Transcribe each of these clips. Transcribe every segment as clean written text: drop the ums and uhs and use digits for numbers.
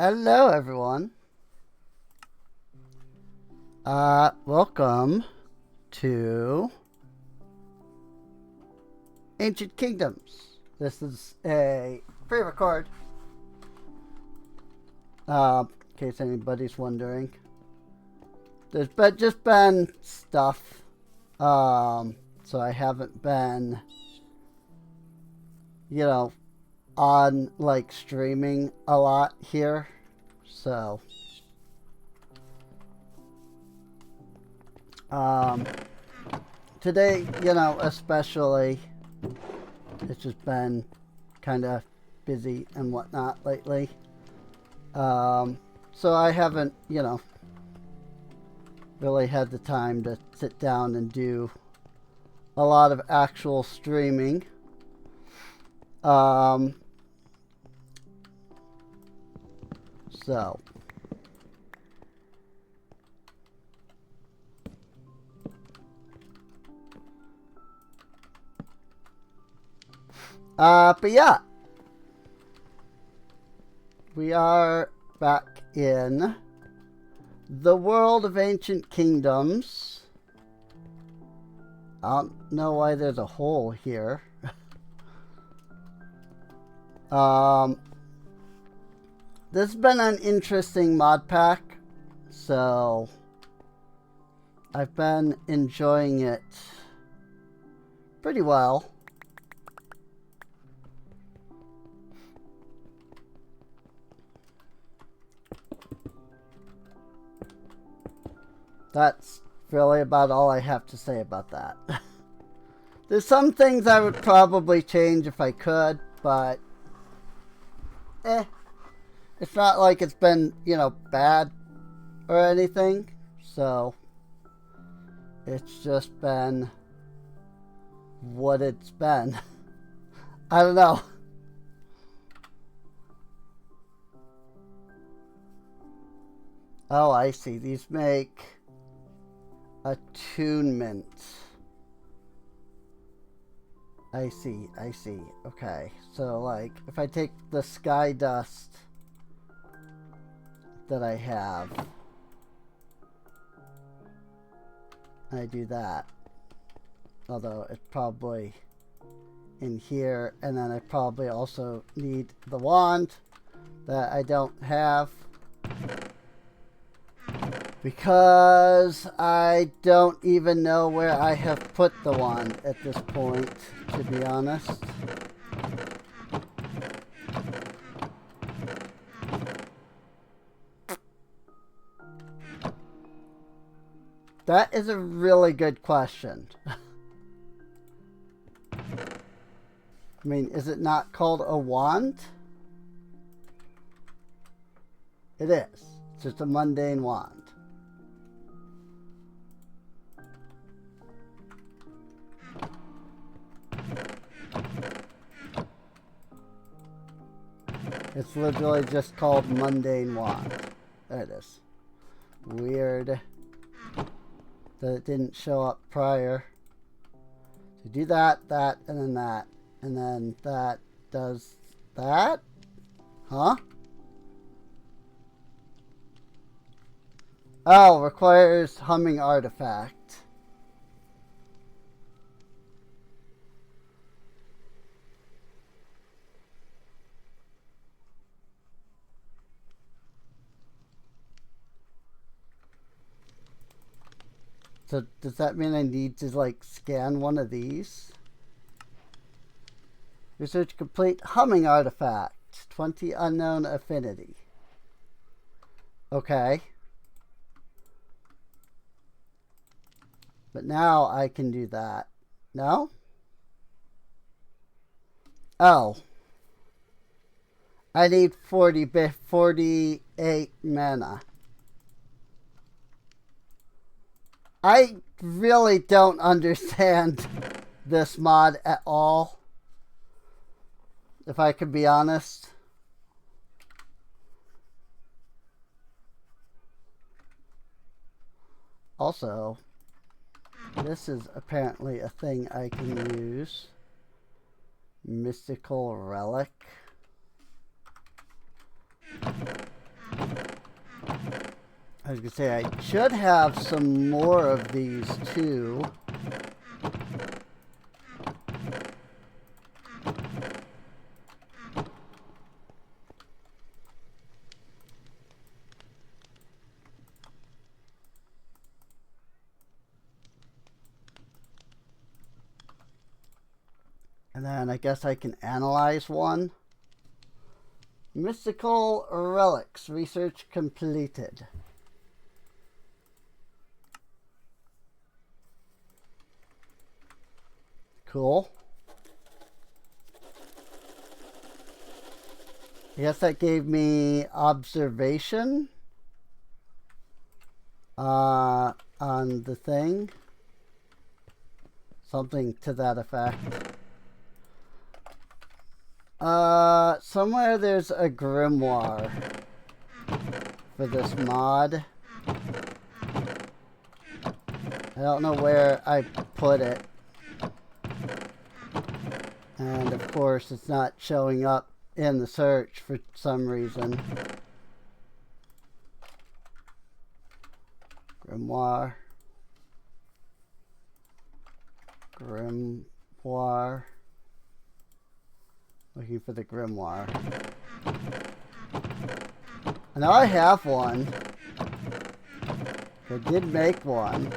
Hello, everyone. Welcome to Ancient Kingdoms. This is a pre-record, in case anybody's wondering. There's just been stuff, so I haven't been, on like streaming a lot here, so today, especially, it's just been kind of busy and whatnot lately, so I haven't really had the time to sit down and do a lot of actual streaming. So but yeah, we are back in the world of Ancient Kingdoms. I don't know why there's a hole here. This has been an interesting mod pack, so I've been enjoying it pretty well. That's really about all I have to say about that. There's some things I would probably change if I could, but it's not like it's been, bad or anything. So it's just been what it's been. I don't know. Oh, I see. These make attunement. I see. Okay. So, like, if I take the sky dust that I have, I do that. Although it's probably in here, and then I probably also need the wand that I don't have, because I don't even know where I have put the wand at this point, to be honest. That is a really good question. I mean, is it not called a wand? It is. It's just a mundane wand. It's literally just called mundane wand. There it is. Weird that it didn't show up prior. So do that, and then that. And then that does that? Huh? Oh, requires humming artifact. So does that mean I need to like scan one of these? Research complete. Humming artifact. 20 unknown affinity. Okay. But now I can do that. No? Oh. I need 48 mana. I really don't understand this mod at all, if I could be honest. Also, this is apparently a thing I can use. Mystical relic. I was gonna say I should have some more of these too. And then I guess I can analyze one. Mystical relics. Research completed. Cool. I guess that gave me observation on the thing. Something to that effect. Somewhere there's a grimoire for this mod. I don't know where I put it. And of course it's not showing up in the search for some reason. Grimoire. Grimoire. Looking for the grimoire. I know I have one. I did make one.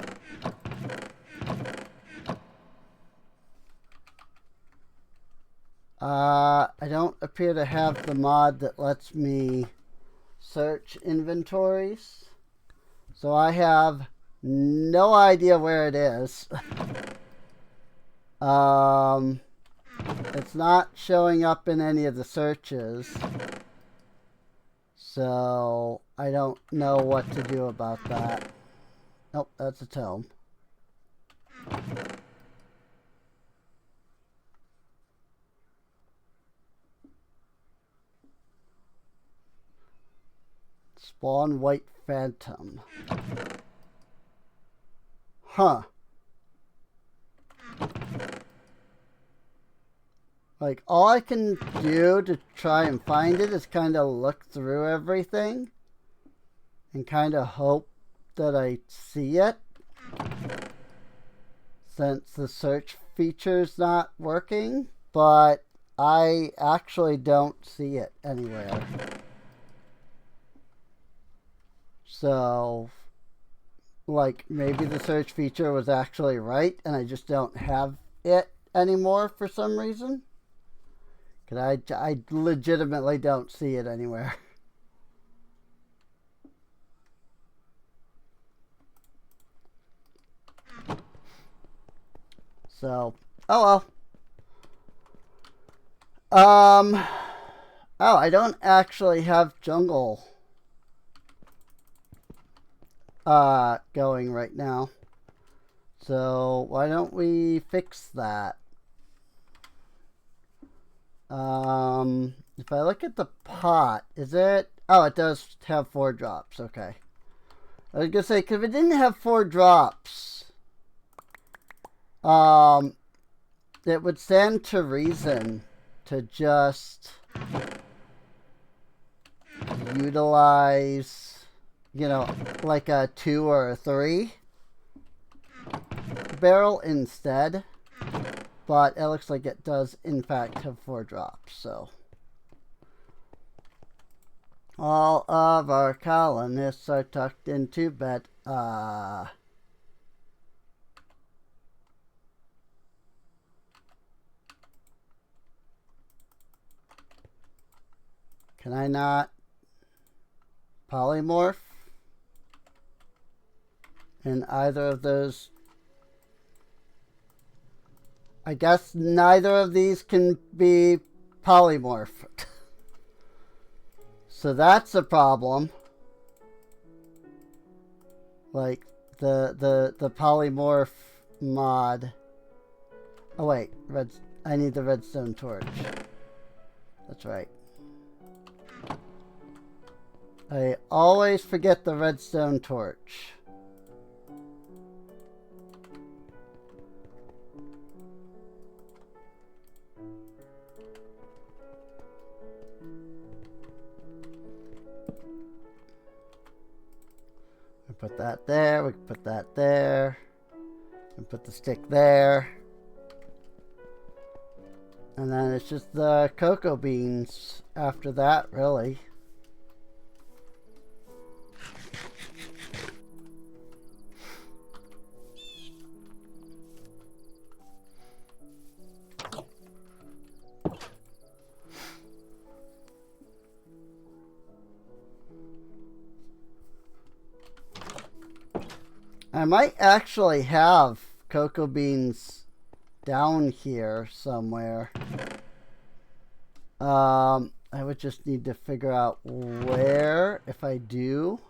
I don't appear to have the mod that lets me search inventories. So I have no idea where it is. It's not showing up in any of the searches. So I don't know what to do about that. Nope, that's a tome. Spawn White Phantom. Huh. Like, all I can do to try and find it is kind of look through everything and kind of hope that I see it, since the search feature's not working, but I actually don't see it anywhere. So, like, maybe the search feature was actually right and I just don't have it anymore for some reason. Because I legitimately don't see it anywhere. So, oh well. Oh, I don't actually have jungle going right now. So why don't we fix that? If I look at the pot, is it? Oh, it does have 4 drops. Okay. I was gonna say, because if it didn't have 4 drops, it would stand to reason to just utilize, you know, like a 2 or a 3 barrel instead. But it looks like it does, in fact, have 4 drops, so. All of our colonists are tucked into bed. Can I not polymorph in either of those? I guess neither of these can be polymorphed. So that's a problem. Like the polymorph mod. Oh wait, I need the redstone torch. That's right. I always forget the redstone torch. put that there. We can put that there. And put the stick there. And then it's just the cocoa beans after that, really. I might actually have cocoa beans down here somewhere. I would just need to figure out where, if I do.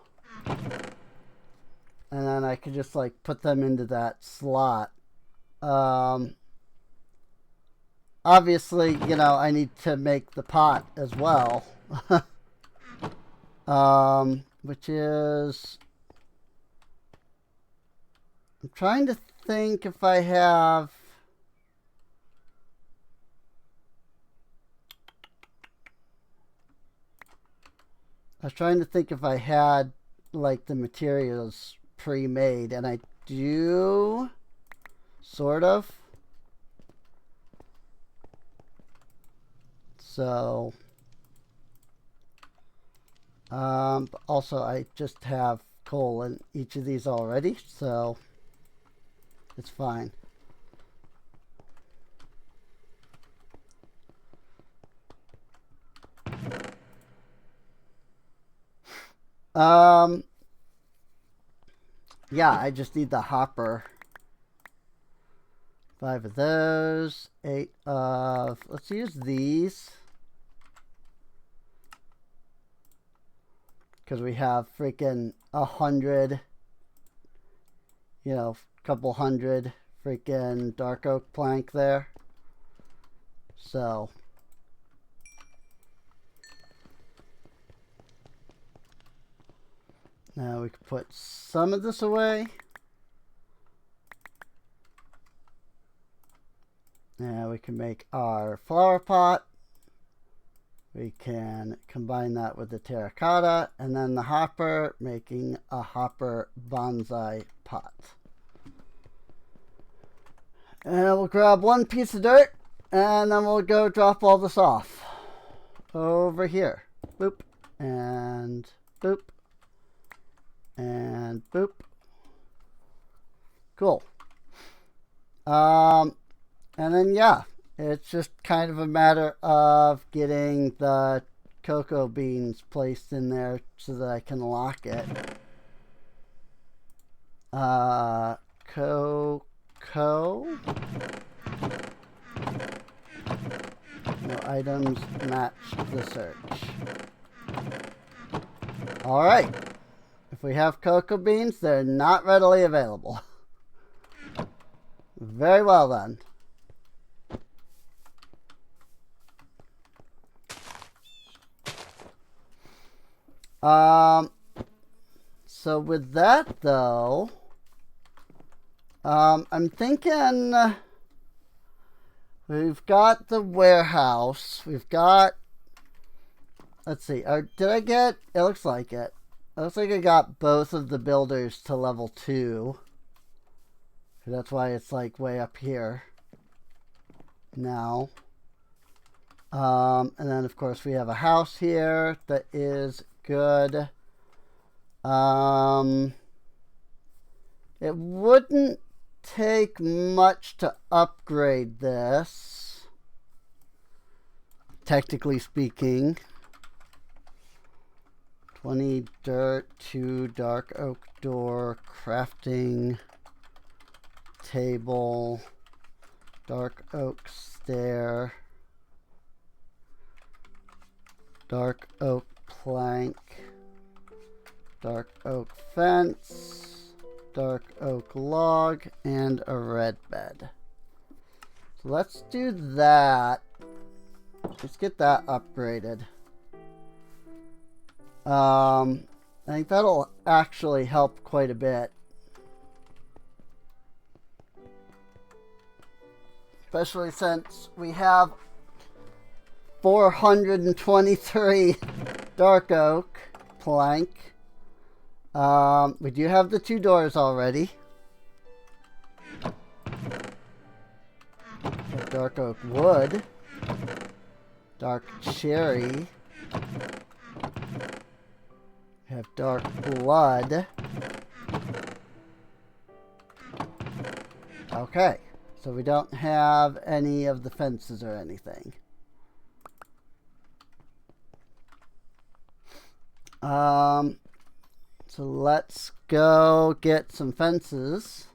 And then I could just like put them into that slot. Obviously, you know, I need to make the pot as well. Which is... I'm trying to think if I have... I was trying to think if I had like the materials pre-made, and I do, sort of. So, also I just have coal in each of these already, so it's fine. Yeah, I just need the hopper. 5 of those, 8 of, let's use these. Because we have freaking 100, you know, couple hundred freaking dark oak plank there. So. Now we can put some of this away. Now we can make our flower pot. We can combine that with the terracotta, and then the hopper, making a hopper bonsai pot. And we'll grab one piece of dirt, and then we'll go drop all this off over here. Boop, and boop. And boop. Cool. And then yeah, it's just kind of a matter of getting the cocoa beans placed in there so that I can lock it. Cocoa. No items match the search. All right. If we have cocoa beans, they're not readily available. Very well then. So with that though, I'm thinking we've got the warehouse. We've got, let's see, did I get, it looks like it. It looks like I got both of the builders to level 2. That's why it's like way up here now. And then of course we have a house here that is good. It wouldn't take much to upgrade this, technically speaking. 20 dirt, 2 dark oak door, crafting table, dark oak stair, dark oak plank, dark oak fence, dark oak log, and a red bed. So let's do that. Let's get that upgraded. I think that'll actually help quite a bit. Especially since we have 423 dark oak plank. We do have the 2 doors already. Dark oak wood. Dark cherry. We have dark blood. Okay, so we don't have any of the fences or anything. So let's go get some fences.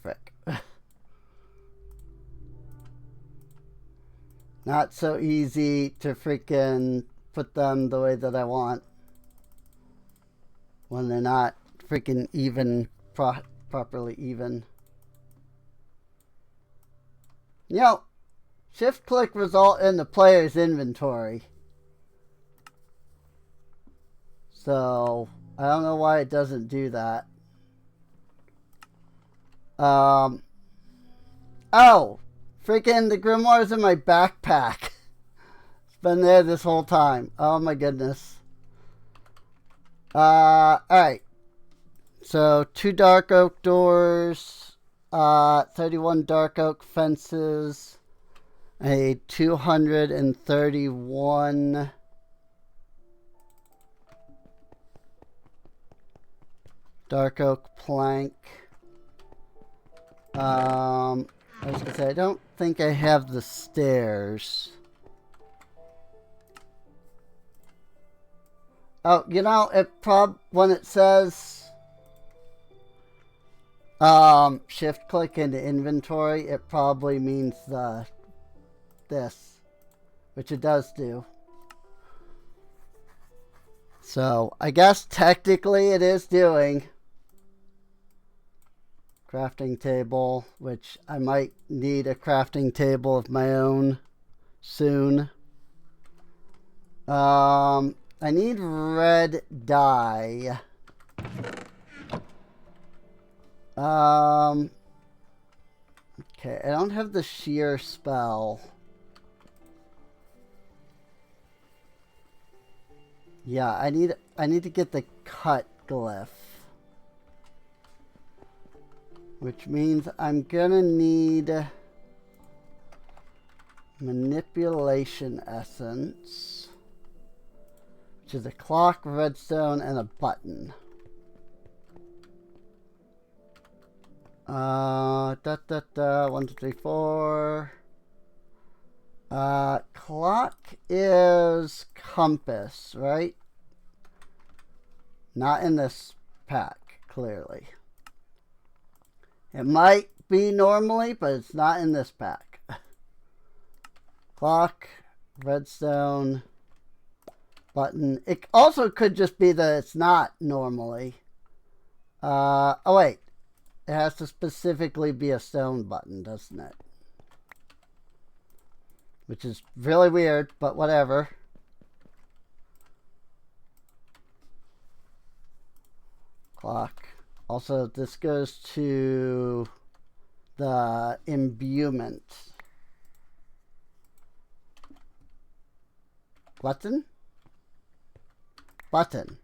Frick. Not so easy to freaking put them the way that I want when they're not freaking even, properly even. You know, shift click result in the player's inventory. So, I don't know why it doesn't do that. Oh, freaking the grimoire's in my backpack. It's been there this whole time. Oh my goodness. Alright. So 2 dark oak doors, 31 dark oak fences, a 231 dark oak plank. I was gonna say, I don't think I have the stairs. Oh, you know, when it says shift click into inventory, it probably means this, which it does do. So I guess technically it is doing. Crafting table, which I might need a crafting table of my own soon. I need red dye. Okay, I don't have the shear spell. Yeah, I need to get the cut glyph. Which means I'm gonna need manipulation essence, which is a clock, redstone, and a button. 1, 2, 3, 4. Clock is compass, right? Not in this pack, clearly. It might be normally, but it's not in this pack. Clock, redstone, button. It also could just be that it's not normally. Oh wait. It has to specifically be a stone button, doesn't it? Which is really weird, but whatever. Clock. Also, this goes to the imbuement. Button? Button.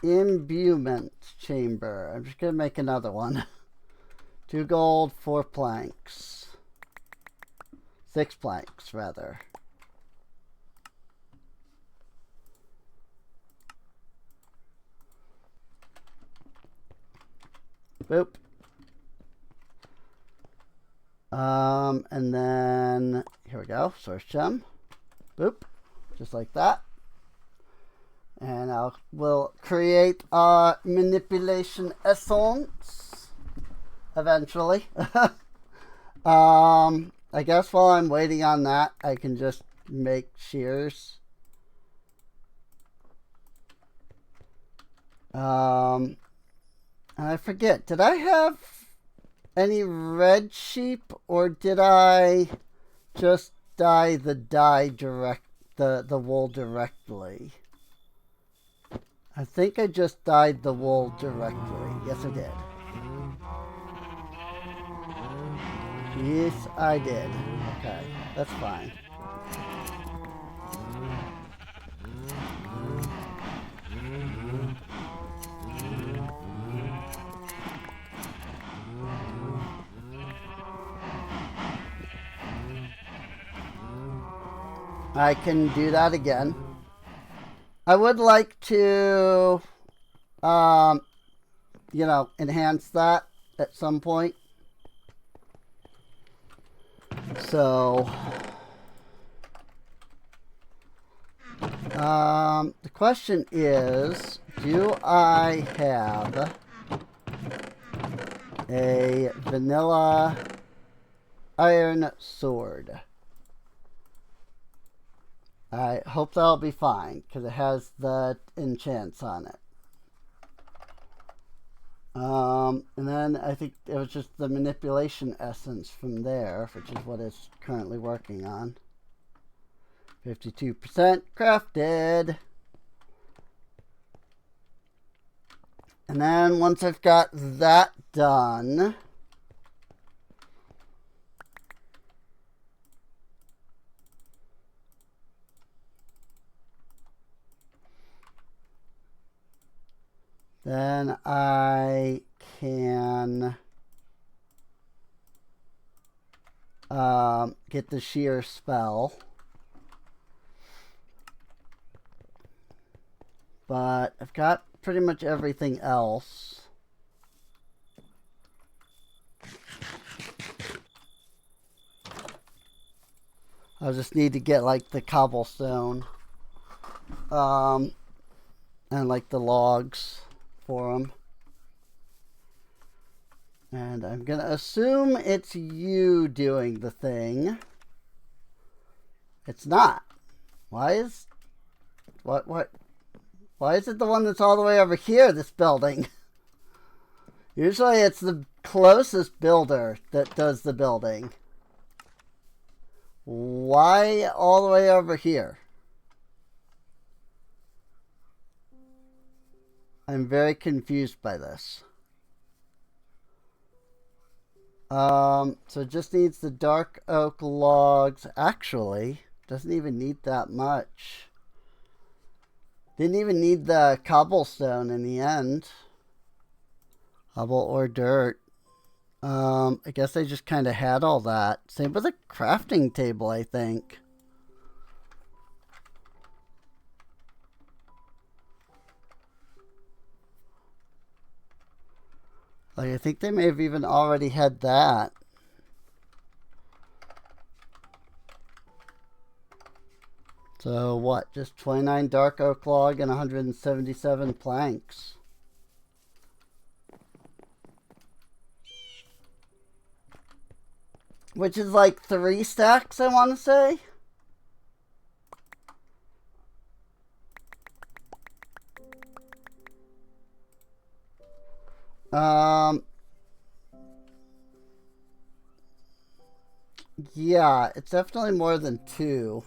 Imbuement chamber. I'm just going to make another one. 2 gold, 4 planks. 6 planks, rather. Boop. And then, here we go, source gem. Boop. Just like that. And we'll create our manipulation essence eventually. I guess while I'm waiting on that, I can just make shears. And I forget, did I have any red sheep, or did I just dye the wool directly? I think I just dyed the wool directly. Yes, I did. Yes, I did. Okay, that's fine. I can do that again. I would like to, you know, enhance that at some point. So, the question is, do I have a vanilla iron sword? I hope that'll be fine, because it has the enchants on it. And then I think it was just the manipulation essence from there, which is what it's currently working on. 52% crafted. And then once I've got that done, then I can get the shear spell. But I've got pretty much everything else. I'll just need to get like the cobblestone. And like the logs for them. And I'm going to assume it's you doing the thing. It's not. Why is it the one that's all the way over here, this building? Usually it's the closest builder that does the building. Why all the way over here? I'm very confused by this. So it just needs the dark oak logs. Actually, doesn't even need that much. Didn't even need the cobblestone in the end. Cobble or dirt. I guess I just kind of had all that. Same with the crafting table, I think. Like, I think they may have even already had that. So what? Just 29 dark oak log and 177 planks. Which is like 3 stacks, I want to say. Yeah, it's definitely more than 2.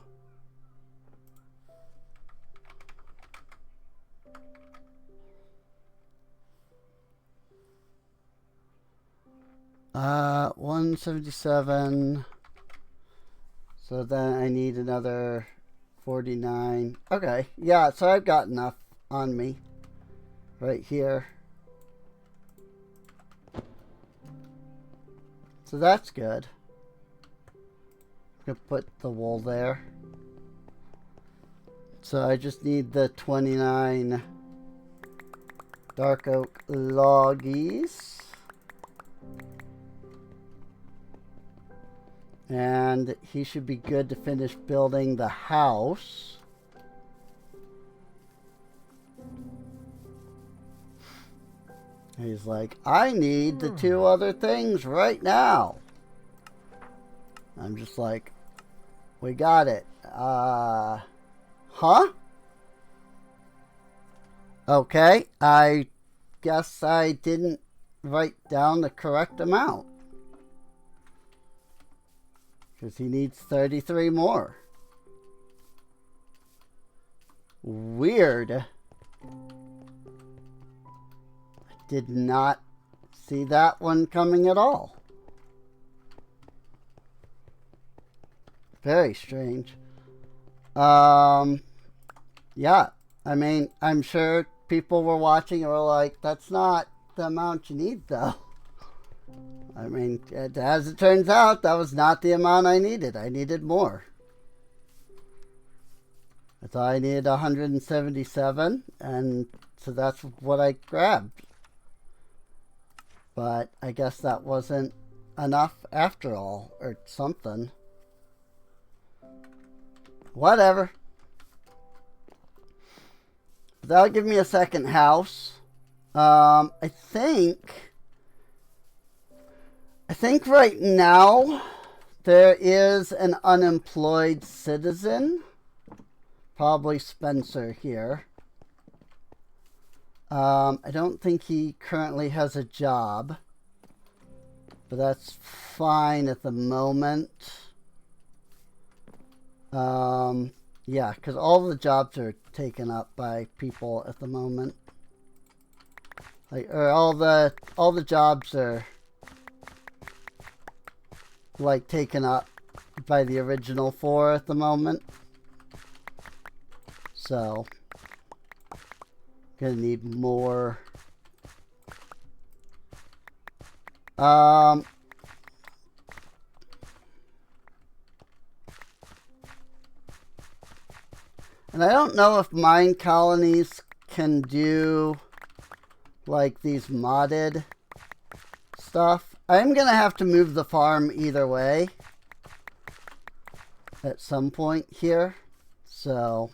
Uh, 177. So then I need another 49. Okay, yeah, so I've got enough on me right here. So that's good. I'm gonna put the wool there. So I just need the 29 dark oak loggies. And he should be good to finish building the house. He's like, I need the 2 other things right now. I'm just like, we got it. Huh? Okay, I guess I didn't write down the correct amount. Because he needs 33 more. Weird. I did not see that one coming at all. Very strange. Yeah, I mean, I'm sure people were watching and were like, that's not the amount you need, though. I mean, as it turns out, that was not the amount I needed. I needed more. I thought I needed 177, and so that's what I grabbed. But I guess that wasn't enough after all, or something. Whatever. That'll give me a second house. I think right now there is an unemployed citizen. Probably Spencer here. I don't think he currently has a job. But that's fine at the moment. Yeah, because all the jobs are taken up by people at the moment. Or all the jobs are like taken up by the original 4 at the moment. So gonna need more. And I don't know if mine colonies can do like these modded stuff. I'm gonna have to move the farm either way at some point here. So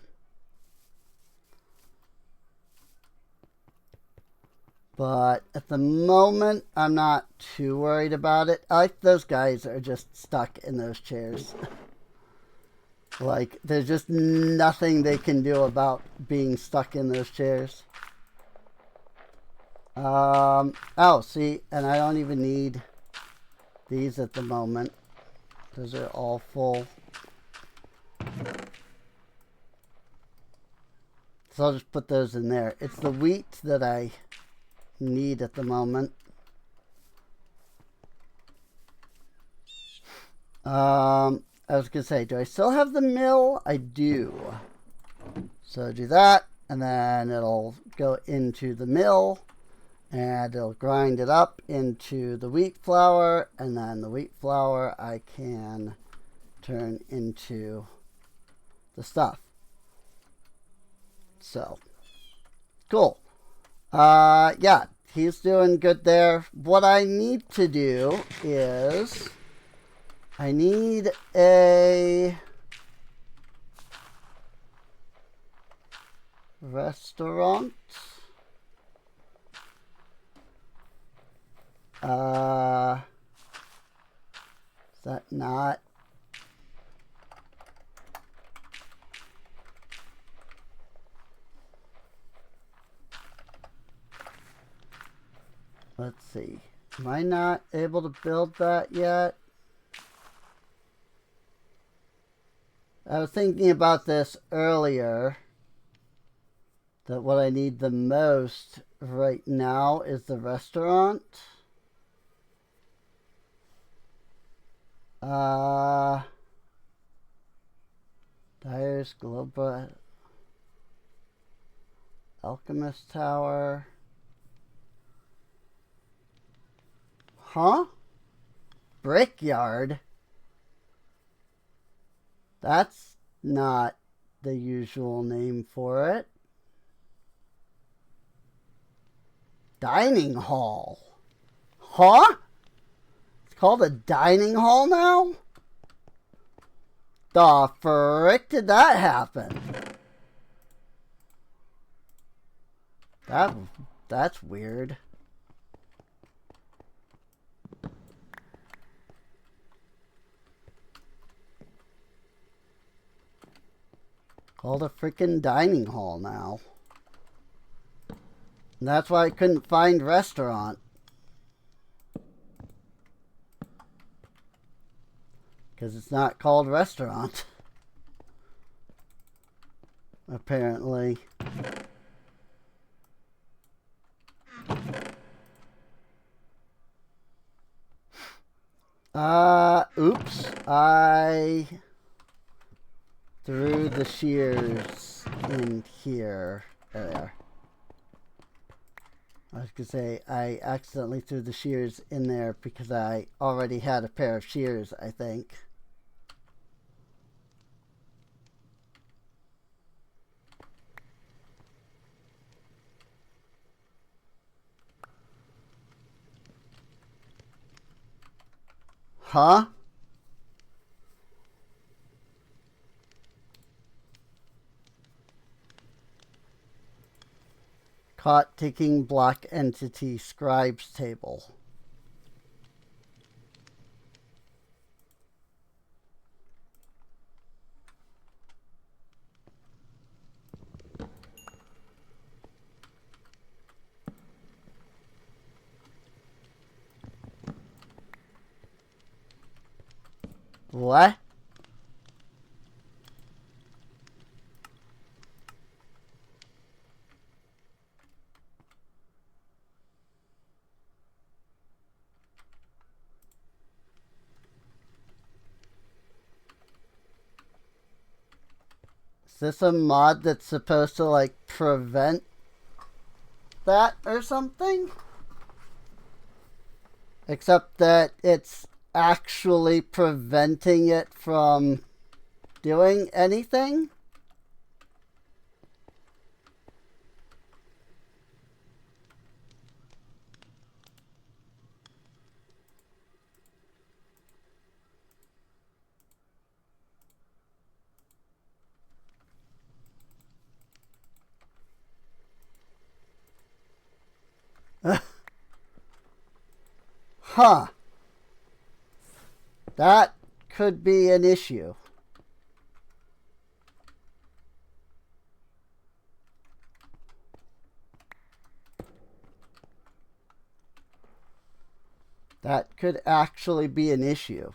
but at the moment, I'm not too worried about it. Those guys are just stuck in those chairs. Like, there's just nothing they can do about being stuck in those chairs. Oh, see, and I don't even need these at the moment. Those are all full. So I'll just put those in there. It's the wheat that I need at the moment. I was gonna say, do I still have the mill? I do. So do that, and then it'll go into the mill, and it'll grind it up into the wheat flour, and then the wheat flour I can turn into the stuff. So, cool. Yeah, he's doing good there. What I need to do is I need a restaurant. Is that not? Let's see. Am I not able to build that yet? I was thinking about this earlier, that what I need the most right now is the restaurant. Dyer's Global Alchemist Tower. Huh? Brickyard? That's not the usual name for it. Dining hall. Huh? It's called a dining hall now? The frick did that happen? That's weird. Called a freaking dining hall now. And that's why I couldn't find restaurant. Because it's not called restaurant. Apparently. Oops. I threw the shears in here. There they are. I was going to say, I accidentally threw the shears in there because I already had a pair of shears, I think. Huh? Caught taking block entity scribes table. What? Is this a mod that's supposed to, like, prevent that or something? Except that it's actually preventing it from doing anything? Huh. That could be an issue. That could actually be an issue.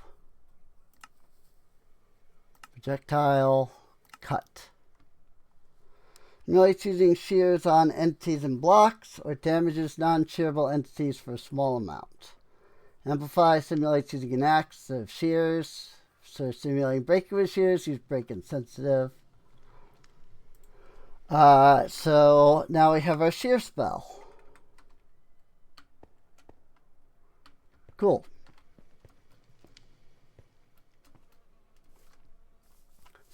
Projectile cut. Simulates using shears on entities and blocks or damages non-shearable entities for a small amount. Amplify simulates using an axe of shears. So simulating breaking with shears, use break insensitive. So now we have our shear spell. Cool.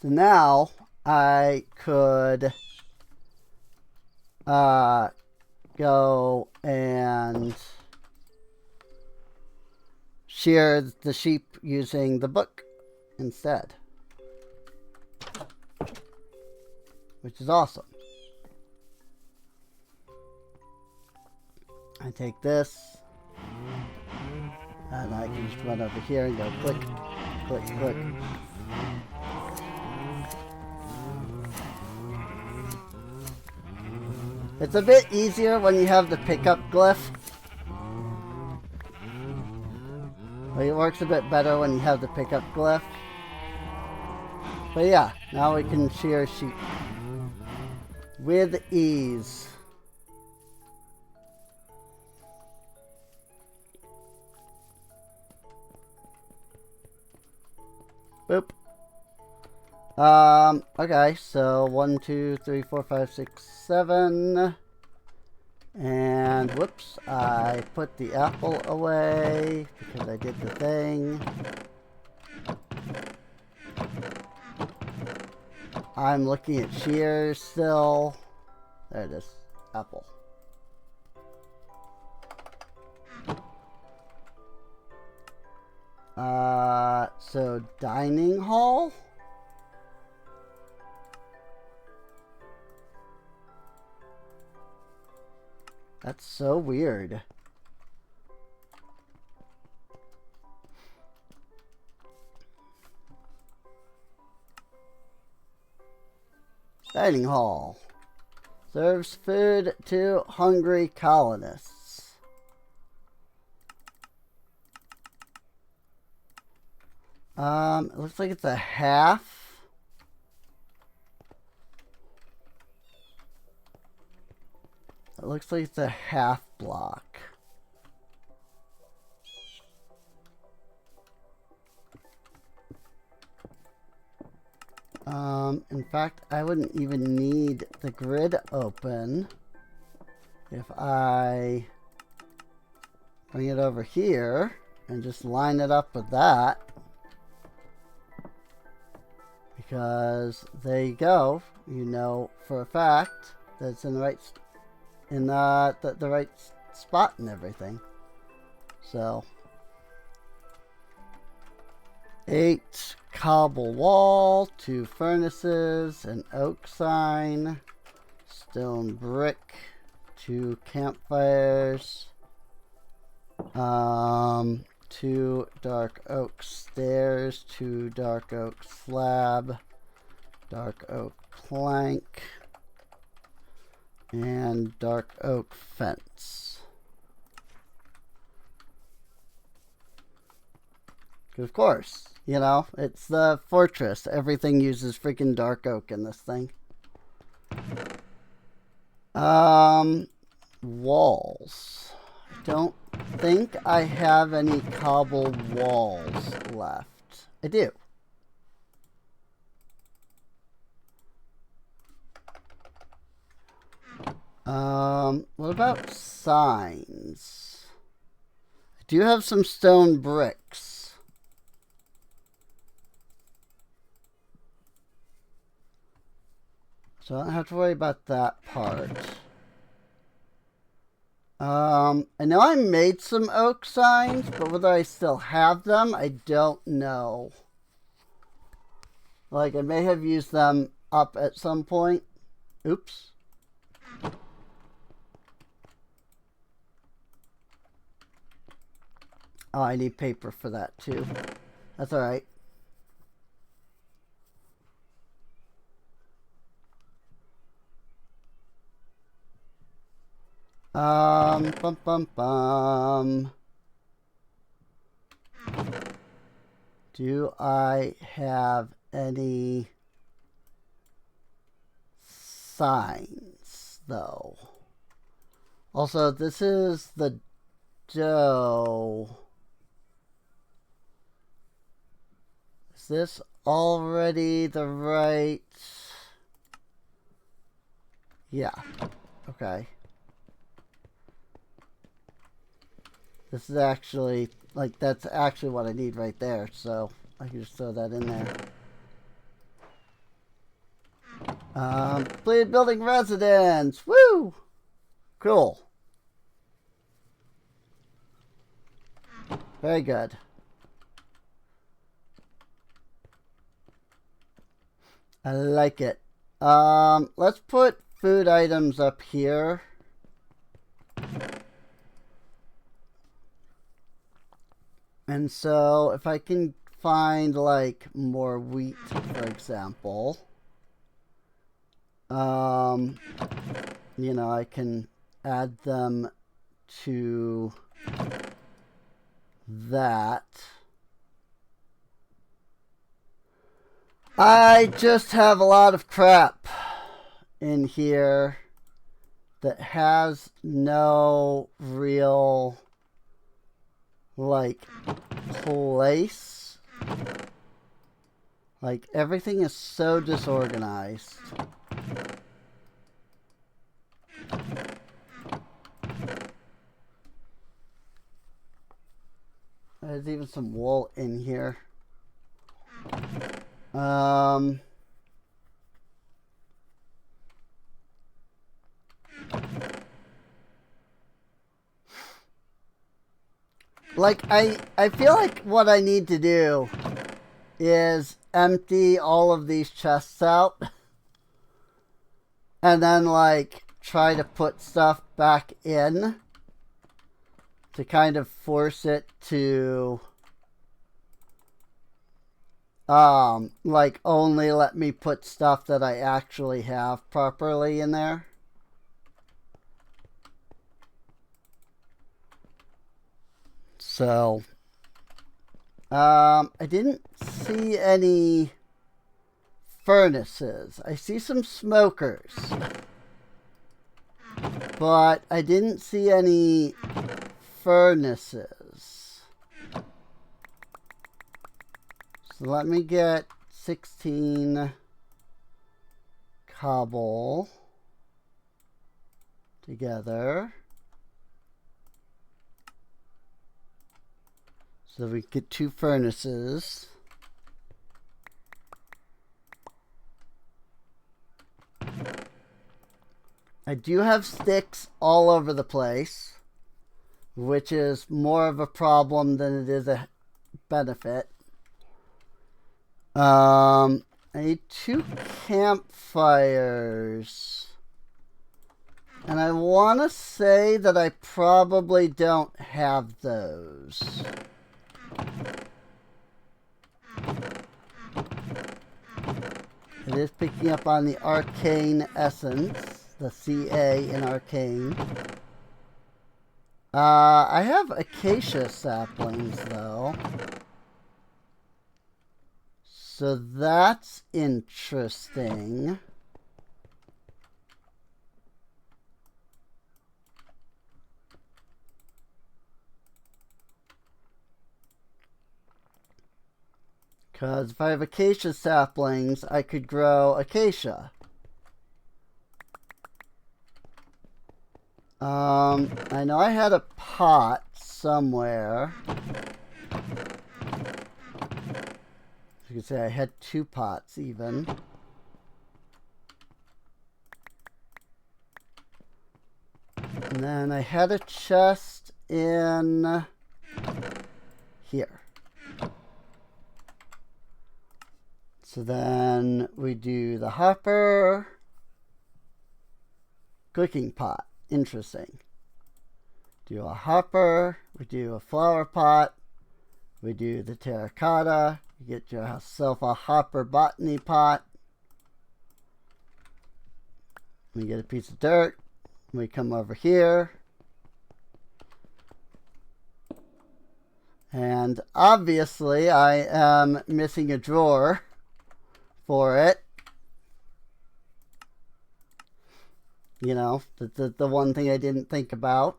So now I could go and shear the sheep using the book instead, which is awesome. I take this and I can just run over here and go click, click, click. It's a bit easier when you have the pickup glyph. It works a bit better when you have the pickup glyph. But yeah, now we can shear sheep with ease. Boop. Okay, so 1, 2, 3, 4, 5, 6, 7. And whoops, I put the apple away because I did the thing. I'm looking at shears still. There it is. Apple. So dining hall? That's so weird. Dining hall. Serves food to hungry colonists. It looks like it's a half. It looks like it's a half block. In fact, I wouldn't even need the grid open if I bring it over here and just line it up with that. Because there you go. You know for a fact that it's in the right the right spot and everything. So 8 cobble wall, 2 furnaces, an oak sign, stone brick, 2 campfires, 2 dark oak stairs, 2 dark oak slab, dark oak plank, and dark oak fence. Of course, you know, it's the fortress. Everything uses freaking dark oak in this thing. Walls. I don't think I have any cobble walls left. I do. What about signs? I do have some stone bricks. So I don't have to worry about that part. I know I made some oak signs, but whether I still have them, I don't know. Like, I may have used them up at some point. Oops. Oh, I need paper for that too. That's alright. Bum bum bum. Do I have any signs though? Also, this is the dough. Is this already the right? Yeah. Okay. This is actually, like, that's actually what I need right there, so I can just throw that in there. Completed building residence! Woo! Cool. Very good. I like it. Let's put food items up here. And so if I can find like more wheat, for example, you know, I can add them to that. I just have a lot of crap in here that has no real like place. Like everything is so disorganized. There's even some wool in here. Like, I feel like what I need to do is empty all of these chests out and then, like, try to put stuff back in to kind of force it to, like, only let me put stuff that I actually have properly in there. So, I didn't see any furnaces. I see some smokers, but I didn't see any furnaces. So let me get 16 cobble together so we get 2 furnaces. I do have sticks all over the place, which is more of a problem than it is a benefit. I need 2 campfires. And I want to say that I probably don't have those. It is picking up on the arcane essence, the CA in arcane. I have acacia saplings though. So that's interesting. Because if I have acacia saplings, I could grow acacia. I know I had a pot somewhere. You can say I had 2 pots even. And then I had a chest in here. So then we do the hopper, cooking pot. Interesting. Do a hopper, we do a flower pot, we do the terracotta, you get yourself a hopper botany pot. We get a piece of dirt, we come over here. And obviously I am missing a drawer for it. You know, the one thing I didn't think about.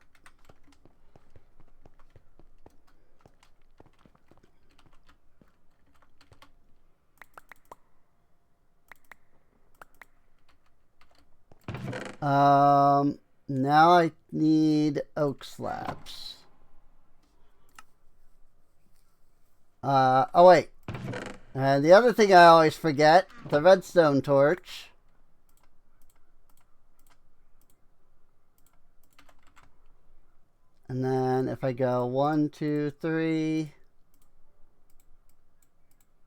Now I need oak slabs. Oh wait. And the other thing I always forget, the redstone torch. And then if I go 1, 2, 3,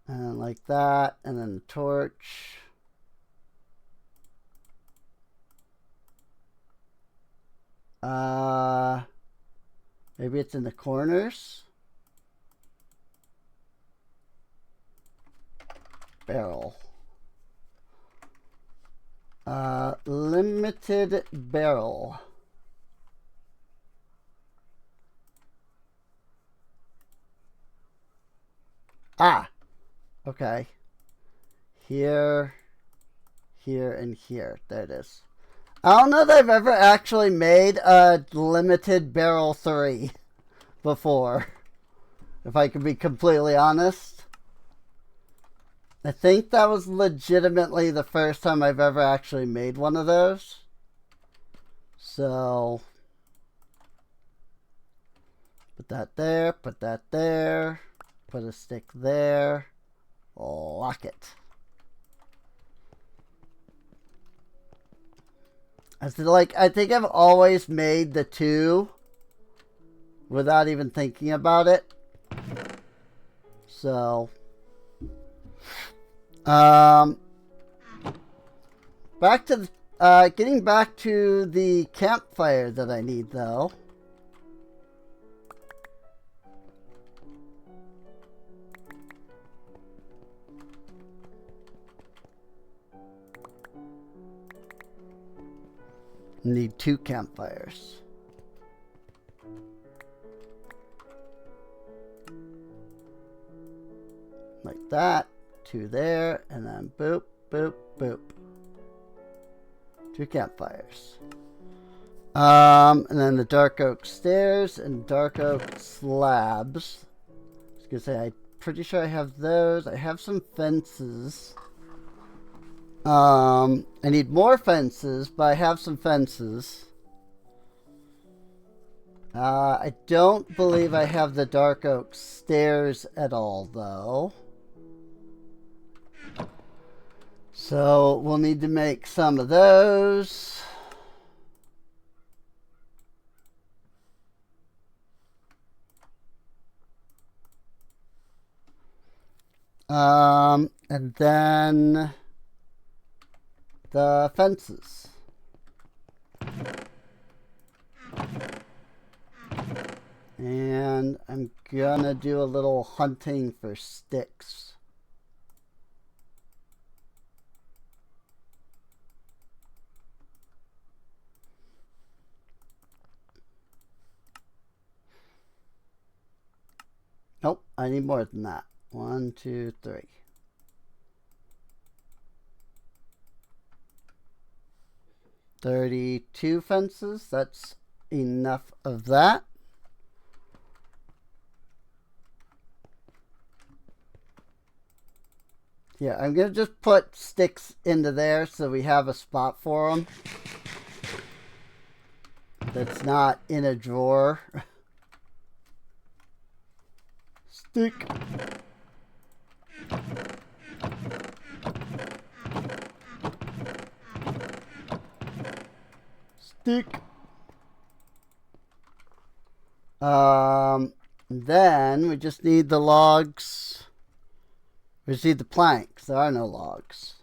and like that, and then the torch. Maybe it's in the corners. Barrel. Limited barrel. Ah, okay. Here, here, and here. There it is. I don't know that I've ever actually made a limited barrel 3 before, if I can be completely honest. I think that was legitimately the first time I've ever actually made one of those. So, put that there, put that there, put a stick there, lock it. I think I've always made the 2 without even thinking about it. So, back to the, getting back to the campfire that I need though. Need 2 campfires. Like that. 2 there, and then boop, boop, boop. 2 campfires. And then the dark oak stairs and dark oak slabs. I was gonna say, I'm pretty sure I have those. I have some fences. I need more fences, but I have some fences. I don't believe I have the dark oak stairs at all, though. So we'll need to make some of those. And then the fences. And I'm gonna do a little hunting for sticks. Nope, I need more than that. 1, 2, 3. $32 fences. That's enough of that. Yeah, I'm going to just put sticks into there so we have a spot for them. That's not in a drawer. Stick. Stick. Then we just need the logs. We just need the planks. There are no logs.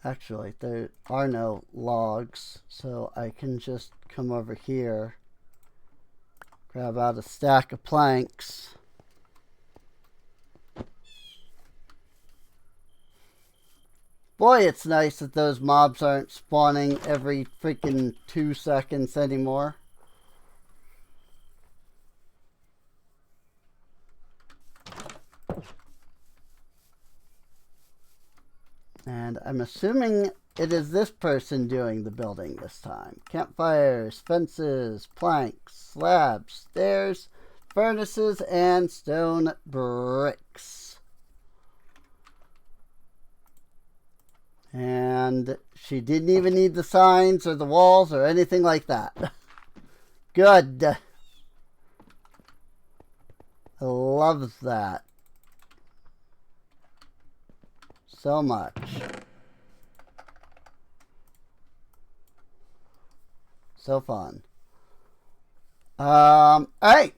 Actually, there are no logs, so I can just come over here, grab out a stack of planks. Boy, it's nice that those mobs aren't spawning every freaking 2 seconds anymore. And I'm assuming it is this person doing the building this time. Campfires, fences, planks, slabs, stairs, furnaces, and stone bricks. And she didn't even need the signs or the walls or anything like that. Good. I love that so much. So fun. Alright.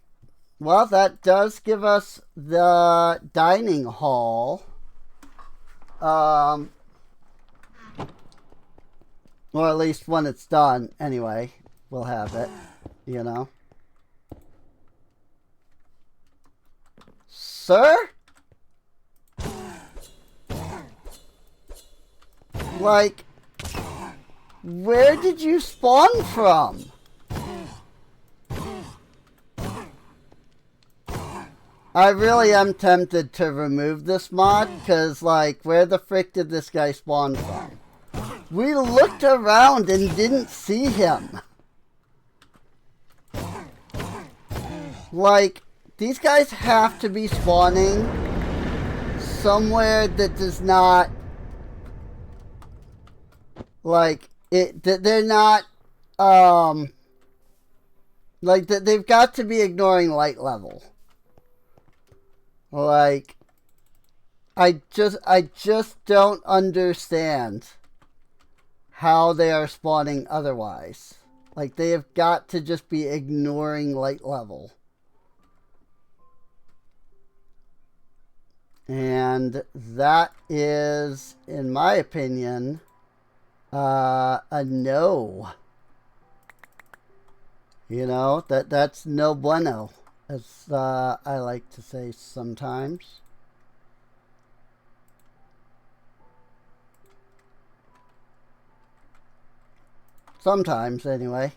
Well, that does give us the dining hall. Or at least when it's done, anyway, we'll have it, you know. Sir? Like, where did you spawn from? I really am tempted to remove this mod, because, like, where the frick did this guy spawn from? We looked around and didn't see him. Like, these guys have to be spawning somewhere that does not, like, they're not, like, they've got to be ignoring light level. Like, I just don't understand how they are spawning otherwise. Like, they have got to just be ignoring light level. And that is, in my opinion, a no. You know, that's no bueno, as I like to say sometimes. Sometimes, anyway.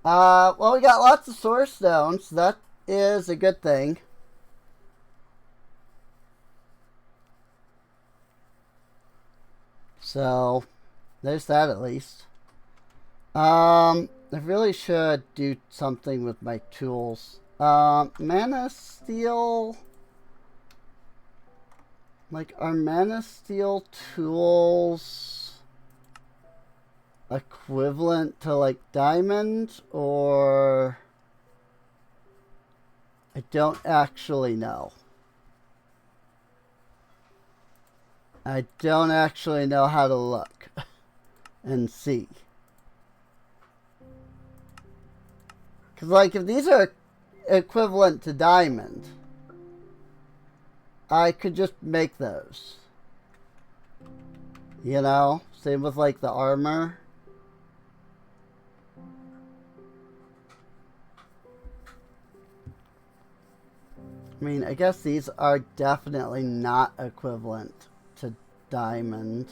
Well, we got lots of source stones. So that is a good thing. So, there's that at least. I really should do something with my tools. Mana Steel... Like, are Mana Steel tools equivalent to, like, diamond? Or... I don't actually know. I don't actually know how to look and see. Because, like, if these are equivalent to diamond, I could just make those. You know? Same with, like, the armor. I mean, I guess these are definitely not equivalent to diamond.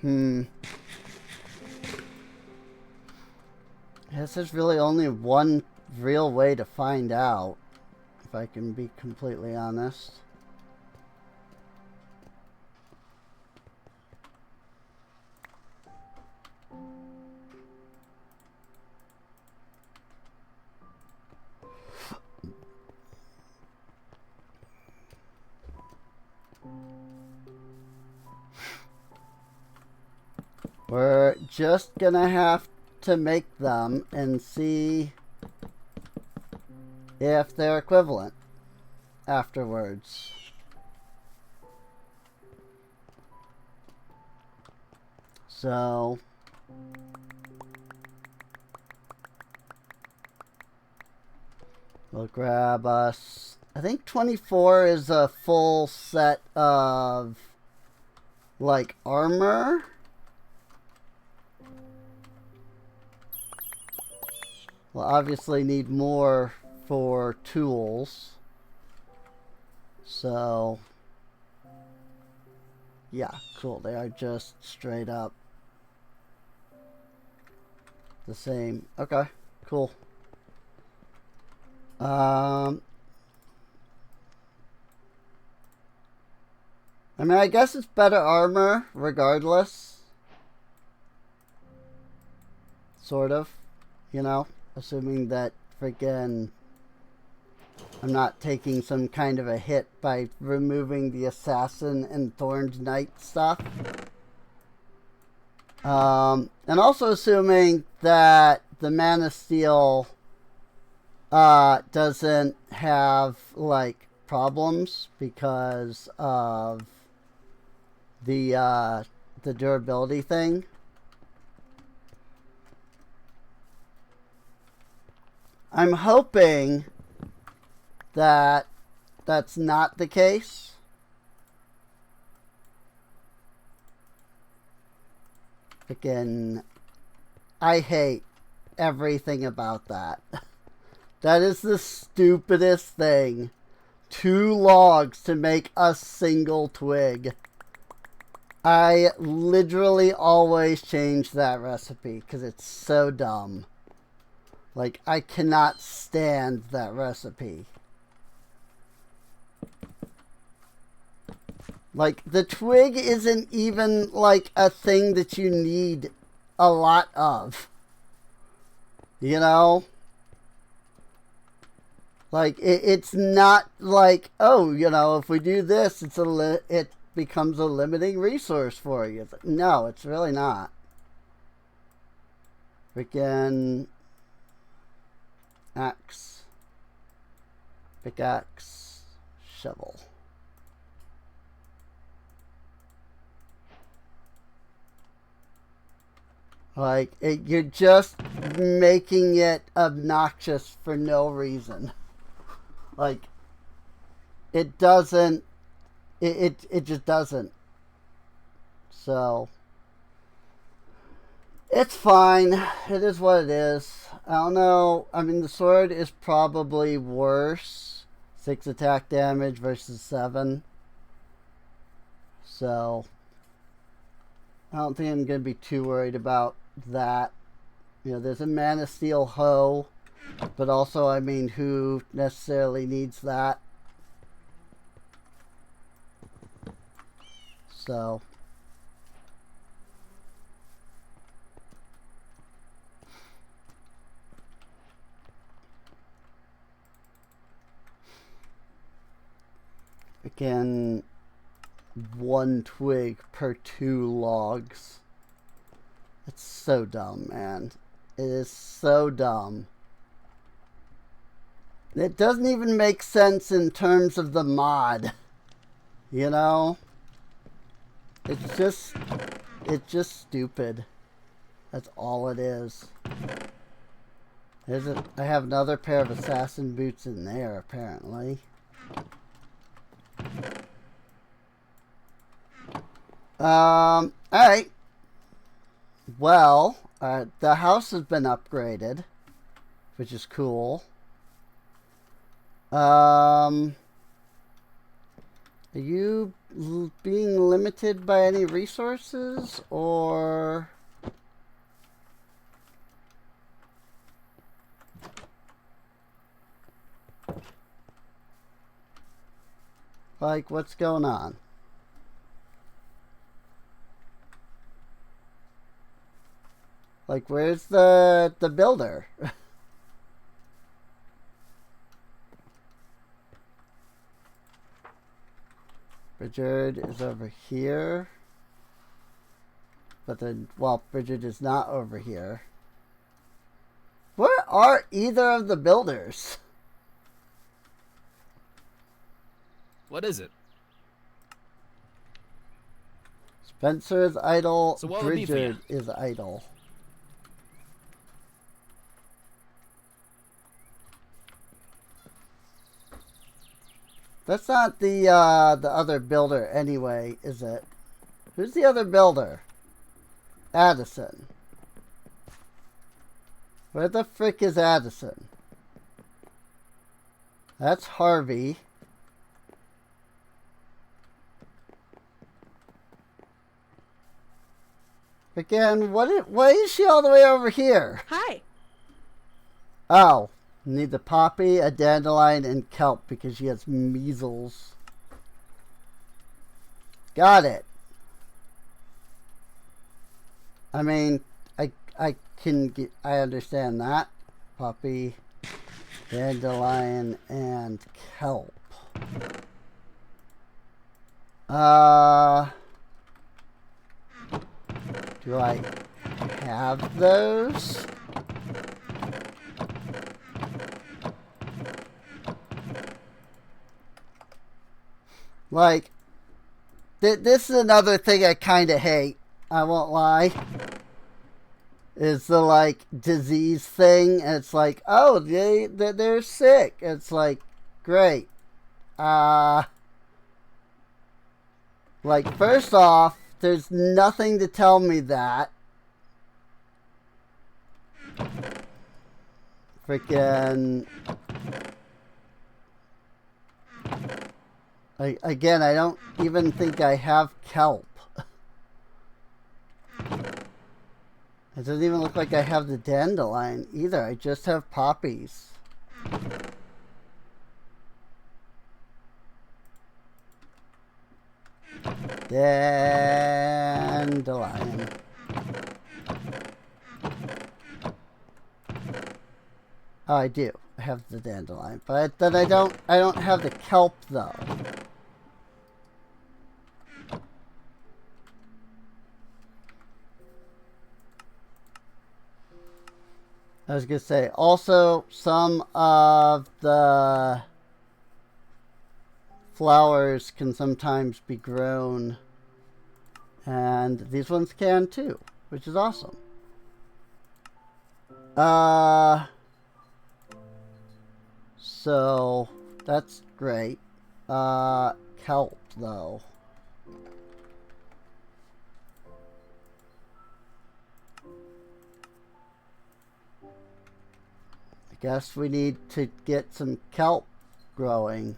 I guess there's really only one real way to find out, if I can be completely honest. We're just gonna have to make them and see if they're equivalent afterwards. So we'll grab us, I think 24 is a full set of like armor. We'll obviously need more for tools. So, yeah, cool. They are just straight up the same. Okay, cool. I mean, I guess it's better armor regardless. Sort of, you know? Assuming that freaking I'm not taking some kind of a hit by removing the assassin and thorned knight stuff. And also assuming that the Mana Steel doesn't have like problems because of the durability thing. I'm hoping that that's not the case. Again, I hate everything about that. That is the stupidest thing. 2 logs to make a single twig. I literally always change that recipe because it's so dumb. Like, I cannot stand that recipe. Like, the twig isn't even, like, a thing that you need a lot of. You know? Like, it's not like, oh, you know, if we do this, it becomes a limiting resource for you. No, it's really not. Freaking axe, pickaxe, shovel. Like, you're just making it obnoxious for no reason. Like, it doesn't, it just doesn't. So, it's fine. It is what it is. I don't know. I mean, the sword is probably worse. 6 attack damage versus 7. So, I don't think I'm going to be too worried about that. You know, there's a Mana Steel hoe But also, I mean, who necessarily needs that? So. Again, 1 twig per 2 logs. It's so dumb, man. It is so dumb. It doesn't even make sense in terms of the mod. You know? It's just stupid. That's all it is. I have another pair of assassin boots in there, apparently. Alright. Well, the house has been upgraded, which is cool. Are you being limited by any resources, or... like, what's going on? Like, where's the builder? Bridget is over here. But then, well, Bridget is not over here. Where are either of the builders? What is it? Spencer is idle. So what would it be for you? Bridget is idle. That's not the other builder anyway, is it? Who's the other builder? Addison. Where the frick is Addison? That's Harvey. Again, why is she all the way over here? Hi. Oh, need the poppy, a dandelion, and kelp because she has measles. Got it. I mean, I understand that. Poppy, dandelion, and kelp. Do I have those? Like, this is another thing I kind of hate. I won't lie. Is the, like, disease thing. And it's like, oh, they're sick. It's like, great. Like, first off, there's nothing to tell me that. Freaking... Again, I don't even think I have kelp. It doesn't even look like I have the dandelion either. I just have poppies. Dandelion. Oh, I do. I have the dandelion, but then I don't have the kelp though. I was gonna say also some of the flowers can sometimes be grown, and these ones can too, which is awesome. So that's great. Kelp though. I guess we need to get some kelp growing.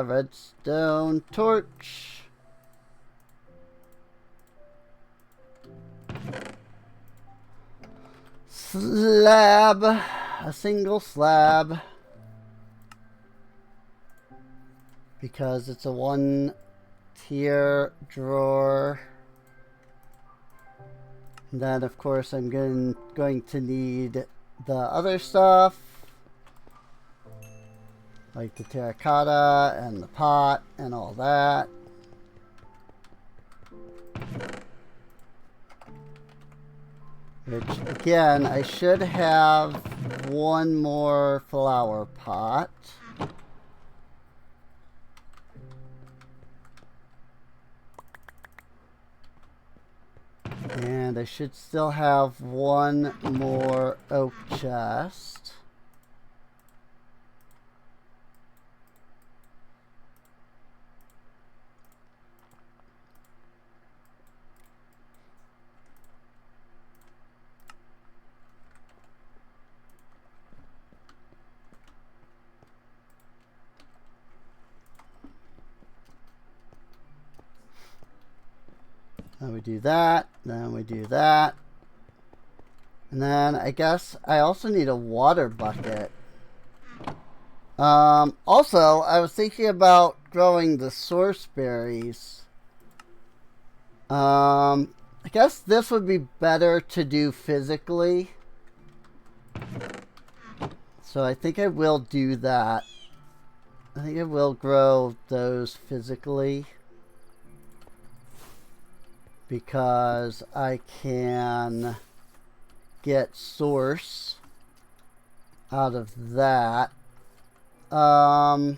Redstone torch. Slab. A single slab. Because it's a 1-tier drawer. And then, of course, I'm going to need the other stuff. Like the terracotta and the pot and all that. Which, again, I should have one more flower pot. And I should still have one more oak chest. Then we do that, then we do that. And then I guess I also need a water bucket. Also, I was thinking about growing the source berries. I guess this would be better to do physically. So I think I will do that. I think I will grow those physically. Because I can get source out of that. For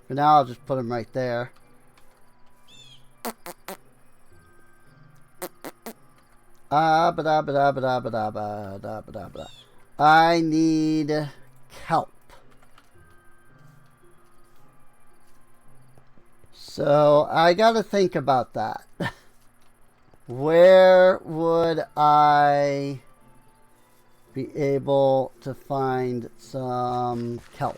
now, I'll just put them right there. I need kelp. So I got to think about that. Where would I be able to find some kelp?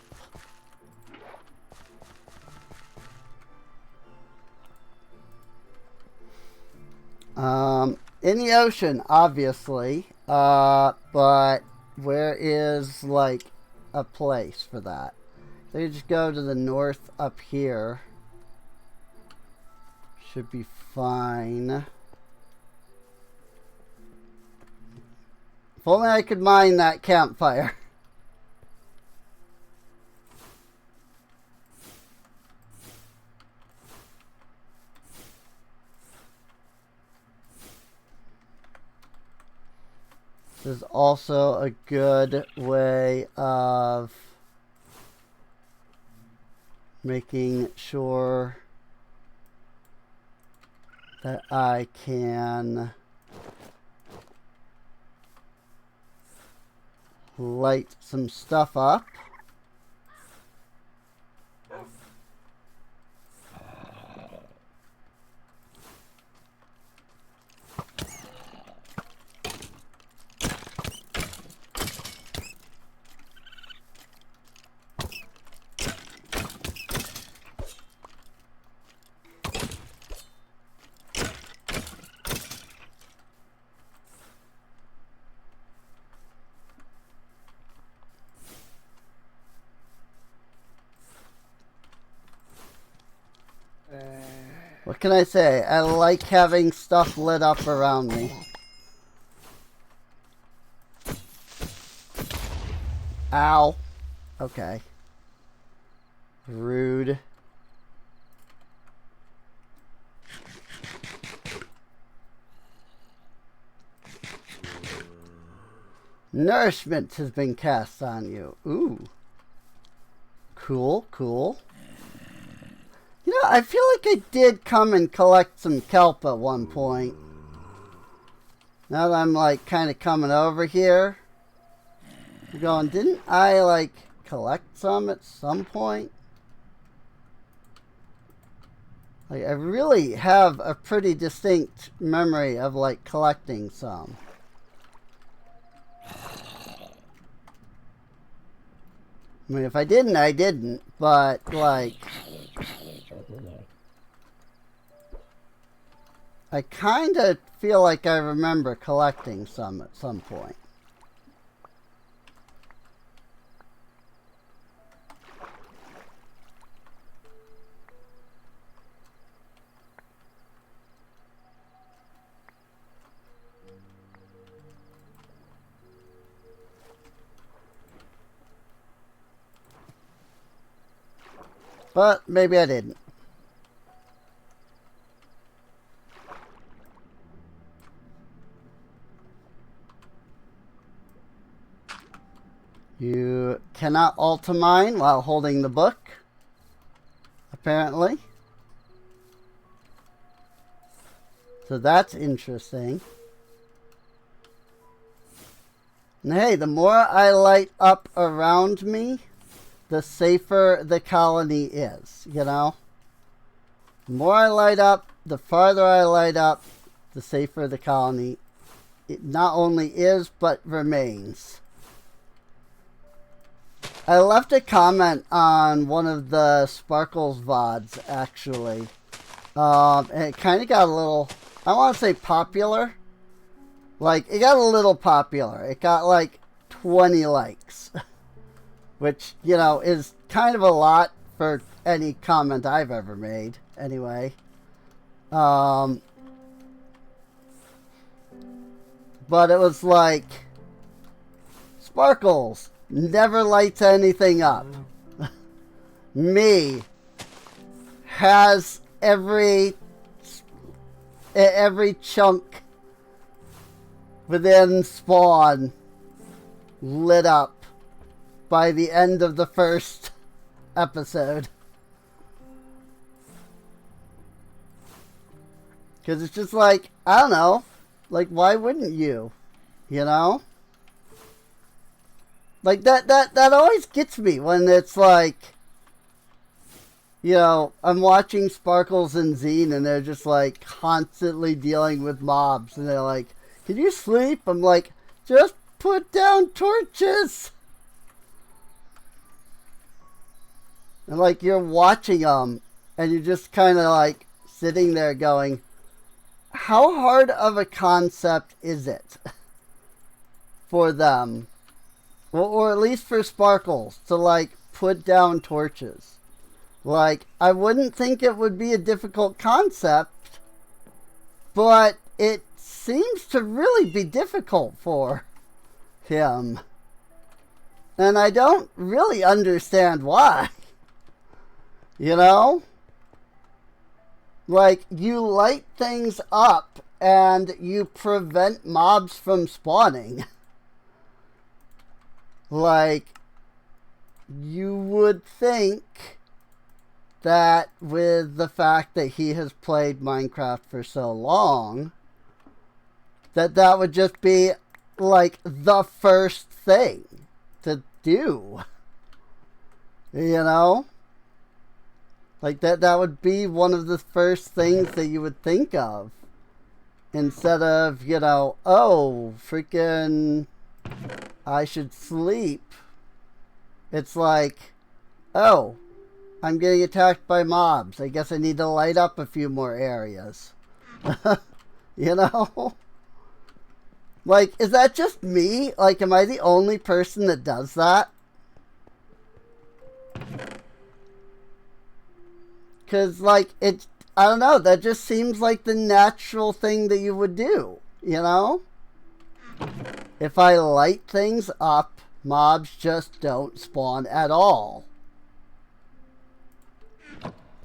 In the ocean, obviously, but where is like a place for that? So you just go to the north up here. Should be fine. If only I could mine that campfire. This is also a good way of making sure that I can light some stuff up. What can I say? I like having stuff lit up around me. Ow. Okay. Rude. Nourishment has been cast on you. Ooh. Cool, cool. You know, I feel like I did come and collect some kelp at one point. Now that I'm like kind of coming over here, I'm going, didn't I like collect some at some point? Like, I really have a pretty distinct memory of like collecting some. I mean, if I didn't, I didn't. But, like, I kind of feel like I remember collecting some at some point. But maybe I didn't. You cannot ultimine while holding the book, apparently. So that's interesting. And hey, the more I light up around me, the safer the colony is, you know? The more I light up, the farther I light up, the safer the colony it not only is, but remains. I left a comment on one of the Sparkles VODs, actually. And it kind of got a little, I want to say popular. Like, it got a little popular. It got like 20 likes. Which, you know, is kind of a lot for any comment I've ever made, anyway. But it was like, Sparkles never lights anything up. Me has every chunk within spawn lit up by the end of the first episode. Because it's just like, I don't know, like, why wouldn't you? You know? Like, that always gets me when it's like, you know, I'm watching Sparkles and Zine and they're just like constantly dealing with mobs and they're like, can you sleep? I'm like, just put down torches. And like, you're watching them and you're just kind of like sitting there going, how hard of a concept is it for them? Or at least for Sparkles to like put down torches. Like, I wouldn't think it would be a difficult concept, but it seems to really be difficult for him. And I don't really understand why. You know? Like, you light things up and you prevent mobs from spawning. Like, you would think that with the fact that he has played Minecraft for so long, that would just be like the first thing to do. You know? Like that would be one of the first things that you would think of. Instead of, you know, oh, freaking, I should sleep. It's like, oh, I'm getting attacked by mobs. I guess I need to light up a few more areas. You know? Like, is that just me? Like, am I the only person that does that? Because, like, it, I don't know, that just seems like the natural thing that you would do, you know? If I light things up, mobs just don't spawn at all.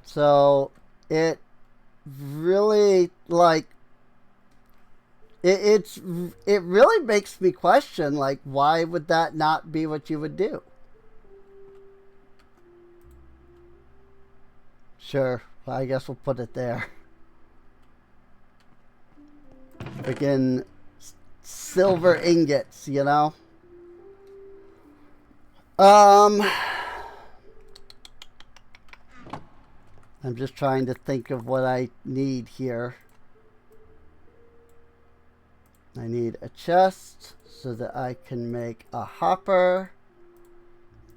So, it really, like, it really makes me question, like, why would that not be what you would do? Sure, well, I guess we'll put it there. Freaking silver ingots, you know? I'm just trying to think of what I need here. I need a chest so that I can make a hopper.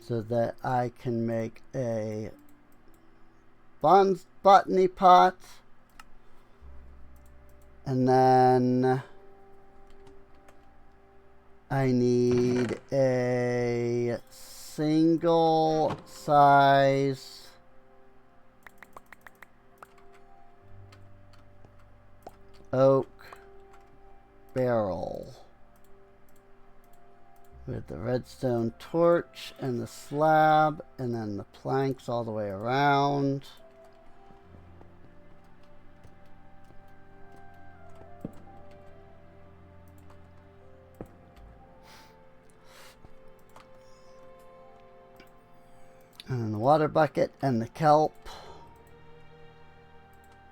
so that I can make a botany pot. And then I need a single size oak barrel with the redstone torch and the slab, and then the planks all the way around. And then the water bucket and the kelp.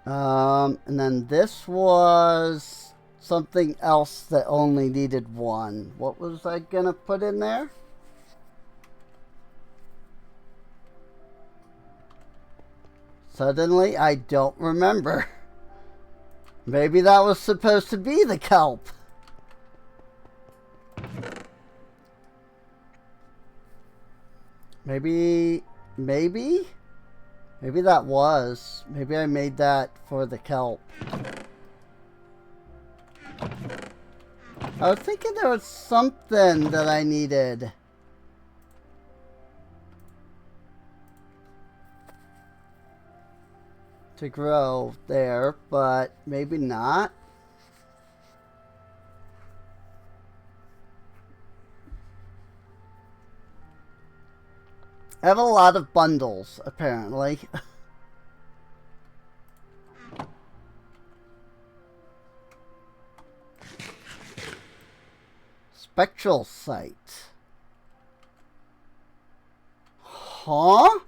And then this was something else that only needed one. What was I gonna put in there? Suddenly, I don't remember. Maybe that was supposed to be the kelp. Maybe that was. Maybe I made that for the kelp. I was thinking there was something that I needed. To grow there, but maybe not. I have a lot of bundles, apparently. Spectral sight. Huh?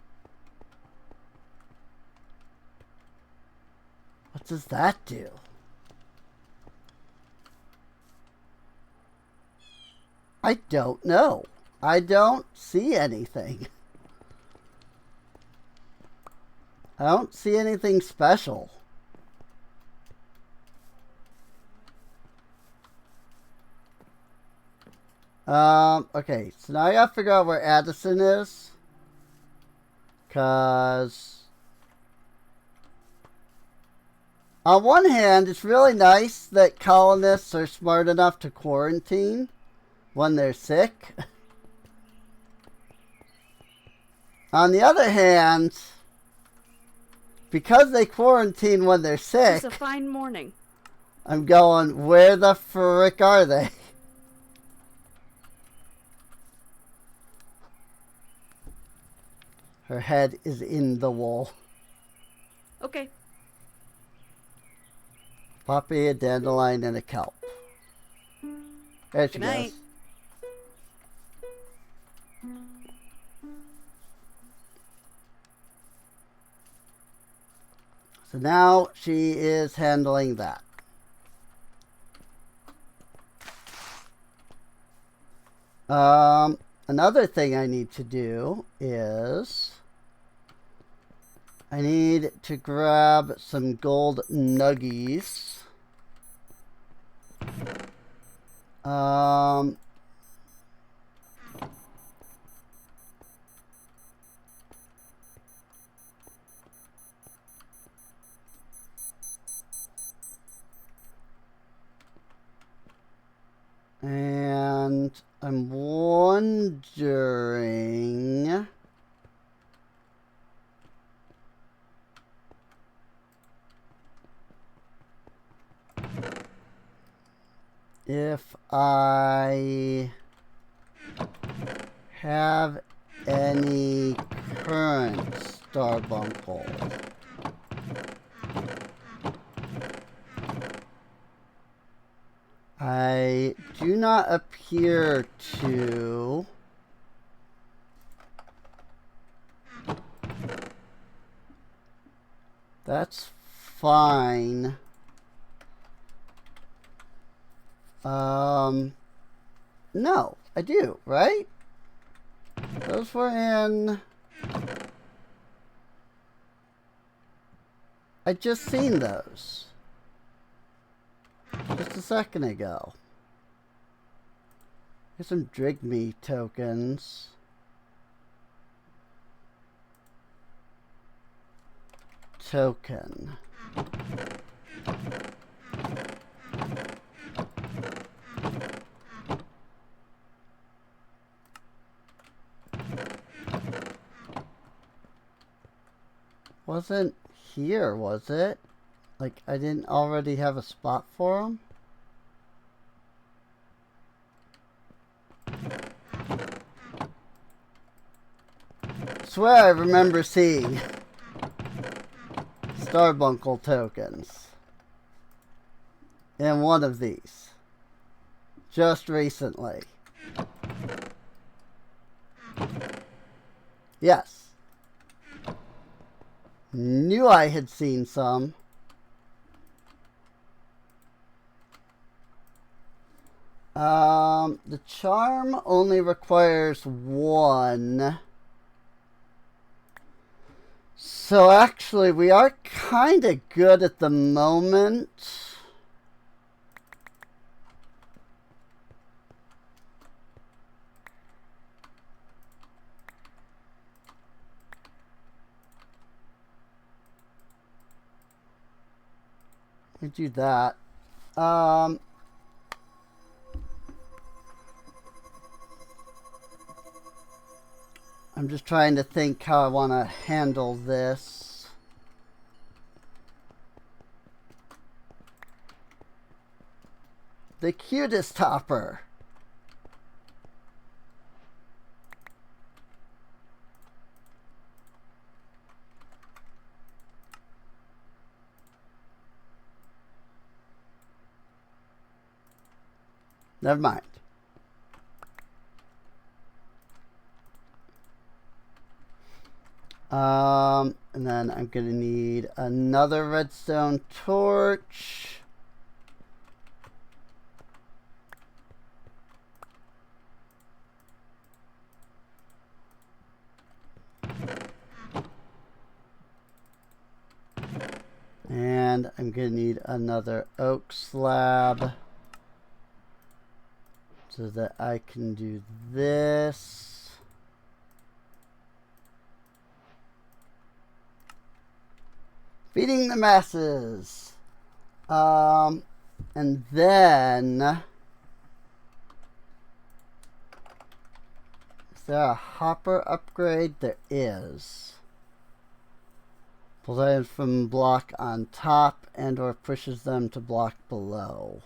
What does that do? I don't know. I don't see anything. I don't see anything special. Okay, so now I gotta figure out where Addison is. 'Cause on one hand, it's really nice that colonists are smart enough to quarantine when they're sick. On the other hand, because they quarantine when they're sick, It's a fine morning. I'm going, where the frick are they? Her head is in the wall. Okay. Poppy, a dandelion, and a kelp. There she Good night. goes. So now she is handling that. Another thing I need to do is I need to grab some gold nuggies. And I'm wondering if I have any current starbuncle. I do not appear to. That's fine. No, I do, right? Those were in. I just seen those. Just a second ago. Here's some Drigme tokens. token. Wasn't here, was it? Like, I didn't already have a spot for him? Swear I remember seeing Starbunkle tokens in one of these just recently. Yes. Knew I had seen some. The charm only requires one. So actually, we are kind of good at the moment. We do that. I'm just trying to think how I want to handle this. The cutest hopper. Never mind. And then I'm going to need another redstone torch. And I'm going to need another oak slab so that I can do this. Feeding the masses. And then, is there a hopper upgrade? There is. Pulls items from block on top and or pushes them to block below.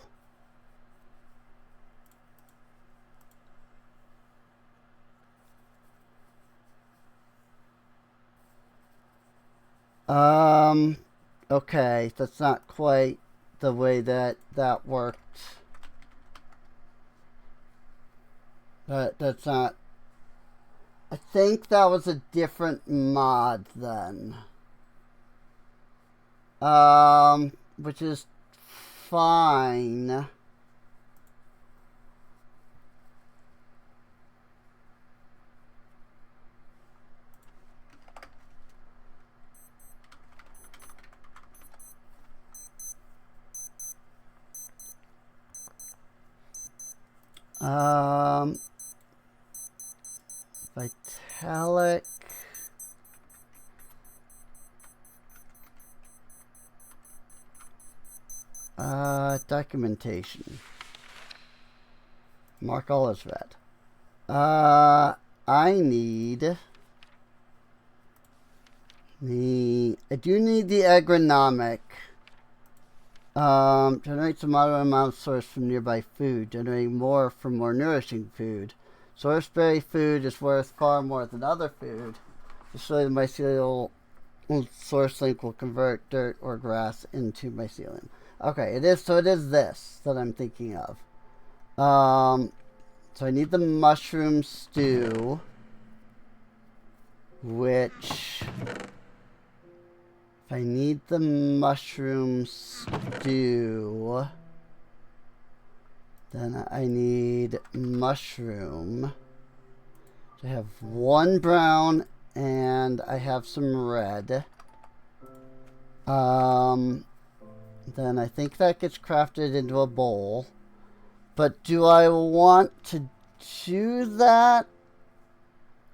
Okay, that's not quite the way that worked. That's not... I think that was a different mod then. Which is fine. Vitalic. Documentation. Mark all as red. I do need the agronomic. Generates a moderate amount of source from nearby food, generating more from more nourishing food. Sourceberry food is worth far more than other food. Destroy the mycelial source link will convert dirt or grass into mycelium. Okay, it is this that I'm thinking of. So I need the mushroom stew, which... If I need the mushroom stew, then I need mushroom. I have one brown and I have some red. Then I think that gets crafted into a bowl. But do I want to do that?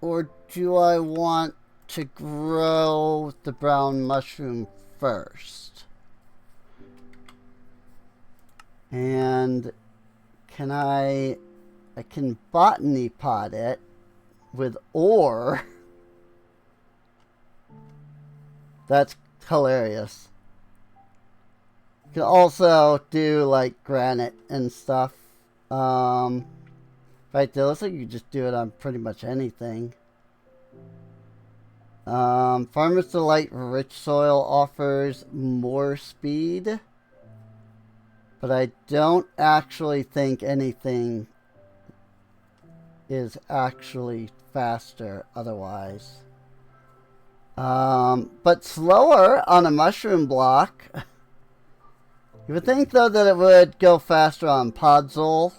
Or do I want to grow the brown mushroom first. And I can botany pot it with ore. That's hilarious. You can also do like granite and stuff. Right there, looks like you can just do it on pretty much anything. Farmer's Delight Rich Soil offers more speed. But I don't actually think anything is actually faster otherwise. But slower on a mushroom block. You would think, though, that it would go faster on Podzol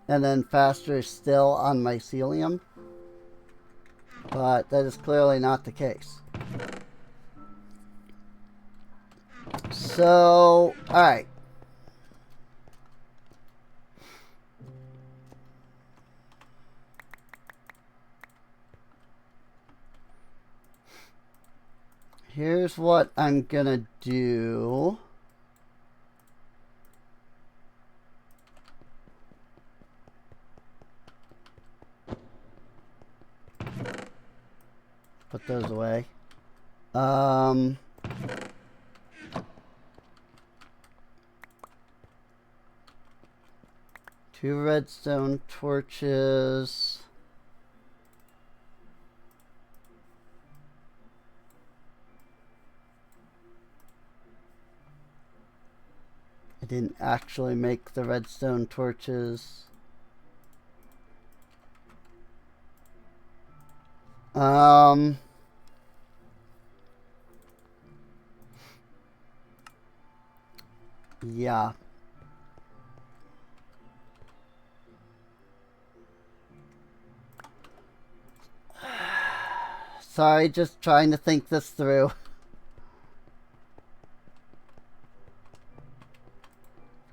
and then faster still on Mycelium. But that is clearly not the case. So, alright. Here's what I'm gonna do. Put those away. 2 redstone torches. I didn't actually make the redstone torches. Yeah. Sorry, just trying to think this through.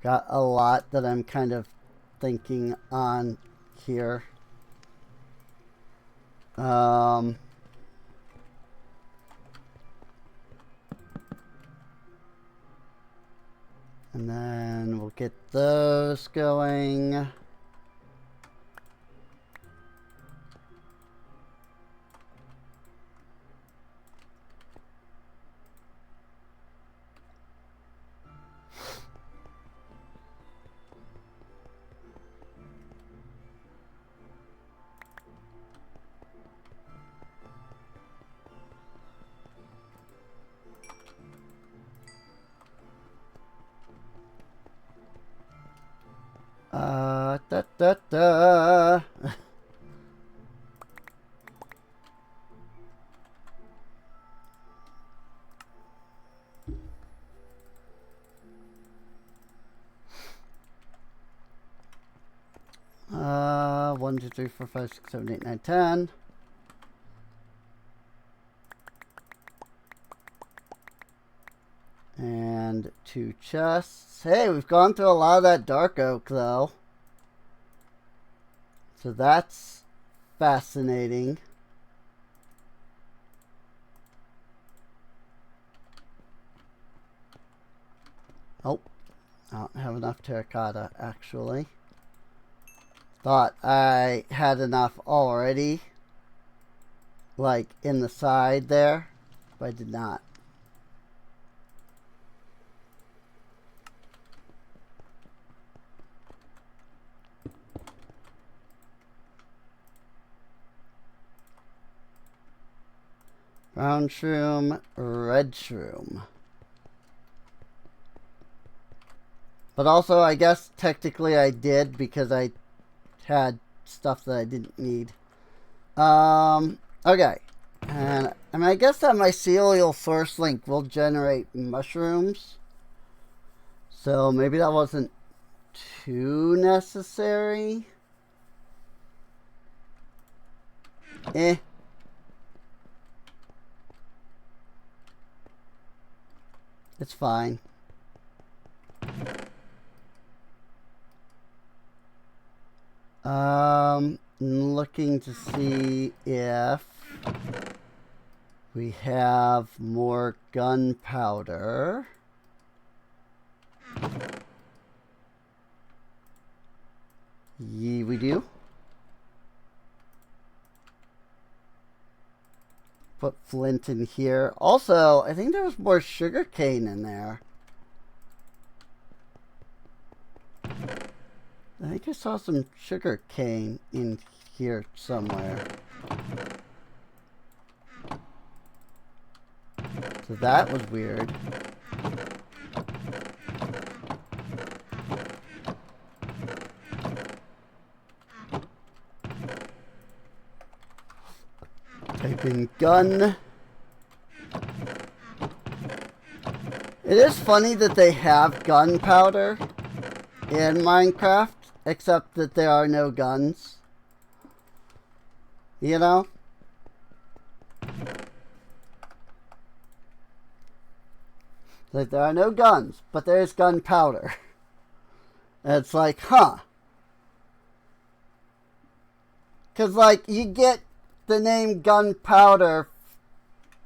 Got a lot that I'm kind of thinking on here. And then we'll get those going. Da da da. One, two, three, four, five, six, seven, eight, nine, 10. And 2 chests. Hey, we've gone through a lot of that dark oak, though. So that's fascinating. Oh, I don't have enough terracotta, actually. Thought I had enough already, like in the side there, but I did not. Brown shroom, red shroom. But also, I guess technically I did because I had stuff that I didn't need. Okay. And I mean, I guess that mycelial source link will generate mushrooms. So maybe that wasn't too necessary. It's fine. Looking to see if We have more gunpowder. We do. Put flint in here. Also, I think there was more sugar cane in there. I think I saw some sugar cane in here somewhere. So that was weird. Type in gun. It is funny that they have gunpowder in Minecraft, except that there are no guns. You know? Like, there are no guns, but there's gunpowder. And it's like, huh. Because, like, you get the name gunpowder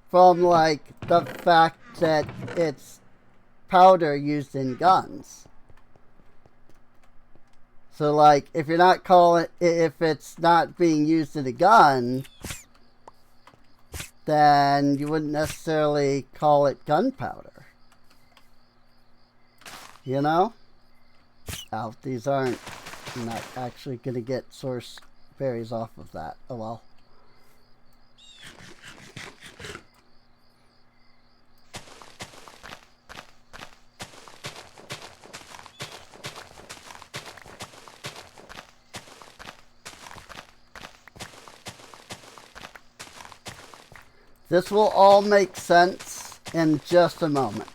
from, like, the fact that it's powder used in guns. So, like, if you're not calling it, if it's not being used in a gun, then you wouldn't necessarily call it gunpowder. You know? Oh, these aren't, I'm not actually going to get source berries off of that. Oh well. This will all make sense in just a moment.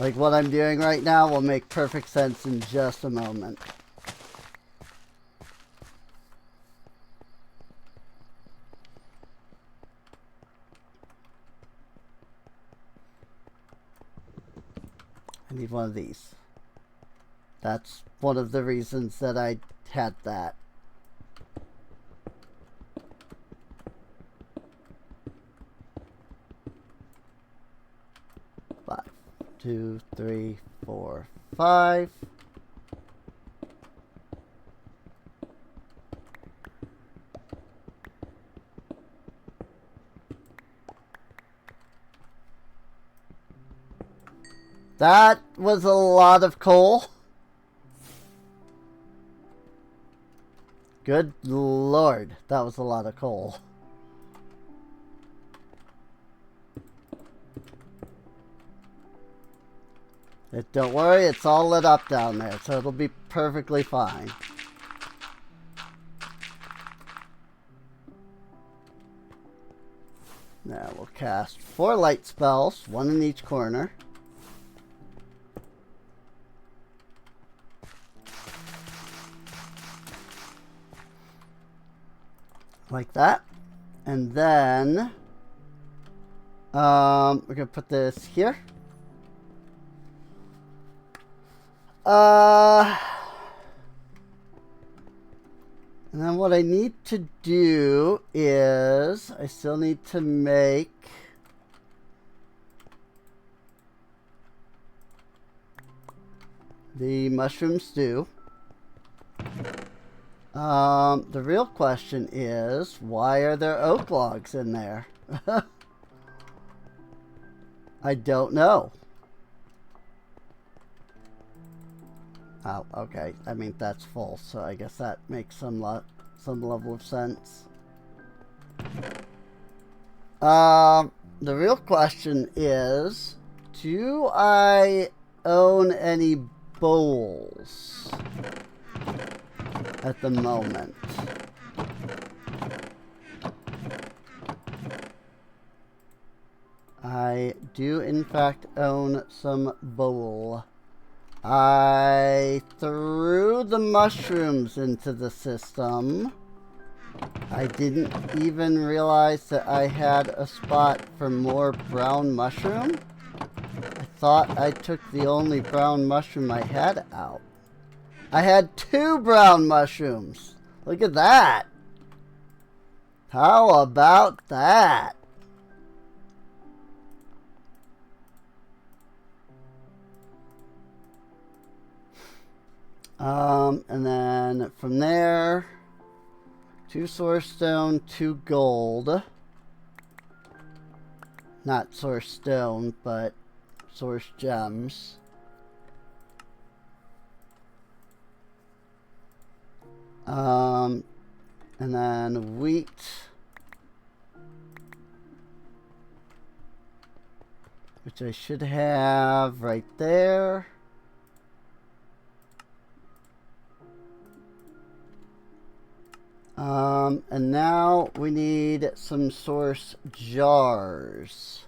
Like what I'm doing right now will make perfect sense in just a moment. I need one of these. That's one of the reasons that I had that. Five, 2, 3, 4, 5. That was a lot of coal. Good Lord, that was a lot of coal. Don't worry, it's all lit up down there, so it'll be perfectly fine. Now we'll cast 4 light spells, 1 in each corner. Like that. And then we're gonna put this here. And then what I need to do is I still need to make the mushroom stew. The real question is, why are there oak logs in there? I don't know. Oh, okay. I mean, that's full, so I guess that makes some level of sense. The real question is, do I own any bowls at the moment? I do in fact own some bowl. I threw the mushrooms into the system. I didn't even realize that I had a spot for more brown mushroom. I thought I took the only brown mushroom I had out. I had 2 brown mushrooms. Look at that. How about that? And then from there, 2 source stone, 2 gold. Not source stone, but source gems. And then wheat. Which I should have right there. And now we need some source jars.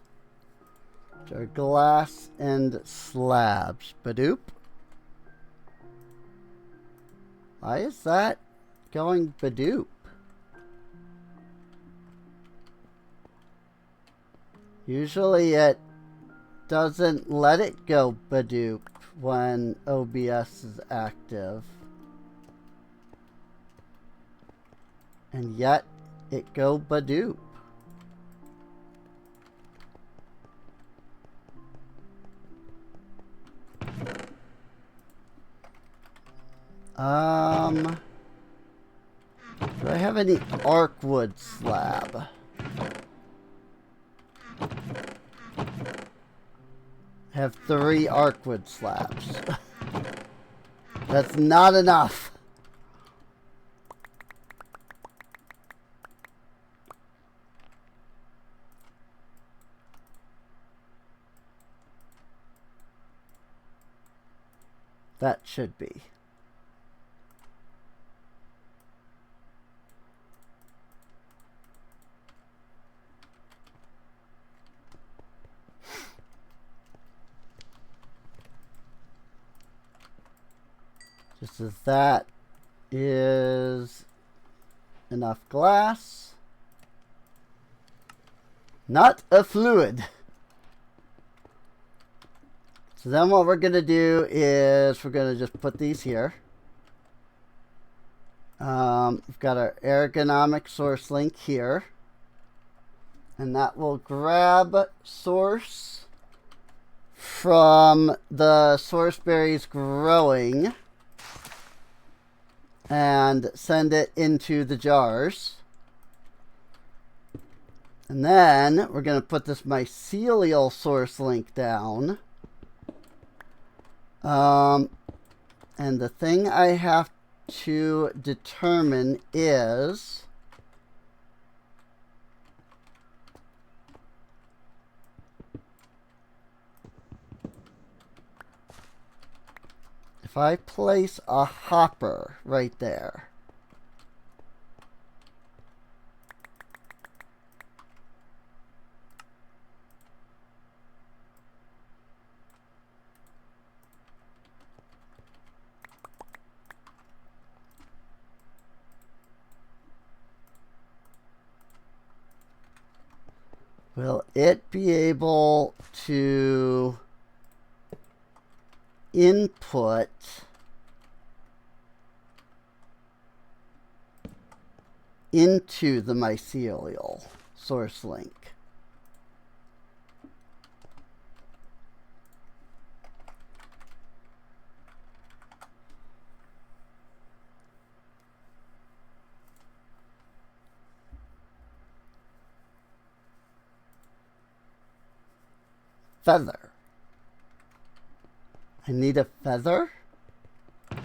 Which are glass and slabs. Badoop. Why is that going badoop? Usually it doesn't let it go badoop when OBS is active. And yet it go badoop. Do I have any arc wood slab? I have 3 arc wood slabs. That's not enough. That should be. Just as that is enough glass. Not a fluid. So then what we're going to do is we're going to just put these here. We've got our ergonomic source link here. And that will grab source from the source berries growing and send it into the jars. And then we're going to put this mycelial source link down. And the thing I have to determine is if I place a hopper right there, will it be able to input into the mycelial source link? Feather. I need a feather? I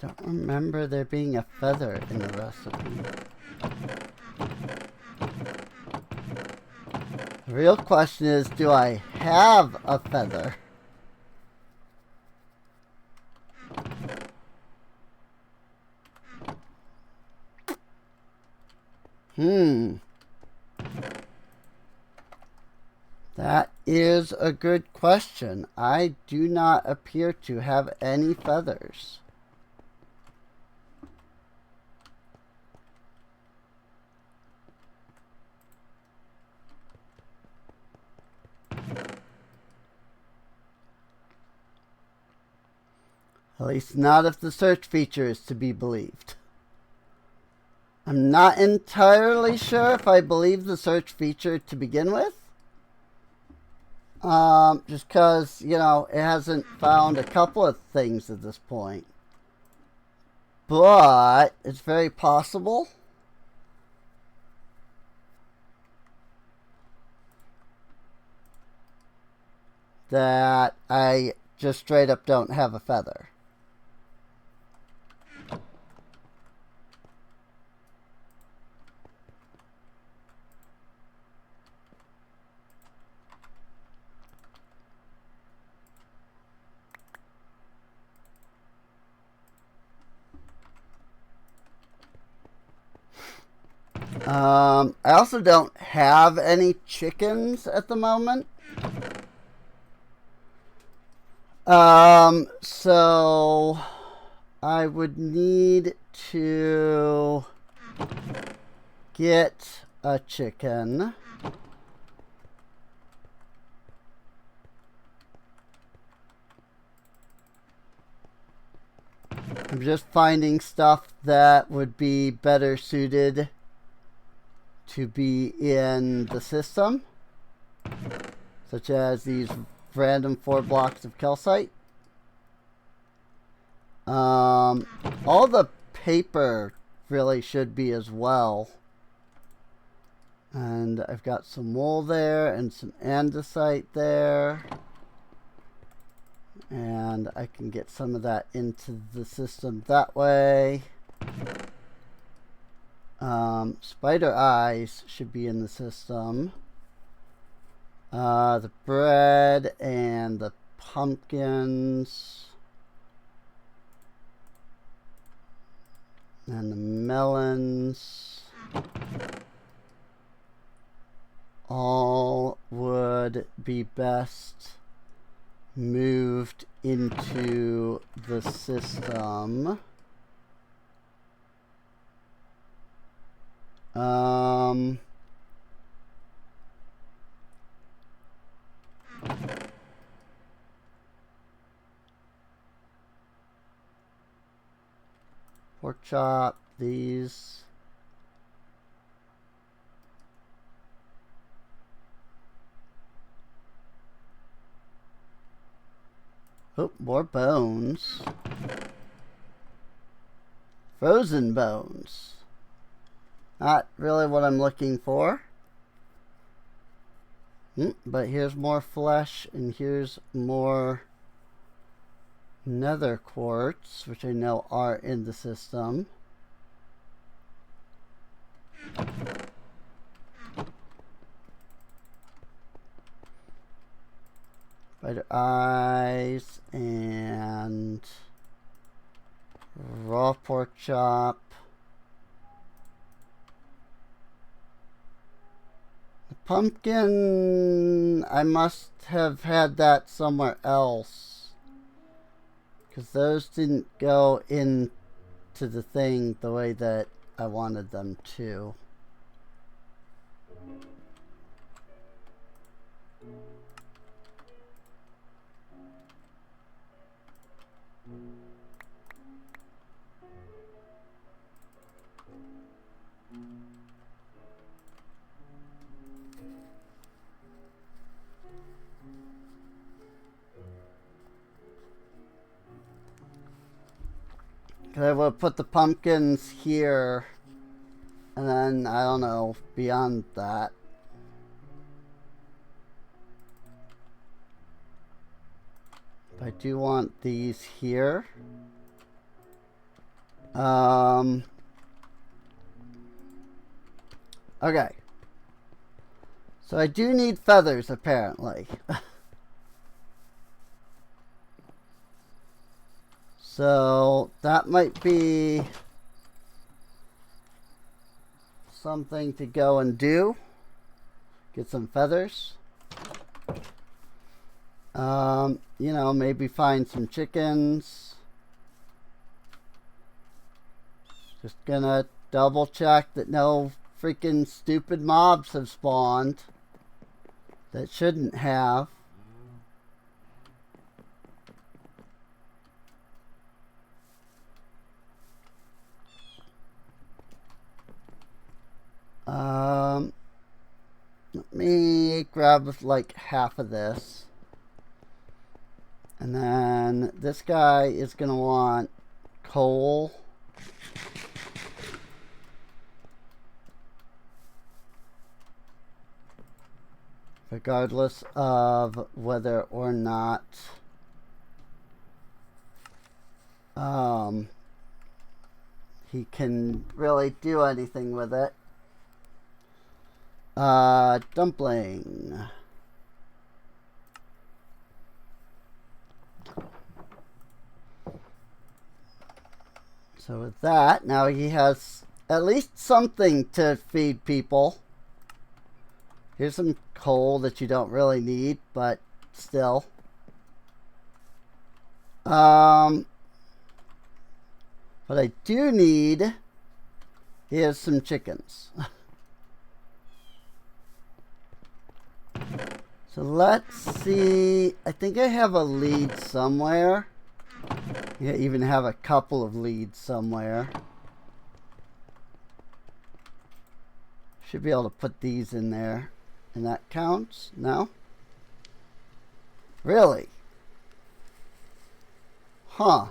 don't remember there being a feather in the recipe. The real question is, do I have a feather? That is a good question. I do not appear to have any feathers. At least not if the search feature is to be believed. I'm not entirely sure if I believe the search feature to begin with. Just because, you know, it hasn't found a couple of things at this point. But it's very possible that I just straight up don't have a feather. I also don't have any chickens at the moment. So I would need to get a chicken. I'm just finding stuff that would be better suited to be in the system, such as these random 4 blocks of calcite. All the paper really should be as well. And I've got some wool there and some andesite there. And I can get some of that into the system that way. Spider eyes should be in the system. The bread and the pumpkins. And the melons. All would be best moved into the system. Pork chop, these. Oh, more bones. Frozen bones. Not really what I'm looking for. But here's more flesh, and here's more nether quartz, which I know are in the system. Spider eyes and raw pork chop. The pumpkin, I must have had that somewhere else, because those didn't go into the thing the way that I wanted them to. I will put the pumpkins here, and then, I don't know, beyond that. I do want these here. Okay. So I do need feathers, apparently. So that might be something to go and do. Get some feathers. You know, maybe find some chickens. Just gonna double check that no freaking stupid mobs have spawned that shouldn't have. Let me grab like half of this. And then this guy is going to want coal. Regardless of whether or not he can really do anything with it. Dumpling. So with that, now he has at least something to feed people. Here's some coal that you don't really need, but still. What I do need is some chickens. So let's see. I think I have a lead somewhere. I even have a couple of leads somewhere. Should be able to put these in there. And that counts? No? Really? Huh.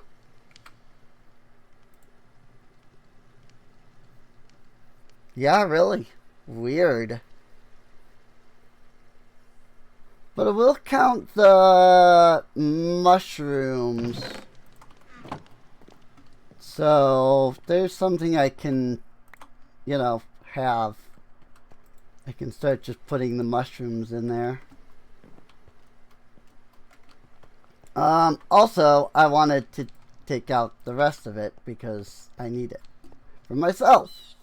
Yeah, really. Weird. But it will count the mushrooms. So there's something I can, you know, have. I can start just putting the mushrooms in there. Also, I wanted to take out the rest of it because I need it for myself.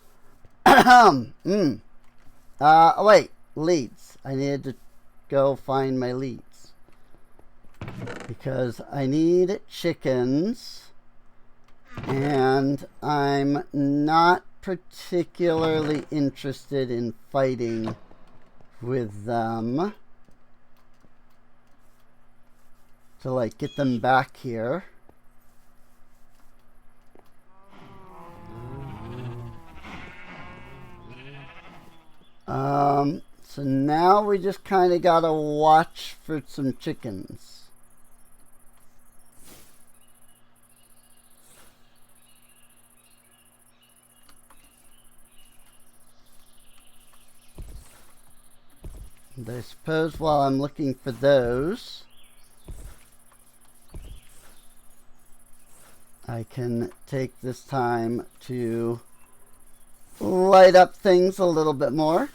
Oh wait, leads. I needed to go find my leads because I need chickens and I'm not particularly interested in fighting with them to like get them back here. So now we just kind of gotta watch for some chickens. And I suppose while I'm looking for those, I can take this time to light up things a little bit more.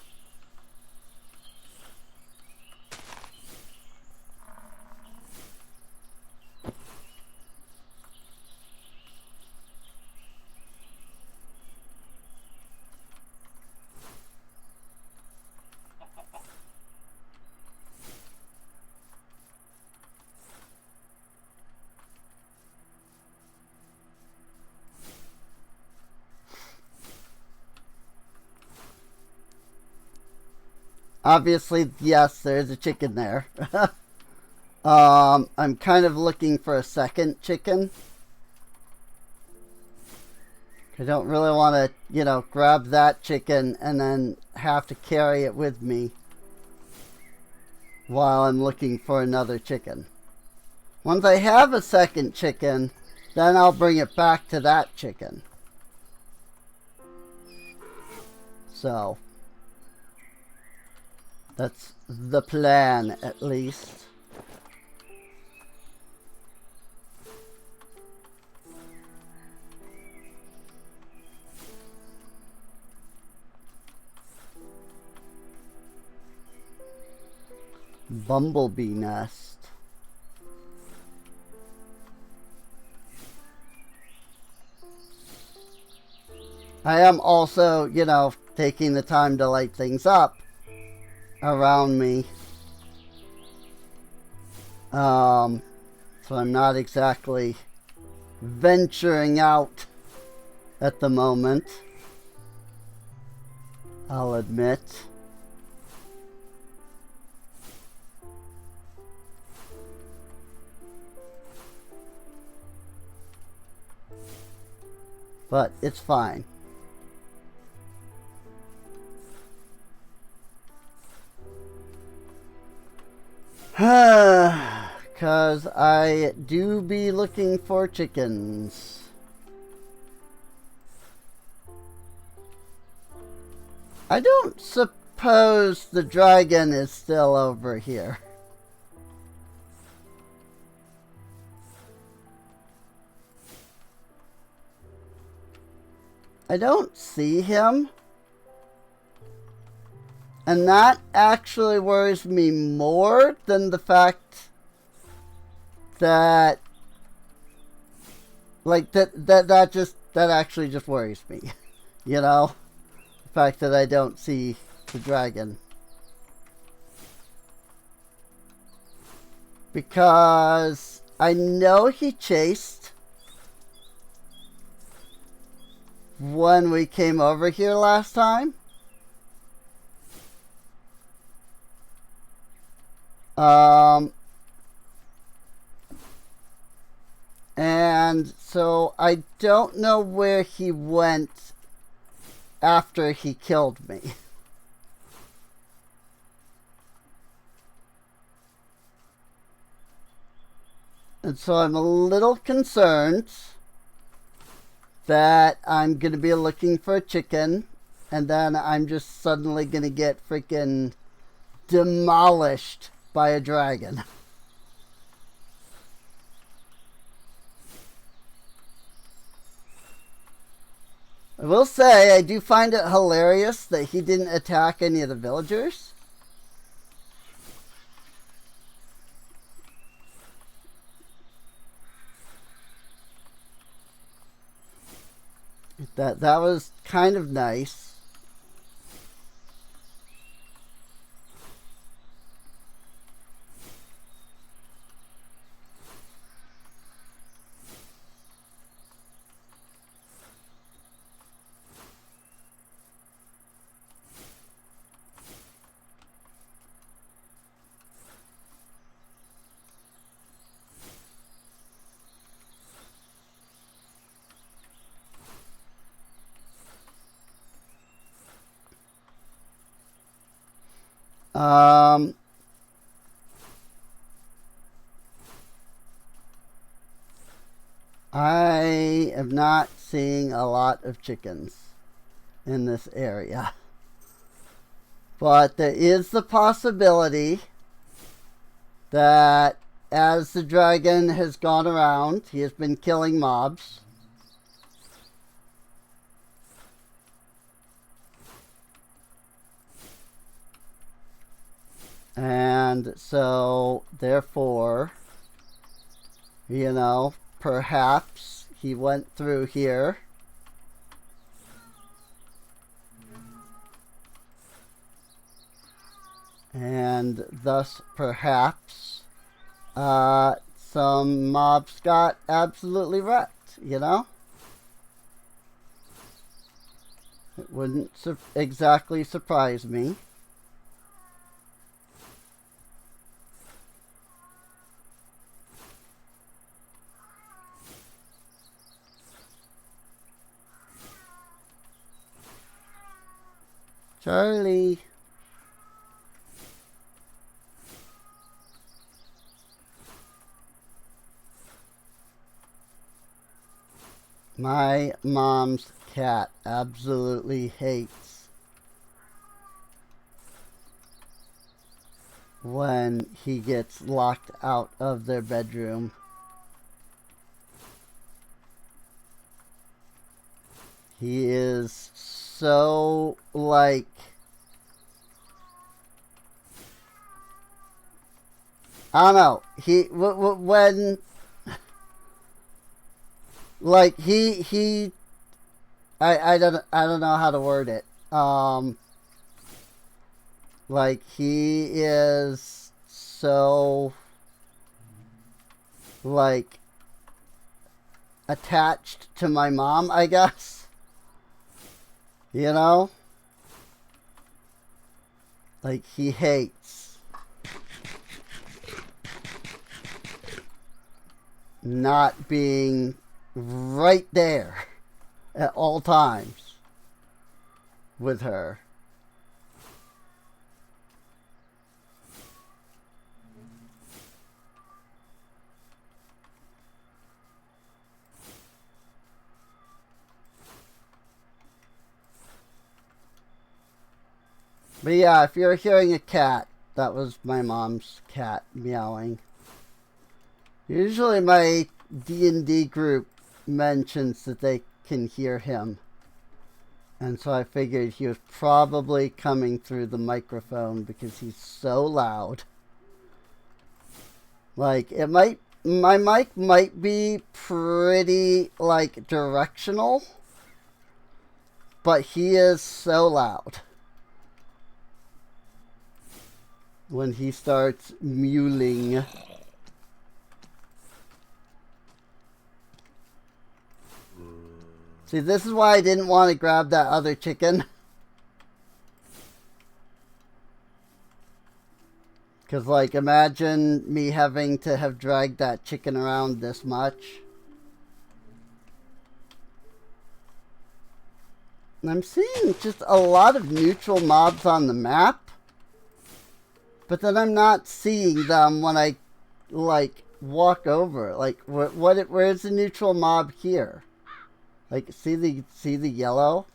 Obviously, yes, there's a chicken there. I'm kind of looking for a second chicken. I don't really want to, you know, grab that chicken and then have to carry it with me while I'm looking for another chicken. Once I have a second chicken, then I'll bring it back to that chicken. So that's the plan, at least. Bumblebee nest. I am also, you know, taking the time to light things up around me. So I'm not exactly venturing out at the moment, I'll admit. But it's fine. Because I do be looking for chickens. I don't suppose the dragon is still over here. I don't see him. And that actually worries me more than the fact that, like, that actually just worries me. You know? The fact that I don't see the dragon. Because I know he chased when we came over here last time. And so I don't know where he went after he killed me. And so I'm a little concerned that I'm going to be looking for a chicken and then I'm just suddenly going to get freaking demolished by a dragon. I will say, I do find it hilarious that he didn't attack any of the villagers. That was kind of nice. I am not seeing a lot of chickens in this area. But there is the possibility that as the dragon has gone around, he has been killing mobs. And so, therefore, you know, perhaps he went through here. And thus, perhaps, some mobs got absolutely wrecked, you know? It wouldn't exactly surprise me. Charlie. My mom's cat absolutely hates when he gets locked out of their bedroom. He is so, like, I don't know. When, like, I don't know how to word it. Like, he is so, like, attached to my mom, I guess. You know? Like, he hates not being right there at all times with her. But yeah, if you're hearing a cat, that was my mom's cat meowing. Usually my D&D group mentions that they can hear him. And so I figured he was probably coming through the microphone because he's so loud. Like, my mic might be pretty, like, directional, but he is so loud when he starts mewling. See, this is why I didn't want to grab that other chicken. Because, like, imagine me having to have dragged that chicken around this much. And I'm seeing just a lot of neutral mobs on the map. But then I'm not seeing them when I, like, walk over. Like, where's the neutral mob here? Like, see the yellow?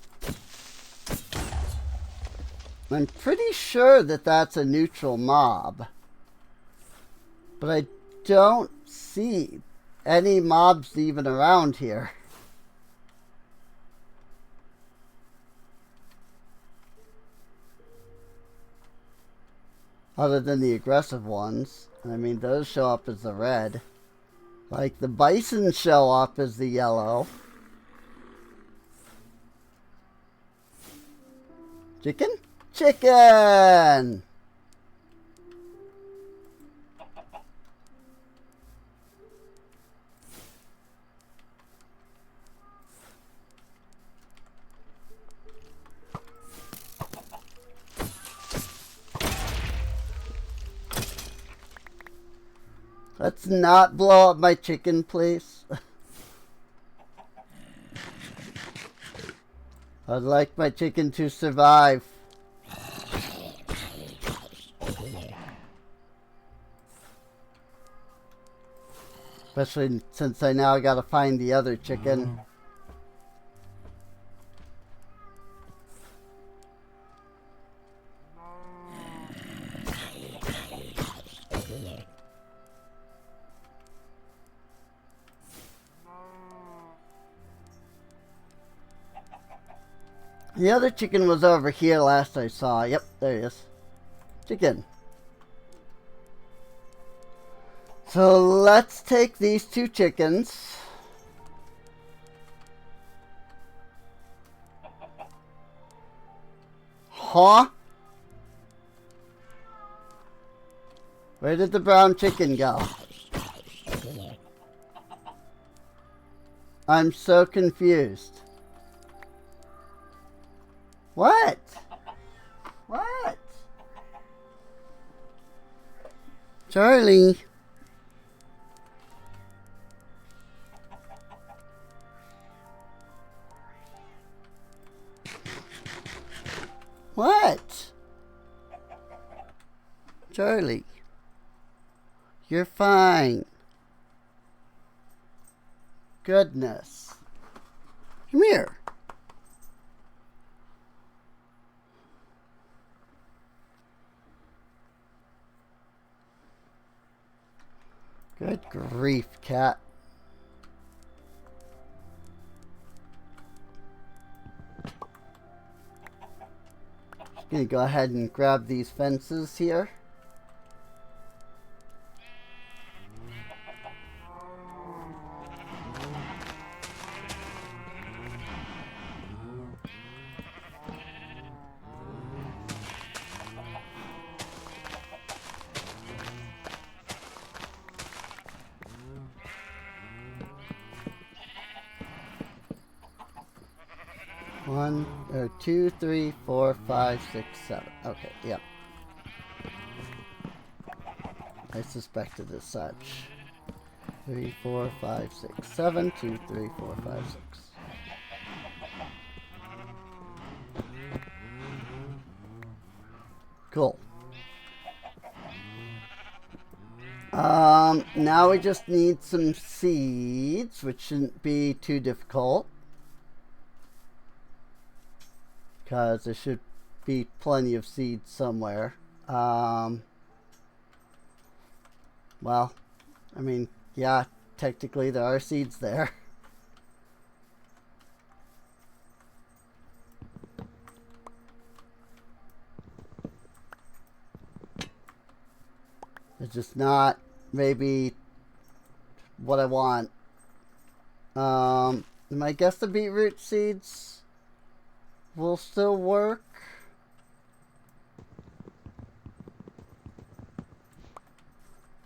I'm pretty sure that that's a neutral mob. But I don't see any mobs even around here. Other than the aggressive ones. I mean, those show up as the red. Like, the bison show up as the yellow. Chicken? Chicken! Let's not blow up my chicken, please. I'd like my chicken to survive. Especially since I now gotta find the other chicken. The other chicken was over here last I saw. Yep, there he is. Chicken. So let's take these two chickens. Huh? Where did the brown chicken go? I'm so confused. What? What? Charlie. What? Charlie. You're fine. Goodness. Come here. Good grief, cat. Just gonna go ahead and grab these fences here. One, or 2, 3, 4, 5, 6, 7. Okay, yep. I suspected as such. 3, 4, 5, 6, 7. 2, 3, 4, 5, 6. Cool. Now we just need some seeds, which shouldn't be too difficult. Because there should be plenty of seeds somewhere. Well, I mean, yeah, technically there are seeds there. It's just not maybe what I want. I guess the beetroot seeds will still work.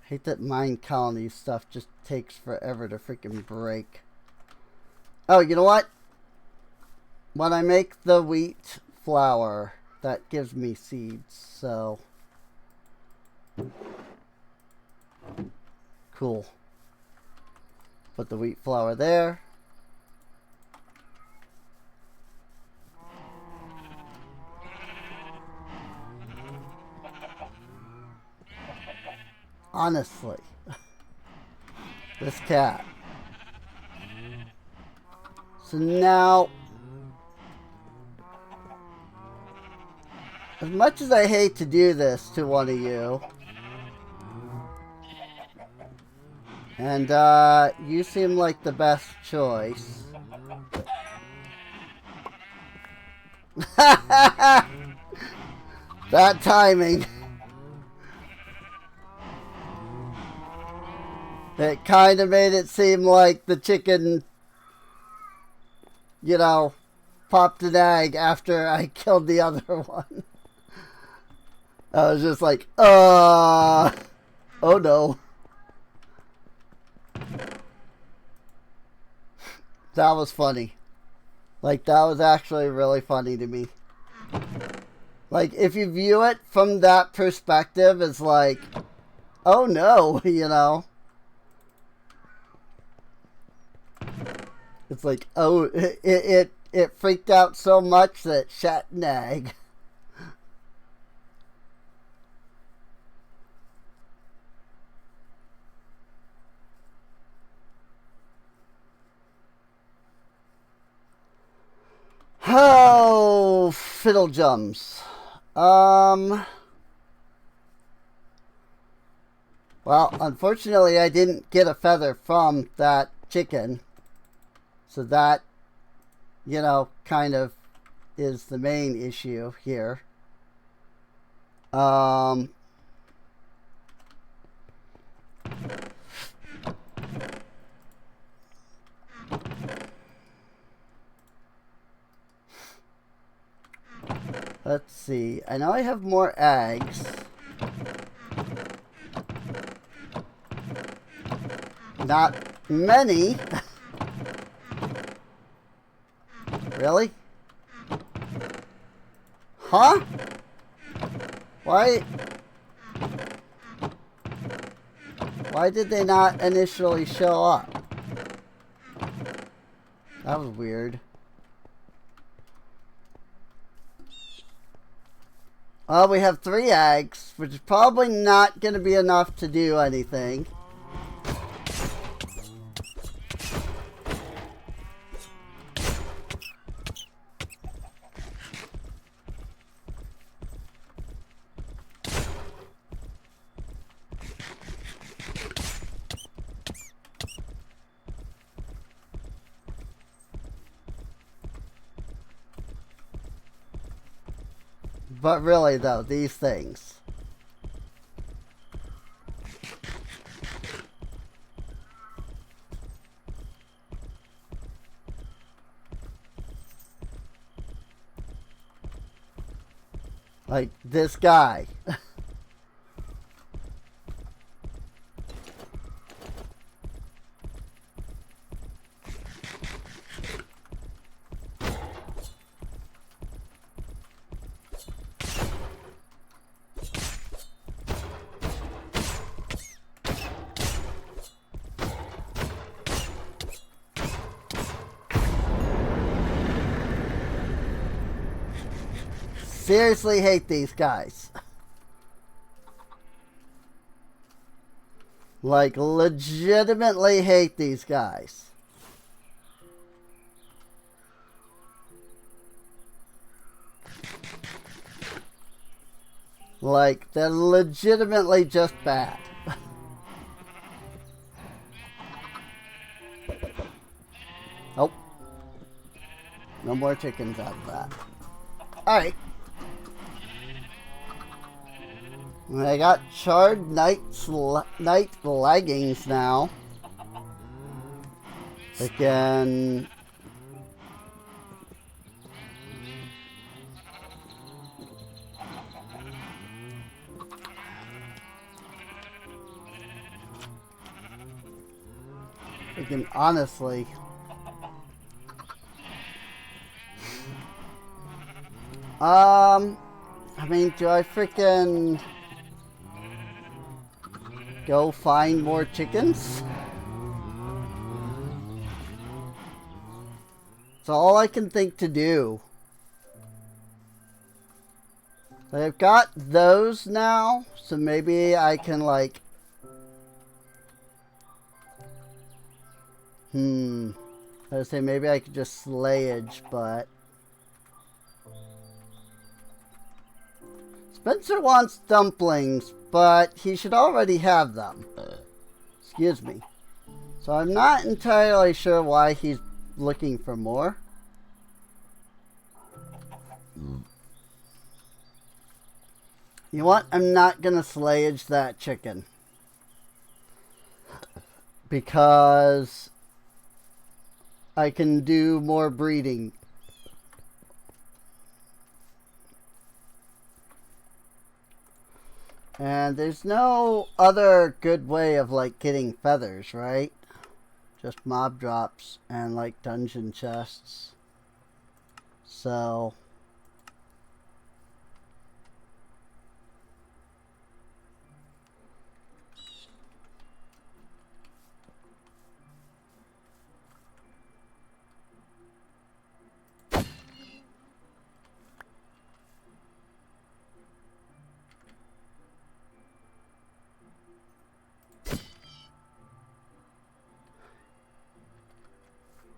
I hate that mine colony stuff just takes forever to freaking break. Oh, you know what? When I make the wheat flour, that gives me seeds, so cool. Put the wheat flour there. Honestly, this cat. So now, as much as I hate to do this to one of you, and you seem like the best choice. That timing. It kind of made it seem like the chicken, you know, popped an egg after I killed the other one. I was just like, oh no. That was funny. Like, that was actually really funny to me. Like, if you view it from that perspective, it's like, oh no, you know. It's like, oh, it freaked out so much that it shat an egg. Oh, fiddlejums. Well, unfortunately, I didn't get a feather from that chicken. So that, you know, kind of is the main issue here. Let's see. I know I have more eggs. Not many. Really? Huh? Why did they not initially show up? That was weird. Well, we have 3 eggs, which is probably not going to be enough to do anything. But really, though, these things. Like this guy. Seriously hate these guys. Like, legitimately hate these guys. Like, they're legitimately just bad. Oh. No more chickens out of that. Alright. I got charred night leggings now. Again. Again, honestly. I mean, do I freaking go find more chickens? It's all I can think to do. I've got those now, so maybe I can like... I was say maybe I could just slayage, but... Spencer wants dumplings, but he should already have them. Excuse me. So I'm not entirely sure why he's looking for more. You know what? I'm not gonna slayage that chicken. Because I can do more breeding. And there's no other good way of like getting feathers, right? Just mob drops and like dungeon chests. So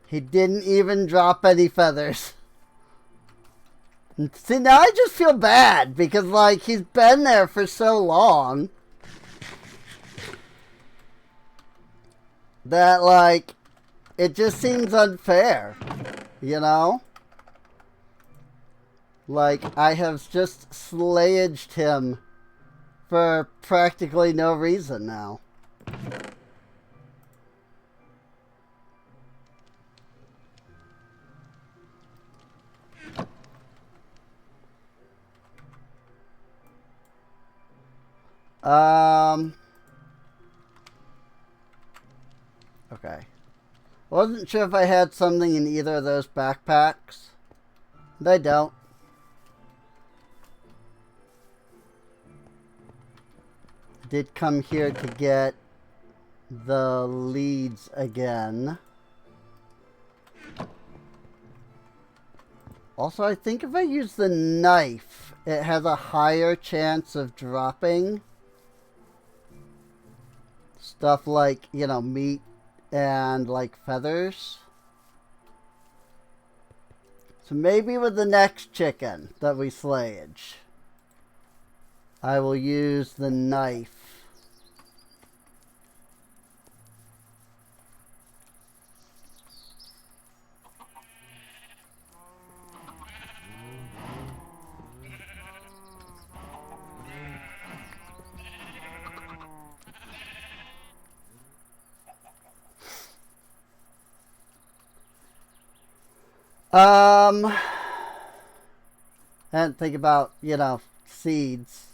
he didn't even drop any feathers. See, now I just feel bad because, like, he's been there for so long that, like, it just seems unfair, you know? Like, I have just slayaged him for practically no reason now. Okay. Wasn't sure if I had something in either of those backpacks. They don't. Did come here to get the leads again. Also, I think if I use the knife, it has a higher chance of dropping stuff like, you know, meat and like feathers. So maybe with the next chicken that we slayage, I will use the knife. And think about, you know, seeds.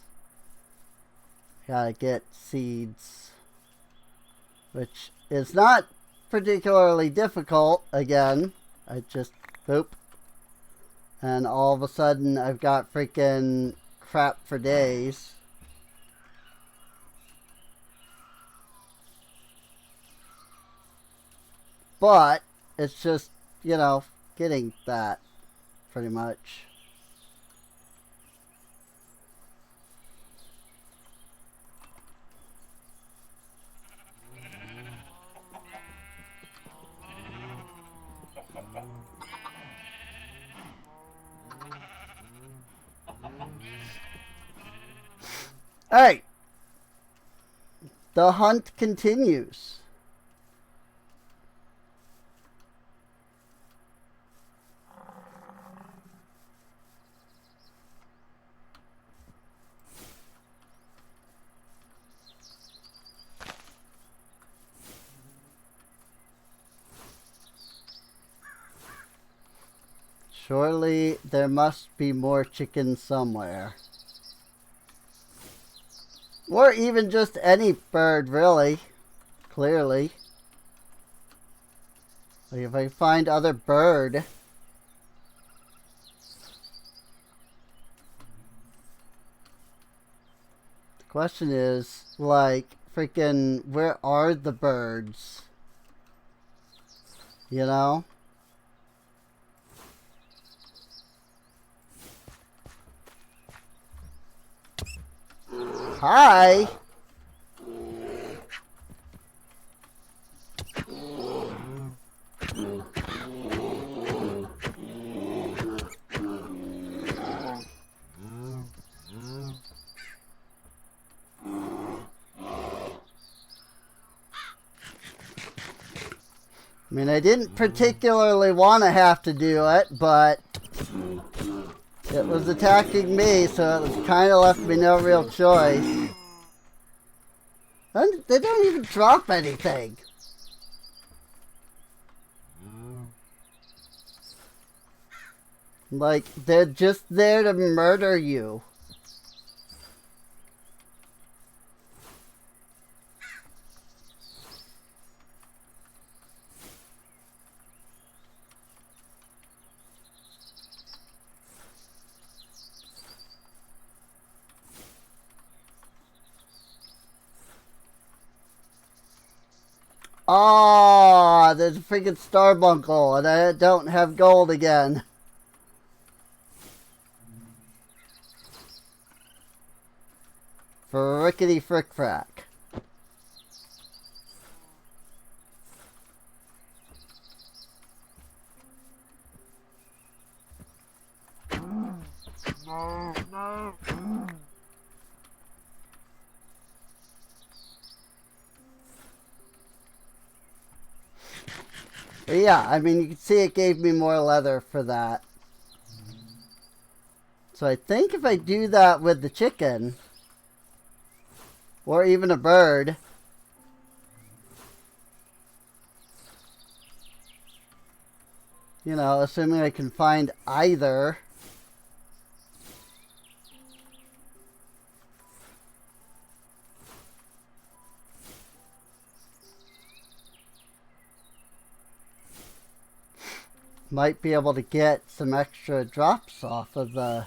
Gotta get seeds. Which is not particularly difficult. Again, I just boop. And all of a sudden I've got freaking crap for days. But it's just, you know, getting that pretty much. Alright. The hunt continues. Surely there must be more chickens somewhere. Or even just any bird, really. Clearly. Like if I find other bird. The question is, like, freaking, where are the birds? You know? Hi! I mean, I didn't particularly want to have to do it, but it was attacking me, so it kind of left me no real choice. And they don't even drop anything. Like, they're just there to murder you. Ah, there's a freaking Starbuncle, and I don't have gold again. Frickety frick frack. But yeah, I mean, you can see it gave me more leather for that. So I think if I do that with the chicken, or even a bird, you know, assuming I can find either, might be able to get some extra drops off of the,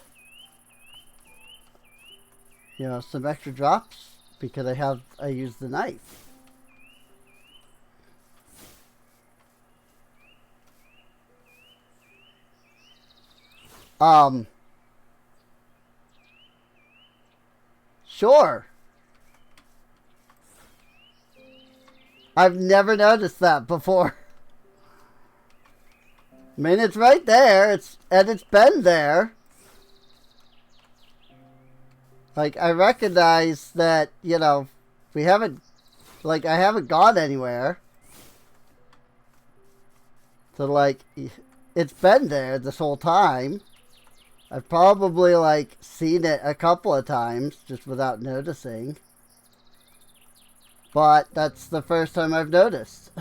you know, some extra drops because I used the knife. Sure. I've never noticed that before. I mean, it's right there. It's been there. Like, I recognize that, you know, we haven't, like, I haven't gone anywhere. So, like, it's been there this whole time. I've probably, like, seen it a couple of times just without noticing. But that's the first time I've noticed.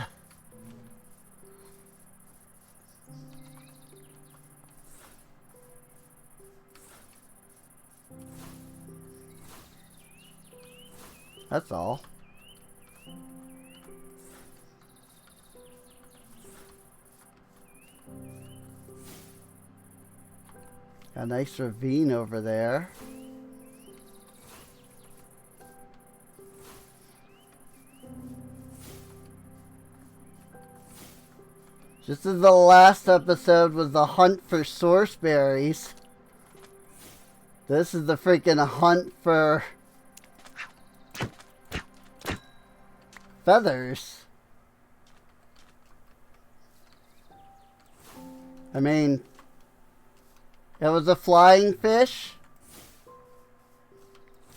That's all. A nice ravine over there. Just as the last episode was the hunt for source berries, this is the freaking hunt for feathers. I mean, it was a flying fish.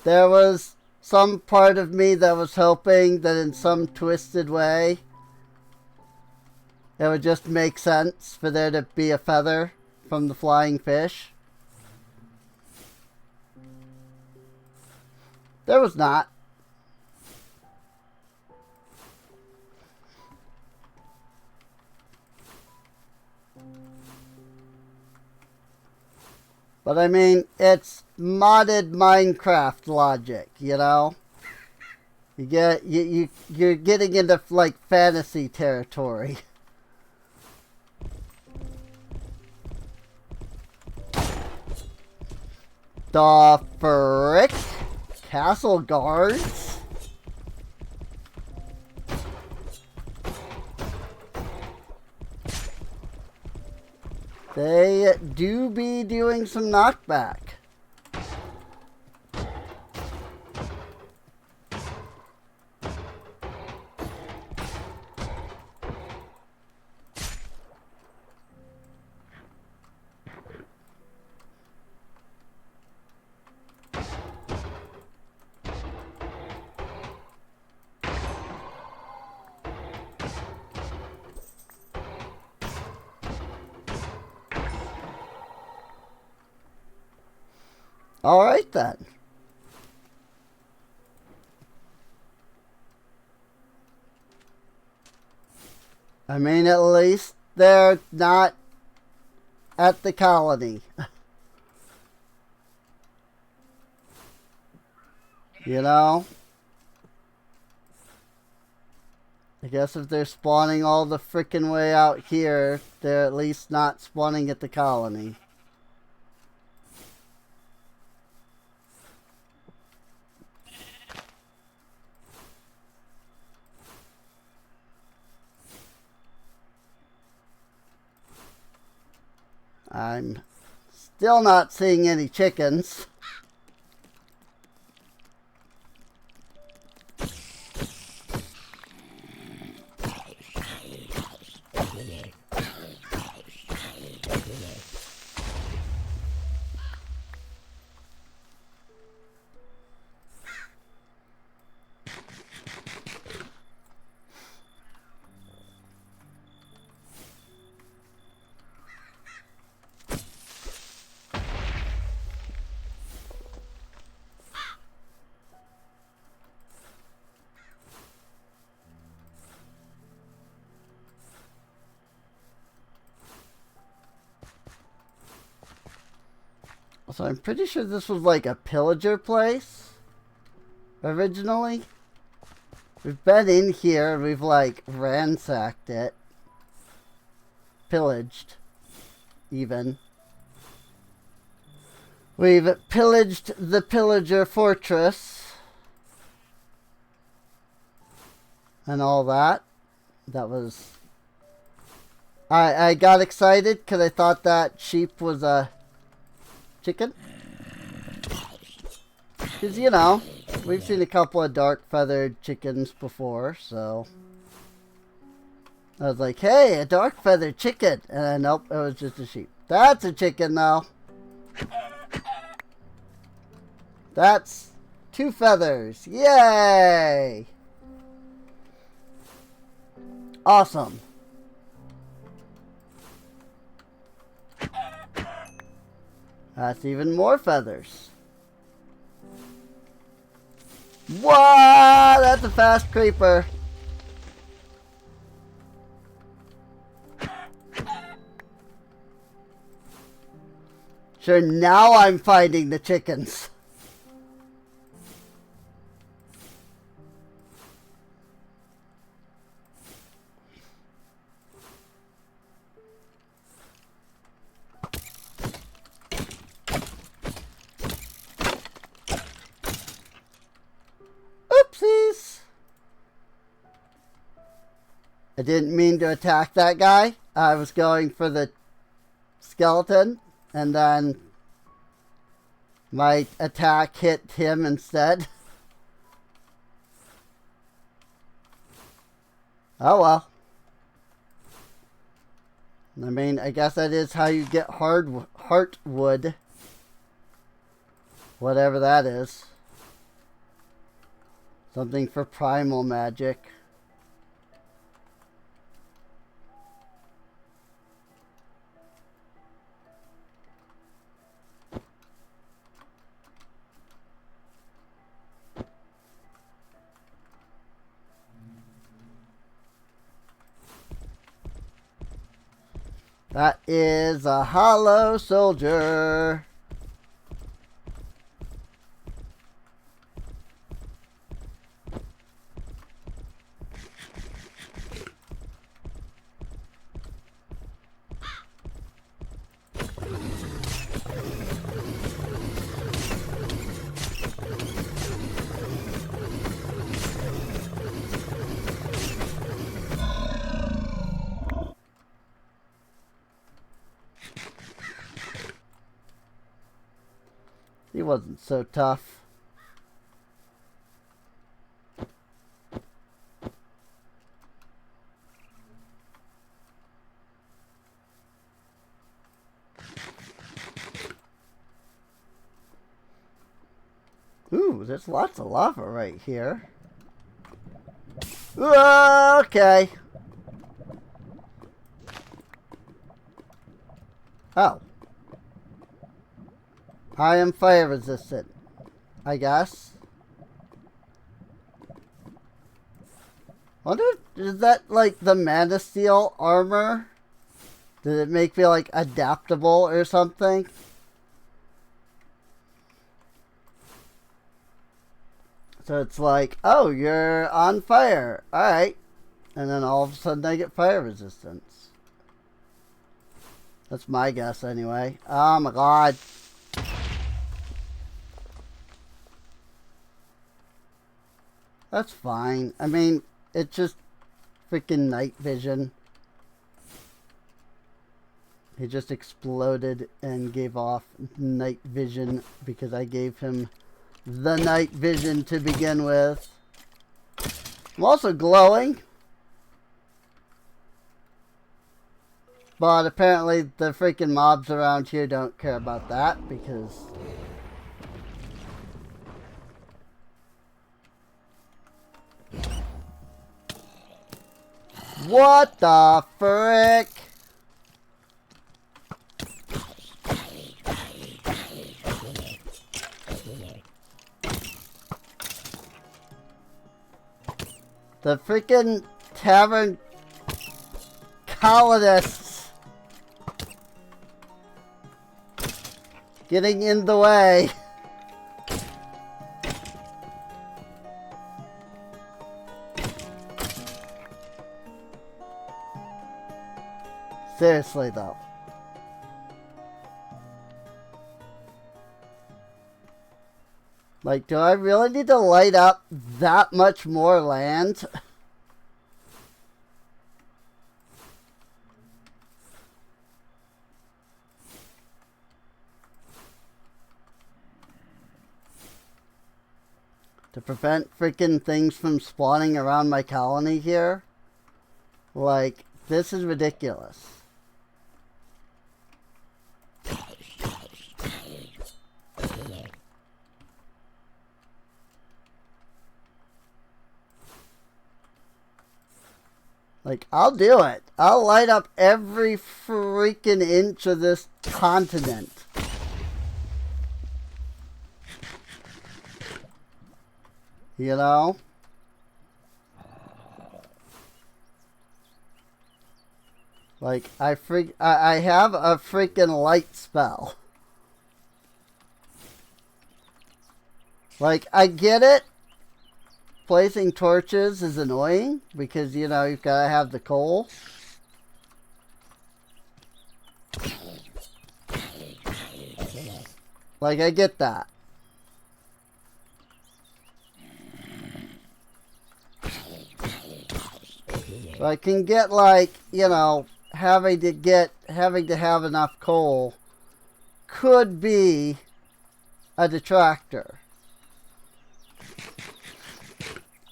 There was some part of me that was hoping that in some twisted way it would just make sense for there to be a feather from the flying fish. There was not. But I mean, it's modded Minecraft logic, you know? You're getting into like fantasy territory. The frick? Castle guards? They do be doing some knockback. All right then. I mean, at least they're not at the colony. You know? I guess if they're spawning all the frickin' way out here, they're at least not spawning at the colony. I'm still not seeing any chickens. So I'm pretty sure this was like a pillager place originally. We've been in here and we've like ransacked it. Pillaged, even. We've pillaged the pillager fortress. And all that. That was... I got excited because I thought that sheep was a chicken. Because, you know, we've seen a couple of dark feathered chickens before, so... I was like, hey, a dark feathered chicken. And then, nope, it was just a sheep. That's a chicken, though. That's 2 feathers. Yay! Awesome. That's even more feathers. Whoa! That's a fast creeper. Sure, now I'm finding the chickens. Oopsies. I didn't mean to attack that guy. I was going for the skeleton, and then my attack hit him instead. Oh well. I mean, I guess that is how you get heartwood. Whatever that is. Something for primal magic. That is a hollow soldier. He wasn't so tough. Ooh, there's lots of lava right here. Okay. Oh. I am fire resistant, I guess. Wonder, is that like the Mana Steel armor? Did it make me like adaptable or something? So it's like, oh, you're on fire. Alright. And then all of a sudden I get fire resistance. That's my guess anyway. Oh my god. That's fine. I mean, it's just freaking night vision. He just exploded and gave off night vision because I gave him the night vision to begin with. I'm also glowing. But apparently the freaking mobs around here don't care about that because... What the frick? The freaking tavern colonists getting in the way. Seriously though. Like, do I really need to light up that much more land? To prevent freaking things from spawning around my colony here? Like, this is ridiculous. Like, I'll do it. I'll light up every freaking inch of this continent. You know? Like, I have a freaking light spell. Like, I get it. Placing torches is annoying because, you know, you've got to have the coal. Like, I get that. So I can get, like, you know, having to have enough coal could be a detractor.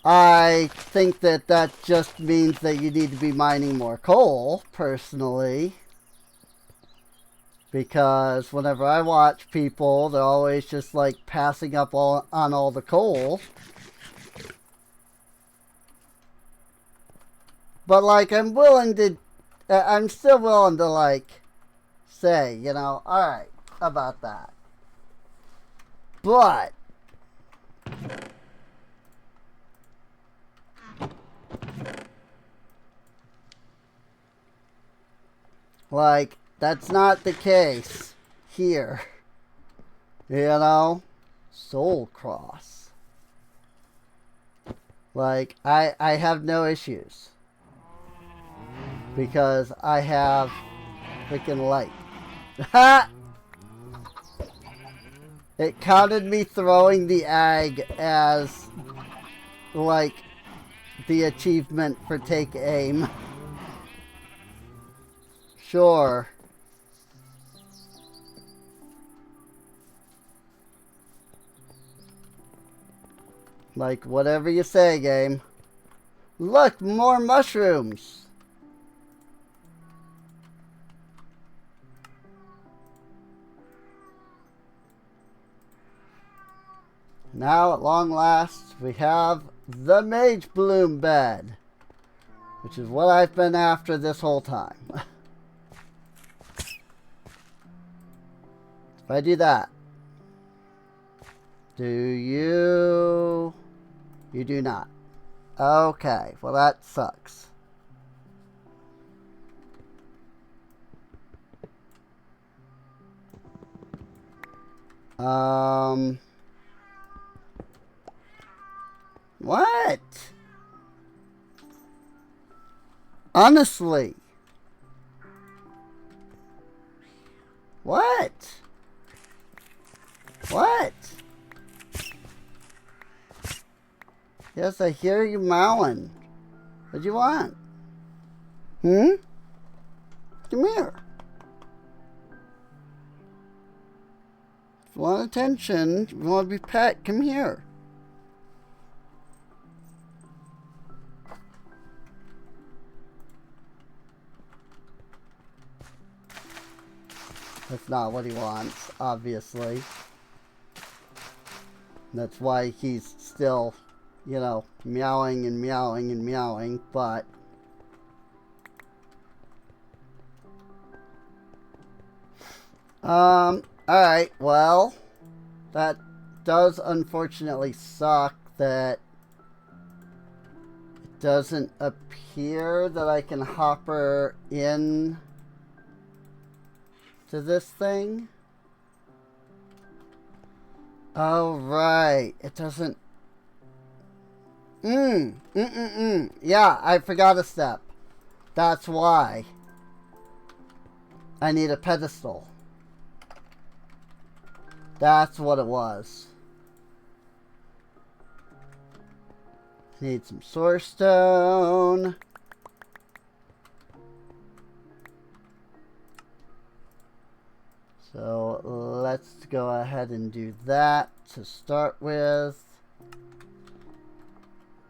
I think that that just means that you need to be mining more coal, personally. Because whenever I watch people, they're always just like passing up on all the coal. But, like, I'm willing to... I'm still willing to, like, say, you know, alright, about that. But... like, that's not the case here. You know? Soul Cross. Like, I have no issues. Because I have freaking light. Ha! It counted me throwing the egg as, like, the achievement for take aim. Sure. Like, whatever you say, game. Look, more mushrooms. Now, at long last, we have the Mage Bloom bed, which is what I've been after this whole time. If I do that, do you... You do not. Okay, well that sucks. What? Honestly. What? What? Yes, I hear you mowing. What do you want? Hmm? Come here. If you want attention, if you want to be pet, come here. That's not what he wants, obviously. That's why he's still, you know, meowing and meowing and meowing, but... alright, well, that does unfortunately suck that it doesn't appear that I can hopper in to this thing. Oh, right. It doesn't... Yeah, I forgot a step. That's why. I need a pedestal. That's what it was. Need some source stone. So let's go ahead and do that to start with.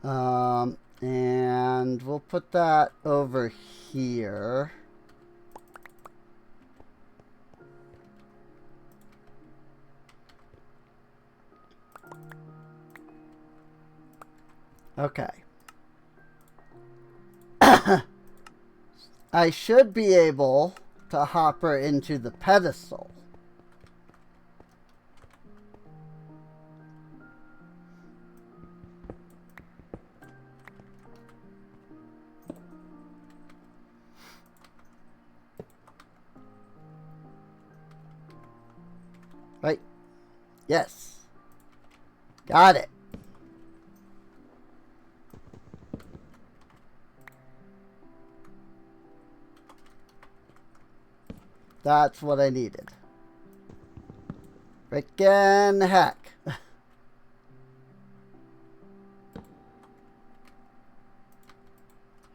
And we'll put that over here. Okay. I should be able to hopper into the pedestal. Right? Yes. Got it. That's what I needed. Frickin' heck.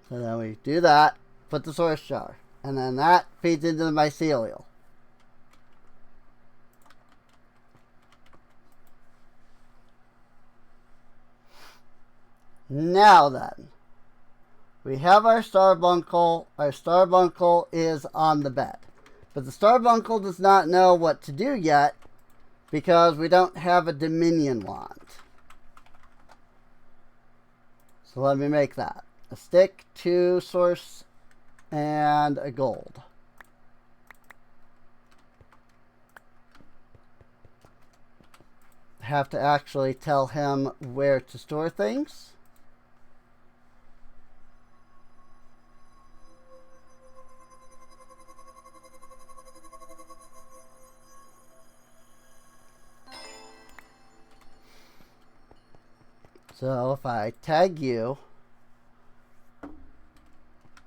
So then we do that, put the source jar, and then that feeds into the mycelial. Now then, we have our starbuncle. Our starbuncle is on the bed. But the starbuncle does not know what to do yet because we don't have a Dominion wand. So let me make that. a stick, 2 source, and a gold. Have to actually tell him where to store things. So if I tag you,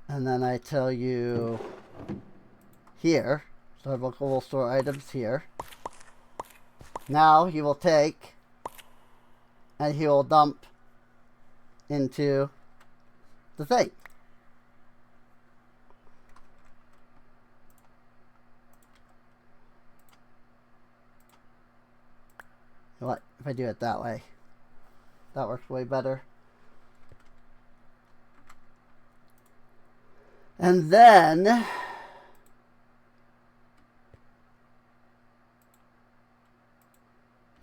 and then I tell you here, Starbucks will store items here. Now he will take and he will dump into the thing. What if I do it that way? That works way better. And then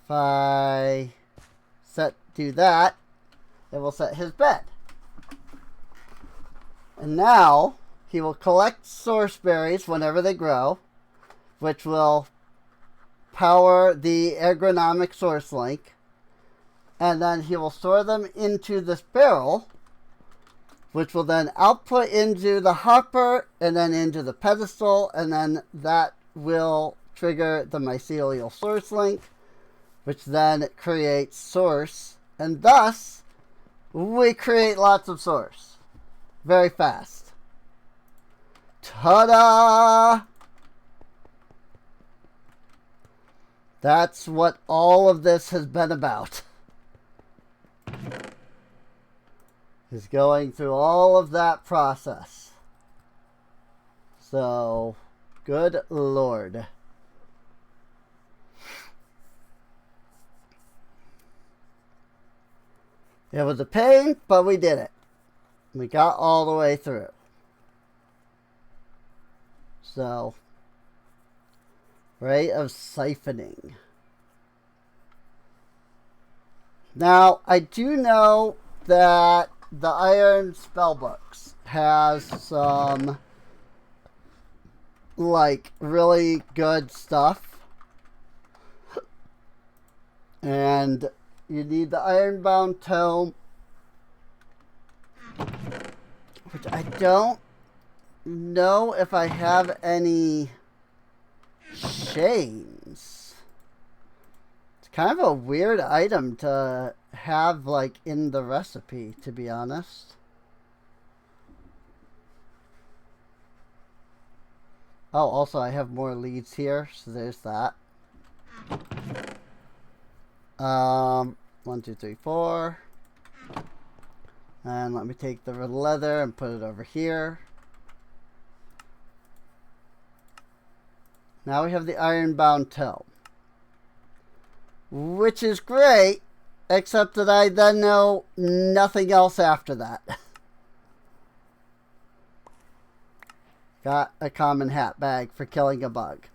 if I do that, it will set his bed. And now he will collect source berries whenever they grow, which will power the agronomic source link. And then he will store them into this barrel, which will then output into the hopper and then into the pedestal, and then that will trigger the mycelial source link, which then creates source, and thus we create lots of source very fast. Ta-da! That's what all of this has been about. Is going through all of that process. So, good Lord. It was a pain, but we did it. We got all the way through. So, rate of siphoning. Now, I do know that the Iron Spellbooks has some like really good stuff, and you need the Ironbound Tome, which I don't know if I have any chains. It's kind of a weird item to have like in the recipe, to be honest. Oh, also I have more leads here, so there's that. 1, 2, 3, 4. And let me take the red leather and put it over here. Now we have the Ironbound Tome, which is great, except that I then know nothing else after that. Got a common hat bag for killing a bug.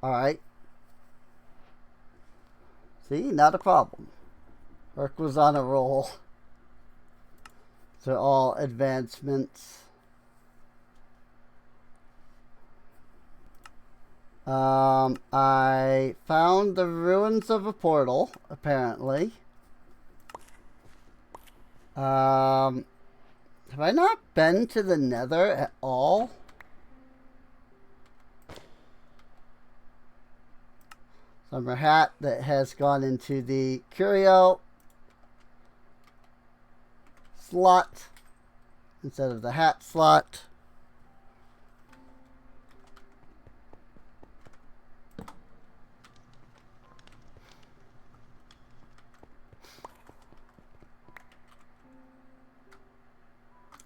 Alright. See, not a problem. Work was on a roll. So all advancements. I found the ruins of a portal, apparently. Have I not been to the Nether at all? Summer hat that has gone into the curio slot instead of the hat slot.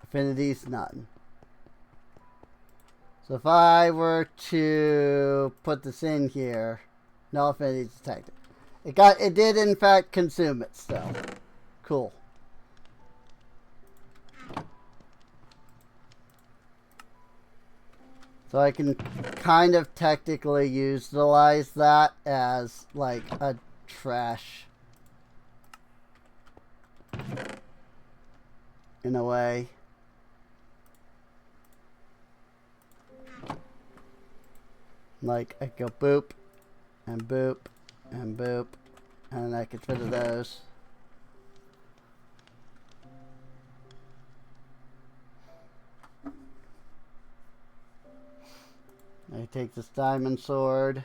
Affinities, none. So if I were to put this in here, no affinities detected. It did in fact consume it still. Cool. So I can kind of technically utilize that as like a trash in a way. Like, I go boop, and boop, and boop, and I get rid of those. I take this diamond sword.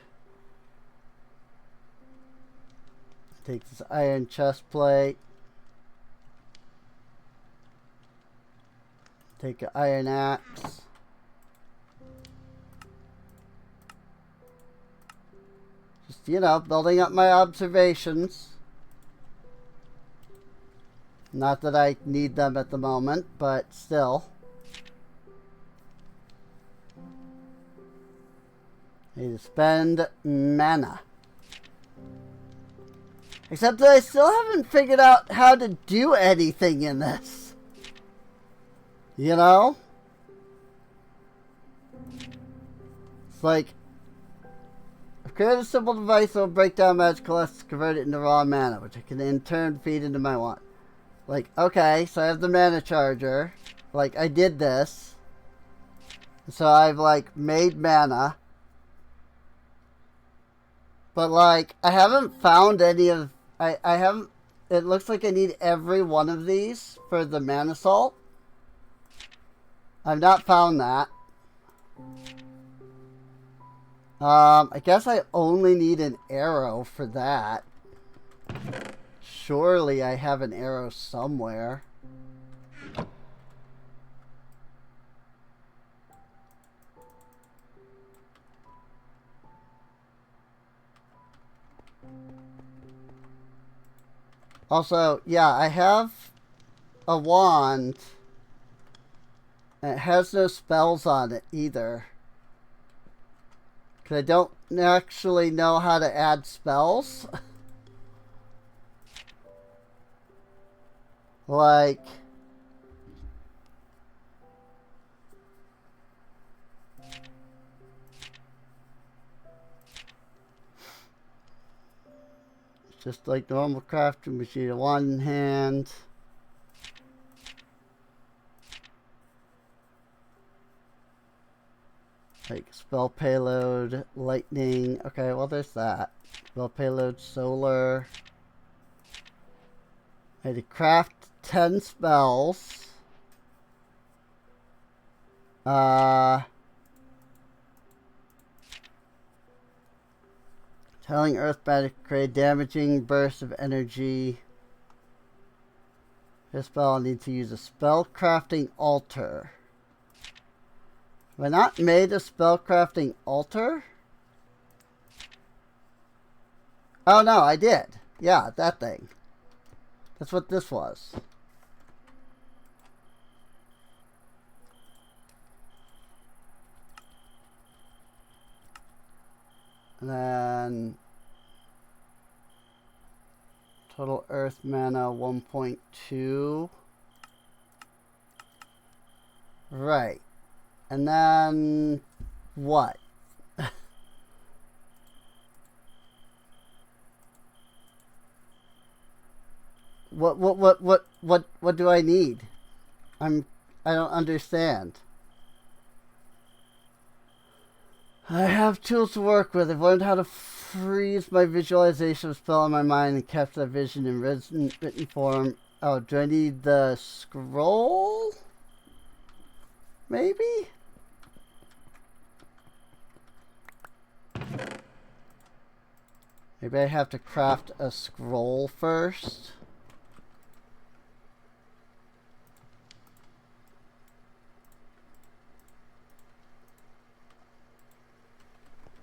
Take this iron chest plate. Take an iron axe. Just, you know, building up my observations. Not that I need them at the moment, but still. I need to spend mana. Except that I still haven't figured out how to do anything in this. You know? It's like, I've created a simple device that will break down magical essence to convert it into raw mana, which I can in turn feed into my wand. Like, okay, so I have the mana charger. Like, I did this. So I've, like, made mana. But, like, I haven't found any of... I haven't... It looks like I need every one of these for the mana salt. I've not found that. I guess I only need an arrow for that. Surely I have an arrow somewhere. Also, yeah, I have a wand. And it has no spells on it either. Because I don't actually know how to add spells. Like... just like normal crafting machine in one hand. Like spell payload, lightning. Okay, well there's that. Spell payload, solar. I had to craft 10 spells. Telling Earth magic to create damaging bursts of energy. This spell I need to use a spell crafting altar. Have I not made a spell crafting altar? Oh no, I did. Yeah, that thing. That's what this was. And then total earth mana 1.2. Right. And then what? What do I need? I don't understand. I have tools to work with. I've learned how to freeze my visualization of spell in my mind and capture that vision in written form. Oh, do I need the scroll? Maybe? Maybe I have to craft a scroll first.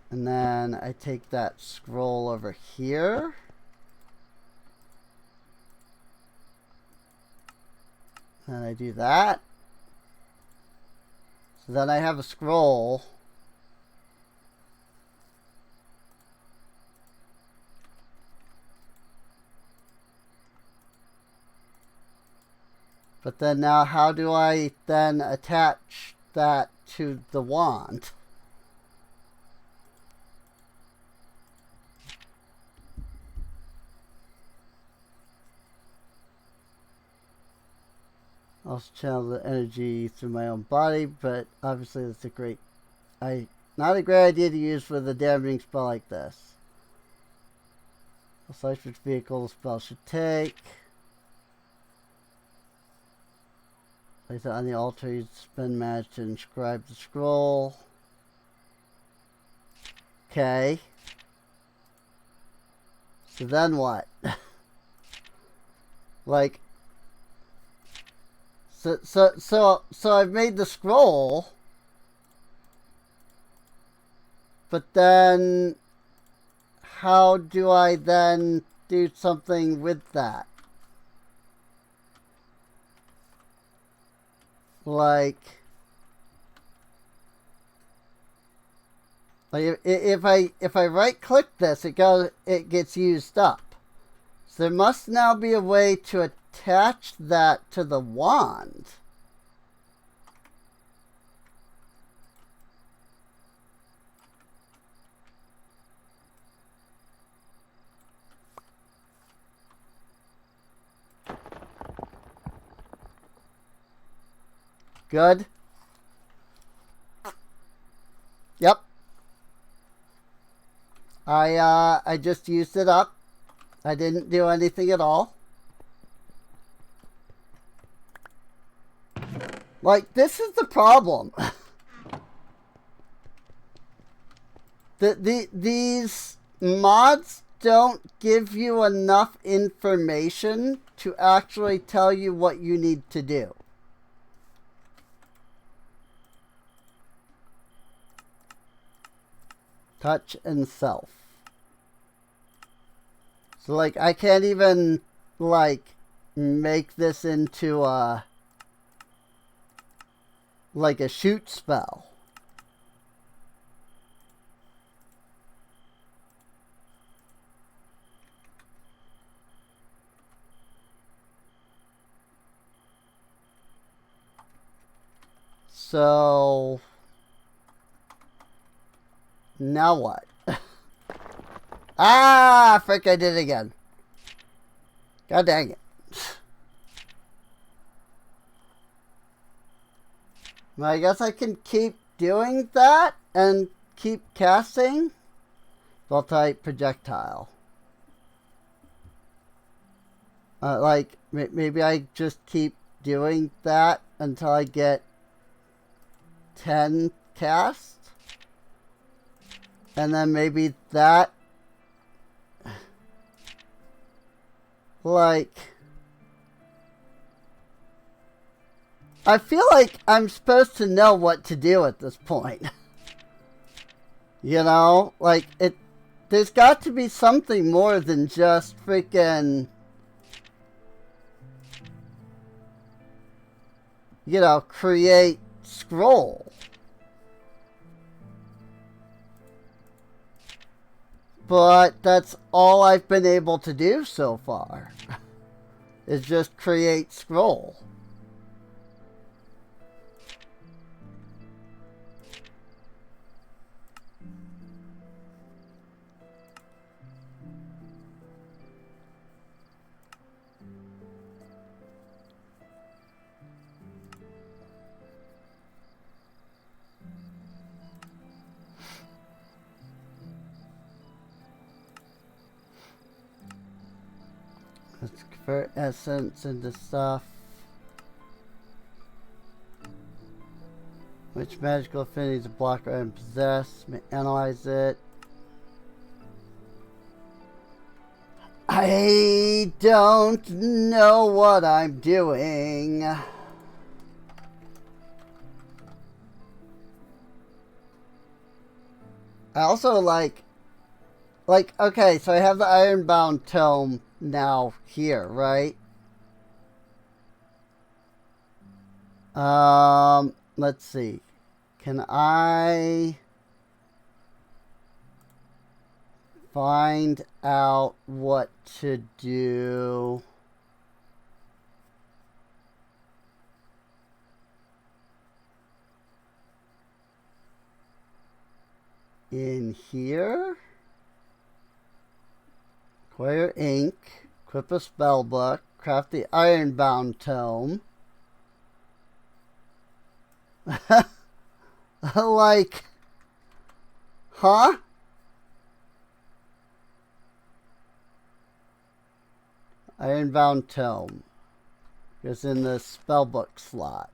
And then I take that scroll over here. And I do that. So then I have a scroll. But then now how do I then attach that to the wand? Also channel the energy through my own body, but obviously that's not a great idea to use with a damaging spell like this. Select which vehicle the spell should take. Place it on the altar. You spend mana to inscribe the scroll. Okay. So then what? Like, so I've made the scroll, but then how do I then do something with that? Like if I right click this, it gets used up. So there must now be a way to attach that to the wand. Good. Yep. I just used it up. I didn't do anything at all. Like, this is the problem. These mods don't give you enough information to actually tell you what you need to do. Touch and self. So, like, I can't even, like, make this into a, like, a shoot spell. So, now what? Ah, frick, I did it again. God dang it. Well, I guess I can keep doing that and keep casting. Voltite projectile. Like, maybe I just keep doing that until I get 10 casts. And then maybe that, like, I feel like I'm supposed to know what to do at this point. You know, like, there's got to be something more than just freaking, you know, create scroll. But that's all I've been able to do so far, is just create scroll. Let's convert essence into stuff. Which magical affinities a blocker item possess? Analyze it. I don't know what I'm doing. I also like, okay, so I have the Ironbound Tome now here, right? Let's see. Can I find out what to do? In here? Acquire ink, equip a spell book, craft the Ironbound Tome. Like, huh? Ironbound Tome is in the spellbook slot.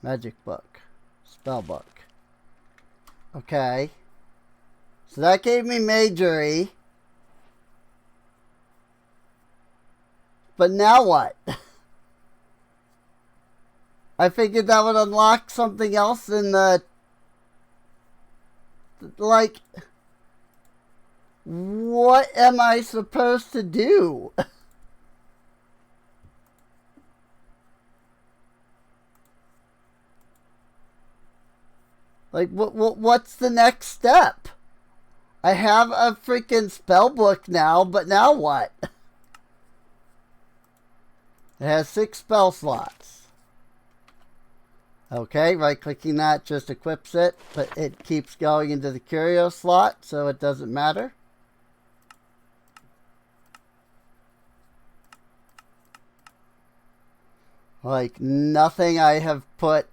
Magic book. Spellbook. Okay. So that gave me Majory. But now what? I figured that would unlock something else in the... Like... What am I supposed to do? Like, what's the next step? I have a freaking spell book now, but now what? It has 6 spell slots. Okay, right-clicking that just equips it, but it keeps going into the curio slot, so it doesn't matter. Like, nothing I have put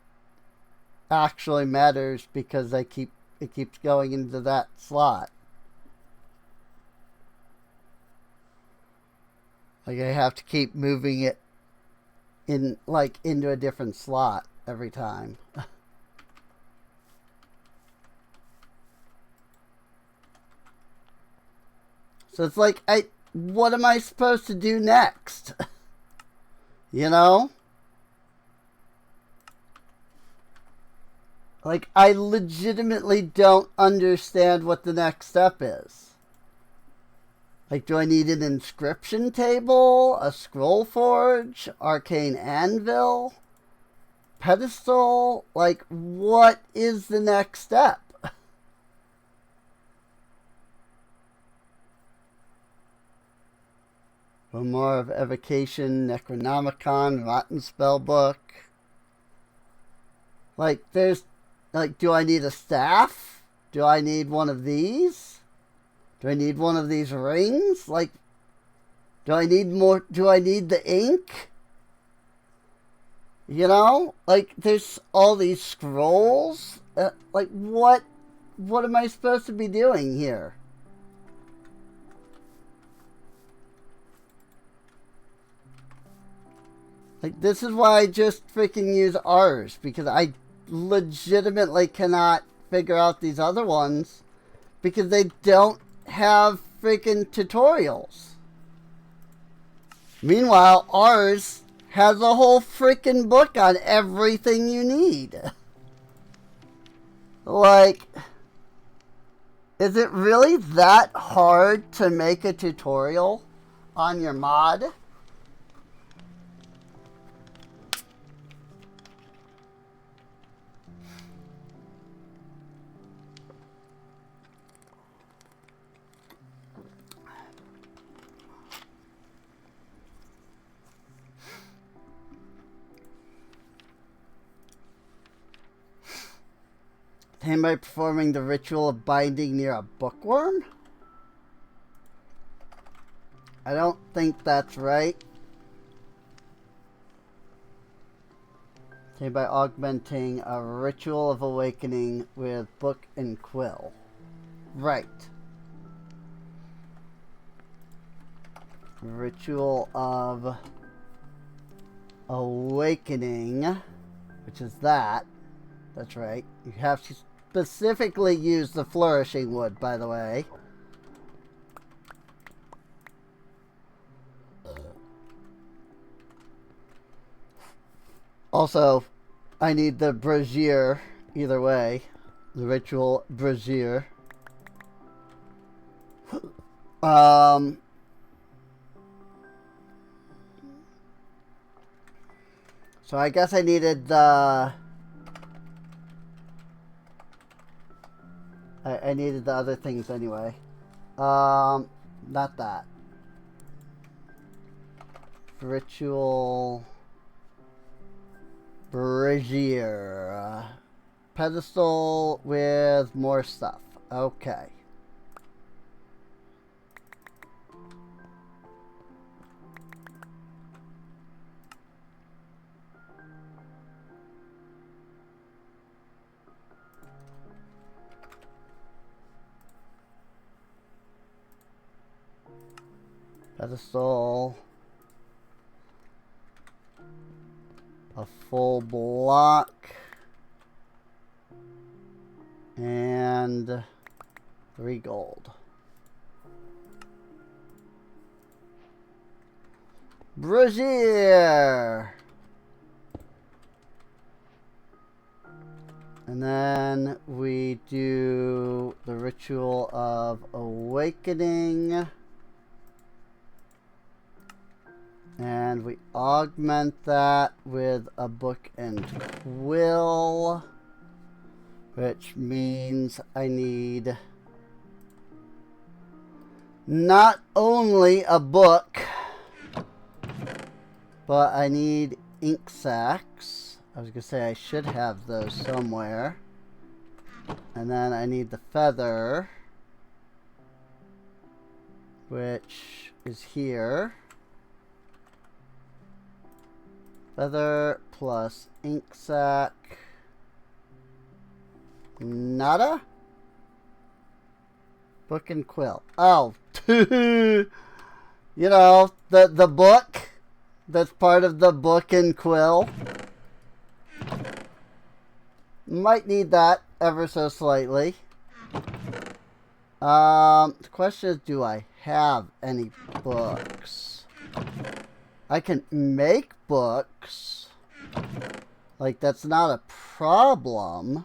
actually matters because it keeps going into that slot. Like, I have to keep moving it in, like, into a different slot every time. So it's like, what am I supposed to do next? You know? Like, I legitimately don't understand what the next step is. Like, do I need an inscription table? A scroll forge? Arcane anvil? Pedestal? Like, what is the next step? More of Evocation, Necronomicon, Rotten Spellbook. Like, there's... Like, do I need a staff? Do I need one of these? Do I need one of these rings? Like, do I need more? Do I need the ink? You know? Like, there's all these scrolls. Like, what am I supposed to be doing here? Like, this is why I just freaking use ours, because I legitimately cannot figure out these other ones because they don't have freaking tutorials. Meanwhile, ours has a whole freaking book on everything you need. Like, is it really that hard to make a tutorial on your mod? By performing the ritual of binding near a bookworm? I don't think that's right. By augmenting a ritual of awakening with book and quill. Right. Ritual of awakening, which is that. That's right. You have to specifically use the flourishing wood, by the way. Also, I need the brazier either way. The ritual brazier. So I guess I needed the... I needed the other things anyway. Not that. Ritual... brazier. Pedestal with more stuff. Okay. pedestal. A full block. And 3 gold. Brazier! And then we do the ritual of awakening. And we augment that with a book and quill. Which means I need not only a book, but I need ink sacks. I was going to say I should have those somewhere. And then I need the feather, which is here. Feather plus ink sac. Nada? Book and quill. Oh, you know, the book that's part of the book and quill. Might need that ever so slightly. The question is, do I have any books? I can make books. Like, that's not a problem. In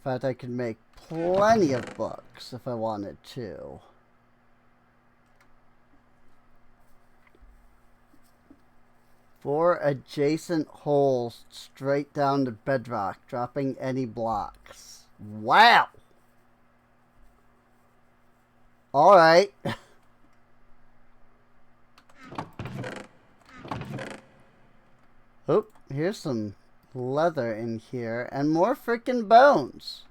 fact, I could make plenty of books if I wanted to. Four adjacent holes straight down to bedrock, dropping any blocks. Wow! Alright. Oh, here's some leather in here and more freaking bones.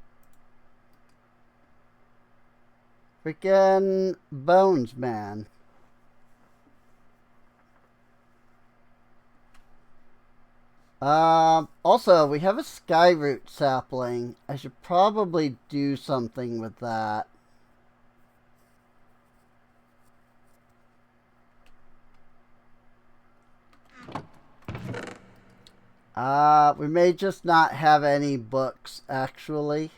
Freaking bones, man. Also, we have a skyroot sapling. I should probably do something with that. We may just not have any books, actually.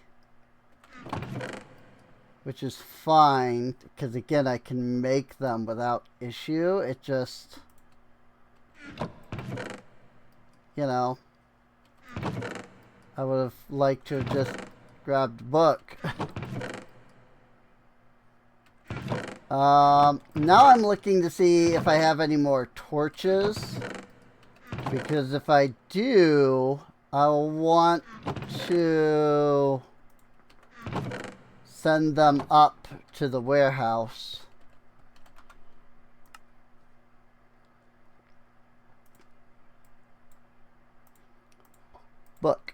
Which is fine, because again, I can make them without issue. It just... You know, I would have liked to have just grabbed a book. Now I'm looking to see if I have any more torches. Because if I do, I'll want to send them up to the warehouse. Book.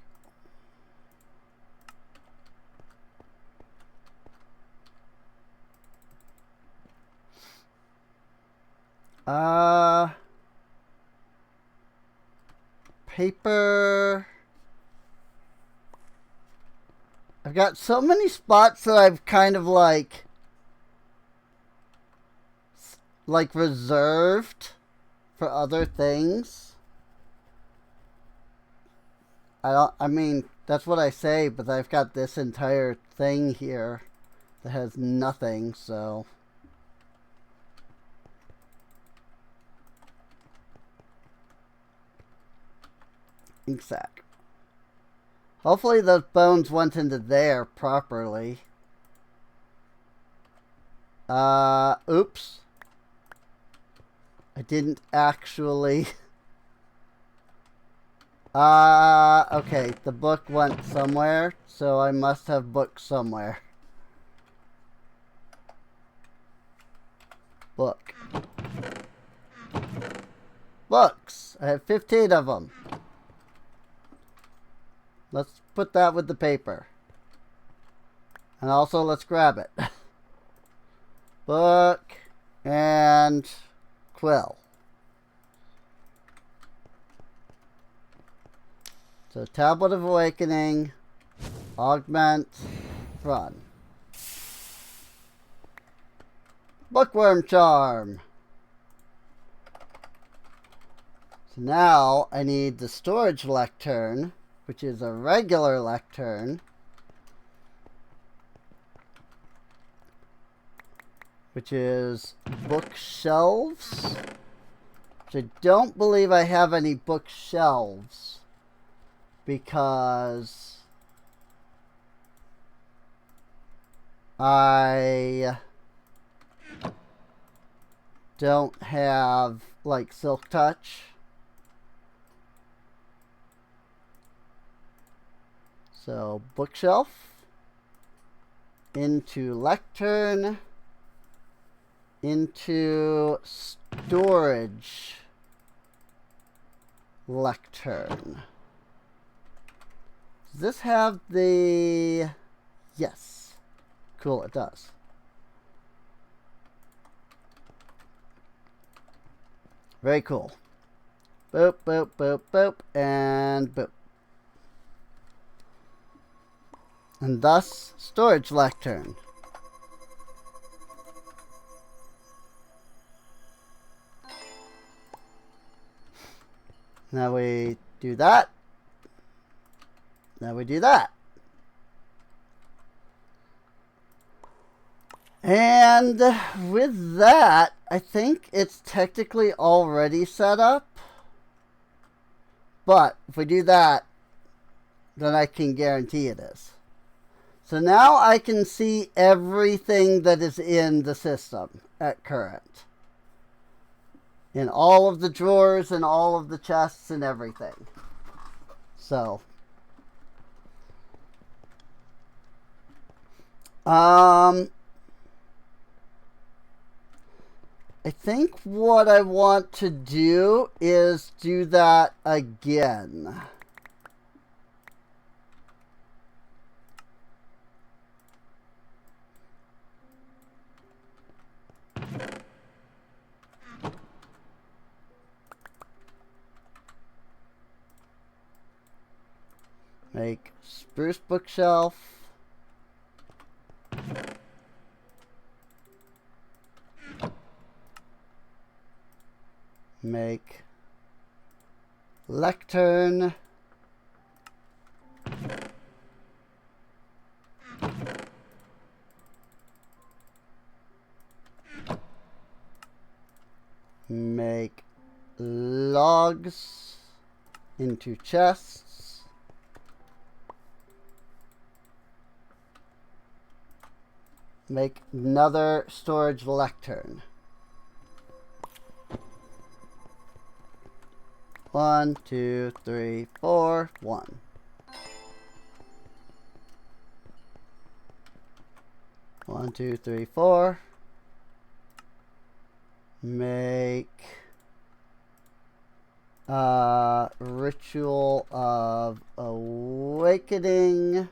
Paper. I've got so many spots that I've kind of like reserved for other things. I mean, that's what I say, but I've got this entire thing here that has nothing, so. Ink sac. Hopefully those bones went into there properly. Oops. I didn't actually... okay, the book went somewhere, so I must have books somewhere. Book. Books! I have 15 of them. Let's put that with the paper. And also, let's grab it. Book and quill. So, Tablet of Awakening, augment, run. Bookworm charm. So now I need the storage lectern, which is a regular lectern, which is bookshelves, which I don't believe I have any bookshelves because I don't have like Silk Touch. So bookshelf into lectern into storage lectern. Does this have the... Yes. Cool, it does. Very cool. Boop, boop, boop, boop, and boop. And thus, storage lectern. Now we do that. Now we do that. And with that, I think it's technically already set up. But if we do that, then I can guarantee it is. So now I can see everything that is in the system at current. In all of the drawers and all of the chests and everything. So. I think what I want to do is do that again. Make spruce bookshelf. Make lectern. Make logs into chests. Make another storage lectern. 1, 2, 3, 4, 1. One, two, three, four. Make ritual of awakening.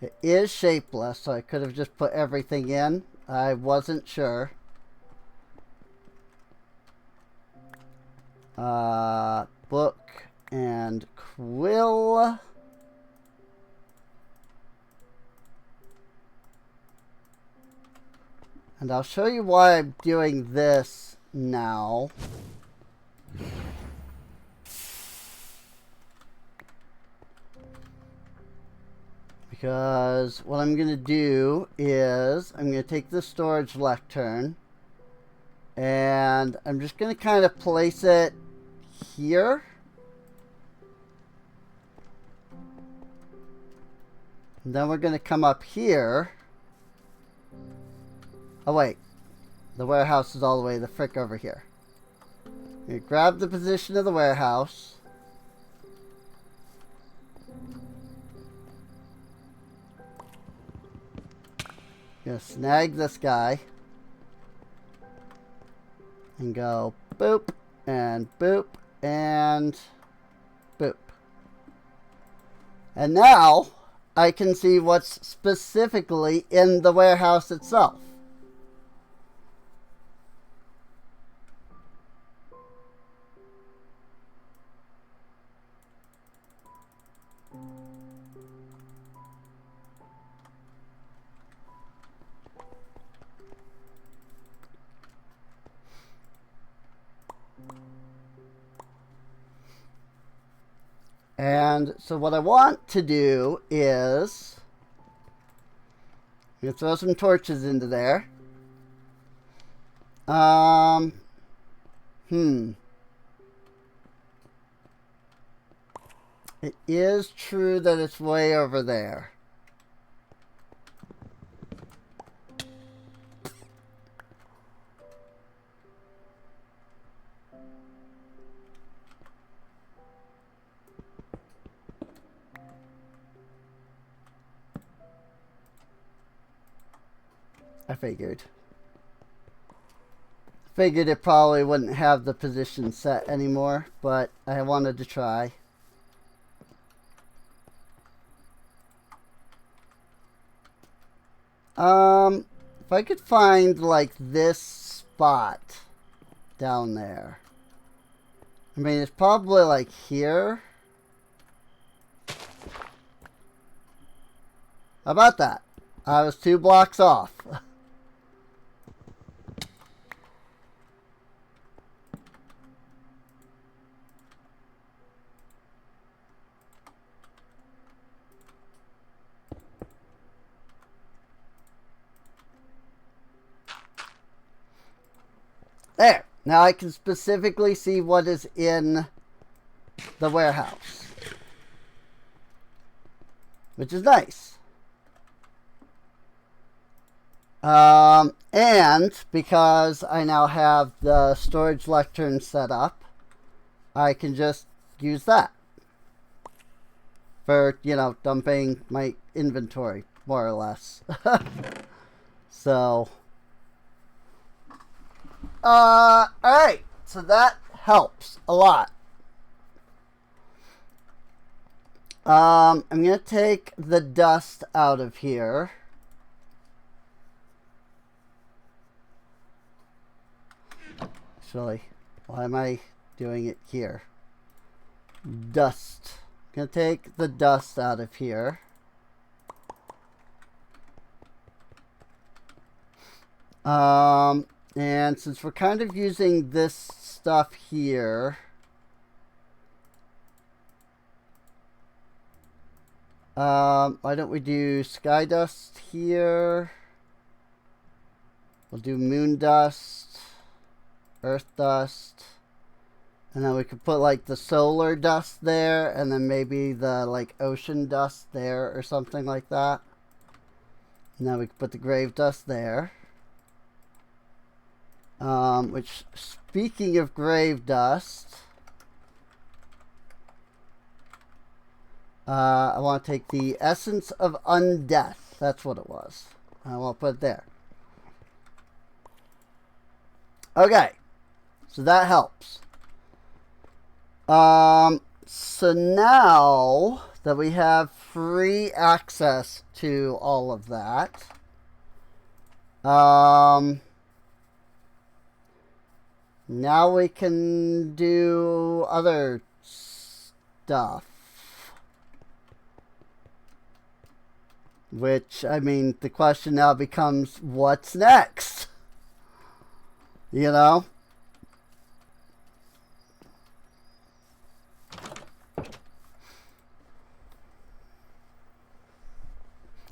It is shapeless, so I could have just put everything in. I wasn't sure. Book and quill. And I'll show you why I'm doing this now. Because what I'm going to do is I'm going to take the storage lectern and I'm just going to kind of place it here. And then we're going to come up here. Oh wait, the warehouse is all the way the frick over here. I'm going to grab the position of the warehouse. I'm going to snag this guy. And go boop, and boop, and boop. And now I can see what's specifically in the warehouse itself. And so what I want to do is I'm gonna throw some torches into there. It is true that it's way over there. I figured. Figured it probably wouldn't have the position set anymore, but I wanted to try. If I could find like this spot down there. I mean, it's probably like here. How about that? I was 2 blocks off. There. Now I can specifically see what is in the warehouse, which is nice. And because I now have the storage lectern set up, I can just use that for, you know, dumping my inventory, more or less. So, alright, so that helps a lot. I'm going to take the dust out of here. Actually, why am I doing it here? Dust. I'm going to take the dust out of here. And since we're kind of using this stuff here, why don't we do sky dust here? We'll do moon dust, earth dust, and then we could put like the solar dust there, and then maybe the like ocean dust there or something like that. Now we could put the grave dust there. Which, speaking of grave dust, I want to take the essence of undeath. That's what it was. I want to put it there. Okay, so that helps. So now that we have free access to all of that, now we can do other stuff. Which, I mean, the question now becomes, what's next? You know?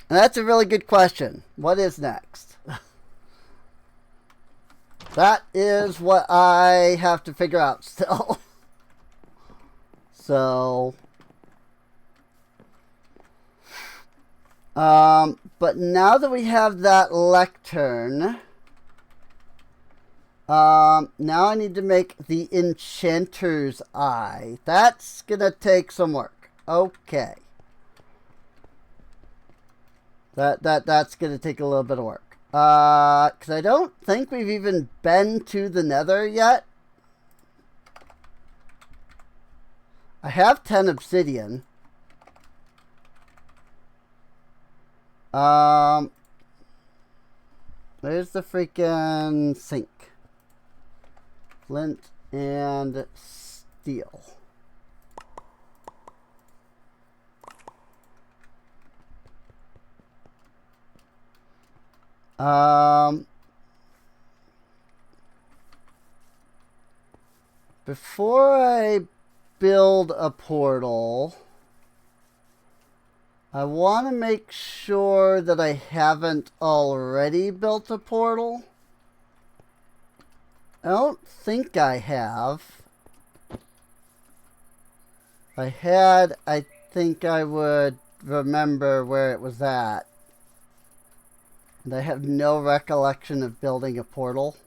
And that's a really good question. What is next? That is what I have to figure out still. So, but now that we have that lectern, now I need to make the enchanter's eye. That's gonna take some work. Okay. That's gonna take a little bit of work. Because I don't think we've even been to the Nether yet. I have 10 obsidian. Where's the freaking sink? Flint and steel. Before I build a portal, I want to make sure that I haven't already built a portal. I don't think I have. If I had, I think I would remember where it was at. And I have no recollection of building a portal.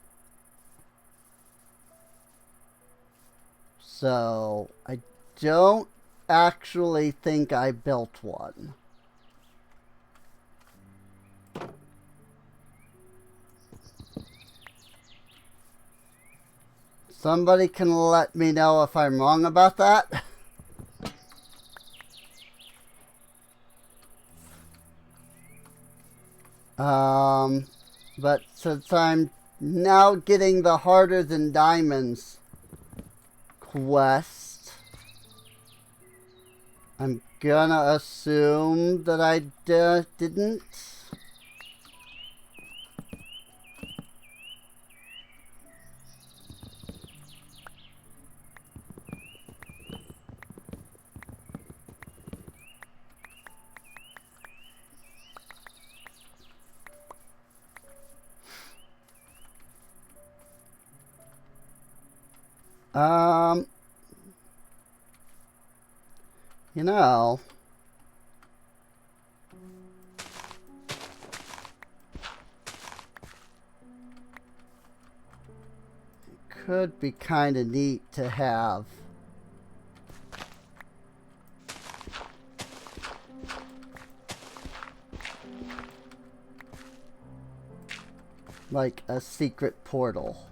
So, I don't actually think I built one. Somebody can let me know if I'm wrong about that. But since I'm now getting the harder than diamonds quest, I'm gonna assume that I didn't. You know, it could be kind of neat to have like a secret portal.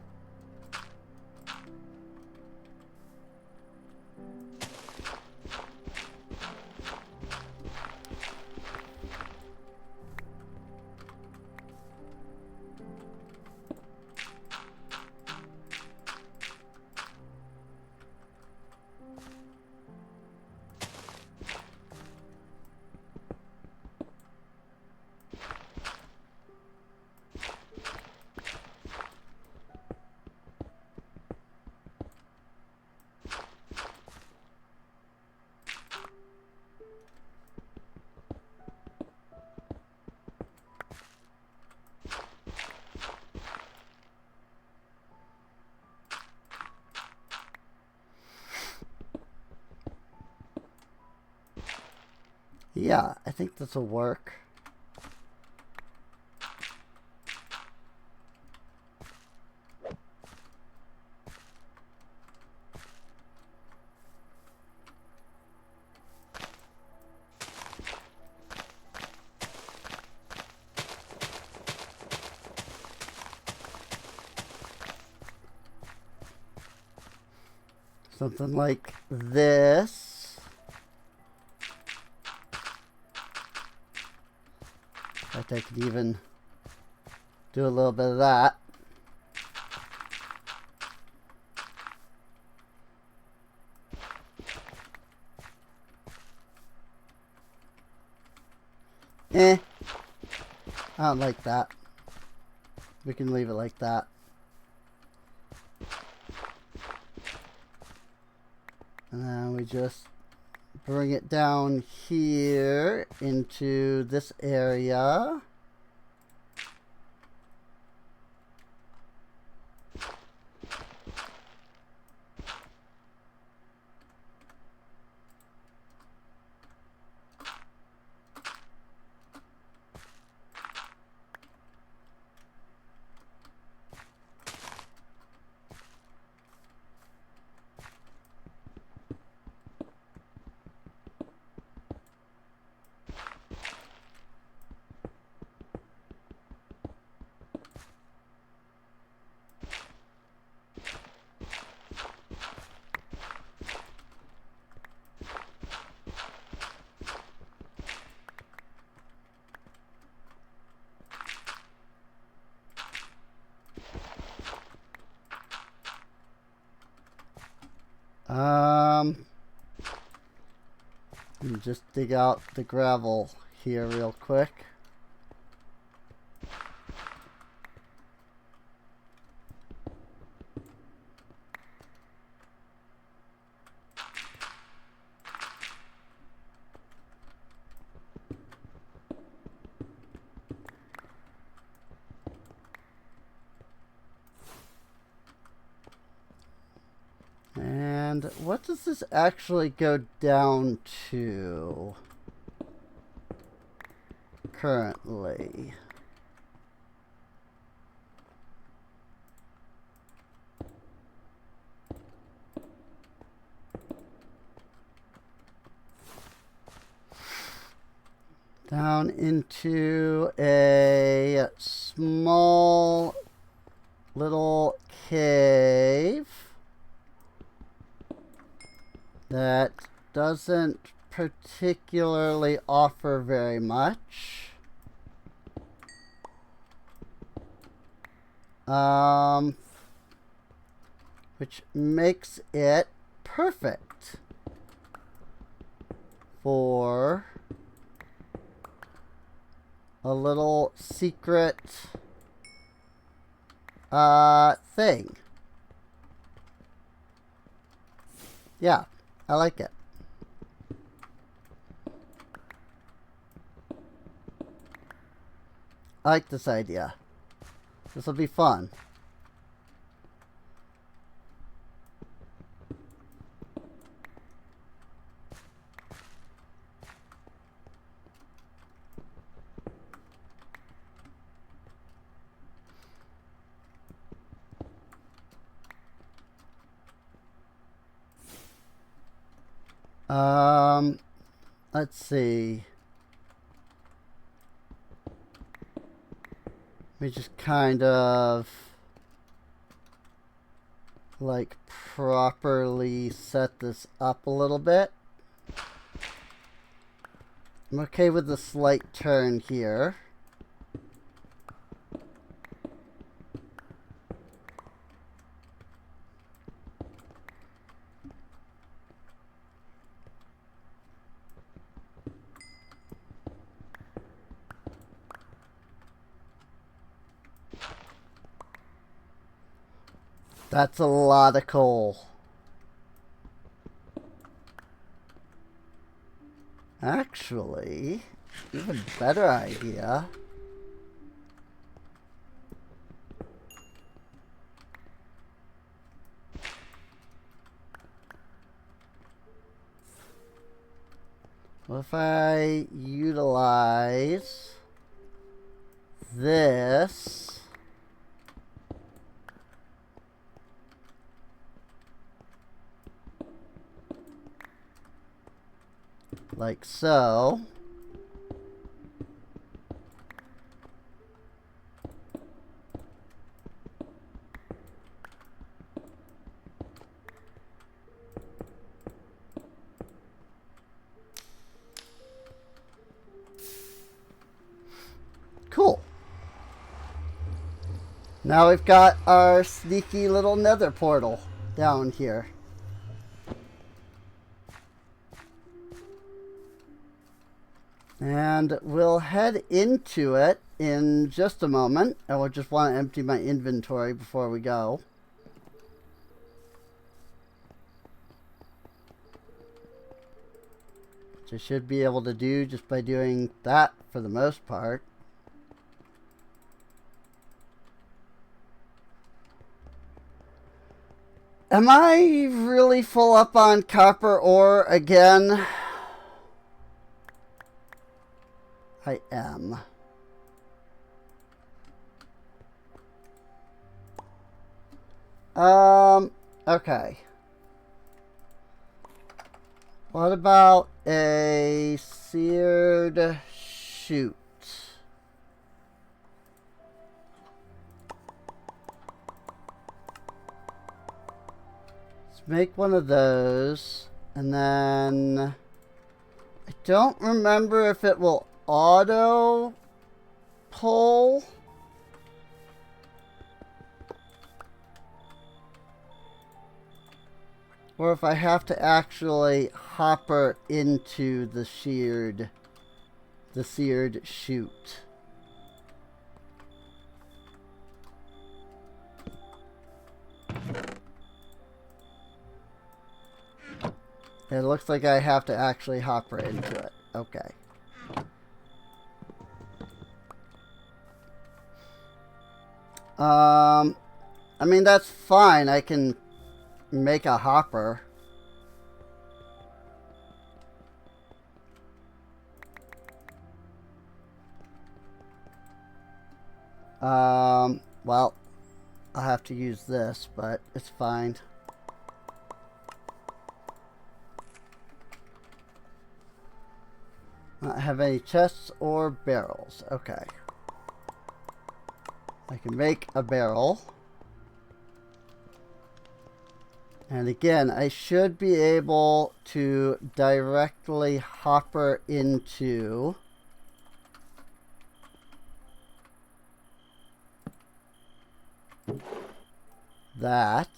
Yeah, I think this will work. Something like this. I think I could even do a little bit of that. I don't like that. We can leave it like that. And then we just bring it down here into this area. Let me just dig out the gravel here real quick. And what does this actually go down to currently? Down into a small little cave that doesn't particularly offer very much. Which makes it perfect for a little secret thing. Yeah, I like it. I like this idea. This will be fun. Let's see. Let me just kind of like properly set this up a little bit. I'm okay with the slight turn here. That's a lot of coal. Actually, even better idea. What if I utilize this? Like so. Cool. Now we've got our sneaky little nether portal down here. And we'll head into it in just a moment. I will just want to empty my inventory before we go. Which I should be able to do just by doing that for the most part. Am I really full up on copper ore again? I am. Okay. What about a seared shoot? Let's make one of those, and then I don't remember if it will auto pull. Or if I have to actually hopper into the seared shoot. It looks like I have to actually hopper into it. Okay. I mean, that's fine. I can make a hopper. Well, I'll have to use this, but it's fine. Not have any chests or barrels. Okay. I can make a barrel. And again, I should be able to directly hopper into that,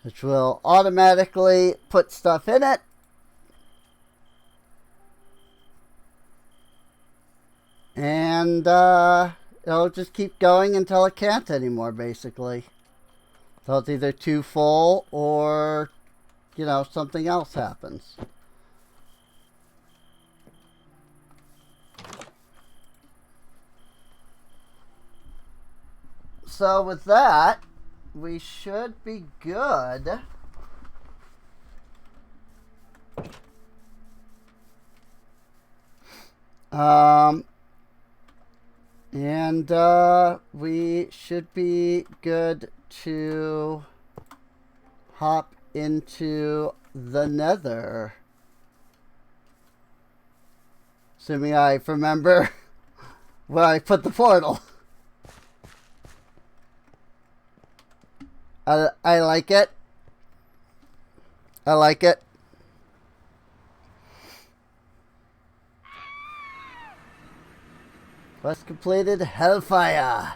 which will automatically put stuff in it. And it'll just keep going until it can't anymore, basically. So it's either too full or, you know, something else happens. So with that, we should be good. And we should be good to hop into the Nether. Assuming I remember where I put the portal. I like it. I like it. Quest completed. Hellfire.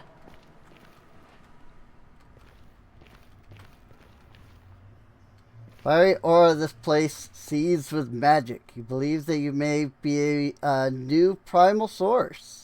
Fiery aura of this place seethes with magic. You believe that you may be a new primal source.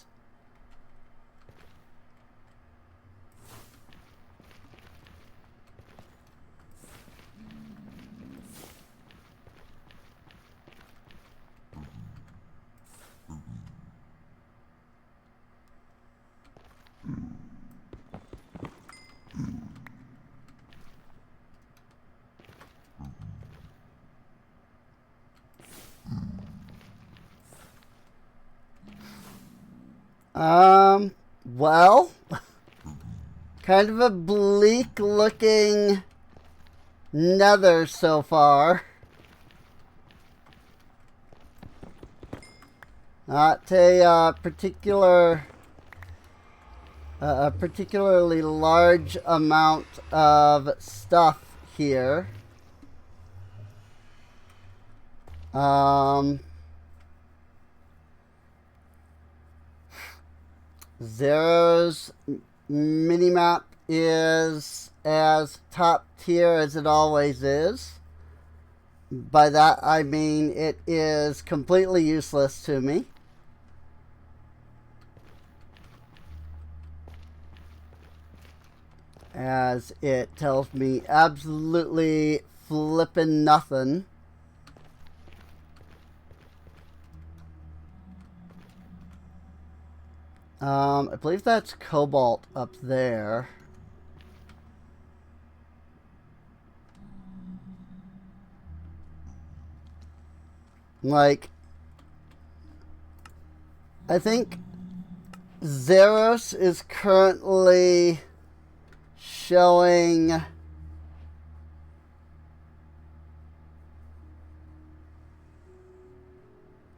Well, kind of a bleak looking Nether so far. Not a particularly large amount of stuff here. Zero's minimap is as top tier as it always is. By that I mean it is completely useless to me. As it tells me absolutely flippin' nothing. I believe that's cobalt up there. Like, I think Zeros is currently showing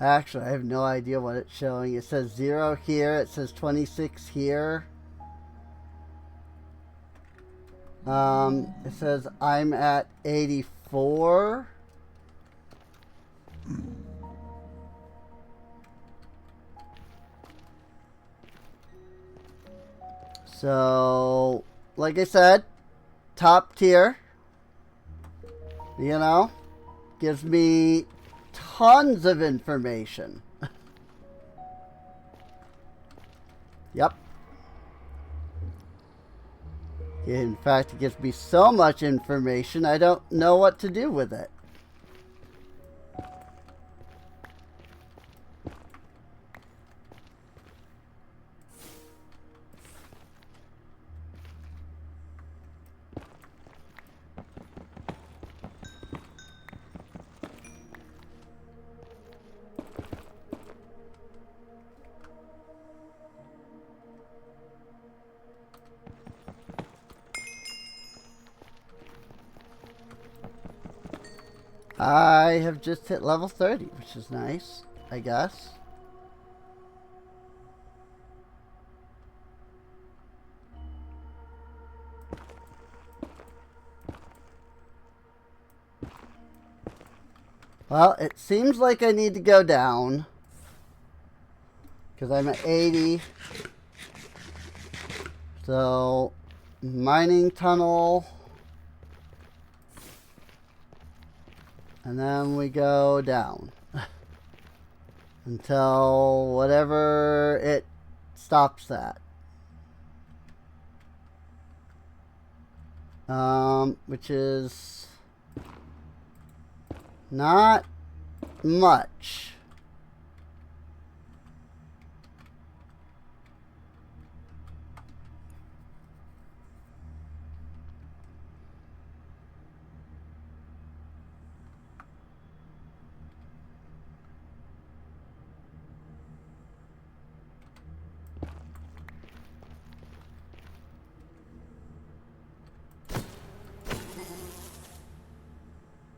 actually, I have no idea what it's showing. It says 0 here. It says 26 here. It says I'm at 84. So, like I said, top tier. You know, gives me tons of information. Yep. In fact, it gives me so much information, I don't know what to do with it. I have just hit level 30, which is nice, I guess. Well, it seems like I need to go down because I'm at 80. So, mining tunnel. And then we go down until whatever it stops at. Which is not much.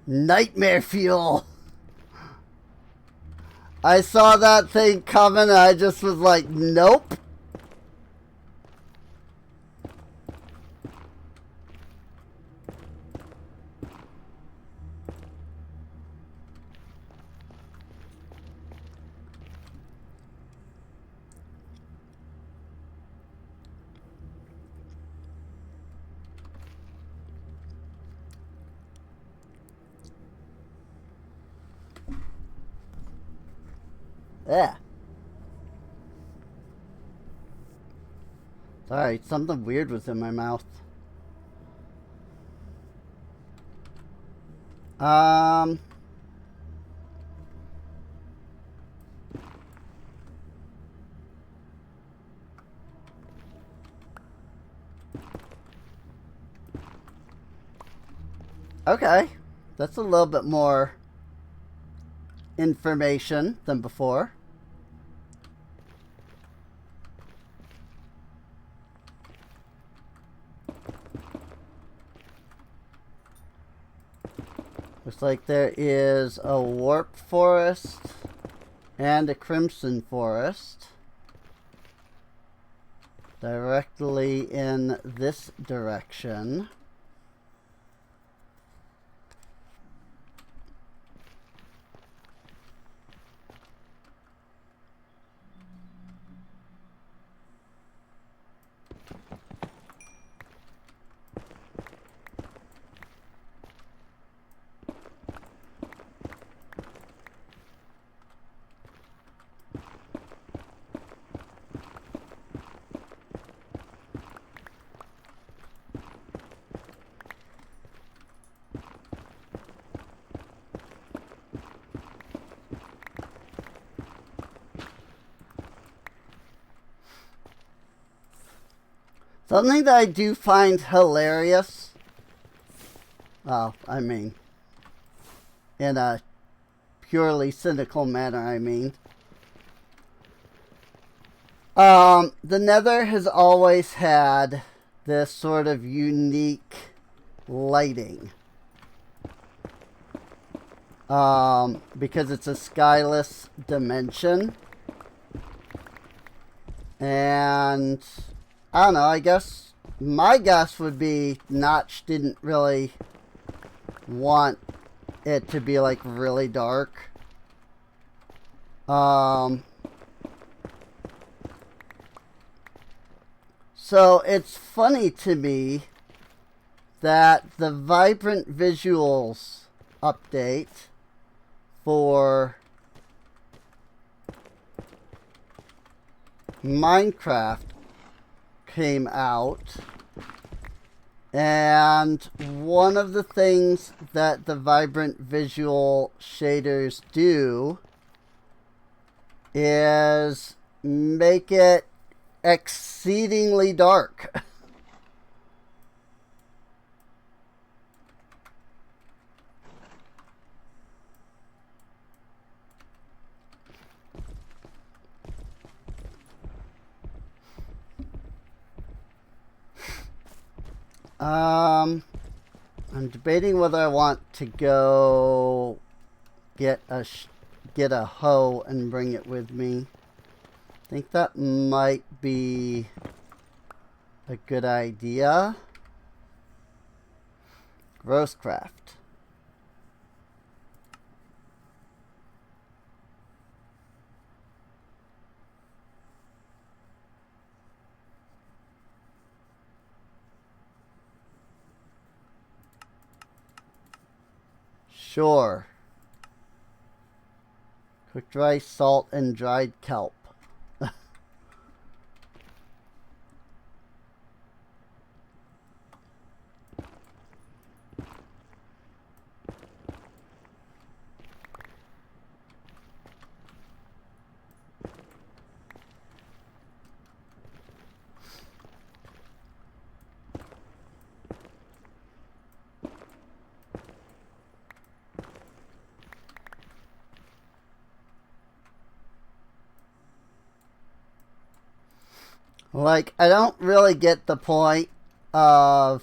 Nightmare fuel. I saw that thing coming and I just was like, nope. Yeah. Sorry, something weird was in my mouth. Okay. That's a little bit more information than before. Looks like there is a warp forest and a crimson forest directly in this direction. Something that I do find hilarious, well, I mean, in a purely cynical manner, I mean. The Nether has always had this sort of unique lighting. Because it's a skyless dimension. And I don't know, I guess my guess would be Notch didn't really want it to be like really dark. So it's funny to me that the Vibrant Visuals update for Minecraft came out, and one of the things that the Vibrant Visual shaders do is make it exceedingly dark. I'm debating whether I want to go get a hoe and bring it with me. I think that might be a good idea. Grosscraft. Sure. Cooked rice, salt, and dried kelp. Like, I don't really get the point of,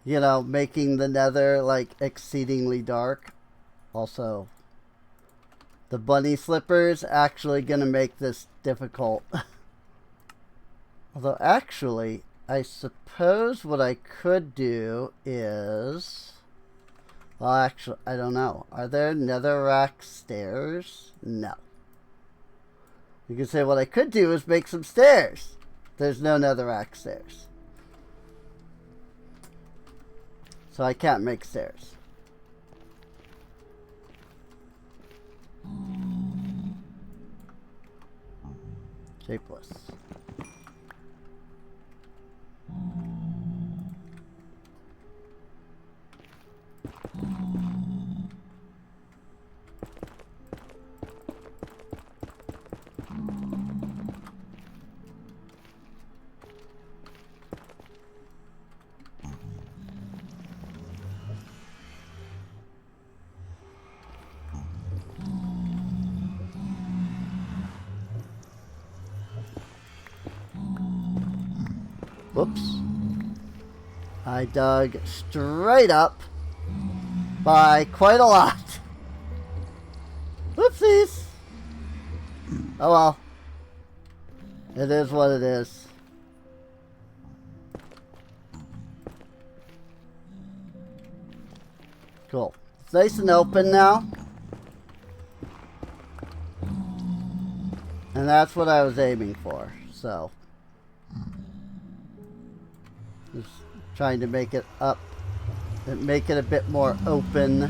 you know, making the nether, like, exceedingly dark. Also, the bunny slippers actually gonna make this difficult. Although, actually, I suppose what I could do is... Well, actually, I don't know. Are there netherrack stairs? No. You can say what I could do is make some stairs. There's no netherrack stairs. So I can't make stairs. Shapeless. Whoops. I dug straight up by quite a lot. Whoopsies. Oh well. It is what it is. Cool. It's nice and open now. And that's what I was aiming for. So. Just trying to make it up. Make it a bit more open.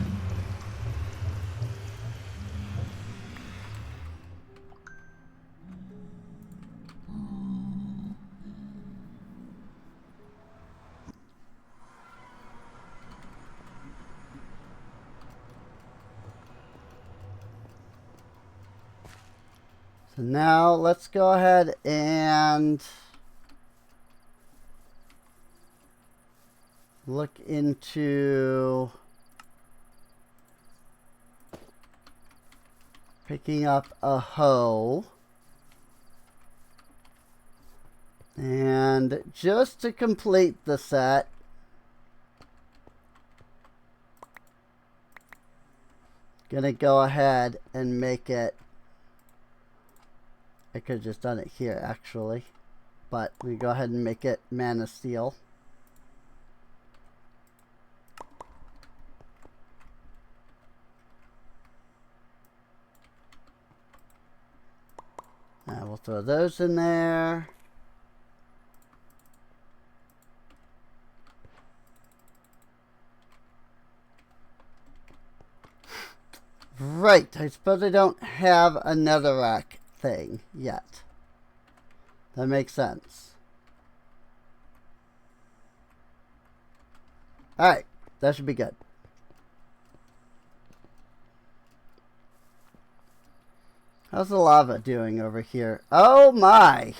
So now let's go ahead and look into picking up a hoe. And just to complete the set, gonna go ahead and make it. I could have just done it here actually, but we go ahead and make it mana steel. Now we'll throw those in there. Right, I suppose I don't have a netherrack thing yet. That makes sense. Alright, that should be good. How's the lava doing over here? Oh my!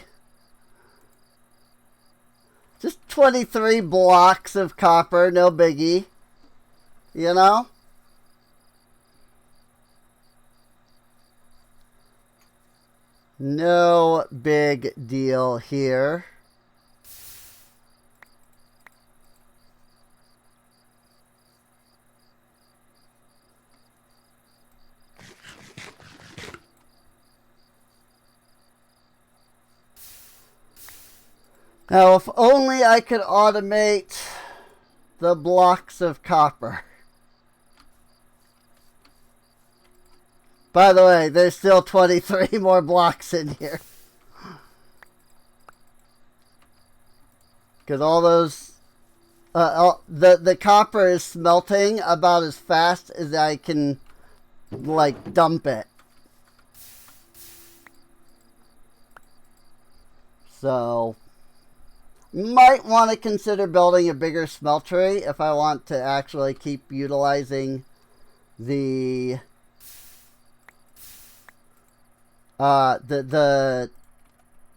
Just 23 blocks of copper, no biggie. You know? No big deal here. Now, if only I could automate the blocks of copper. By the way, there's still 23 more blocks in here. Because all those... the copper is smelting about as fast as I can, like, dump it. So... might want to consider building a bigger smeltery if I want to actually keep utilizing the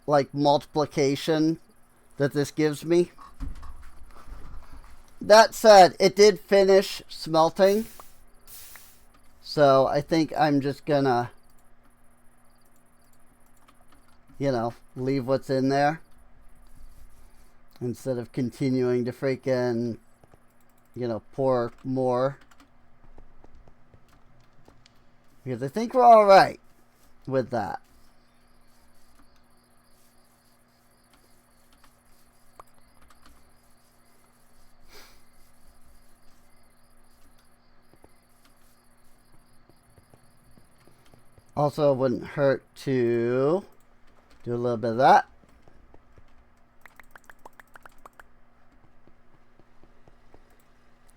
like multiplication that this gives me. That said, it did finish smelting, so I think I'm just gonna, you know, leave what's in there instead of continuing to freaking, you know, pour more, because I think we're all right with that. Also, it wouldn't hurt to do a little bit of that.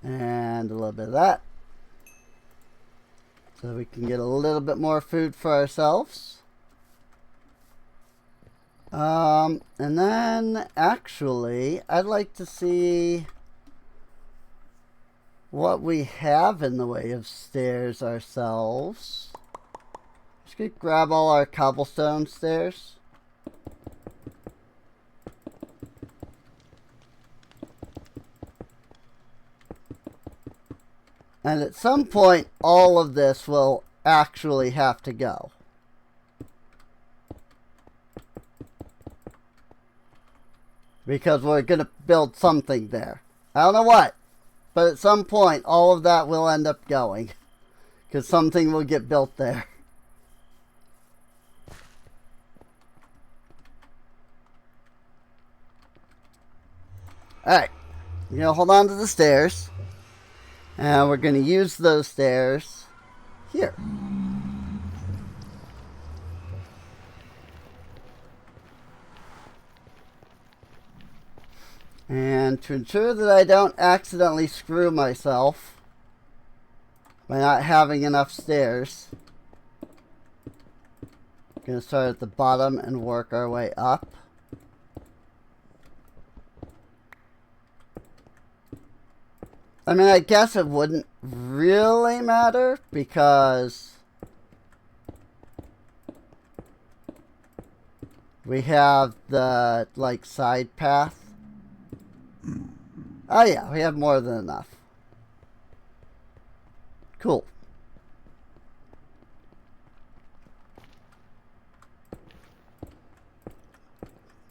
And a little bit of that. So we can get a little bit more food for ourselves. And then, actually, I'd like to see what we have in the way of stairs ourselves. Just gonna grab all our cobblestone stairs. And at some point, all of this will actually have to go. Because we're going to build something there. I don't know what. But at some point, all of that will end up going. Because something will get built there. Alright. You're going to hold on to the stairs. And we're going to use those stairs here. And to ensure that I don't accidentally screw myself by not having enough stairs, I'm going to start at the bottom and work our way up. I mean, I guess it wouldn't really matter because we have the, like, side path. Oh yeah, we have more than enough. Cool.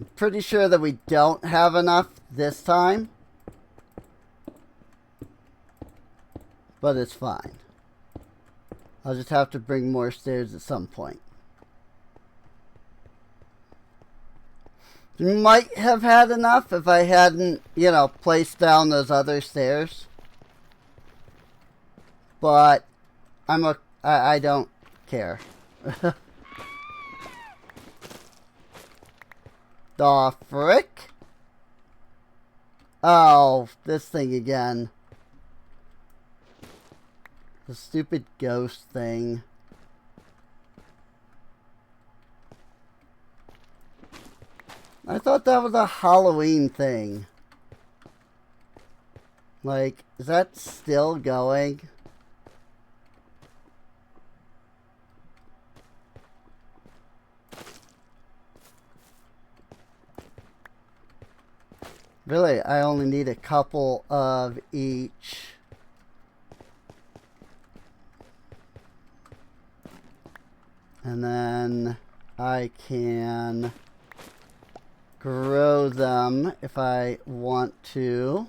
I'm pretty sure that we don't have enough this time. But it's fine. I'll just have to bring more stairs at some point. Might have had enough if I hadn't, you know, placed down those other stairs. But I don't care. The frick? Oh, this thing again. The stupid ghost thing. I thought that was a Halloween thing. Like, is that still going? Really, I only need a couple of each. And then I can grow them if I want to.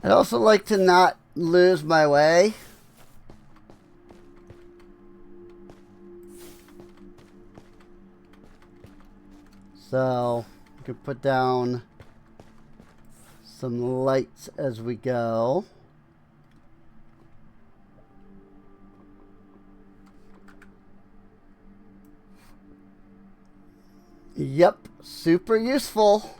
I'd also like to not lose my way. So, we could put down some lights as we go. Yep, super useful.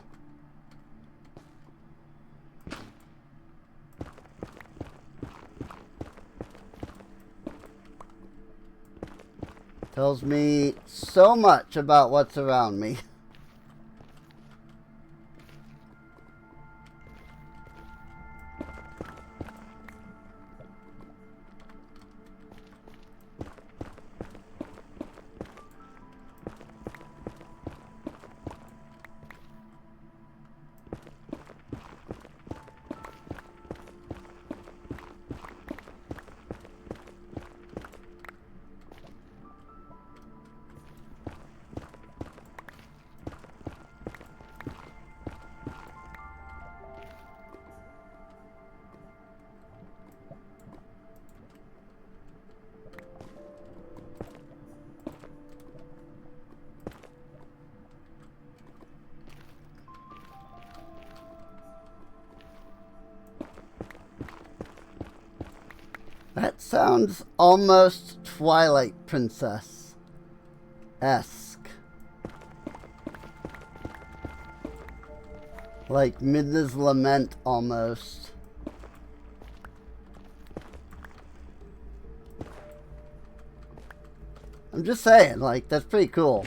Tells me so much about what's around me. That sounds almost Twilight Princess-esque. Like Midna's Lament almost. I'm just saying, like, that's pretty cool.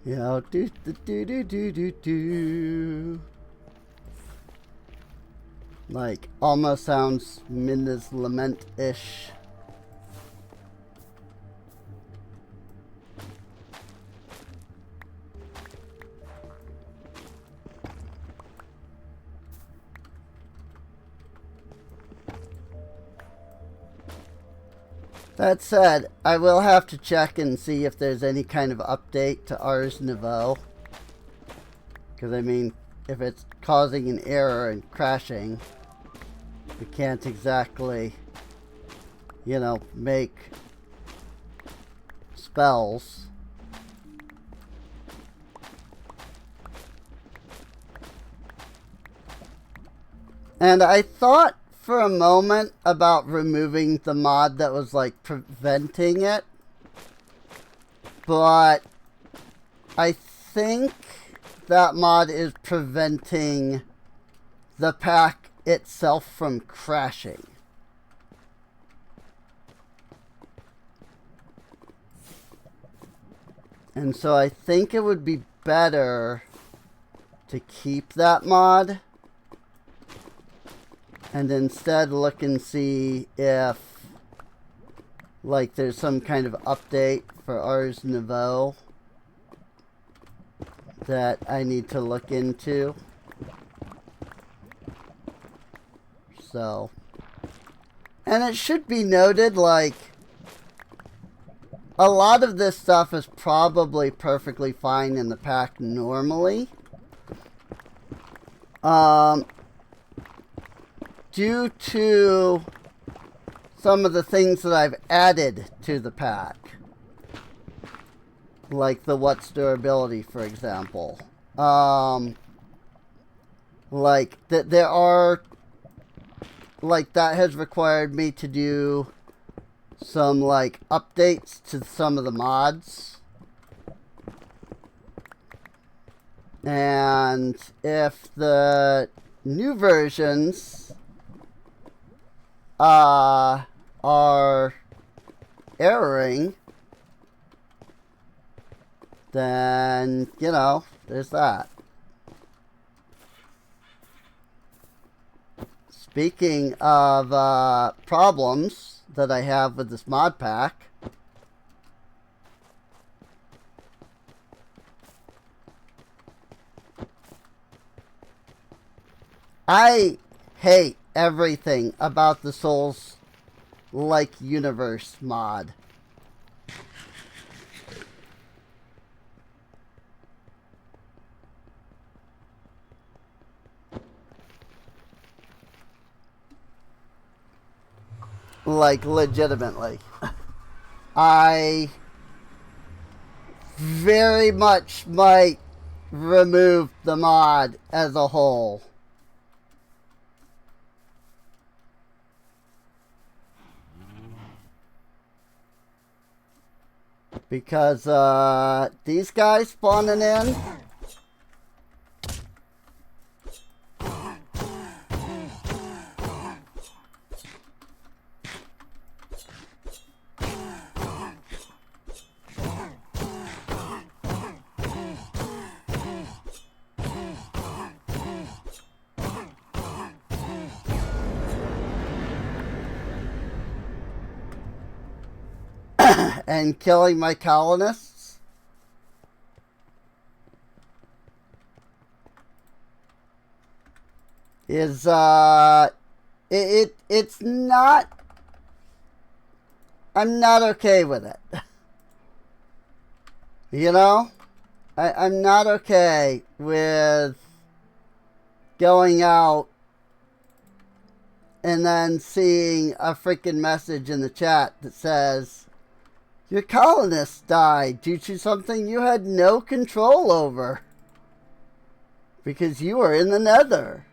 You know, do. Like, almost sounds Midna's Lament-ish. That said, I will have to check and see if there's any kind of update to Ars Nouveau. Because, I mean, if it's causing an error and crashing, we can't exactly, you know, make spells. And I thought for a moment about removing the mod that was like preventing it, but I think that mod is preventing the pack itself from crashing. And so I think it would be better to keep that mod and instead look and see if, like, there's some kind of update for Ars Nouveau that I need to look into. So, and it should be noted, like, a lot of this stuff is probably perfectly fine in the pack normally. Due to some of the things that I've added to the pack. Like the what's durability, for example. Like, that there are, like, that has required me to do some, like, updates to some of the mods. And if the new versions are erroring, then, you know, there's that. Speaking of problems that I have with this mod pack, I hate everything about the Souls-like universe mod. Like, legitimately. I very much might remove the mod as a whole. Because, these guys spawning in, and killing my colonists. Is, it's not, I'm not okay with it. You know? I'm not okay with going out and then seeing a freaking message in the chat that says, your colonists died due to something you had no control over because you were in the Nether.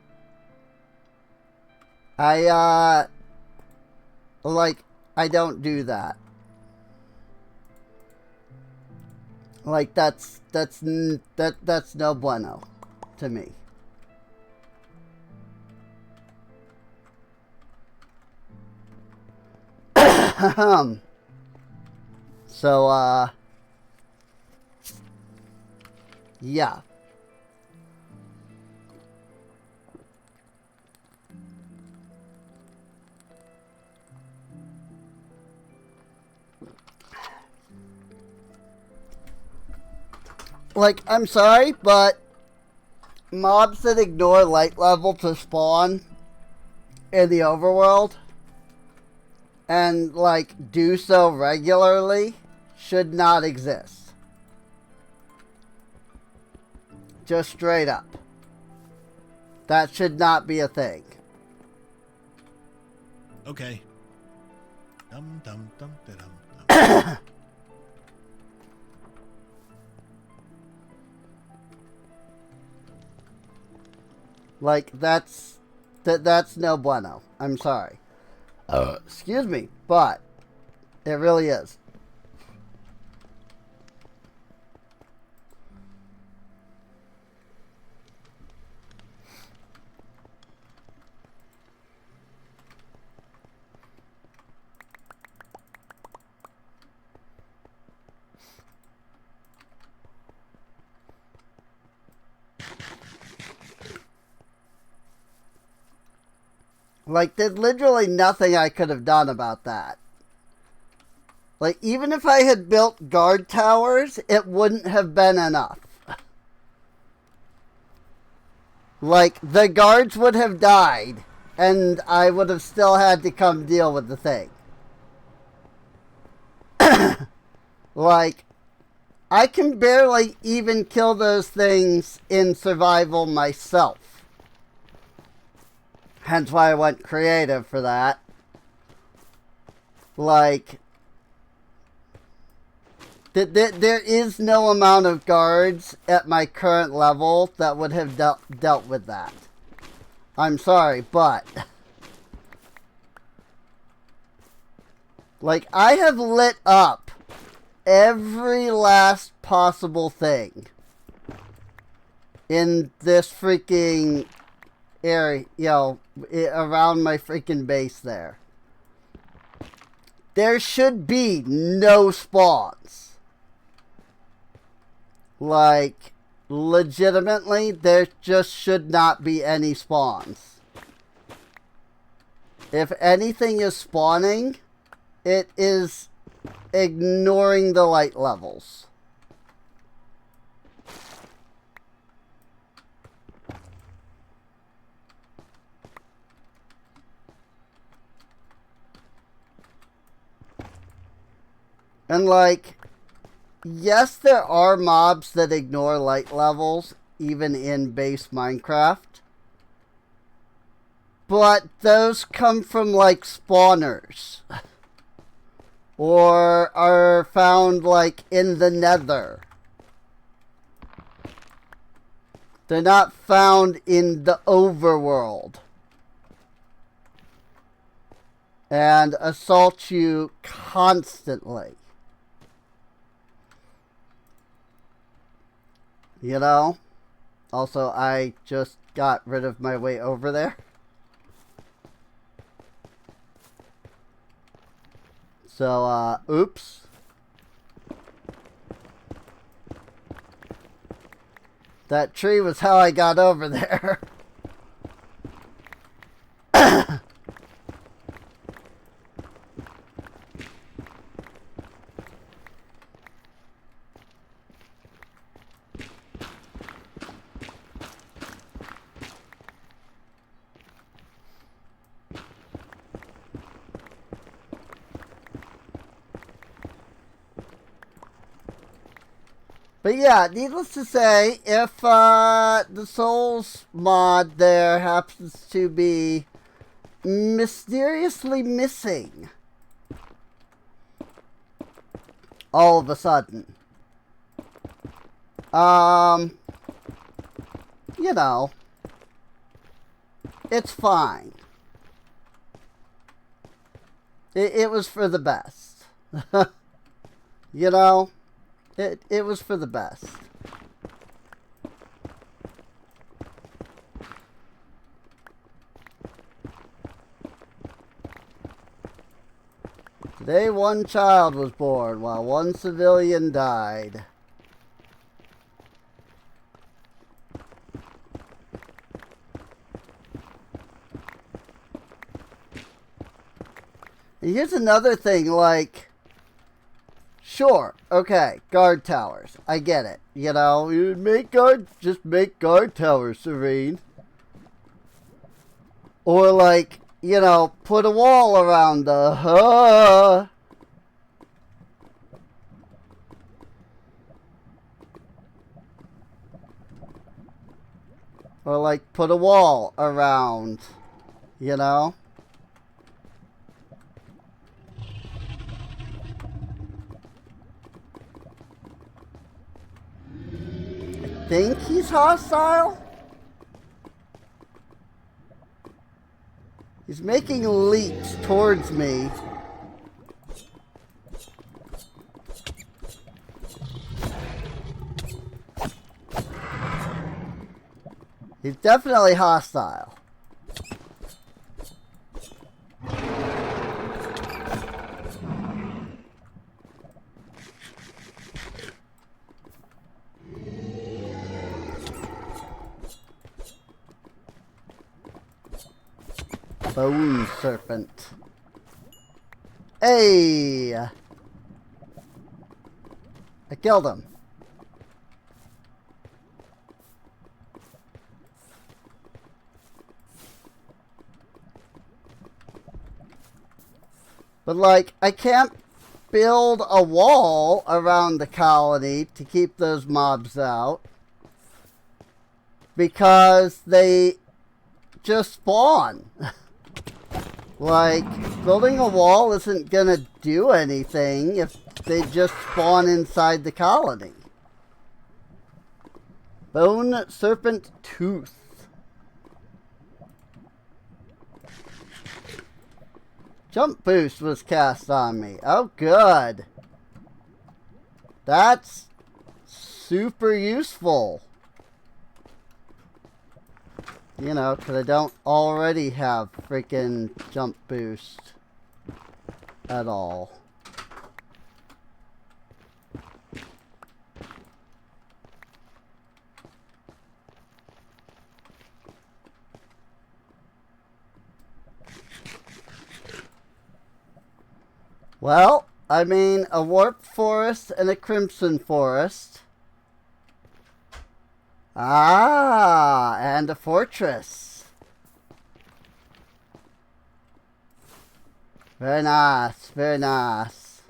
I don't do that. Like, that's no bueno to me. So, yeah. Like, I'm sorry, but mobs that ignore light level to spawn in the overworld and, like, do so regularly should not exist. Just straight up. That should not be a thing. Okay. Dum dum dum dum dum. Like, that's no bueno. I'm sorry. Excuse me, but it really is. Like, there's literally nothing I could have done about that. Like, even if I had built guard towers, it wouldn't have been enough. Like, the guards would have died, and I would have still had to come deal with the thing. Like, I can barely even kill those things in survival myself. Hence why I went creative for that. Like, there is no amount of guards at my current level that would have dealt with that. I'm sorry, but like, I have lit up every last possible thing in this freaking area, you know, around my freaking base there. There should be no spawns. Like, legitimately, there just should not be any spawns. If anything is spawning, it is ignoring the light levels. And like, yes, there are mobs that ignore light levels, even in base Minecraft. But those come from, like, spawners. or are found like in the Nether. They're not found in the overworld and assault you constantly. You know? Also, I just got rid of my way over there. So, oops. That tree was how I got over there. But yeah, needless to say, if the Souls mod there happens to be mysteriously missing all of a sudden, you know, it's fine. It was for the best. You know? It was for the best. Today one child was born while one civilian died. And here's another thing, like, sure, okay, guard towers. I get it. You know, you just make guard towers, Serene. Or like, you know, put a wall around the Or like put a wall around, you know? I think he's hostile? He's making leaps towards me. He's definitely hostile. Bone serpent. Hey! I killed him. But like, I can't build a wall around the colony to keep those mobs out, because they just spawn. Like, building a wall isn't gonna do anything if they just spawn inside the colony. Bone serpent tooth. Jump boost was cast on me. Oh, good. That's super useful. You know, because I don't already have freaking jump boost at all. Well, I mean, a warp forest and a crimson forest. Ah, and a fortress. Very nice, very nice.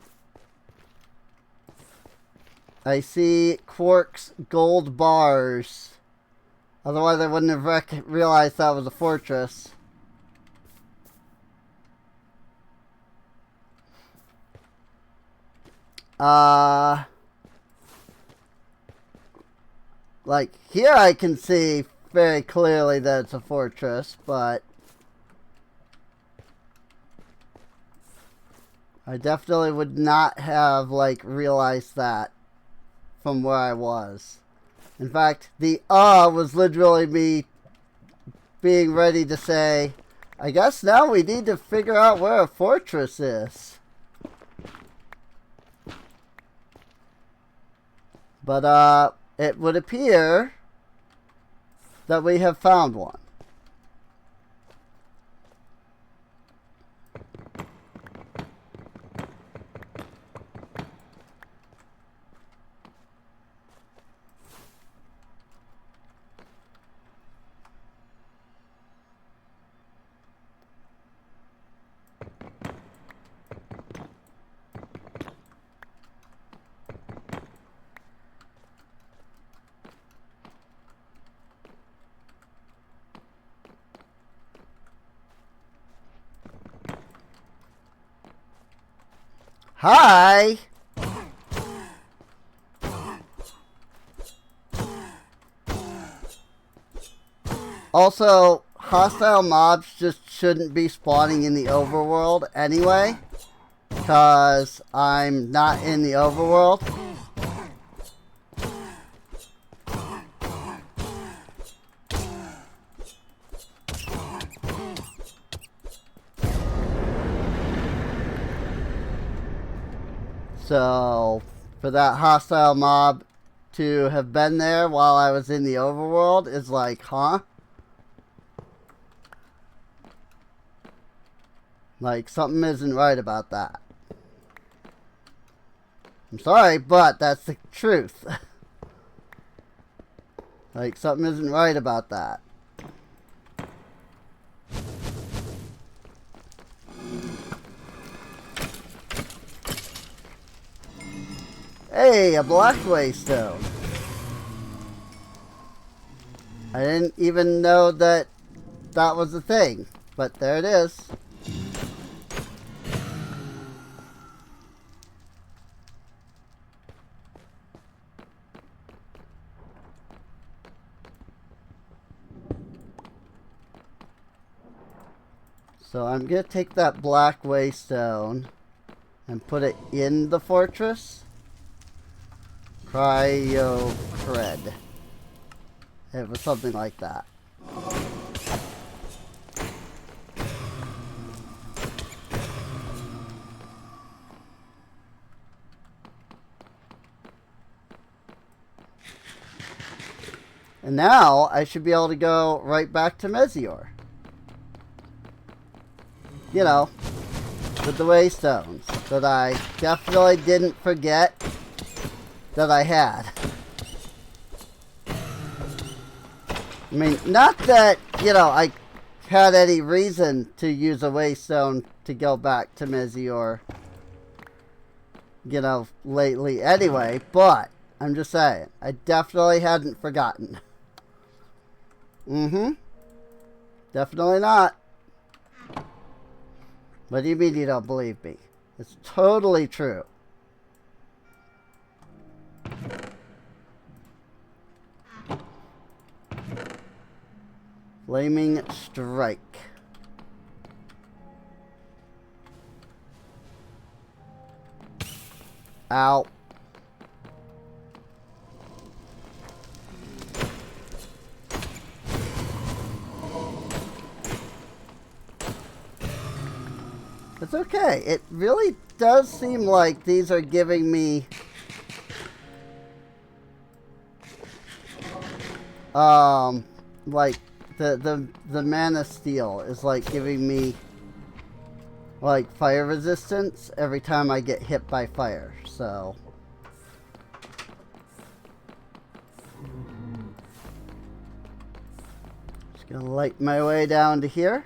I see Quark's gold bars. Otherwise I wouldn't have realized that was a fortress. Like, here I can see very clearly that it's a fortress, but I definitely would not have, like, realized that from where I was. In fact, the was literally me being ready to say, I guess now we need to figure out where a fortress is. But, it would appear that we have found one. Hi! Also, hostile mobs just shouldn't be spawning in the overworld anyway, because I'm not in the overworld. So, for that hostile mob to have been there while I was in the overworld is like, huh? Like, something isn't right about that. I'm sorry, but that's the truth. Like, something isn't right about that. Hey, a black waystone. I didn't even know that that was a thing, but there it is. So I'm going to take that black waystone and put it in the fortress. Cryo cred. It was something like that. And now I should be able to go right back to Mezior. You know, with the waystones that I definitely didn't forget that I had. I mean, not that, you know, I had any reason to use a waystone to go back to Mezior, you know, lately anyway, but I'm just saying, I definitely hadn't forgotten. Definitely not. What do you mean you don't believe me? It's totally true. Flaming strike. Ow. It's okay. It really does seem like these are giving me like the mana steel is like giving me like fire resistance every time I get hit by fire. So just gonna light my way down to here.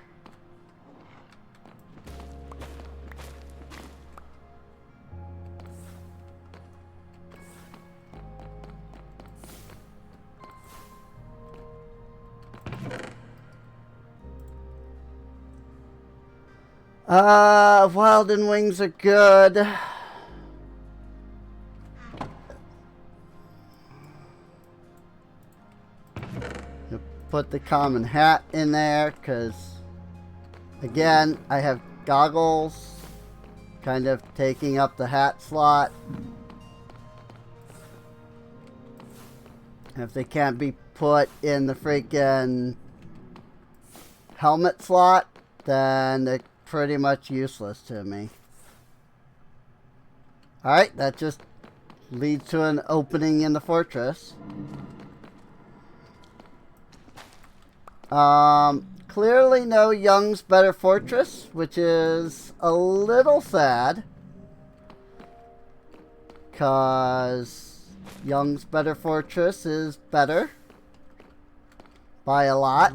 Wild and wings are good. put the common hat in there because, again, I have goggles kind of taking up the hat slot. If they can't be put in the freaking helmet slot, then they're pretty much useless to me. Alright, that just leads to an opening in the fortress. Clearly no Young's Better Fortress, which is a little sad. Because Young's Better Fortress is better. By a lot.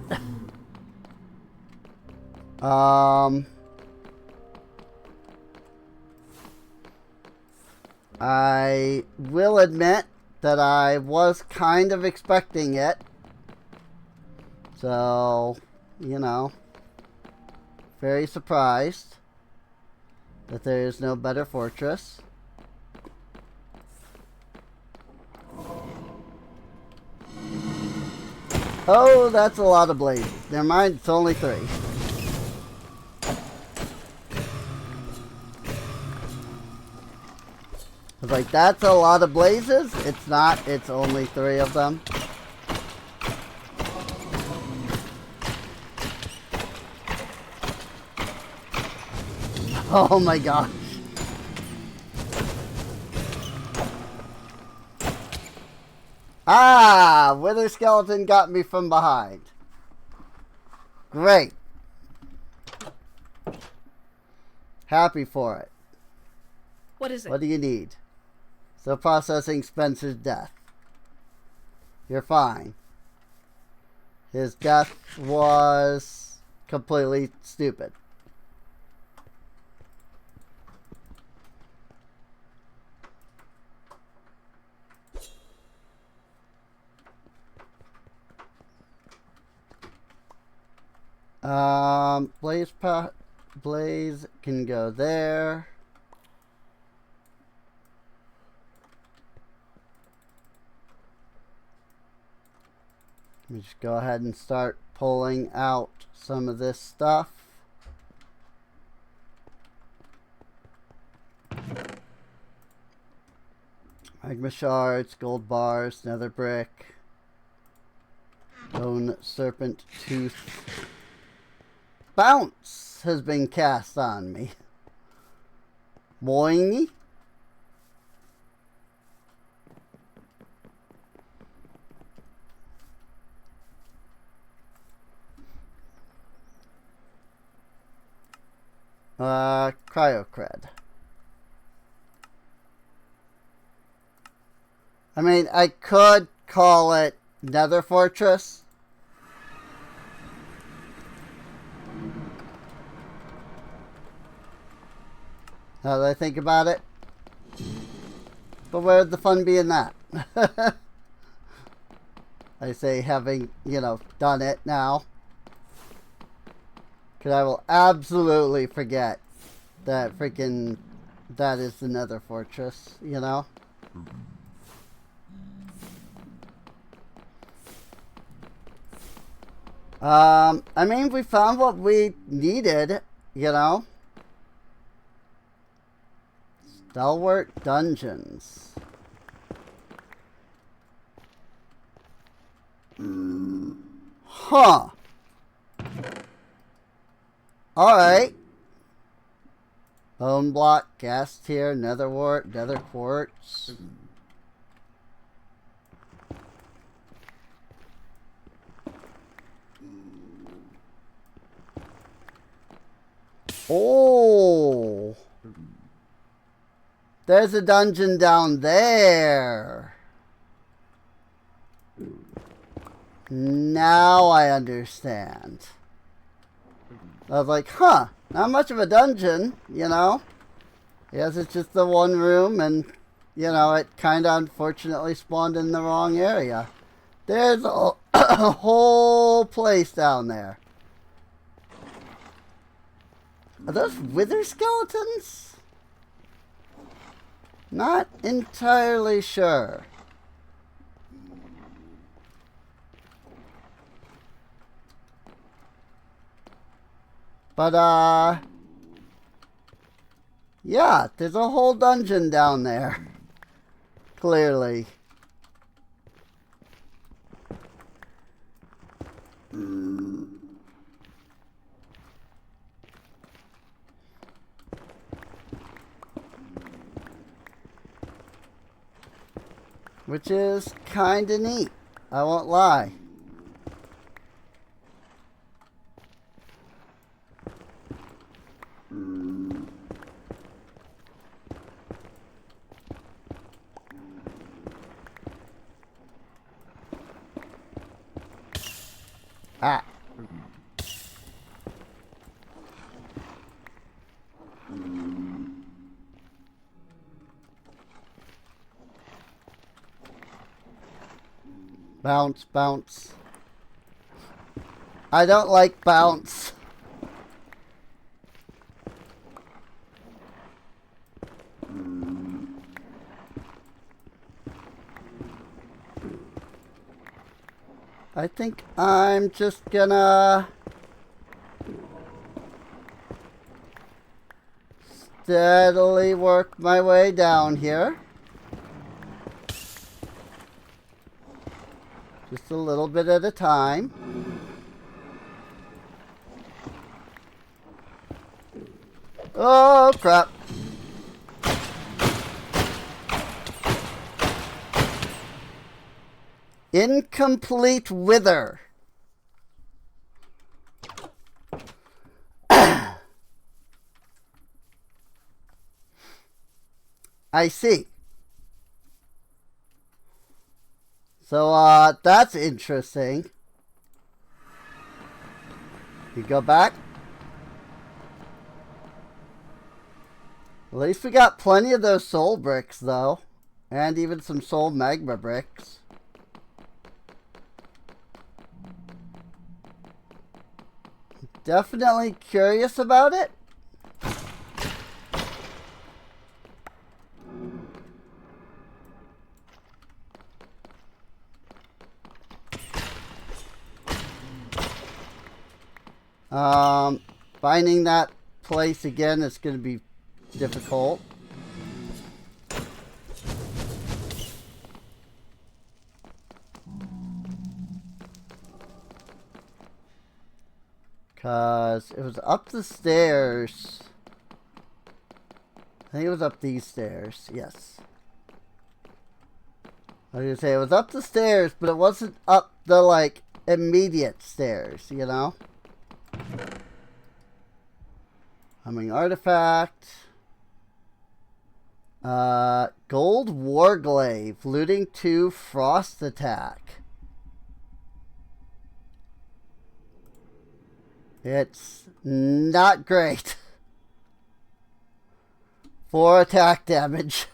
I will admit that I was kind of expecting it. So, you know, very surprised that there is no better fortress. Oh, that's a lot of blazes. Never mind, it's only 3. I was like, that's a lot of blazes. It's not, it's only 3 of them. Oh my gosh. Ah, Wither Skeleton got me from behind. Great. Happy for it. What is it? What do you need? Still processing Spencer's death. You're fine. His death was completely stupid. Blaze can go there. Let me just go ahead and start pulling out some of this stuff. Magma shards, gold bars, nether brick, bone serpent tooth. Bounce has been cast on me. Boing. Cryocred. I mean, I could call it Nether Fortress. Now that I think about it. But where'd the fun be in that? I say having, you know, done it now. Because I will absolutely forget that freaking, that is the Nether Fortress, you know? I mean, we found what we needed, you know? Stalwart Dungeons. Huh. Alright. Bone block, gas tier, nether wart, nether quartz. Oh. There's a dungeon down there. Now I understand. I was like, huh, not much of a dungeon, you know? Yes, it's just the one room, and, you know, it kind of unfortunately spawned in the wrong area. There's a whole place down there. Are those wither skeletons? Not entirely sure. But, yeah, there's a whole dungeon down there. Clearly. Which is kinda neat. I won't lie. Ah. Bounce, bounce. I don't like bounce. I think I'm just gonna steadily work my way down here. Just a little bit at a time. Oh, crap. Incomplete wither. I see. So, that's interesting. You go back. At least we got plenty of those soul bricks, though. And even some soul magma bricks. Definitely curious about it. Finding that place again is going to be difficult. Because it was up the stairs. I think it was up these stairs. Yes. I was going to say it was up the stairs, but it wasn't up the, like, immediate stairs, you know? Humming artifact. Gold warglaive. Looting 2 frost attack. It's not great. 4 attack damage.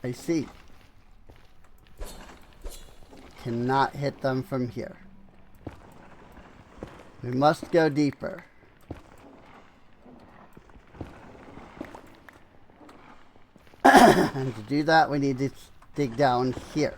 I see. Cannot hit them from here. We must go deeper. And to do that, we need to dig down here.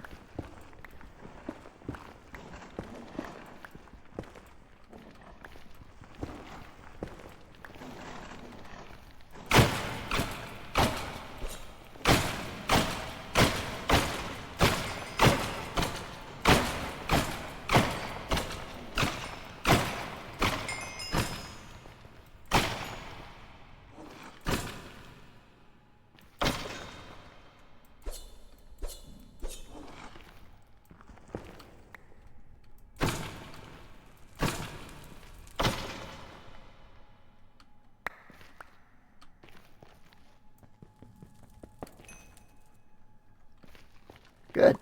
Good.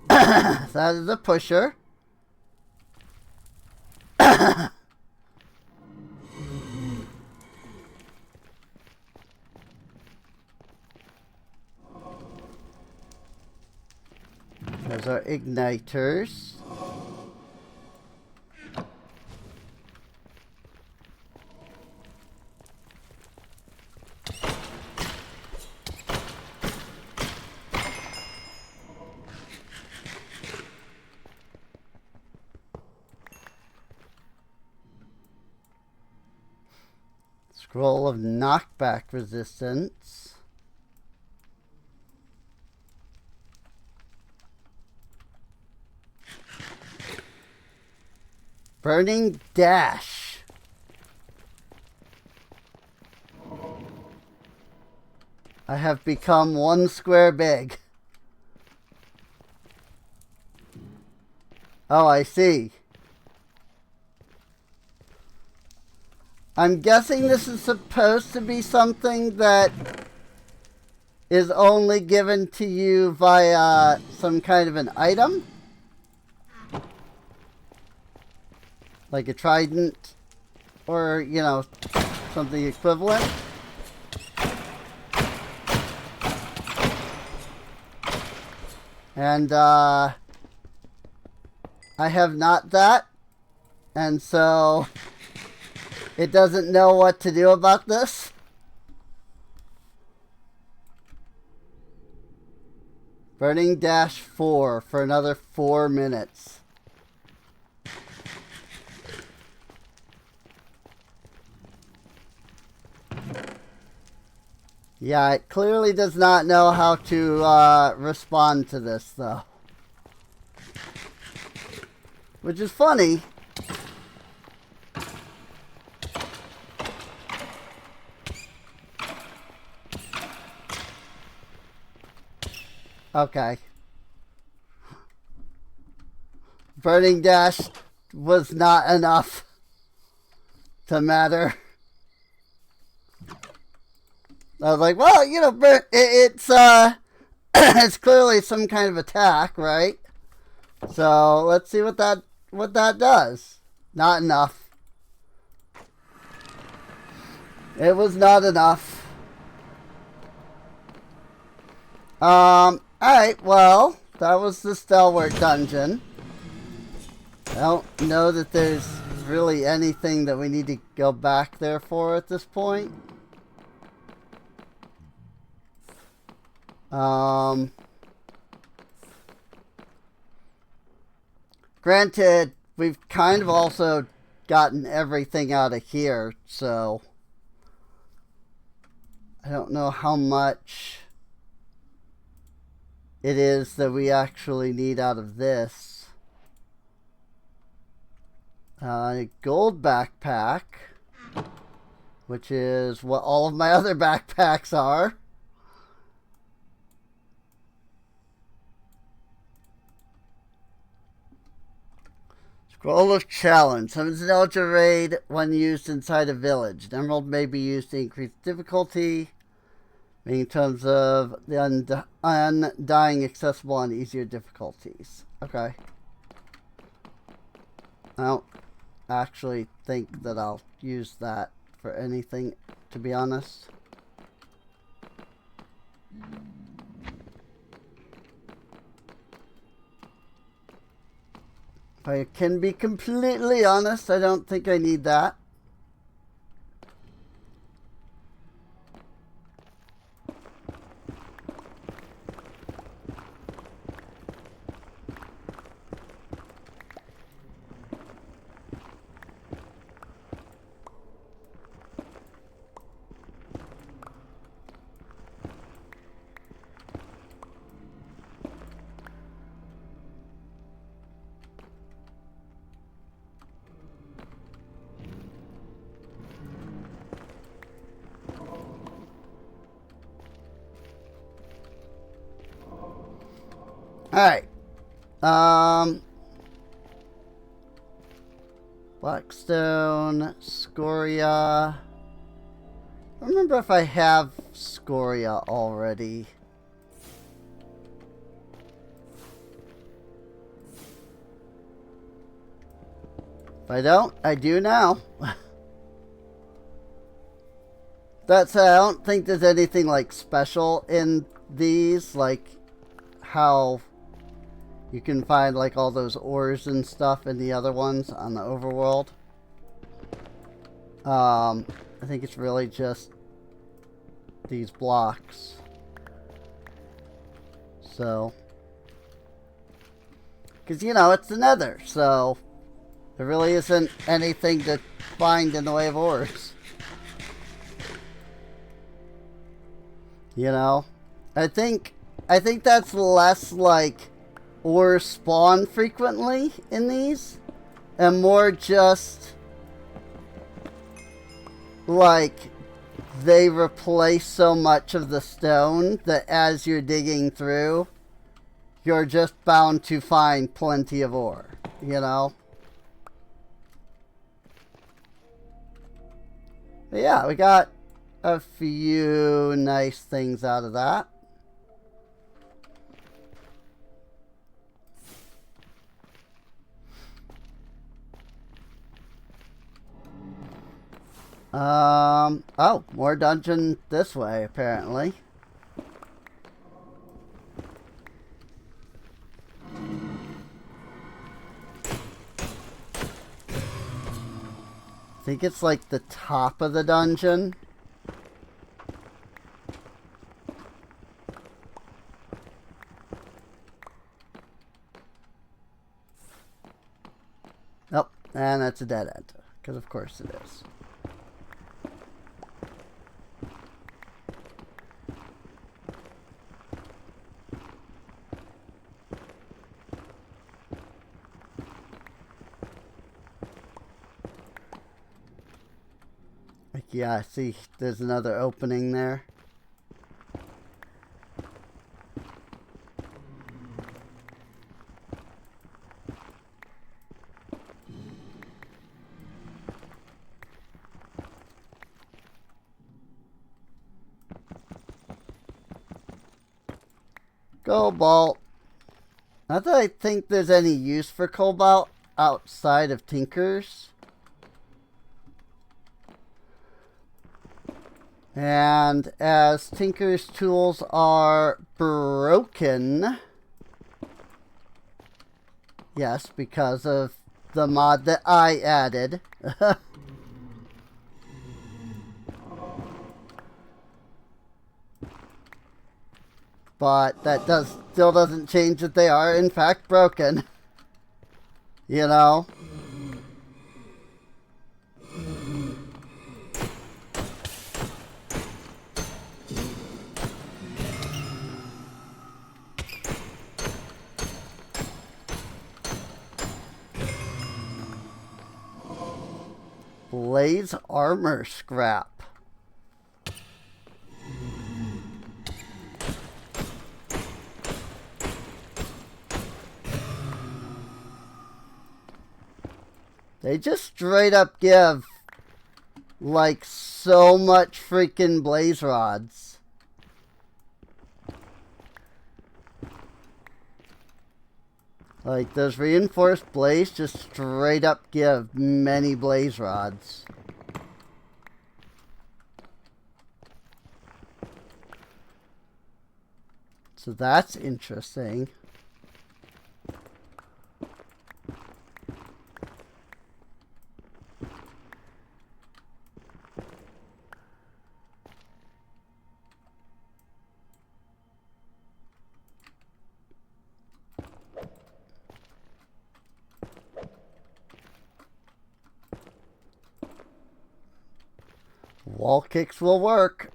That is a pusher. There's Those are igniters. Scroll of knockback resistance. Burning dash. I have become 1 square big. Oh, I see. I'm guessing this is supposed to be something that is only given to you via some kind of an item. Like a trident or, you know, something equivalent. And I have not that. And so it doesn't know what to do about this. Burning dash 4 for another 4 minutes. Yeah, it clearly does not know how to respond to this, though. Which is funny. Okay. Burning dash was not enough to matter. I was like, well, you know, it's it's clearly some kind of attack, right? So let's see what that does. Not enough. It was not enough. Alright, well, that was the Stalwart Dungeon. I don't know that there's really anything that we need to go back there for at this point. Granted, we've kind of also gotten everything out of here, so I don't know how much it is that we actually need out of this. A gold backpack, which is what all of my other backpacks are. Scroll of Challenge. Summons an Elder Raid when used inside a village. An emerald may be used to increase difficulty, in terms of the undying accessible on easier difficulties. Okay. I don't actually think that I'll use that for anything, to be honest. If I can be completely honest, I don't think I need that. Alright. Blackstone, Scoria. I don't remember if I have Scoria already. If I don't, I do now. That said, I don't think there's anything like special in these, like how You can find like all those ores and stuff in the other ones on the overworld. I think it's really just these blocks. So, because you know it's the Nether, so there really isn't anything to find in the way of ores. You know, I think that's less like ores spawn frequently in these, and more just like they replace so much of the stone that as you're digging through, you're just bound to find plenty of ore, you know? But yeah, we got a few nice things out of that. Oh, more dungeon this way, apparently. I think it's like the top of the dungeon. Oh, and that's a dead end. Because of course it is. Yeah, see, there's another opening there. Cobalt. Not that I think there's any use for cobalt outside of Tinker's. And as Tinker's tools are broken, yes, because of the mod that I added. But that still doesn't change that they are in fact broken. You know? Blaze armor scrap. They just straight up give like so much freaking blaze rods. Like those reinforced blaze just straight up give many blaze rods. So that's interesting. Wall kicks will work.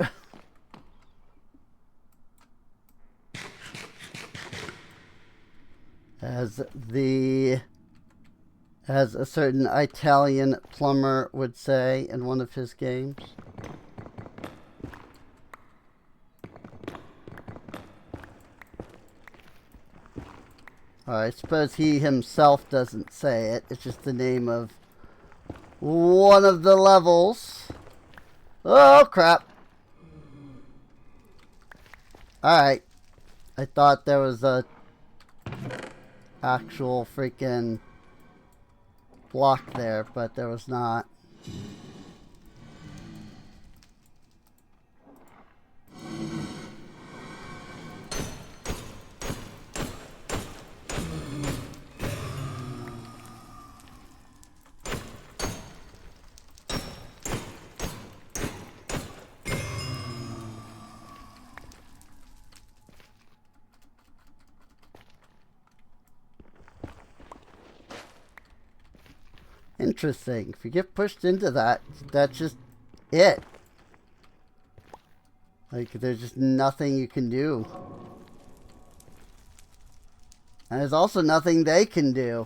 As a certain Italian plumber would say in one of his games. I suppose he himself doesn't say it. It's just the name of one of the levels. Oh, crap. Alright. I thought there was a actual freaking block there, but there was not. Interesting. If you get pushed into that, that's just it. Like, there's just nothing you can do. And there's also nothing they can do.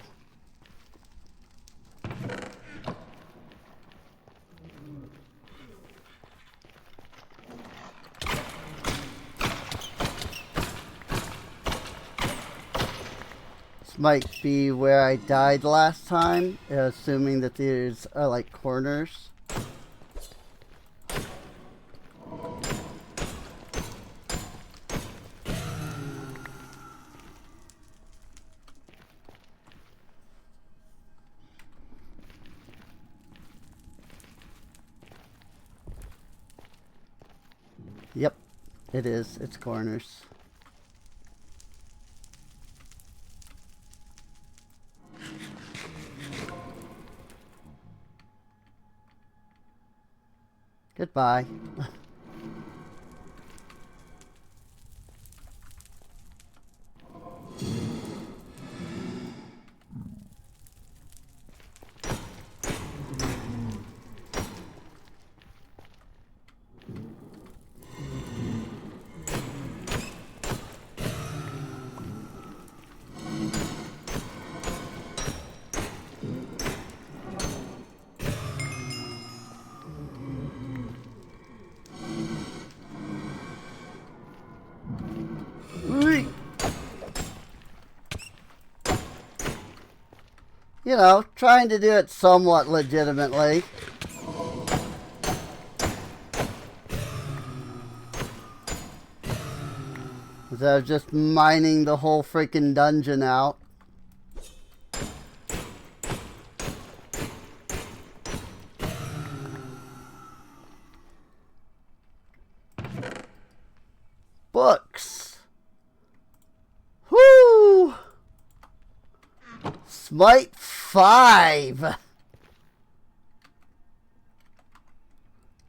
This might be where I died last time, assuming that these are like corners. Yep, it is. It's corners. Goodbye. You know, trying to do it somewhat legitimately. Instead of just mining the whole freaking dungeon out. Books. Whoo! Smite 5.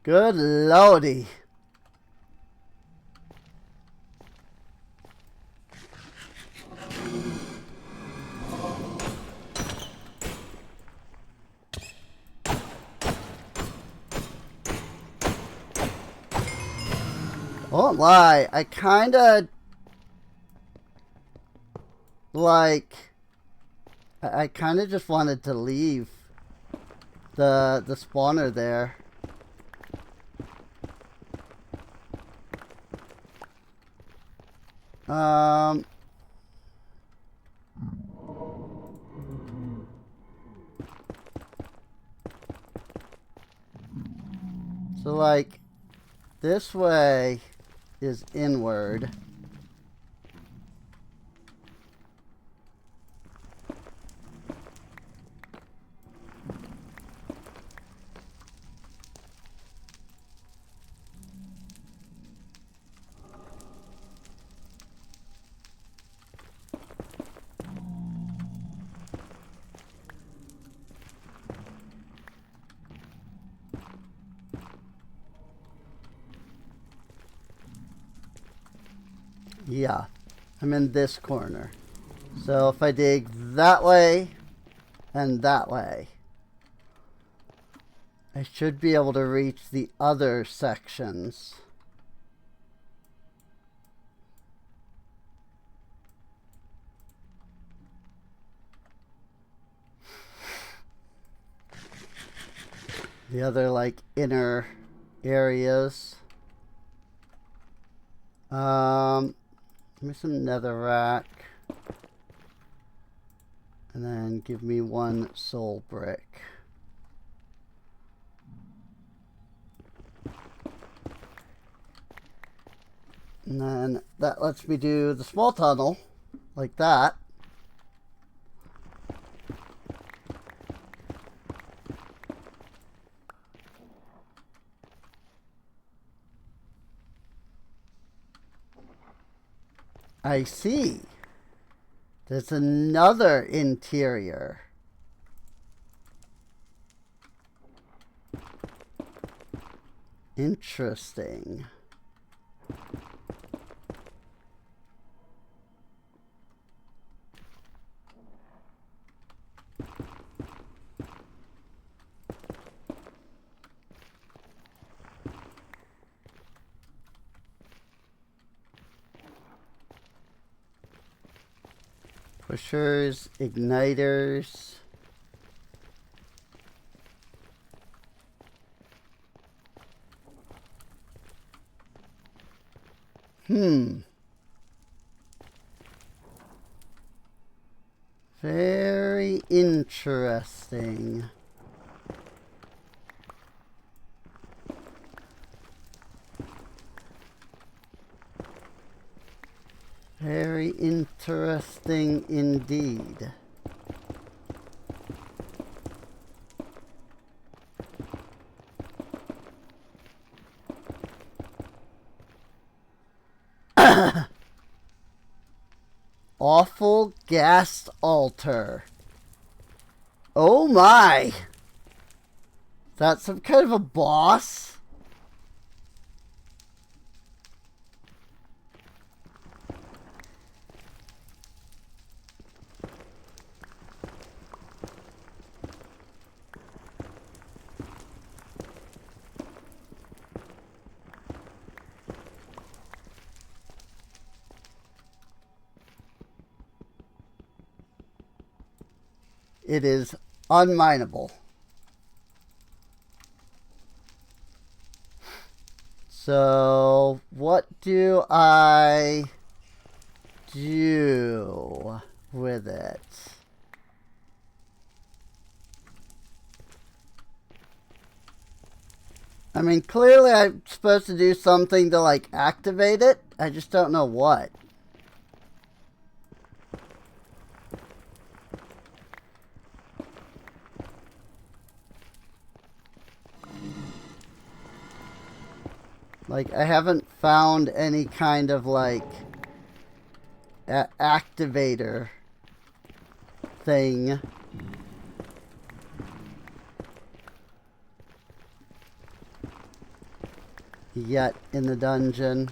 Good lordy. Won't lie, I kinda like I kinda just wanted to leave the spawner there. So like this way is inward. Yeah, I'm in this corner. So if I dig that way and that way, I should be able to reach the other sections. The other like inner areas. Give me some netherrack. And then give me 1 soul brick. And then that lets me do the small tunnel like that. I see. There's another interior. Interesting. Extinguishers, igniters. Very interesting. Very interesting indeed. Awful gas altar. Oh my! That's some kind of a boss? It is unmineable. So, what do I do with it? I mean, clearly I'm supposed to do something to, like, activate it. I just don't know what. Like, I haven't found any kind of, like, activator thing. Yet in the dungeon.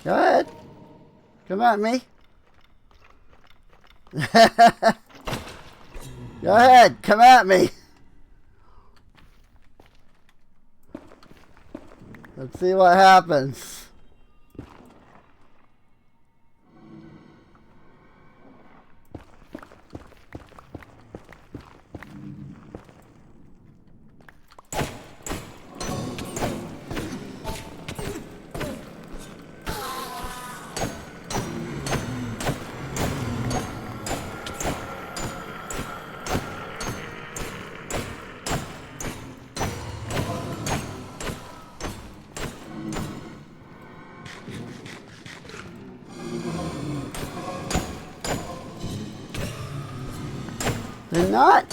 Go ahead. Come at me. Go ahead. Come at me. Let's see what happens. They're not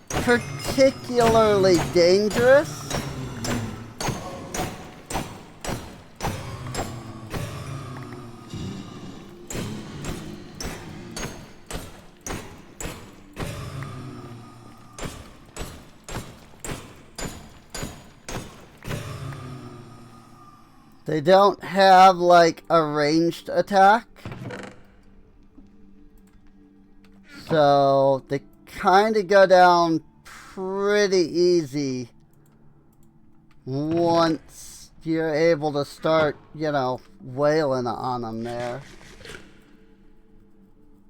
particularly dangerous. They don't have, like, a ranged attack. So they kind of go down pretty easy once you're able to start, you know, wailing on them there.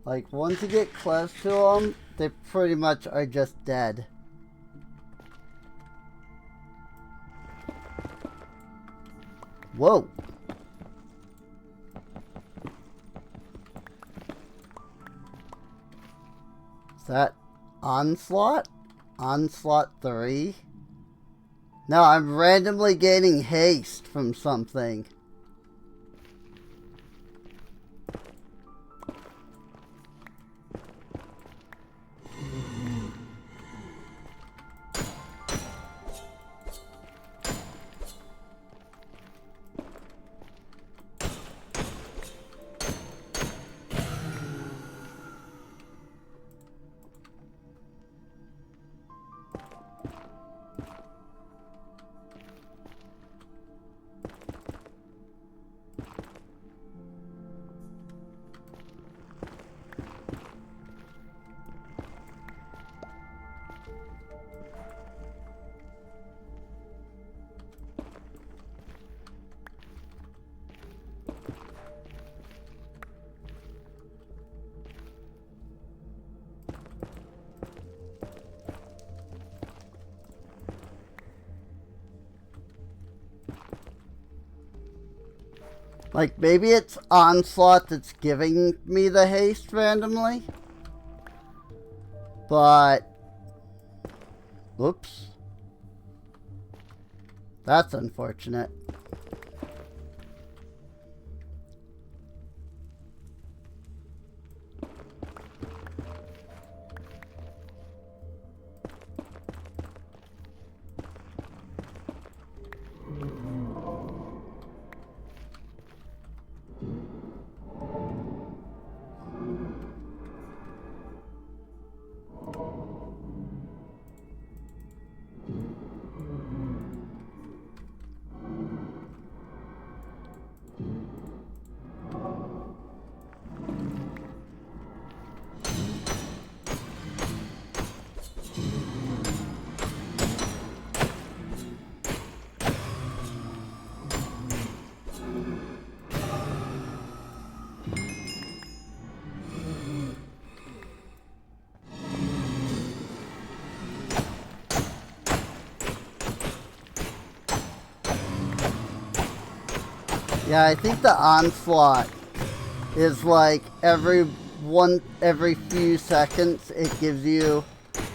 Like, once you get close to them, they pretty much are just dead. Whoa. Is that Onslaught? Onslaught 3? No, I'm randomly gaining haste from something. Like, maybe it's Onslaught that's giving me the haste randomly. But... Oops. That's unfortunate. Yeah, I think the Onslaught is like every few seconds it gives you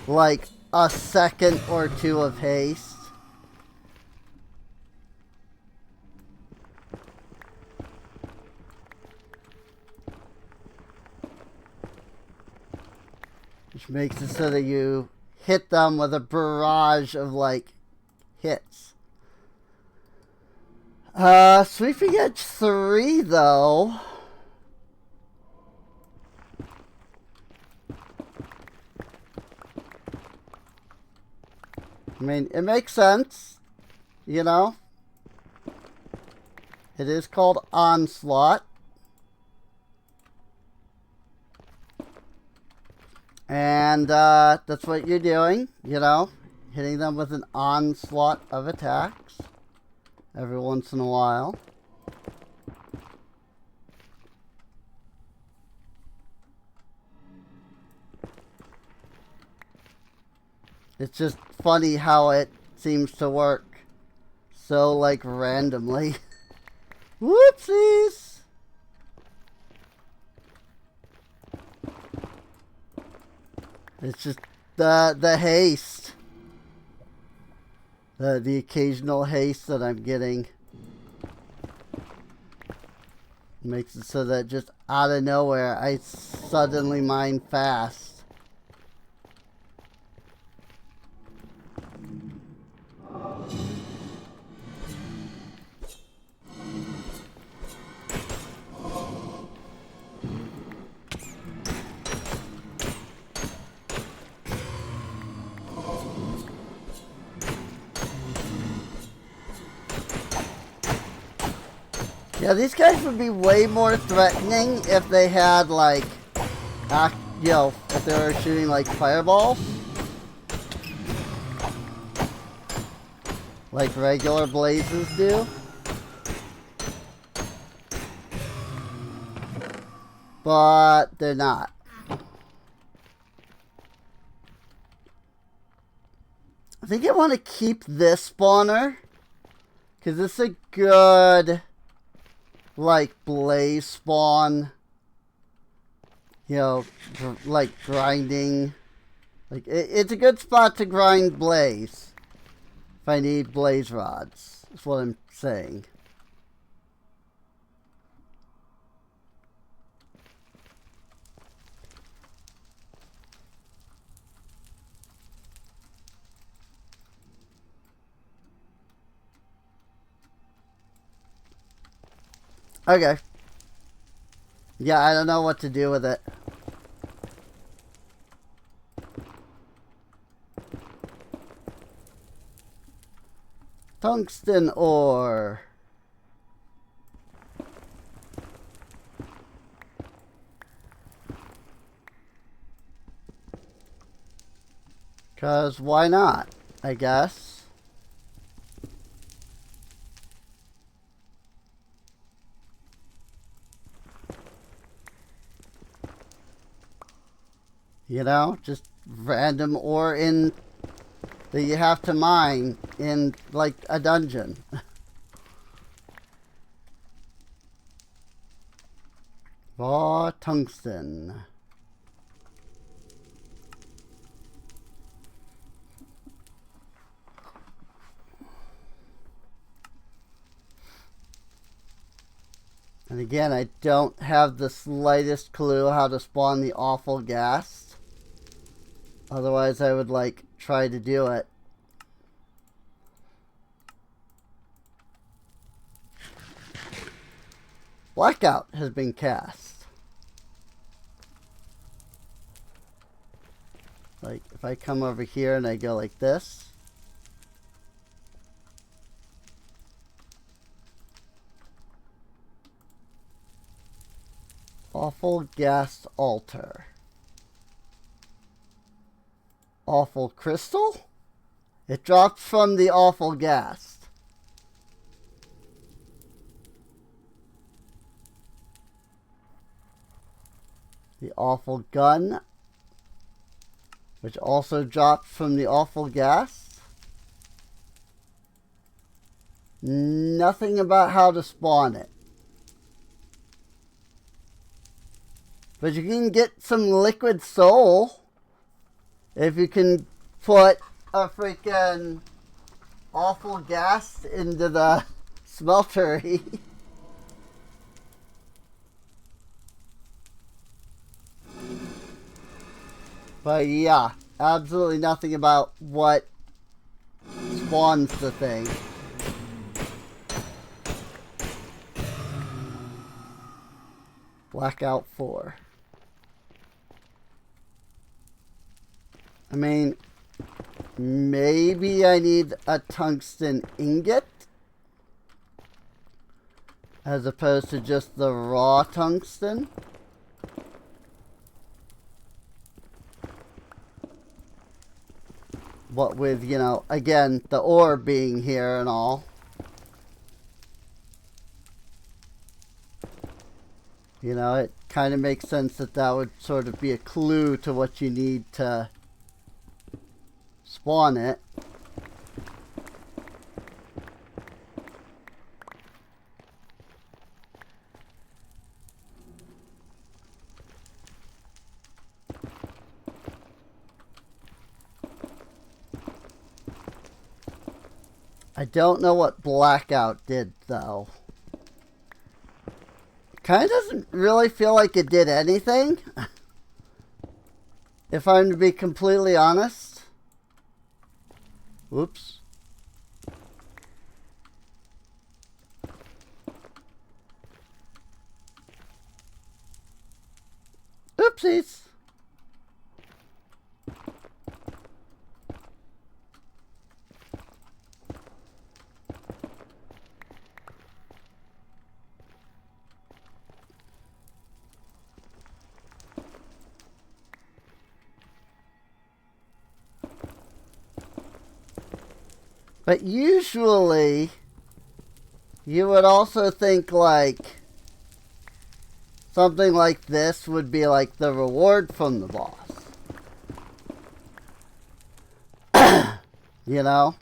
like a second or two of haste. Which makes it so that you hit them with a barrage of like hits. Sweeping Edge 3 though. I mean, it makes sense, you know? It is called Onslaught. And, that's what you're doing, you know? Hitting them with an onslaught of attacks every once in a while. It's just funny how it seems to work so, like, randomly. Whoopsies! It's just the haste. The occasional haste that I'm getting makes it so that just out of nowhere I suddenly mine fast. Yeah, these guys would be way more threatening if they had, like, you know, if they were shooting, like, fireballs. Like regular blazes do. But they're not. I think I want to keep this spawner, because it's a good, like, blaze spawn, you know, like grinding. Like, it's a good spot to grind blaze if I need blaze rods. That's what I'm saying. Okay. Yeah, I don't know what to do with it. Tungsten ore. Because why not, I guess. You know, just random ore in that you have to mine in, like, a dungeon. Raw tungsten. And again, I don't have the slightest clue how to spawn the awful gas. Otherwise, I would like try to do it. Blackout has been cast. Like if I come over here and I go like this. Awful gas altar. Awful crystal? It drops from the awful gas. The awful gun, which also drops from the awful gas. Nothing about how to spawn it. But you can get some liquid soul if you can put a freaking awful gas into the smeltery. But yeah, absolutely nothing about what spawns the thing. Blackout 4. I mean, maybe I need a tungsten ingot as opposed to just the raw tungsten. What with, you know, again, the ore being here and all. You know, it kind of makes sense that that would sort of be a clue to what you need to spawn it. I don't know what Blackout did, though. Kind of doesn't really feel like it did anything. If I'm to be completely honest. Whoops. Oopsies. But usually, you would also think like something like this would be like the reward from the boss. You know?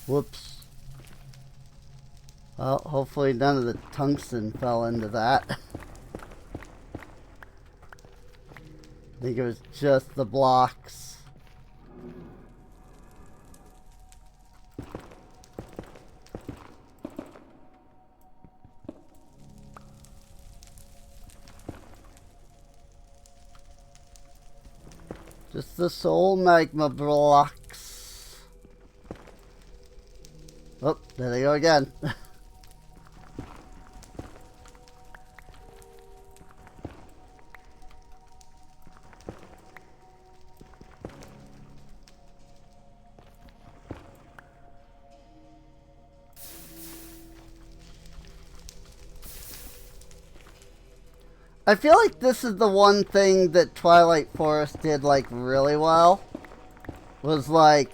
Whoops. Well, hopefully none of the tungsten fell into that. I think it was just the blocks. Just the soul magma blocks. Oh, there they go again. I feel like this is the one thing that Twilight Forest did, like, really well. Was like,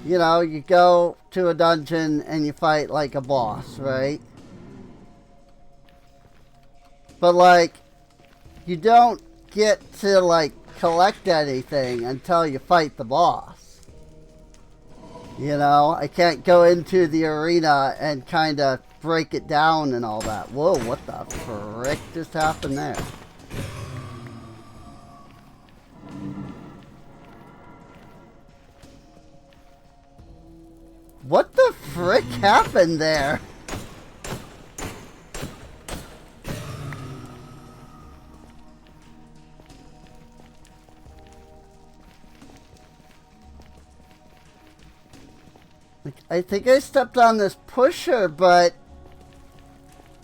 you know, you go to a dungeon and you fight, like, a boss, right? But, like, you don't get to, like, collect anything until you fight the boss. You know, I can't go into the arena and kind of break it down and all that. Whoa, what the frick just happened there? What the frick happened there? Like, I think I stepped on this pusher, but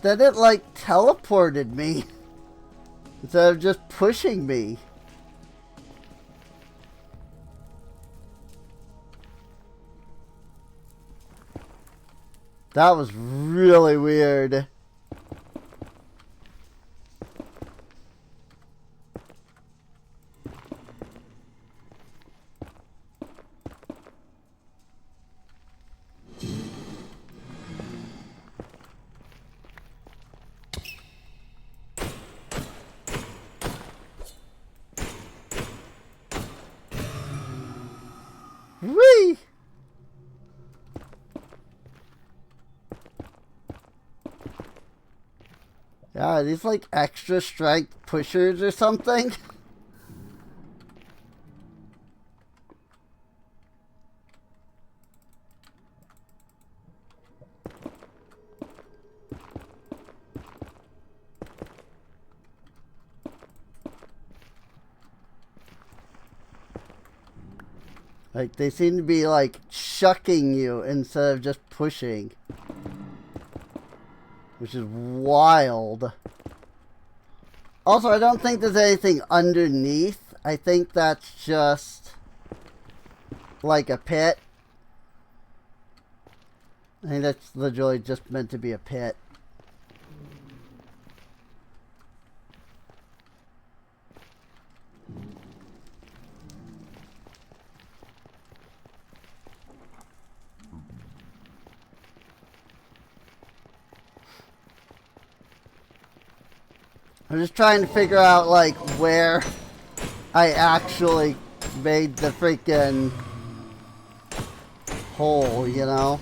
then it like teleported me instead of just pushing me. That was really weird. Whee! Yeah, are these like extra strength pushers or something? Like, they seem to be like shucking you instead of just pushing. Which is wild. Also, I don't think there's anything underneath. I think that's just like a pit. I think that's literally just meant to be a pit. I'm just trying to figure out, like, where I actually made the freaking hole, you know?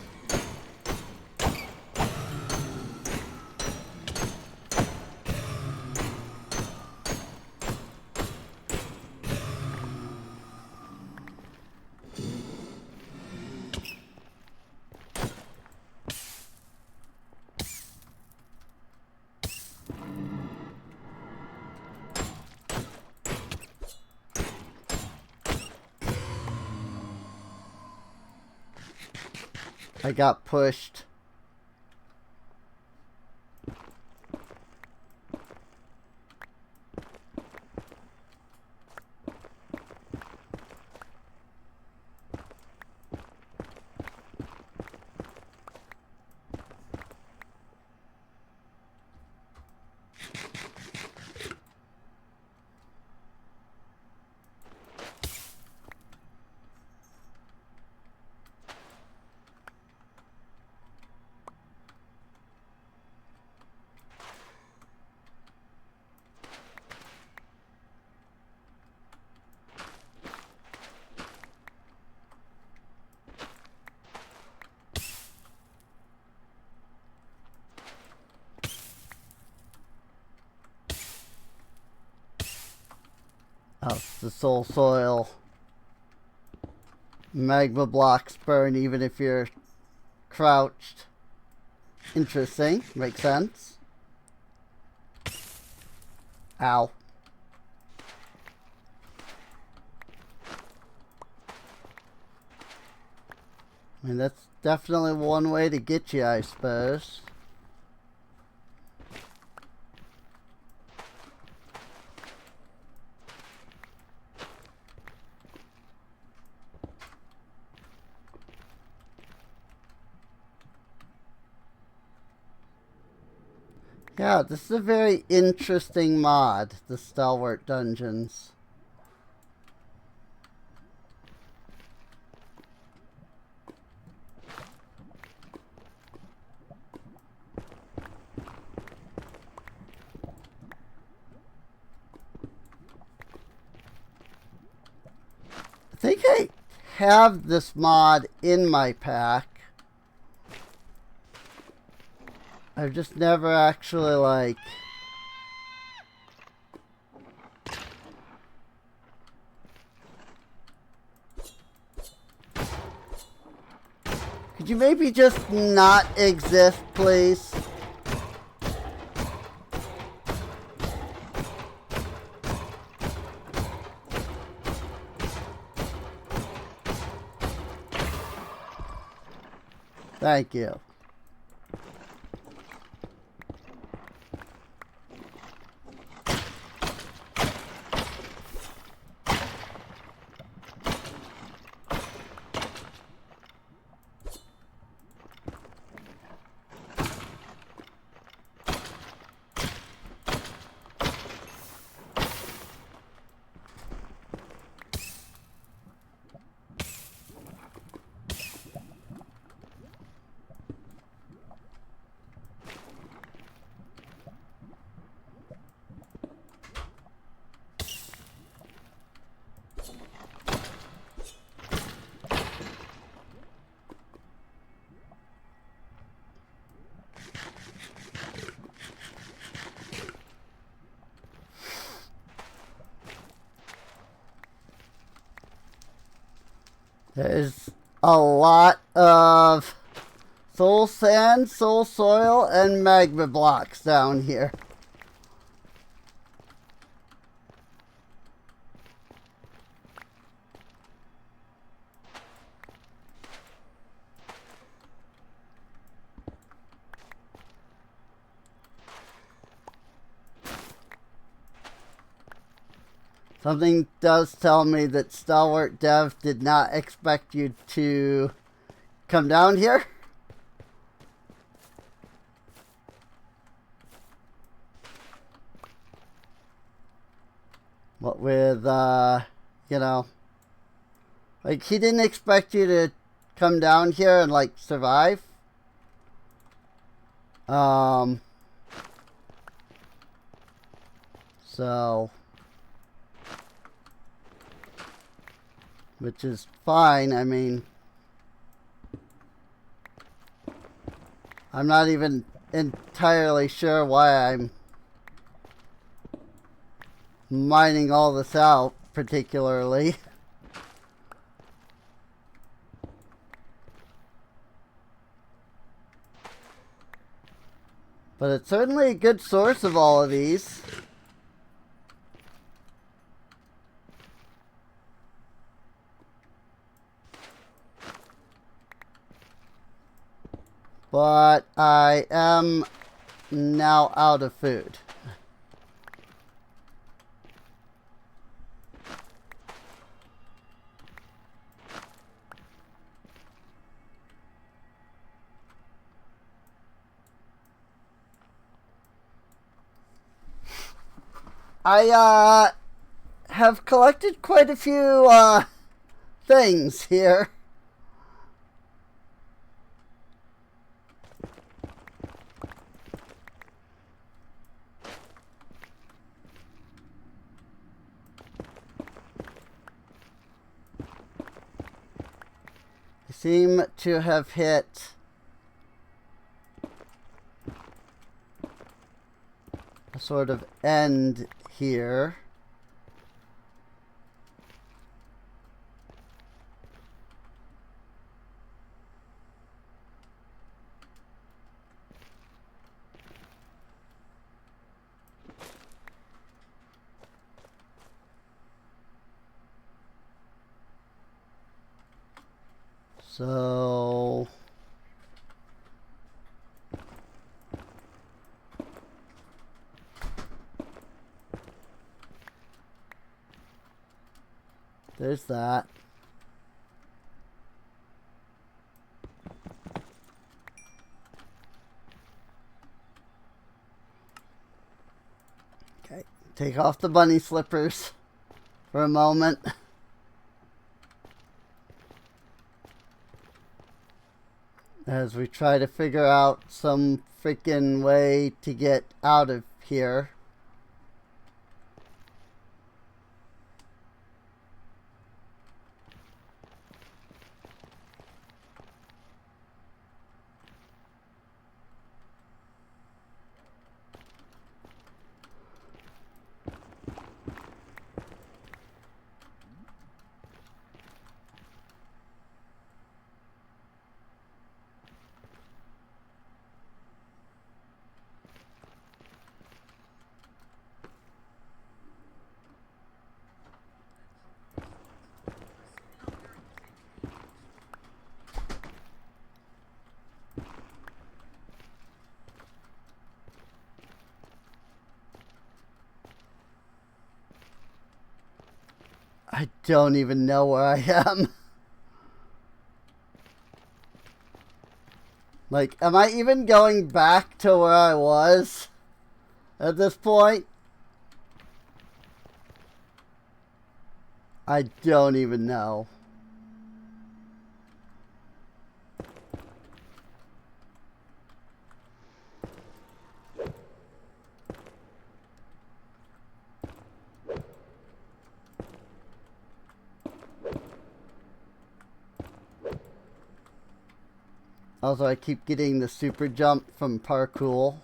I got pushed. Oh, the soul soil. Magma blocks burn even if you're crouched. Interesting. Makes sense. Ow. I mean, that's definitely one way to get you, I suppose. Yeah, this is a very interesting mod, the Stalwart Dungeons. I think I have this mod in my pack. I've just never actually, like... Could you maybe just not exist, please? Thank you. There's a lot of soul sand, soul soil, and magma blocks down here. Something does tell me that Stalwart Dev did not expect you to come down here. What with, you know, like he didn't expect you to come down here and like survive. So... Which is fine. I mean, I'm not even entirely sure why I'm mining all this out particularly. But it's certainly a good source of all of these. But I am now out of food. I have collected quite a few things here. I seem to have hit a sort of end here. So there's that. take off the bunny slippers for a moment. As we try to figure out some freaking way to get out of here. I don't even know where I am. Like, am I even going back to where I was at this point? I don't even know. Also, I keep getting the super jump from parkour.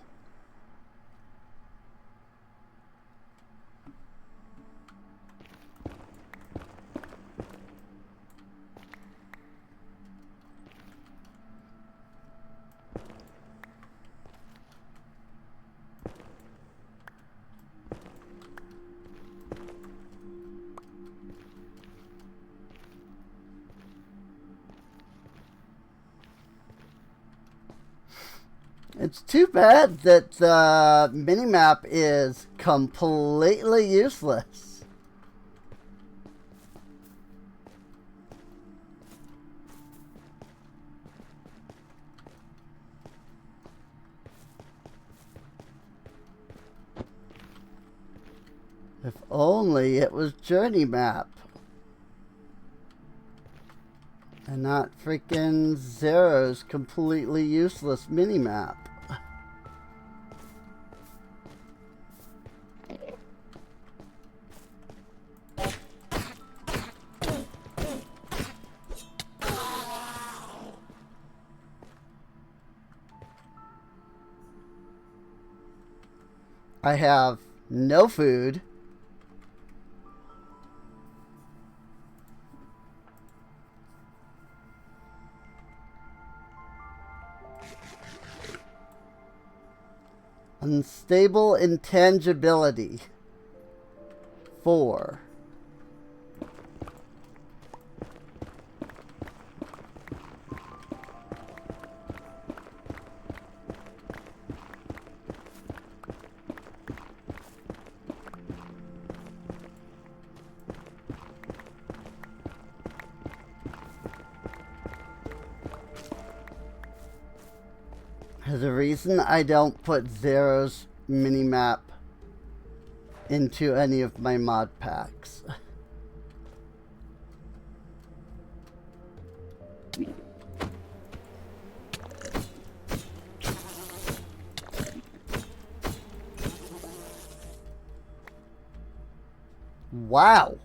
It's too bad that the minimap is completely useless. If only it was journey map. And not freaking Zero's completely useless minimap. I have no food. Unstable intangibility. 4. There's a reason I don't put Zero's minimap into any of my mod packs. Wow.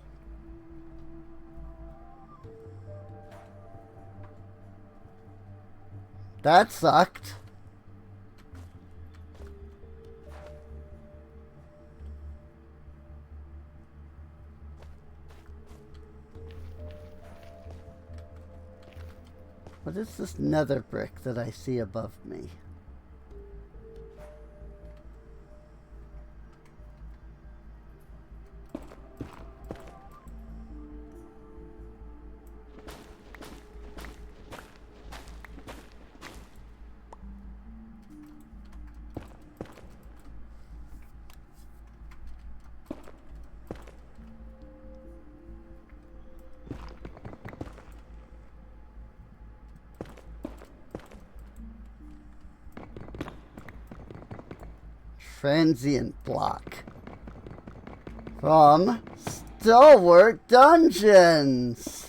That sucked. What is this nether brick that I see above me? Transient block. from Stalwart Dungeons.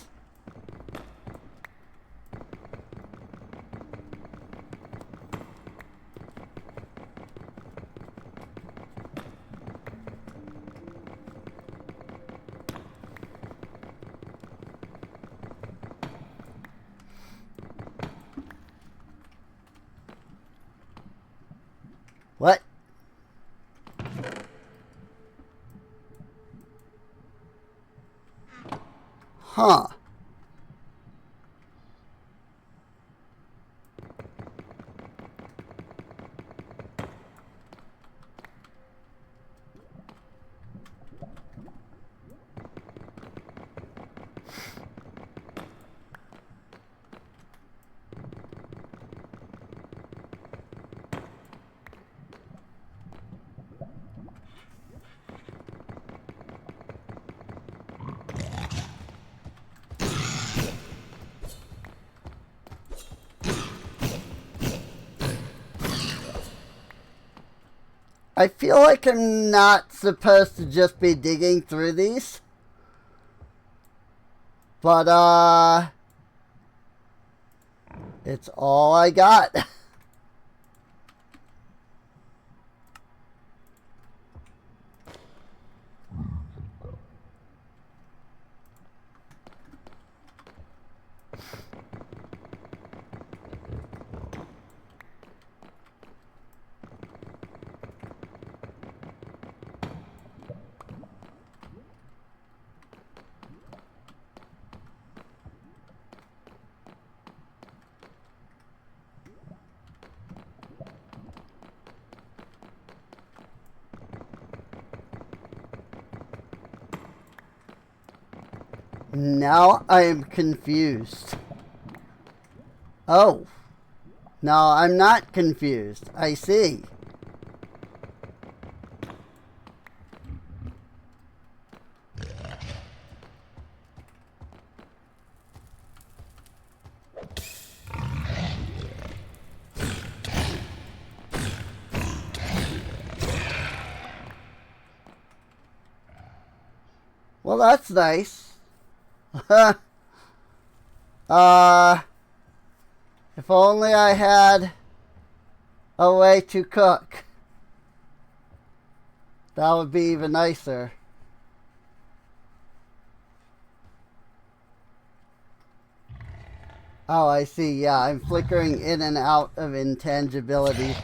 What? Huh. I feel like I'm not supposed to just be digging through these. But, it's all I got. Now I am confused. Oh. No, I'm not confused. I see. Well, that's nice. If only I had a way to cook. That would be even nicer. Oh, I see. Yeah, I'm flickering in and out of intangibility.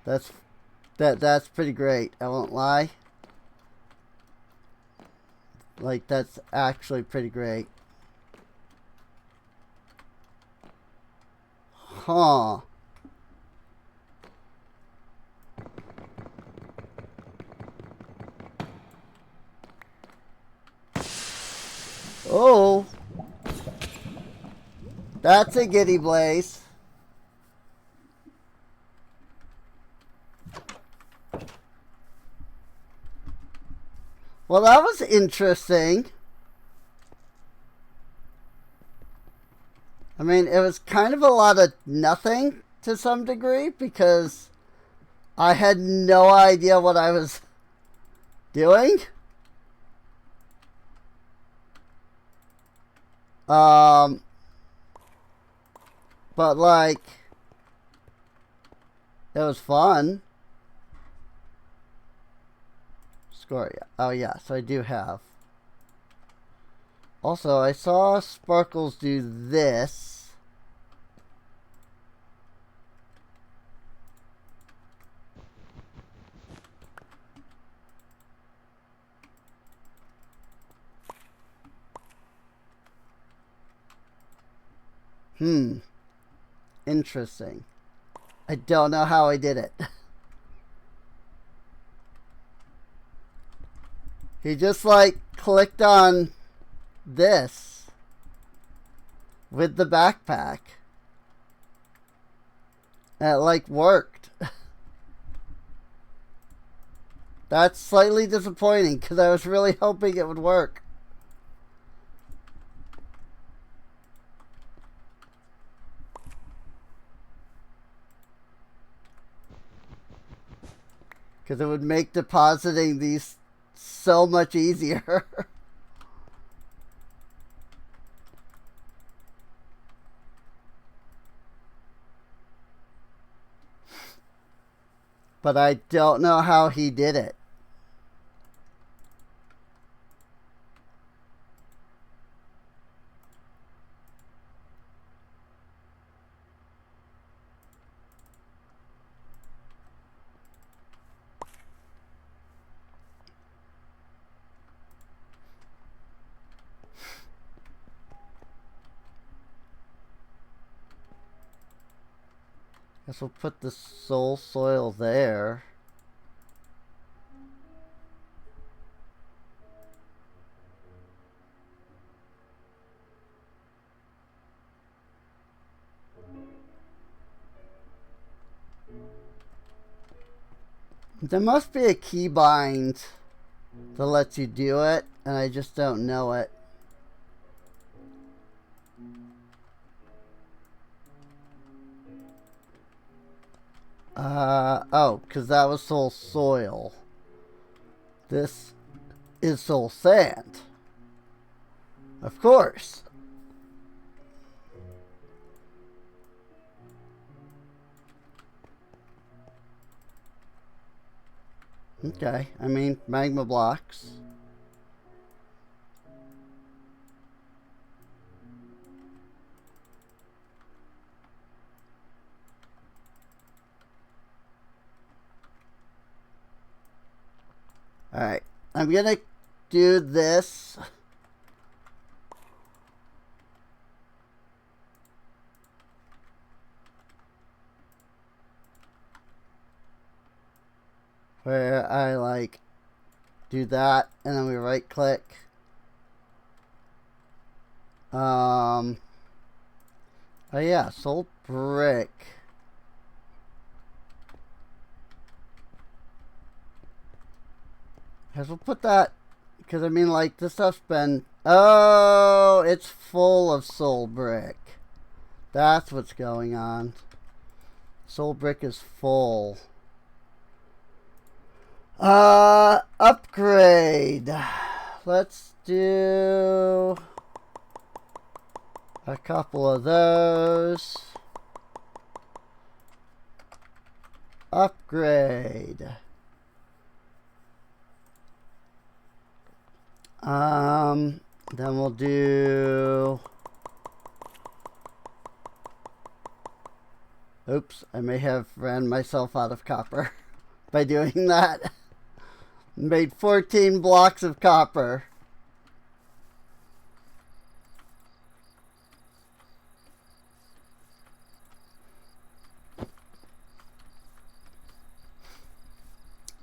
That's pretty great. I won't lie. Like, that's actually pretty great. Huh. Oh. That's a giddy blaze. Well, that was interesting. I mean, it was kind of a lot of nothing to some degree because I had no idea what I was doing. But like, it was fun. Scoria. Oh yeah, so I do have. Also, I saw Sparkles do this. Interesting. I don't know how I did it. He just like clicked on this with the backpack. And it like worked. That's slightly disappointing because I was really hoping it would work. Because it would make depositing these so much easier. But I don't know how he did it. Guess we'll put the soul soil there. There must be a keybind that lets you do it, and I just don't know it. Oh, because that was soul soil. This is soul sand. Of course. Okay, I mean, magma blocks. Alright, I'm gonna do this. Where I like do that and then we right click. Oh yeah, soul brick. Guess we'll put that, because I mean, like, this stuff's been, oh, it's full of soul brick. That's what's going on. Soul brick is full. Upgrade. Let's do a couple of those. Upgrade. Then we'll do, oops, I may have ran myself out of copper by doing that. Made 14 blocks of copper.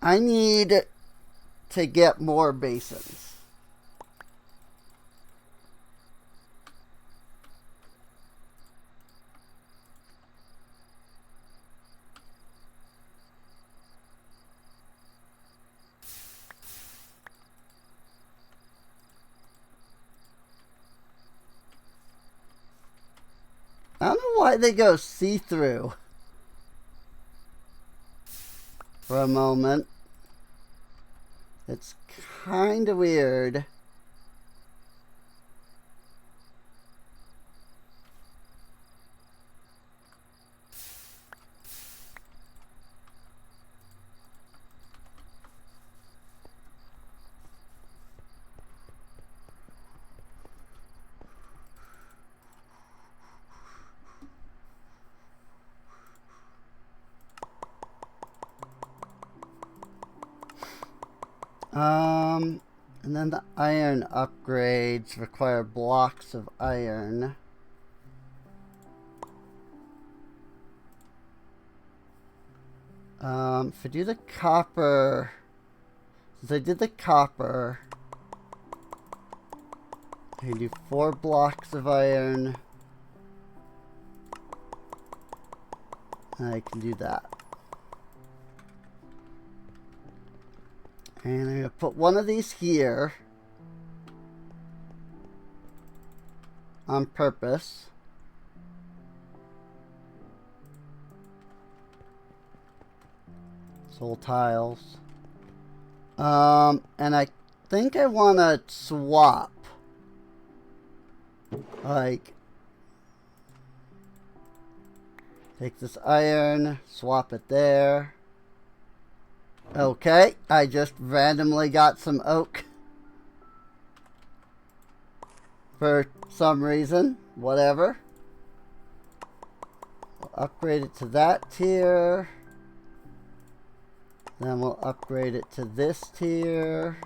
I need to get more basins. I don't know why they go see-through for a moment. It's kind of weird. And then the iron upgrades require blocks of iron. If I do the copper, since I did the copper, I can do 4 blocks of iron. And I can do that. And I'm going to put one of these here on purpose. So soul tiles. And I think I want to swap. Like, take this iron, swap it there. Okay, I just randomly got some oak. For some reason, whatever. We'll upgrade it to that tier. Then we'll upgrade it to this tier.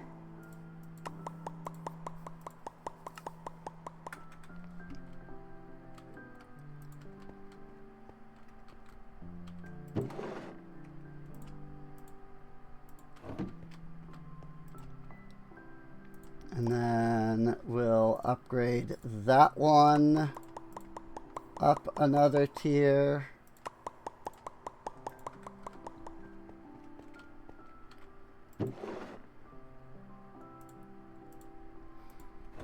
And then we'll upgrade that one up another tier.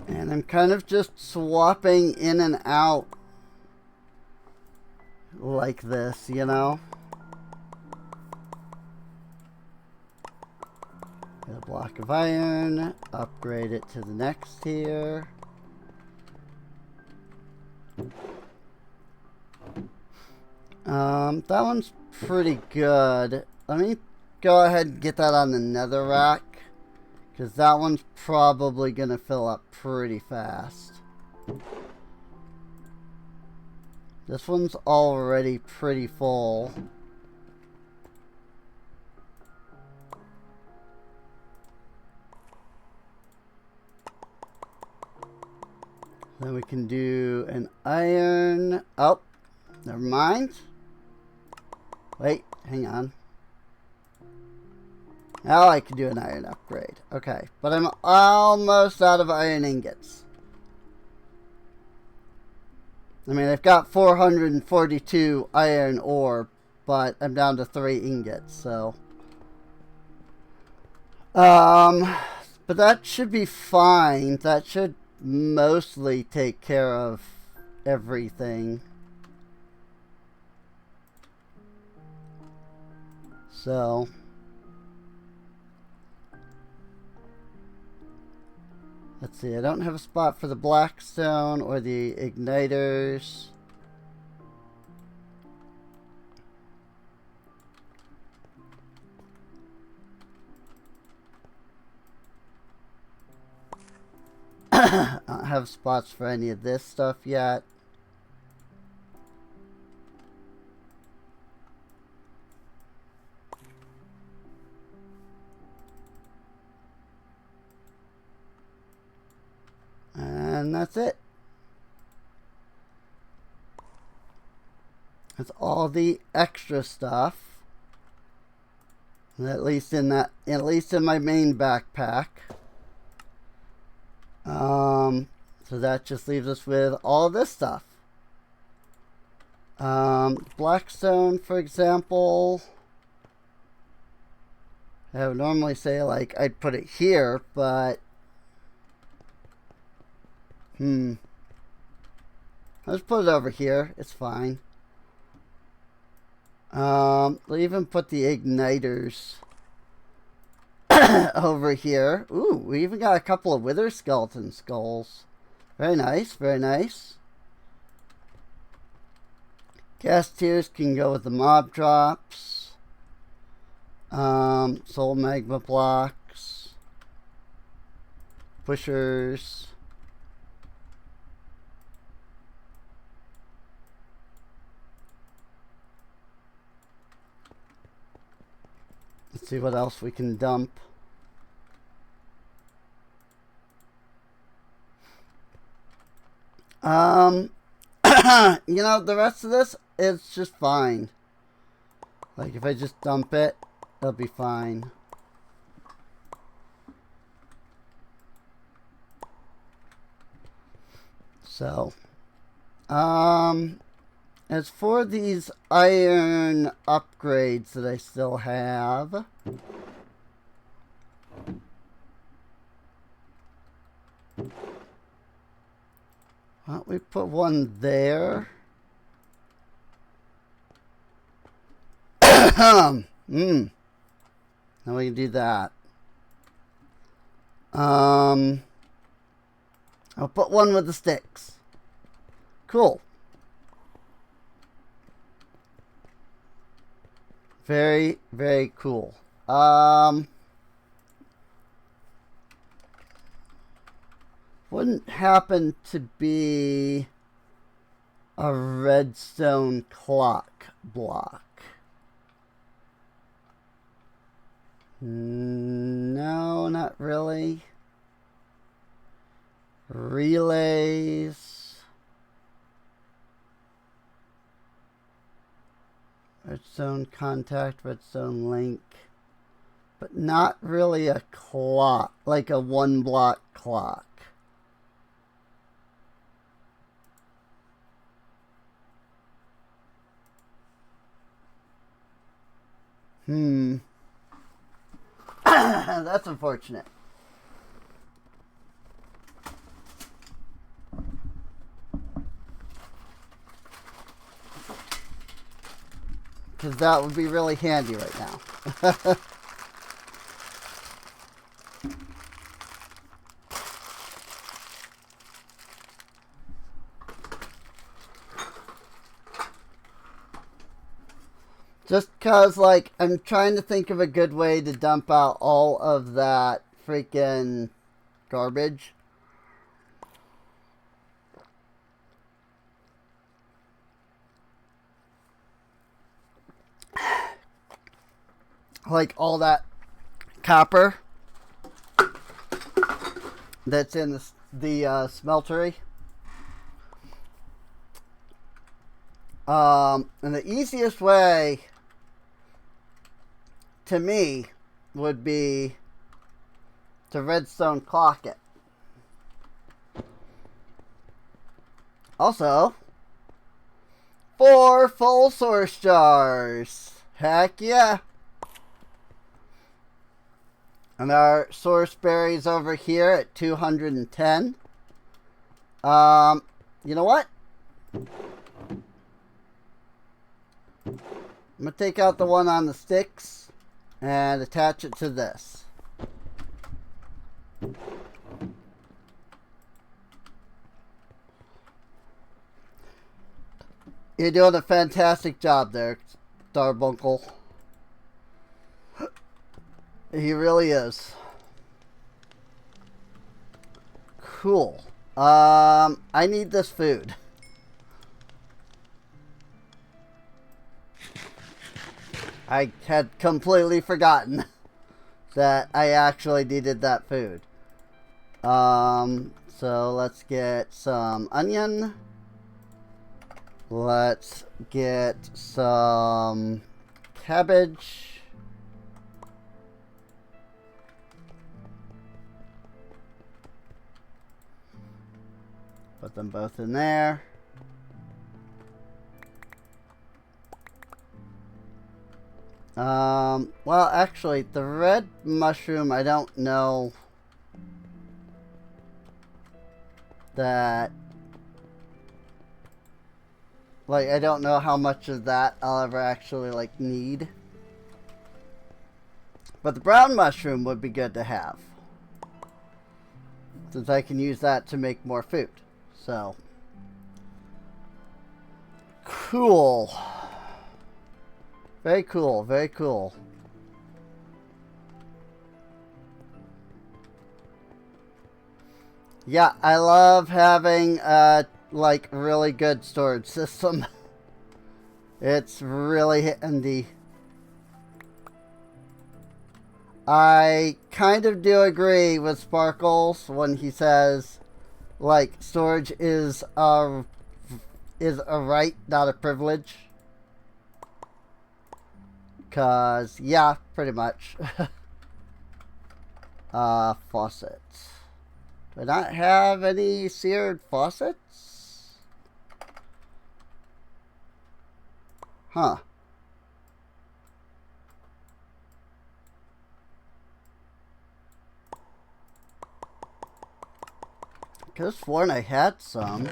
And I'm kind of just swapping in and out like this, you know? Get a block of iron, upgrade it to the next tier. That one's pretty good. Let me go ahead and get that on the nether rack, because that one's probably going to fill up pretty fast. This one's already pretty full. Then we can do an iron. Oh, never mind. Wait, hang on. Now I can do an iron upgrade. Okay, but I'm almost out of iron ingots. I mean, I've got 442 iron ore, but I'm down to 3 ingots, so. But that should be fine. That should mostly take care of everything. So. Let's see, I don't have a spot for the blackstone or the igniters. I don't have spots for any of this stuff yet. And that's it. That's all the extra stuff. At least in my main backpack. So that just leaves us with all of this stuff. Blackstone, for example. I would normally say like I'd put it here, but let's put it over here. It's fine. We'll even put the igniters over here. Ooh, we even got a couple of wither skeleton skulls. Very nice, very nice. Gas tiers can go with the mob drops. Soul magma blocks. Pushers. Let's see what else we can dump. You know, the rest of this, it's just fine. Like, if I just dump it, it'll be fine. So, as for these iron upgrades that I still have, why don't we put one there? Then we can do that. I'll put one with the sticks. Cool. Very, very cool. Wouldn't happen to be a redstone clock block. No, not really. Relays. Redstone contact, redstone link. But not really a clock, like a one block clock. That's unfortunate. Because that would be really handy right now. Just because, like, I'm trying to think of a good way to dump out all of that freaking garbage. Like all that copper that's in the smeltery. And the easiest way to me would be to redstone clock it. Also, 4 full source jars. Heck yeah. And our source berries over here at 210. You know what? I'm going to take out the one on the sticks and attach it to this. You're doing a fantastic job there, Starbuncle. He really is. Cool. I need this food. I had completely forgotten that I actually needed that food. So let's get some onion. Let's get some cabbage. Put them both in there. Well, actually, the red mushroom, I don't know that, like, I don't know how much of that I'll ever actually, like, need. But the brown mushroom would be good to have, since I can use that to make more food. So, cool. Very cool, very cool. Yeah, I love having a, like, really good storage system. It's really handy. I kind of do agree with Sparkles when he says, like, storage is a right, not a privilege. 'Cause, yeah, pretty much. Faucets. Do I not have any seared faucets? Huh. Could have sworn I had some.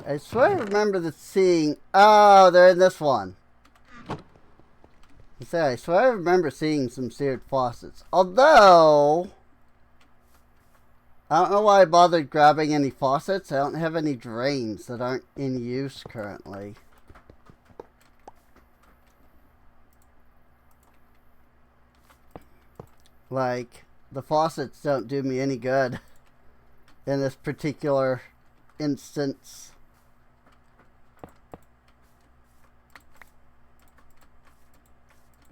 I swear I remember seeing... Oh, they're in this one. I swear I remember seeing some seared faucets. Although... I don't know why I bothered grabbing any faucets. I don't have any drains that aren't in use currently. Like, the faucets don't do me any good in this particular instance.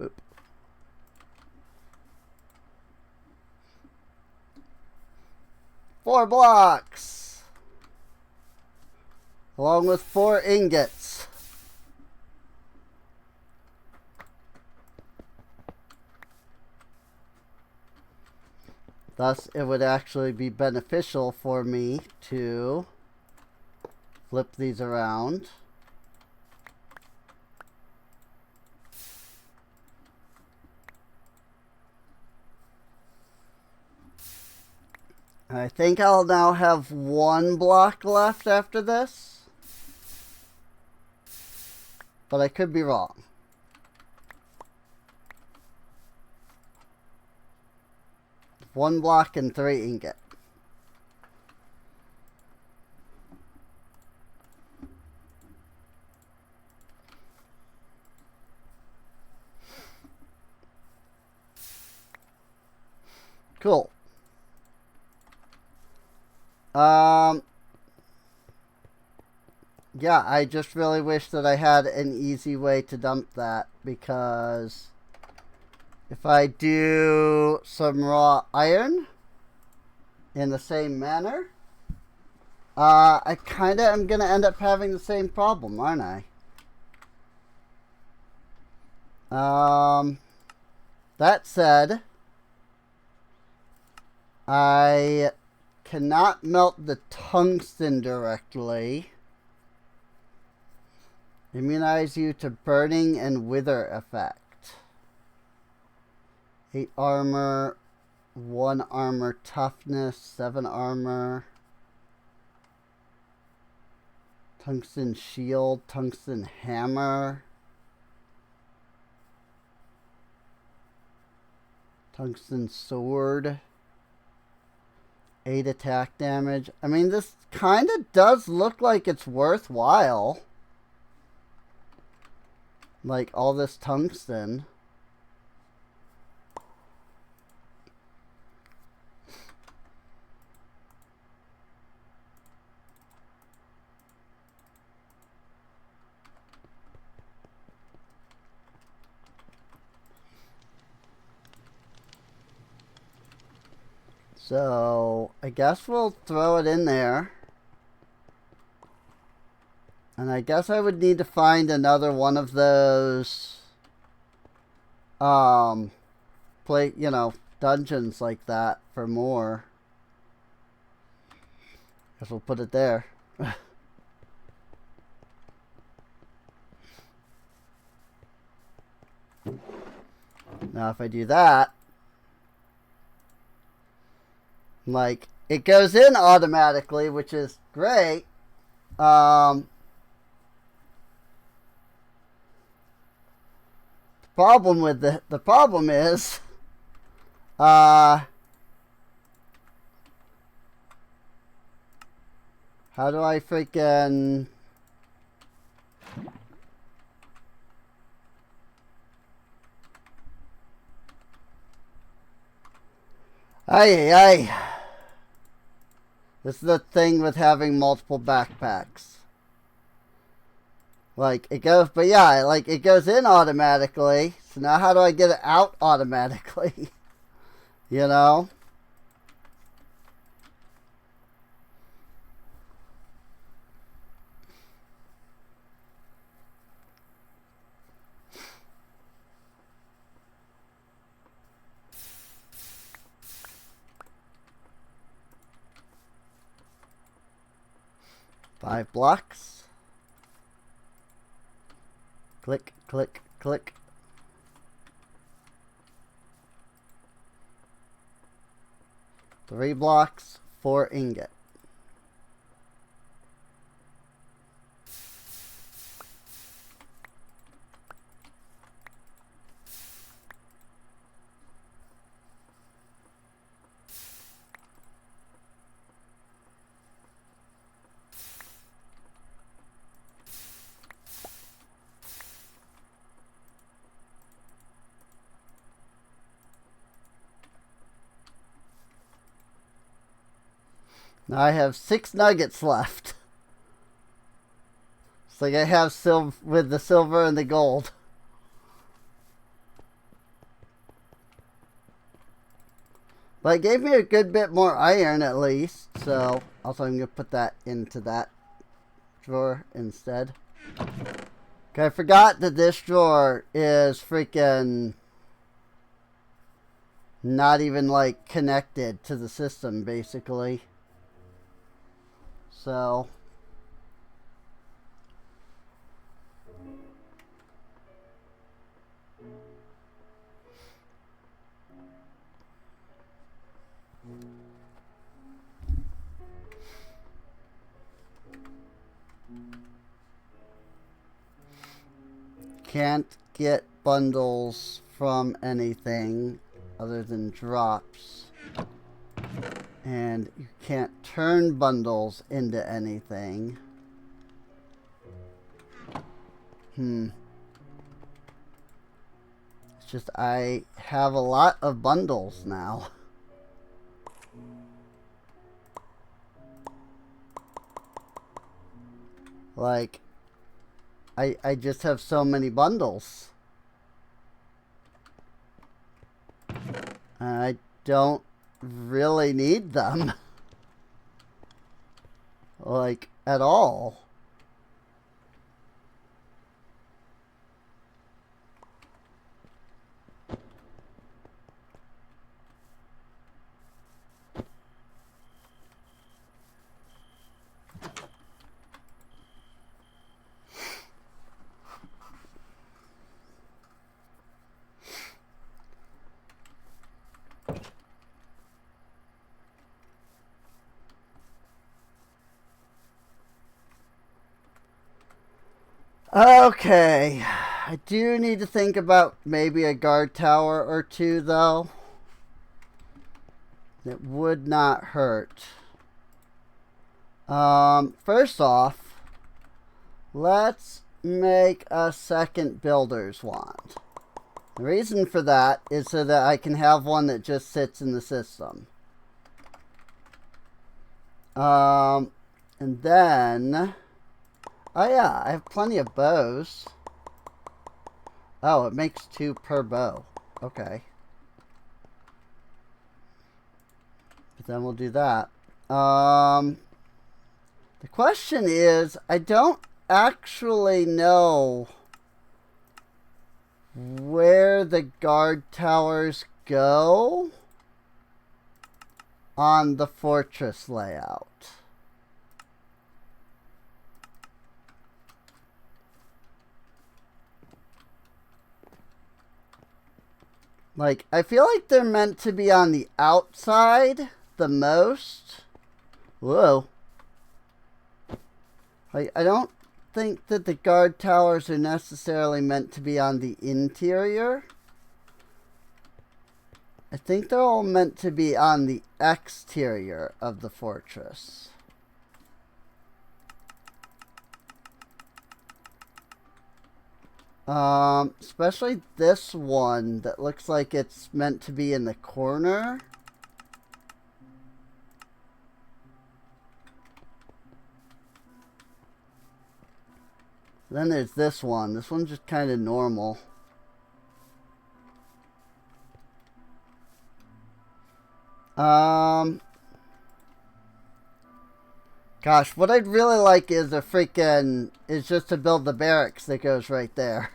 Boop. Four blocks, along with 4 ingots. Thus, it would actually be beneficial for me to flip these around. I think I'll now have 1 block left after this. But I could be wrong. One block and 3 ingot. Cool. Yeah, I just really wish that I had an easy way to dump that, because if I do some raw iron in the same manner, I kind of am going to end up having the same problem, aren't I? That said, I cannot melt the tungsten directly. Immunize you to burning and wither effect. 8 armor, 1 armor toughness, 7 armor. Tungsten shield, tungsten hammer. Tungsten sword. 8 attack damage. I mean, this kind of does look like it's worthwhile. Like, all this tungsten. So, I guess we'll throw it in there. And I guess I would need to find another one of those, dungeons like that for more. Guess we'll put it there. Now, if I do that, like, it goes in automatically, which is great. Problem with the problem is, how do I freaking... Ay. This is the thing with having multiple backpacks. Like, it goes, but yeah, like, it goes in automatically. So now how do I get it out automatically? You know? Five blocks. Click, click, click. Three blocks, 4 ingot. Now I have 6 nuggets left. It's like I have silver with the silver and the gold. But it gave me a good bit more iron at least. So also I'm going to put that into that drawer instead. Okay, I forgot that this drawer is freaking not even like connected to the system basically. So can't get bundles from anything other than drops. And you can't turn bundles into anything. It's just I have a lot of bundles now. Like, I just have so many bundles. I don't really need them. Like, at all. Okay, I do need to think about maybe a guard tower or two, though. It would not hurt. First off, let's make a second builder's wand. The reason for that is so that I can have one that just sits in the system. And then... oh yeah, I have plenty of bows. Oh, it makes 2 per bow. Okay. But then we'll do that. The question is, I don't actually know where the guard towers go on the fortress layout. Like, I feel like they're meant to be on the outside the most. Whoa. I don't think that the guard towers are necessarily meant to be on the interior. I think they're all meant to be on the exterior of the fortress. Especially this one that looks like it's meant to be in the corner. Then there's this one. This one's just kind of normal. Gosh, what I'd really like is just to build the barracks that goes right there.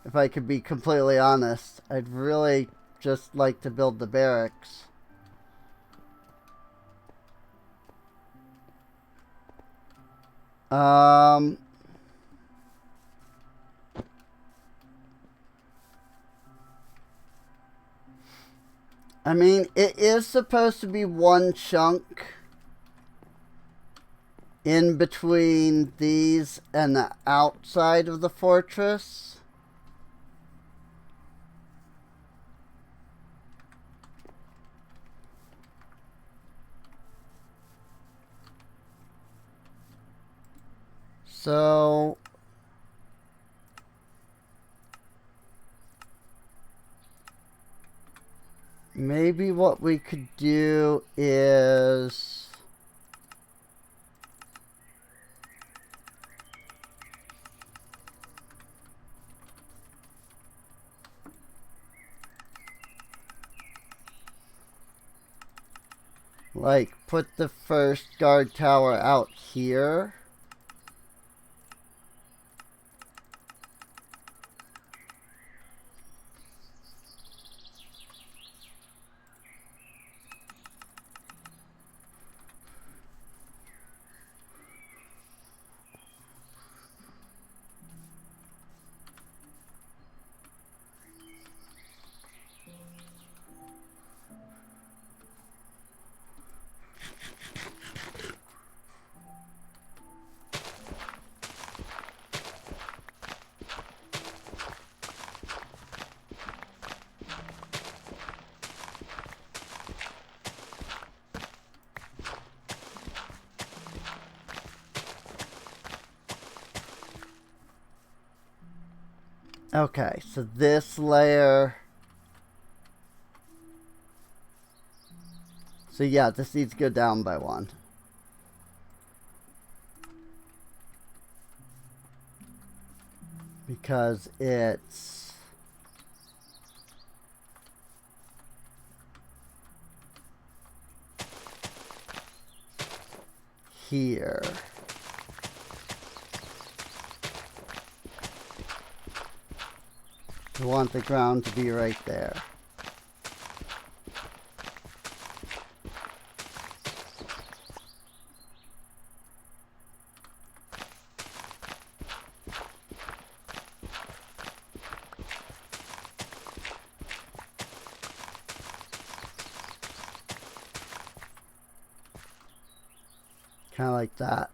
If I could be completely honest, I'd really just like to build the barracks. I mean, it is supposed to be one chunk in between these and the outside of the fortress. So maybe what we could do is like put the first guard tower out here. Okay, so this layer. So yeah, this needs to go down by one. Because it's here. We want the ground to be right there. Kind of like that.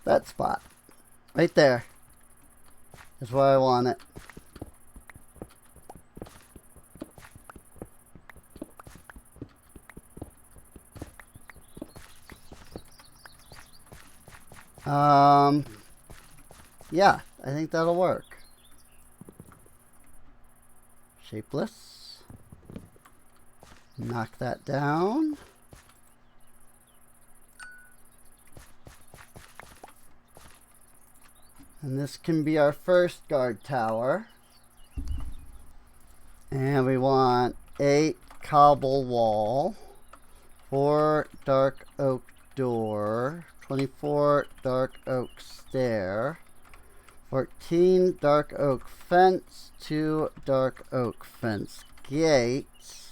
That spot. Right there. Is where I want it. Yeah, I think that'll work. Shapeless. Knock that down. And this can be our first guard tower. And we want 8 cobble wall, 4 dark oak door, 24 dark oak stair, 14 dark oak fence, 2 dark oak fence gates,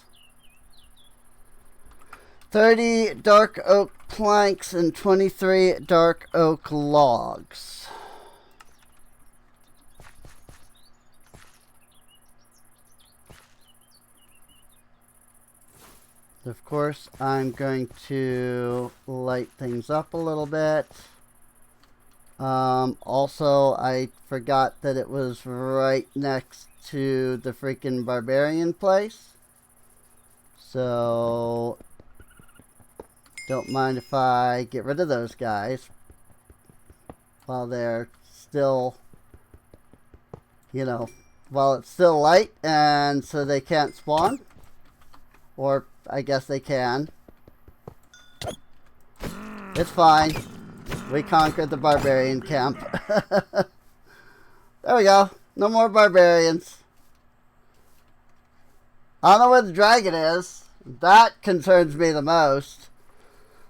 30 dark oak planks, and 23 dark oak logs. Of course, I'm going to light things up a little bit. Also, I forgot that it was right next to the freaking barbarian place. So, don't mind if I get rid of those guys while they're still, you know, while it's still light, and so they can't spawn. Or I guess they can. It's fine. We conquered the barbarian camp. There we go. No more barbarians. I don't know where the dragon is. That concerns me the most.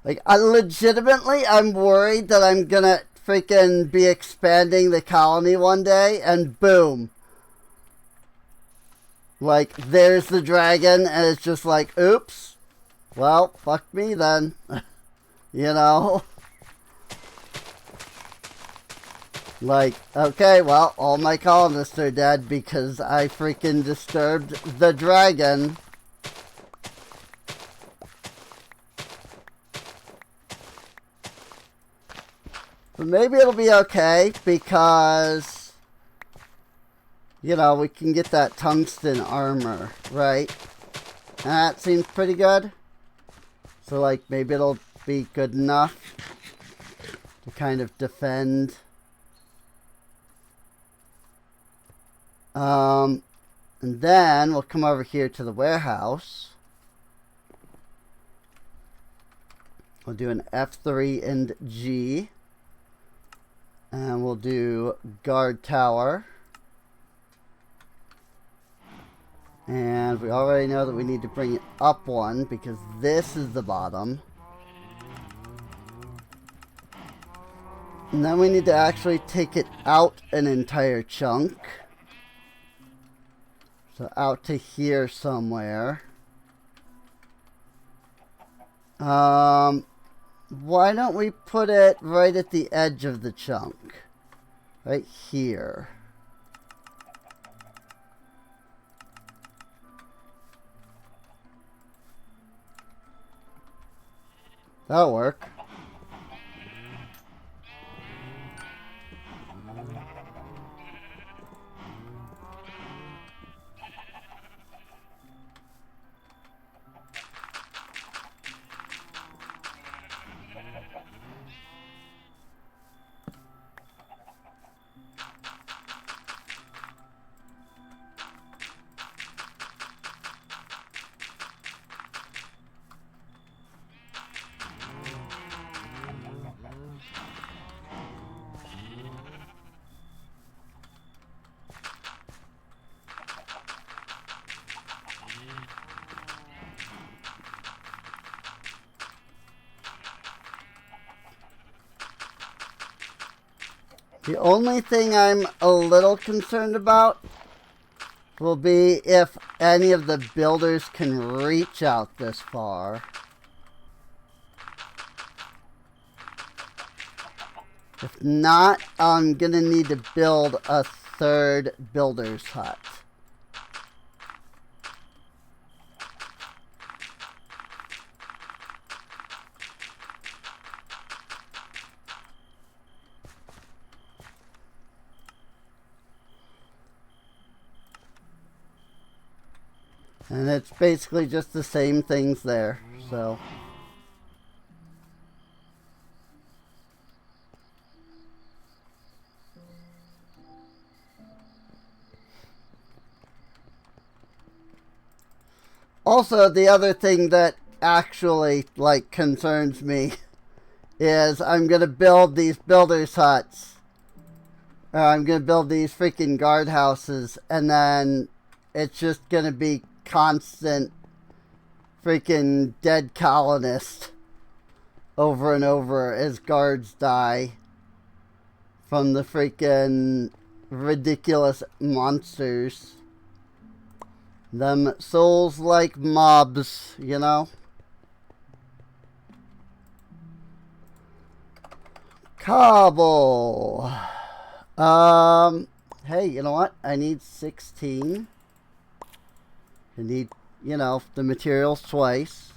Like, I'm worried that I'm gonna freaking be expanding the colony one day, and boom. Like, there's the dragon, and it's just like, oops. Well, fuck me then. You know? Like, okay, well, all my colonists are dead because I freaking disturbed the dragon. But maybe it'll be okay because, you know, we can get that tungsten armor, right? That seems pretty good. So, like, maybe it'll be good enough to kind of defend. And then we'll come over here to the warehouse. We'll do an F3 and G. And we'll do guard tower. And we already know that we need to bring it up one because this is the bottom. And then we need to actually take it out an entire chunk. So out to here somewhere. Why don't we put it right at the edge of the chunk? Right here. That'll work. The only thing I'm a little concerned about will be if any of the builders can reach out this far. If not, I'm going to need to build a third builder's hut. And it's basically just the same things there, so. Also, the other thing that actually, like, concerns me is I'm going to build these builders' huts. Or I'm going to build these freaking guardhouses, and then it's just going to be constant freaking dead colonists over and over as guards die from the freaking ridiculous monsters. Them souls like mobs, you know? Cobble. Hey, you know what? I need 16. I need, you know, the materials twice.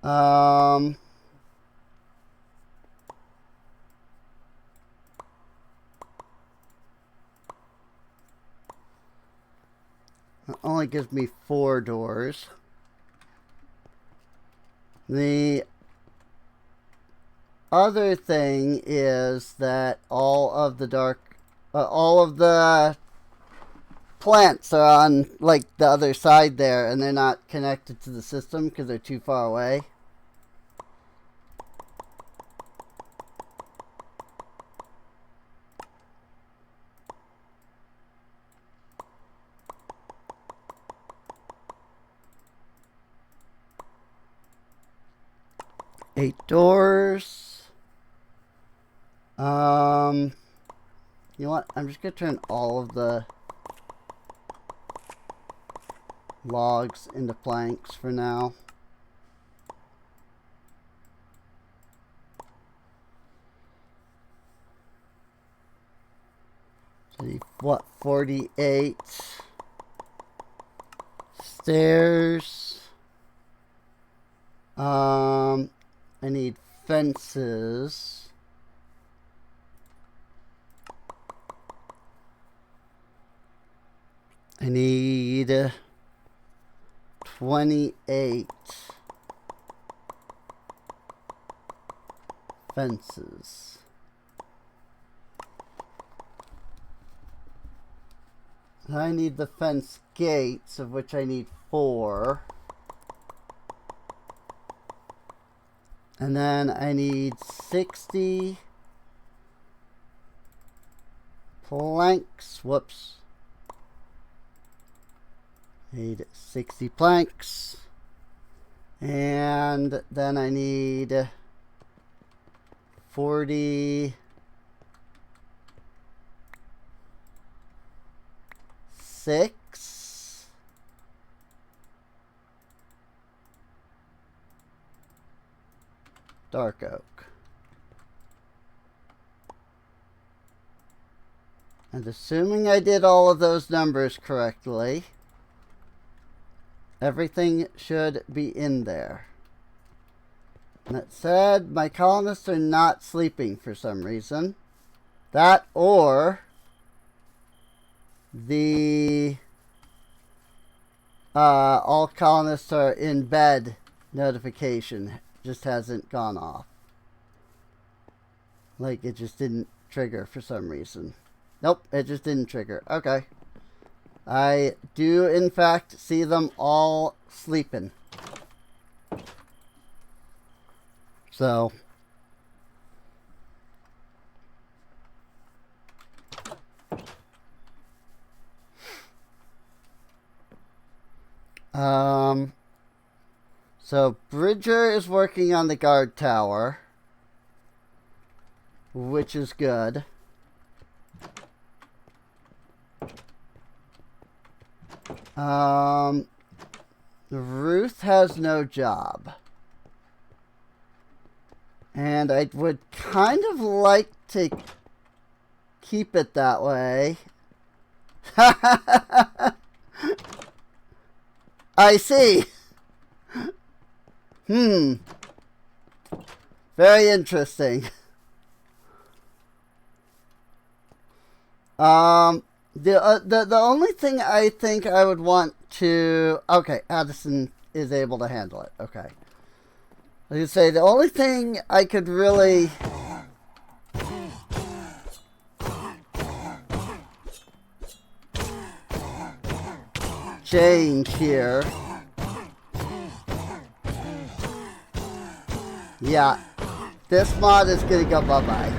That only gives me 4 doors. The other thing is that all of the plants are on like the other side there, and they're not connected to the system because they're too far away. Eight doors. You know what? I'm just gonna turn all of the logs into planks for now. So what? 48 stairs. I need fences. I need 28 fences. I need the fence gates, of which I need 4. And then I need 60 planks. Whoops. Need 60 planks. And then I need 46 dark oak. And assuming I did all of those numbers correctly, everything should be in there. And that said, my colonists are not sleeping for some reason. That or the all colonists are in bed notification just hasn't gone off. Like it just didn't trigger for some reason. Nope, it just didn't trigger. Okay. I do in fact see them all sleeping. So so Bridger is working on the guard tower, which is good. Ruth has no job. And I would kind of like to keep it that way. I see. Very interesting. The only thing I think I would want to... Okay, Addison is able to handle it. Okay. I was gonna say, the only thing I could really... change here... Yeah. This mod is gonna go bye-bye.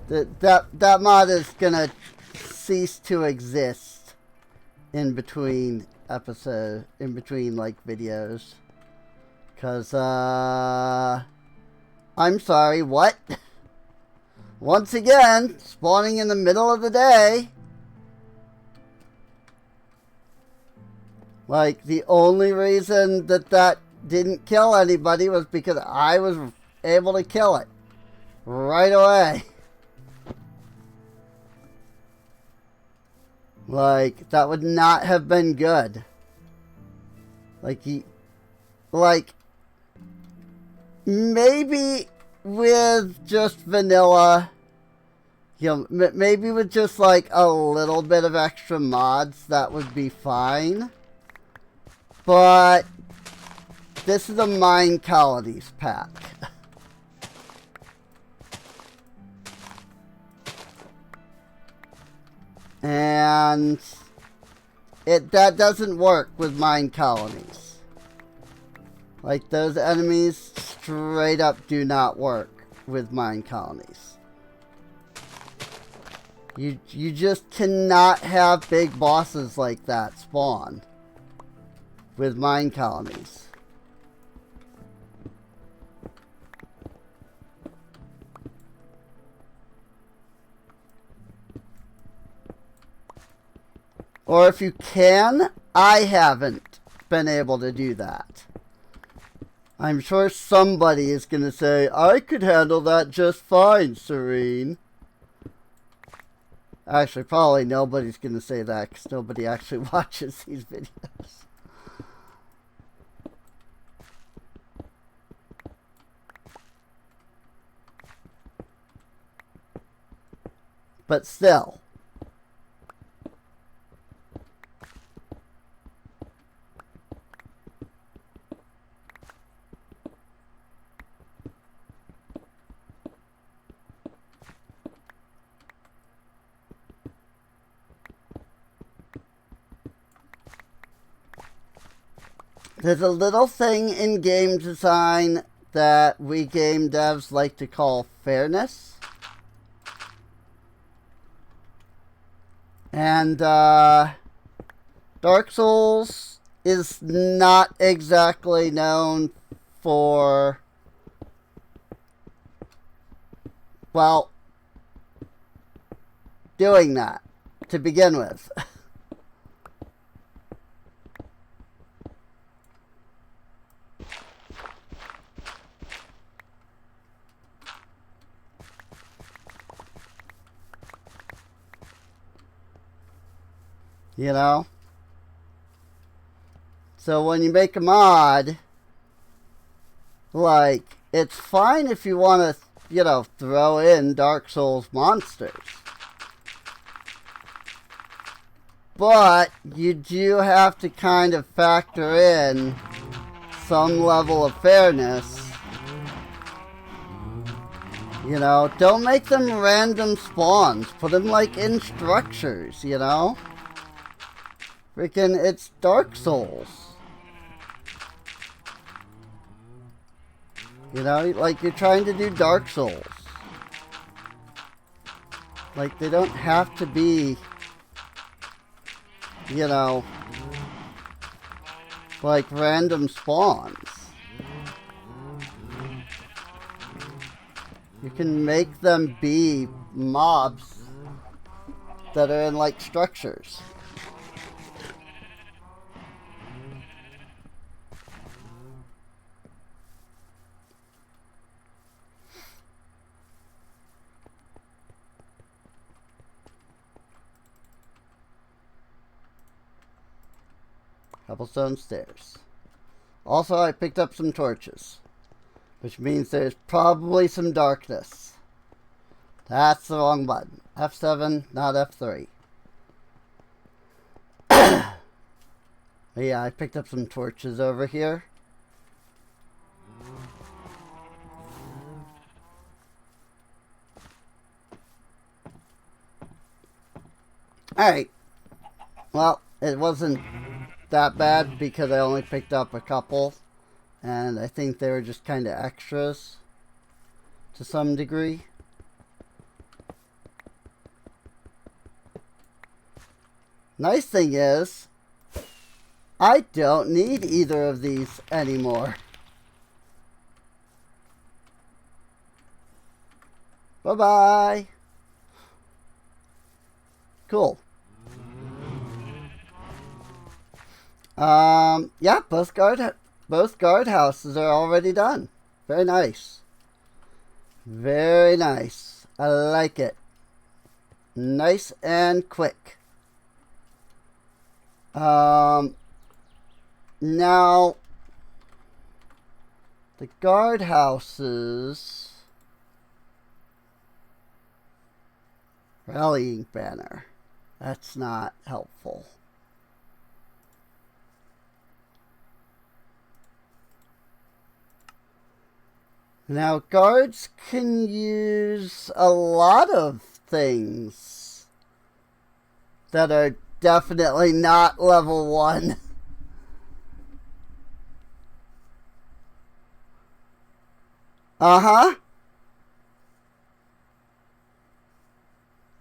That mod is gonna cease to exist in between episodes, in between like videos, cause I'm sorry, what? Once again, spawning in the middle of the day. Like the only reason that didn't kill anybody was because I was able to kill it right away. Like, that would not have been good. Like, maybe with just vanilla, you know, maybe with just like a little bit of extra mods, that would be fine. But this is a mine colonies pack. And that doesn't work with mine colonies. Like, those enemies straight up do not work with mine colonies. You just cannot have big bosses like that spawn with mine colonies. Or if you can, I haven't been able to do that. I'm sure somebody is going to say, I could handle that just fine, Serene. Actually, probably nobody's going to say that because nobody actually watches these videos. But still. There's a little thing in game design that we game devs like to call fairness. And Dark Souls is not exactly known for, well, doing that to begin with. You know? So when you make a mod, like, it's fine if you want to, you know, throw in Dark Souls monsters. But you do have to kind of factor in some level of fairness. You know, don't make them random spawns. Put them, like, in structures, you know? Freaking, it's Dark Souls. You know, like, you're trying to do Dark Souls. Like, they don't have to be, you know, like random spawns. You can make them be mobs that are in, like, structures. Cobblestone stairs. Also, I picked up some torches, which means there's probably some darkness. That's the wrong button. F7, not F3. Yeah, I picked up some torches over here. Alright. Well, it wasn't that bad because I only picked up a couple. And I think they were just kind of extras to some degree. Nice thing is, I don't need either of these anymore. Bye-bye. Cool. Yeah, both guardhouses are already done. Very nice. Very nice. I like it. Nice and quick. Now, the guardhouses. Rallying banner. That's not helpful. Now, guards can use a lot of things that are definitely not level 1. Uh-huh.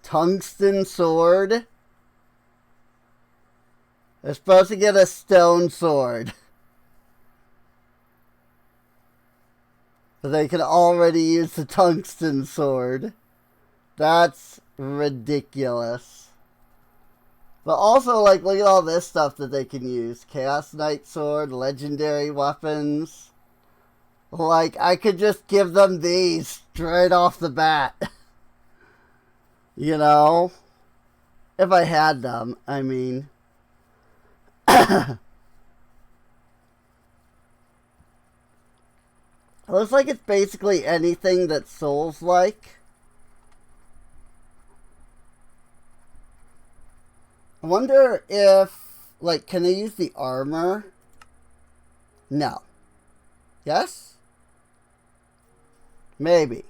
Tungsten sword. They're supposed to get a stone sword. But they can already use the tungsten sword. That's ridiculous. But also, like, look at all this stuff that they can use. Chaos Knight sword, legendary weapons. Like, I could just give them these straight off the bat. You know? If I had them, I mean. It looks like it's basically anything that's Souls-like. I wonder if, like, can they use the armor? No. Yes? Maybe.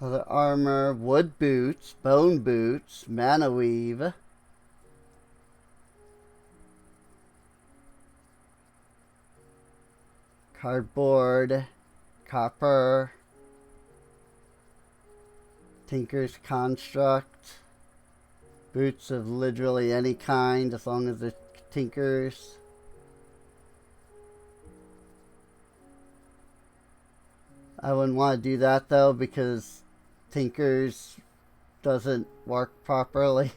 Other armor, wood boots, bone boots, mana weave. Cardboard, copper, tinker's construct, boots of literally any kind as long as they're tinkers. I wouldn't want to do that though because tinkers doesn't work properly.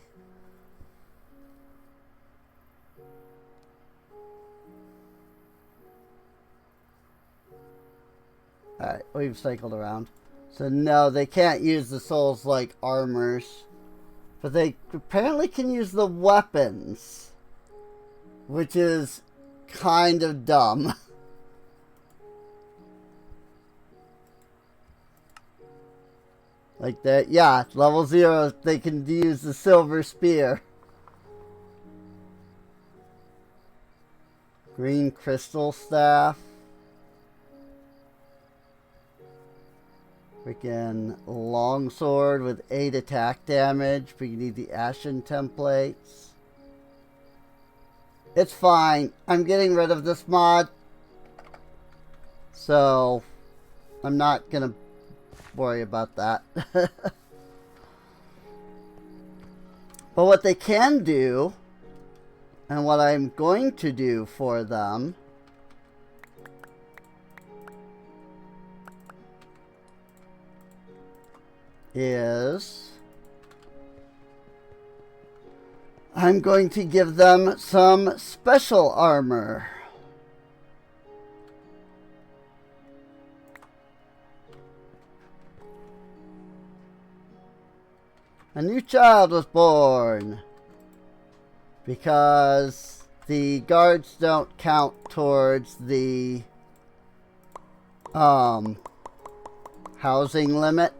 Alright, we've cycled around. So no, they can't use the souls like armors. But they apparently can use the weapons. Which is kind of dumb. Like that, yeah, level 0, they can use the silver spear. Green crystal staff. Freaking longsword with 8 attack damage, but you need the ashen templates. It's fine. I'm getting rid of this mod. So, I'm not gonna worry about that. But what they can do, and what I'm going to do for them, is I'm going to give them some special armor. A new child was born because the guards don't count towards the housing limit.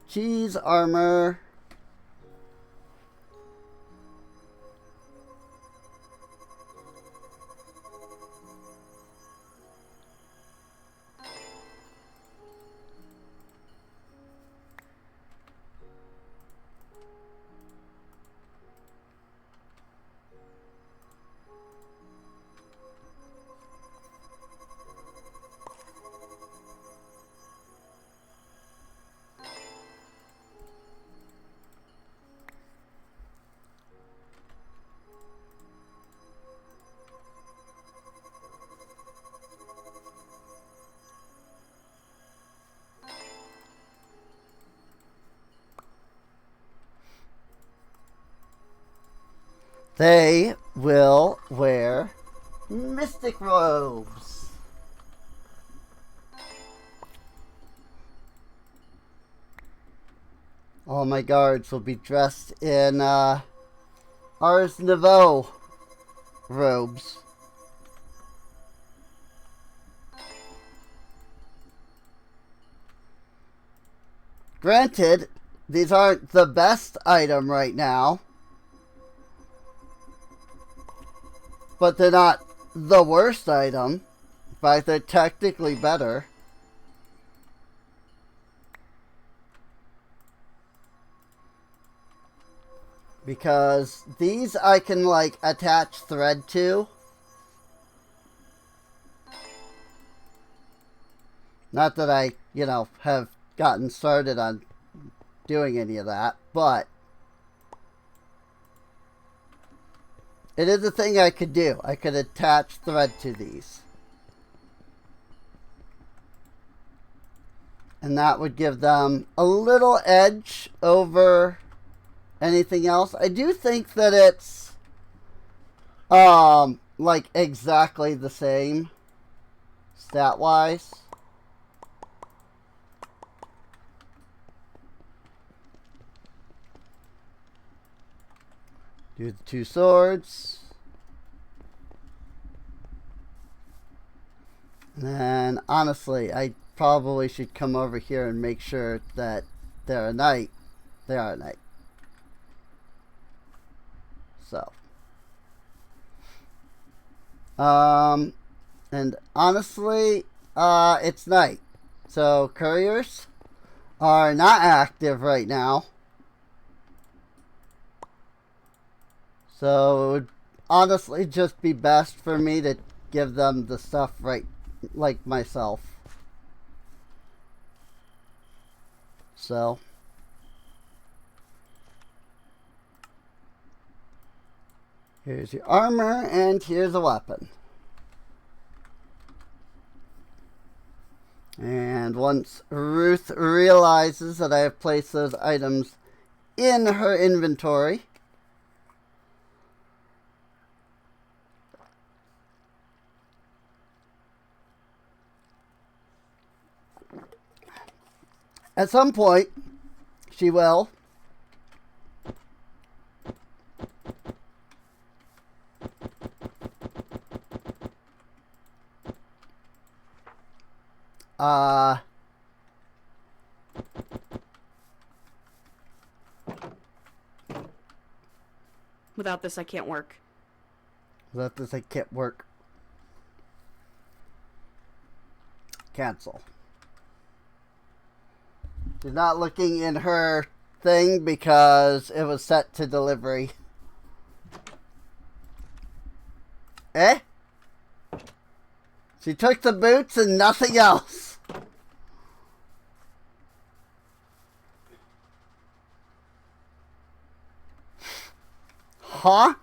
Cheese armor. They will wear mystic robes. All my guards will be dressed in Ars Nouveau robes. Granted, these aren't the best item right now, but they're not the worst item. In fact, they're technically better. Because these I can, like, attach thread to. Not that I, you know, have gotten started on doing any of that, but it is a thing I could do. I could attach thread to these. And that would give them a little edge over anything else. I do think that it's like exactly the same stat wise. Do the 2 swords. And then honestly, I probably should come over here and make sure that they're a knight. They are a knight. So. And honestly, it's night. So couriers are not active right now. So it would honestly just be best for me to give them the stuff right, like myself. So. Here's your armor, and here's a weapon. And once Ruth realizes that I have placed those items in her inventory, at some point, she will Without this, I can't work. let this say can't work. Cancel. She's not looking in her thing because it was set to delivery. Eh? She took the boots and nothing else. Huh?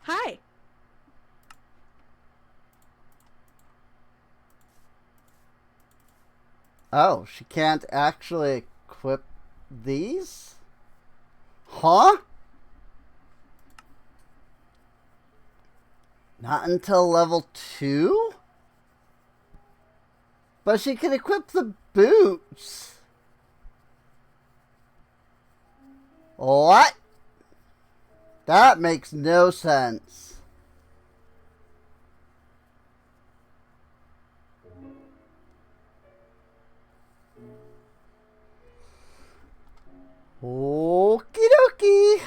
Hi. Oh, she can't actually equip these? Huh? Not until level 2? But she can equip the boots. What? That makes no sense. Okie dokie.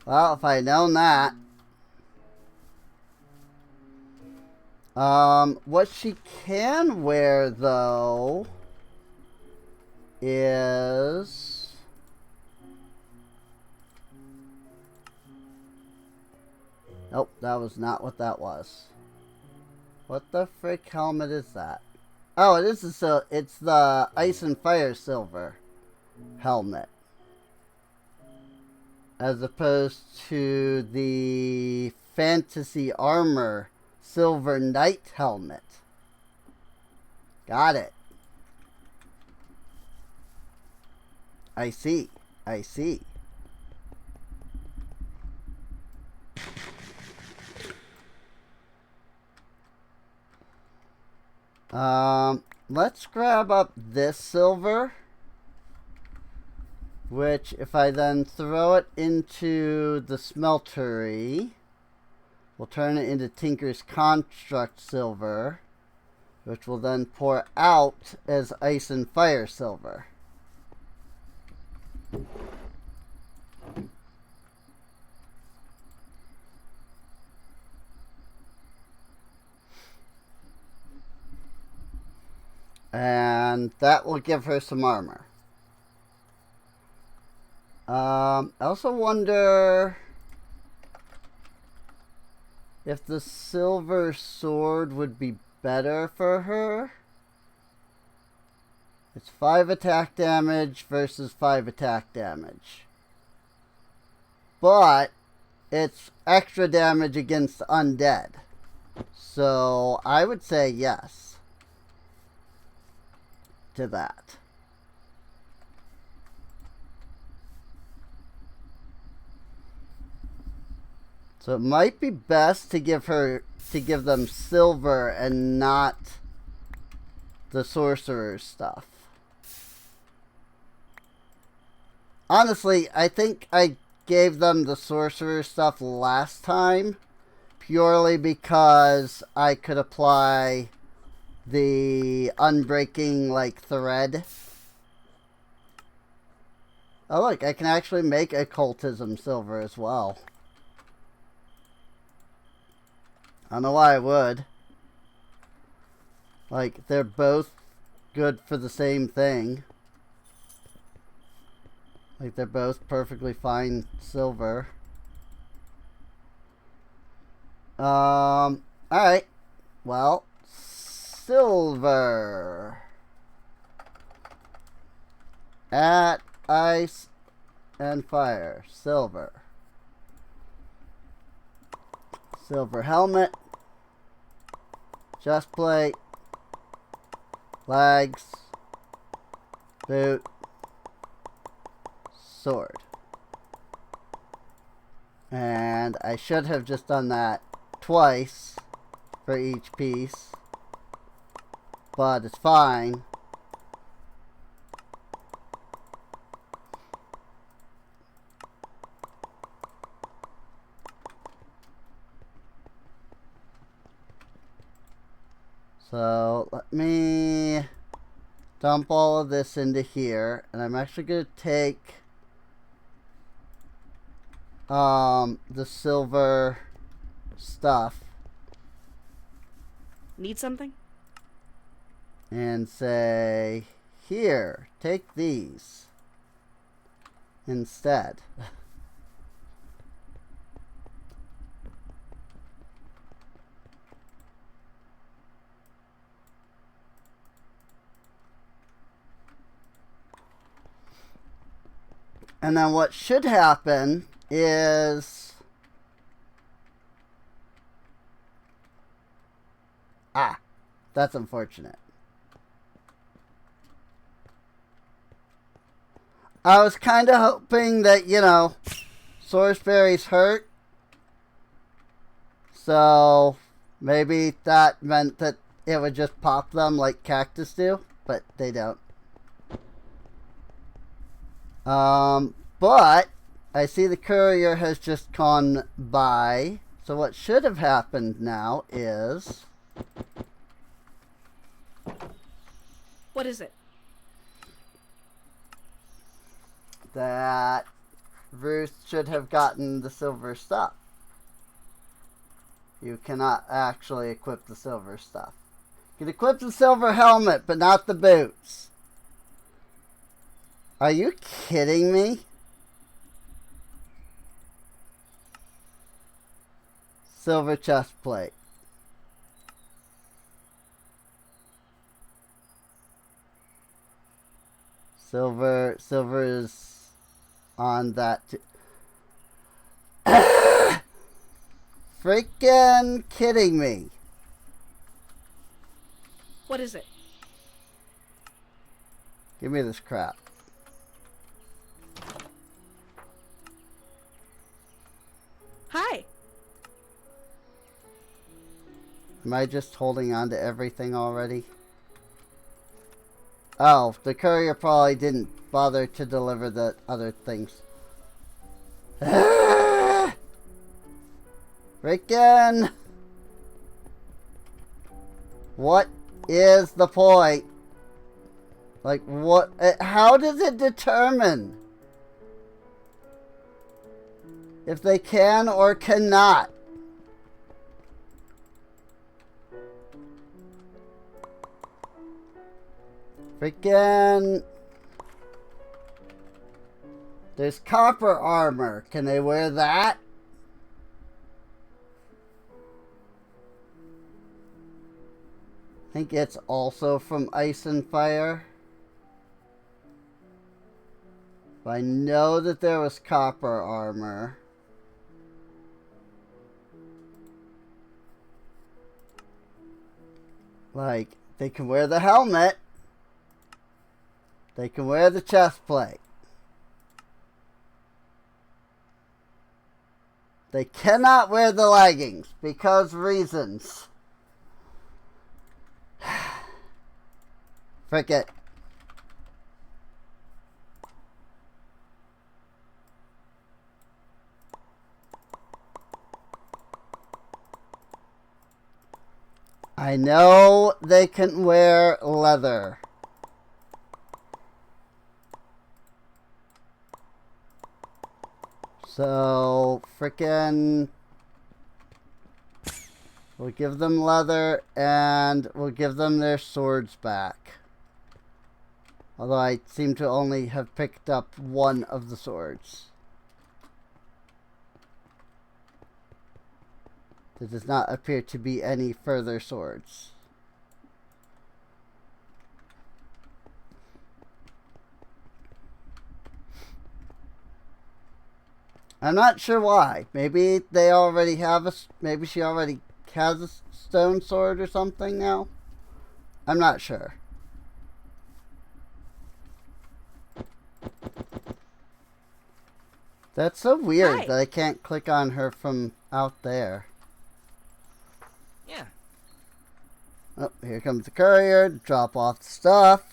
Well, if I'd known that. What she can wear, though, is... Nope, that was not what that was. What the frick helmet is that? Oh, it is it's the Ice and Fire Silver helmet. As opposed to the Fantasy Armor Silver Knight helmet. Got it. I see. I see. Let's grab up this silver, which if I then throw it into the smeltery, we'll turn it into Tinker's Construct silver, which will then pour out as Ice and Fire silver. And that will give her some armor. I also wonder if the silver sword would be better for her. It's 5 attack damage versus 5 attack damage. But it's extra damage against undead. So I would say yes to that. So it might be best to give them silver and not the sorcerer's stuff. Honestly, I think I gave them the sorcerer stuff last time purely because I could apply the unbreaking, like, thread. Oh, look, I can actually make occultism silver as well. I don't know why I would. Like, they're both good for the same thing. Like, they're both perfectly fine silver. Alright. Well, silver. At ice and fire. Silver. Silver helmet. Chest plate. Legs. Boot. Sword. And I should have just done that twice for each piece, but it's fine. So let me dump all of this into here, and I'm actually going to take the silver stuff Need something? and say, here, take these instead. And then what should happen is... Ah, that's unfortunate. I was kind of hoping that, you know, source berries hurt. So maybe that meant that it would just pop them like cactus do, but they don't. But I see the courier has just gone by. So what should have happened now is... What is it? that Ruth should have gotten the silver stuff. You cannot actually equip the silver stuff. You can equip the silver helmet, but not the boots. Are you kidding me? Silver chest plate. Silver is on that too. Freaking kidding me. What is it? Give me this crap. Hi. Am I just holding on to everything already? Oh, the courier probably didn't bother to deliver the other things. Freaking! What is the point? Like, what? How does it determine if they can or cannot? Freaking... There's copper armor. Can they wear that? I think it's also from Ice and Fire. I know that there was copper armor. Like, they can wear the helmet. They can wear the chest plate. They cannot wear the leggings because reasons. Frick it. I know they can wear leather. So, frickin'... We'll give them leather, and we'll give them their swords back. Although I seem to only have picked up one of the swords. There does not appear to be any further swords. I'm not sure why. Maybe they already have a... Maybe she already has a stone sword or something now? I'm not sure. That's so weird Hi. that I can't click on her from out there. Yeah. Oh, here comes the courier to drop off the stuff.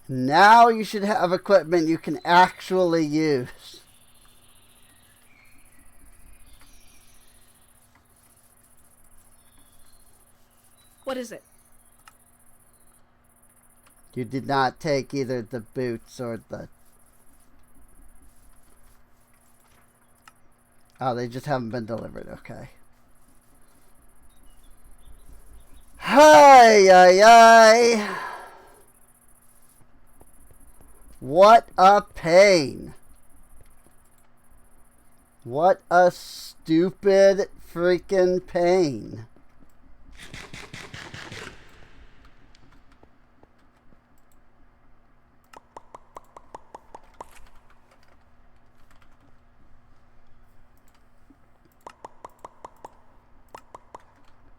Now you should have equipment you can actually use. What is it? You did not take either the boots or the... Oh, they just haven't been delivered. Okay. Hi, ay, ay. What a pain. What a stupid freaking pain.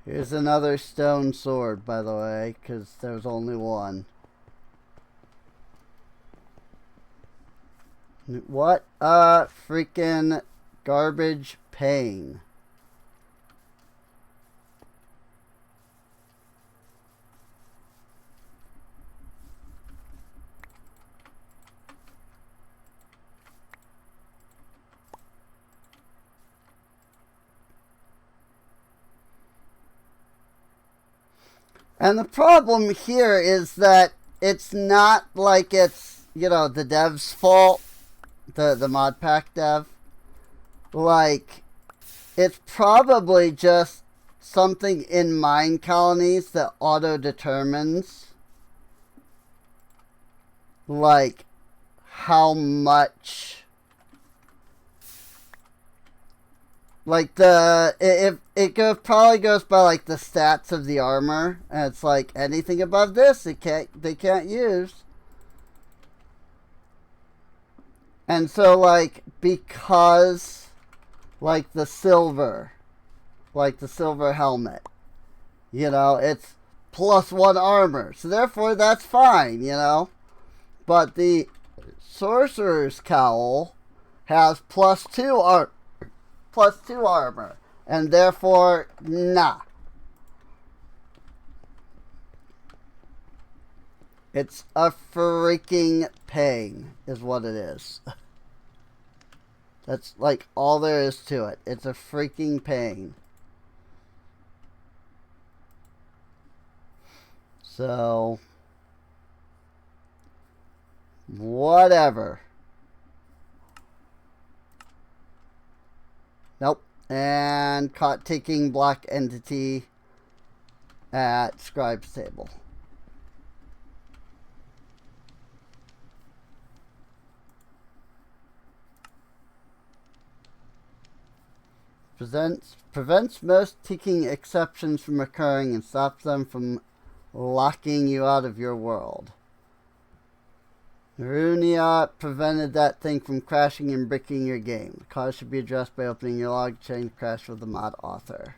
Here's another stone sword, by the way, because there's only one. What a freaking garbage pain. And the problem here is that it's not like it's, you know, the dev's fault, the mod pack dev. Like, it's probably just something in mine colonies that auto-determines, like, how much... Like probably goes by like the stats of the armor, and it's like anything above this they can't use. And so like because like the silver helmet, you know, it's +1 armor, so therefore that's fine, you know. But the sorcerer's cowl has +2 armor, and therefore, nah. It's a freaking pain, is what it is. That's like all there is to it. It's a freaking pain. So, whatever. Nope. And caught taking black entity at scribe's table. Prevents most ticking exceptions from occurring and stops them from locking you out of your world. Narunia prevented that thing from crashing and bricking your game. The cause should be addressed by opening your log, change crash with the mod author.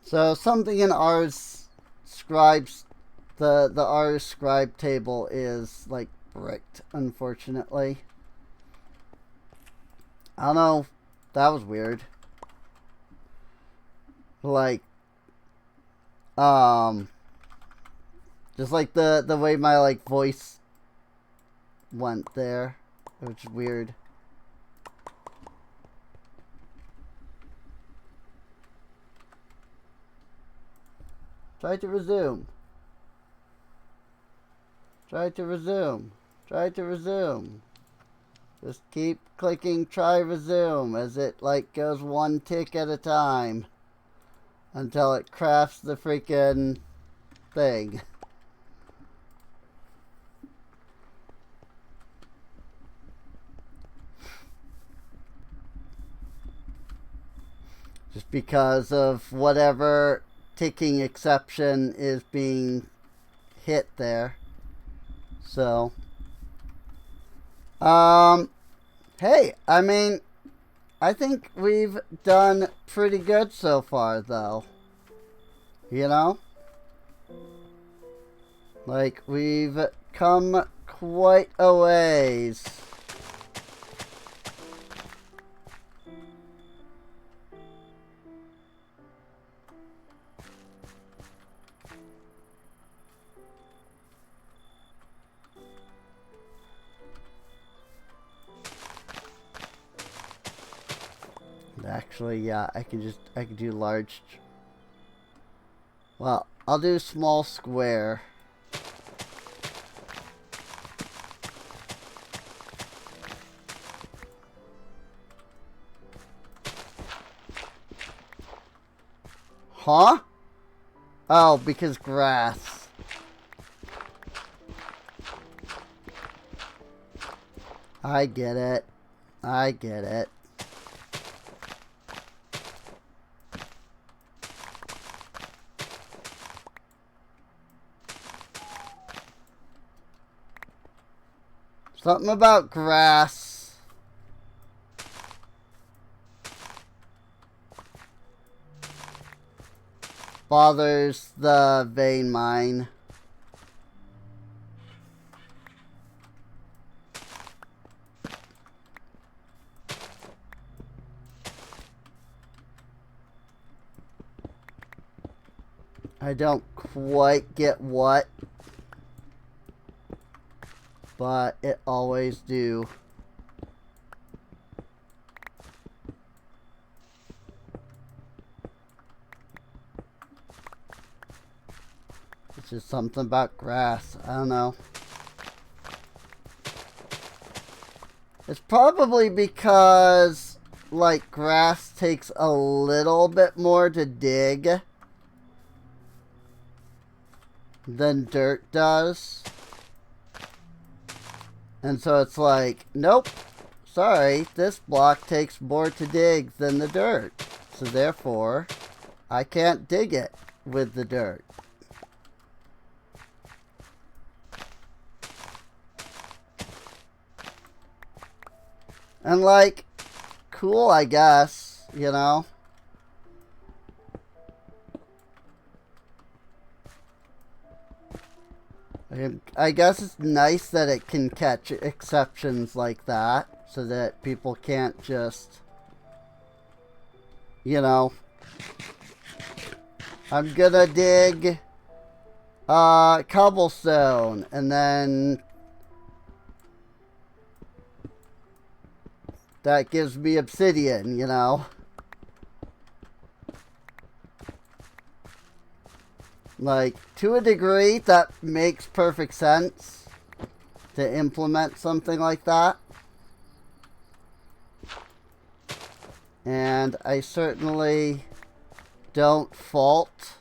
So something in ours scribes The R scribe table is like bricked, unfortunately. I don't know. That was weird. Like, just like the way my like voice went there, which is weird. Try to resume. Try to resume. Try to resume. Just keep clicking try resume as it like goes one tick at a time until it crafts the freaking thing. Just because of whatever ticking exception is being hit there. So, hey, I mean, I think we've done pretty good so far, though. You know? Like, we've come quite a ways. Actually, yeah, I can do large. Well, I'll do small square. Huh? Oh, because grass. I get it. I get it. Something about grass. Bothers the vein mine. I don't quite get what, but it always do. It's just something about grass. I don't know. It's probably because, like, grass takes a little bit more to dig than dirt does. And so it's like, nope, sorry, this block takes more to dig than the dirt. So therefore, I can't dig it with the dirt. And like, cool, I guess, you know? I guess it's nice that it can catch exceptions like that, so that people can't just, you know, I'm gonna dig cobblestone, and then that gives me obsidian, you know? Like, to a degree, that makes perfect sense to implement something like that. And I certainly don't fault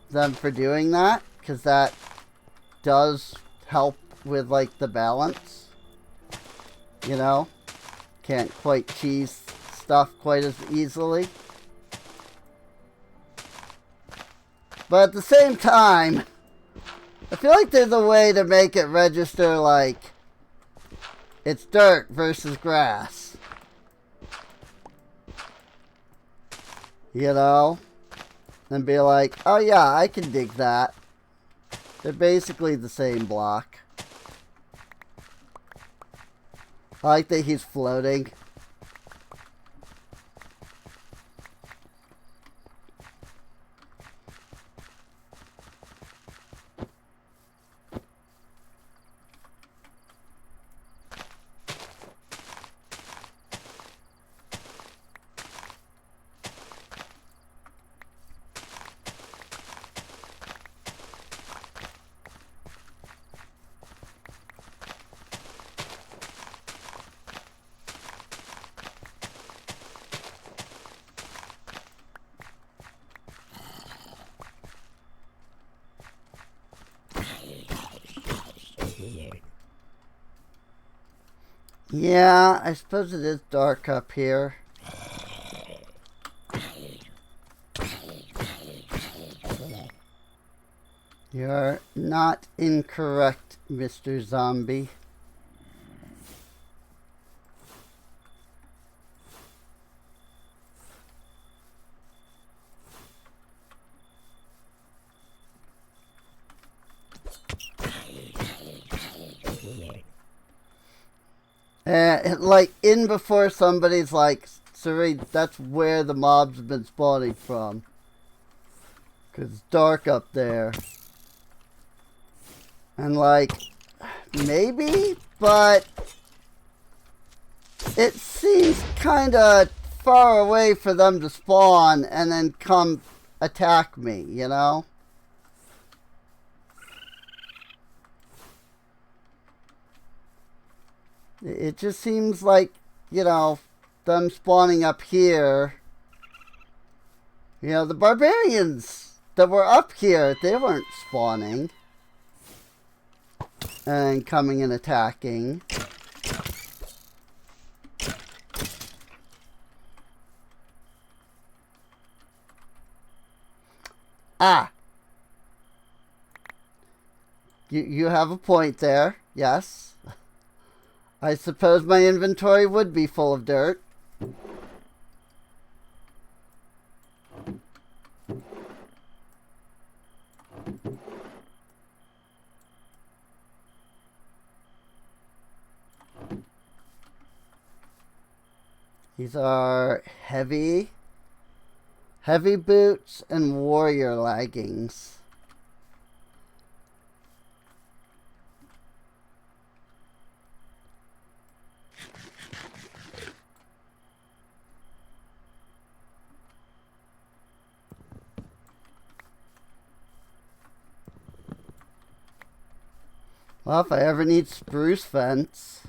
them for doing that, because that does help with, like, the balance. You know? Can't quite cheese stuff quite as easily. But at the same time, I feel like there's a way to make it register like it's dirt versus grass. You know? and be like, oh yeah, I can dig that. They're basically the same block. I like that he's floating. Yeah, I suppose it is dark up here. You're not incorrect, Mr. Zombie. Like, in before somebody's like, sorry, that's where the mobs have been spawning from. Because it's dark up there. And like, maybe, but it seems kind of far away for them to spawn and then come attack me, you know? It just seems like, you know, them spawning up here. You know, the barbarians that were up here, they weren't spawning and coming and attacking. Ah! You have a point there, yes. I suppose my inventory would be full of dirt. These are heavy boots and warrior leggings. Well, if I ever need spruce fence.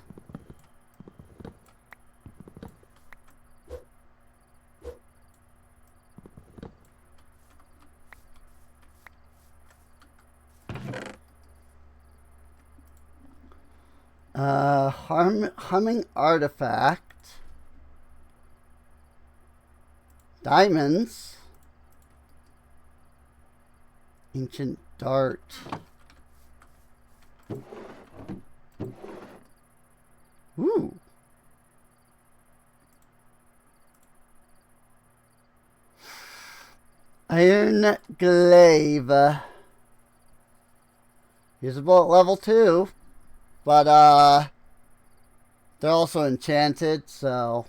Humming artifact. Diamonds. Ancient dart. Ooh. Iron glaive. Usable at level 2. But, they're also enchanted, so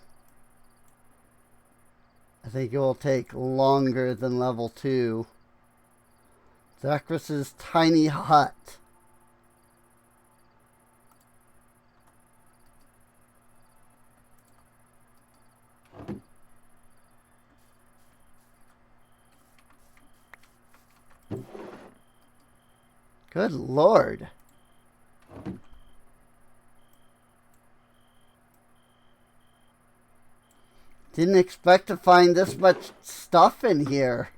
I think it will take longer than level 2. Zachrus's tiny hut. Good Lord. Didn't expect to find this much stuff in here.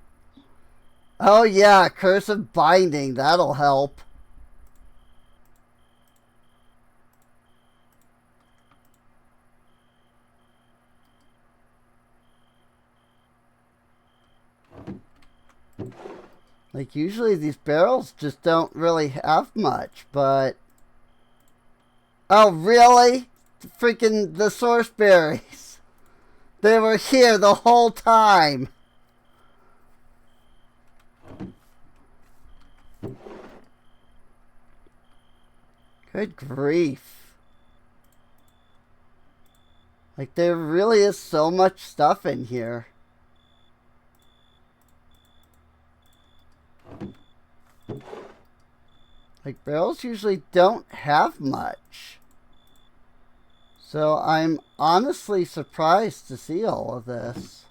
Oh yeah, cursive binding, that'll help. Like, usually these barrels just don't really have much, but... Oh, really? Freaking the source berries. They were here the whole time. Good grief. Like, there really is so much stuff in here. Like, barrels usually don't have much. So I'm honestly surprised to see all of this.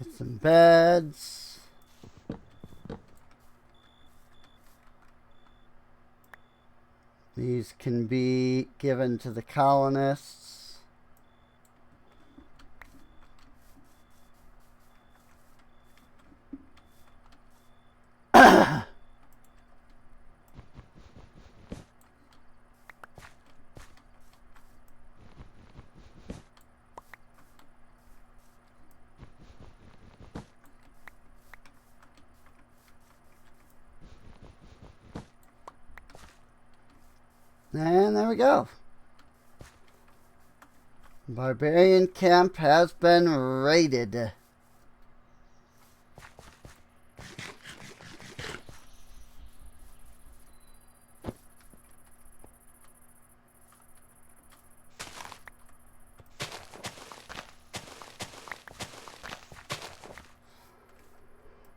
Get some beds. These can be given to the colonists. And there we go. Barbarian camp has been raided.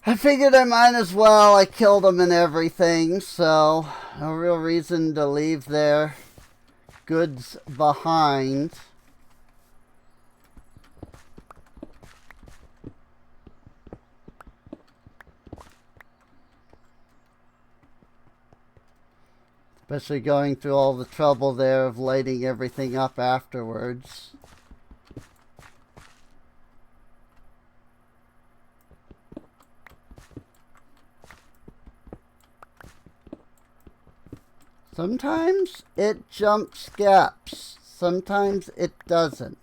I figured I might as well. I killed them and everything, so no real reason to leave their goods behind. Especially going through all the trouble there of lighting everything up afterwards. Sometimes it jumps gaps. Sometimes it doesn't.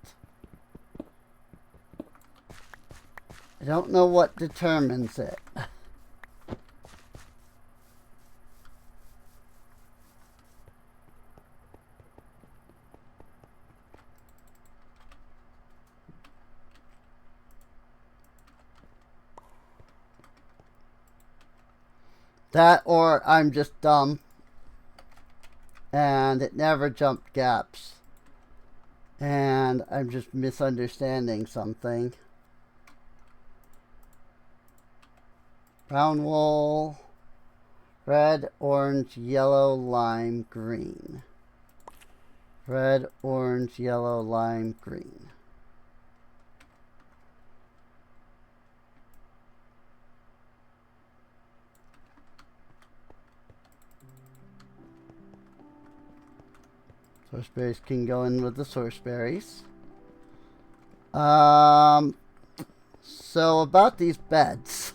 I don't know what determines it. That or I'm just dumb. And it never jumped gaps. And I'm just misunderstanding something. Brown wool. Red, orange, yellow, lime, green. Red, orange, yellow, lime, green. Source berries can go in with the source berries. So about these beds.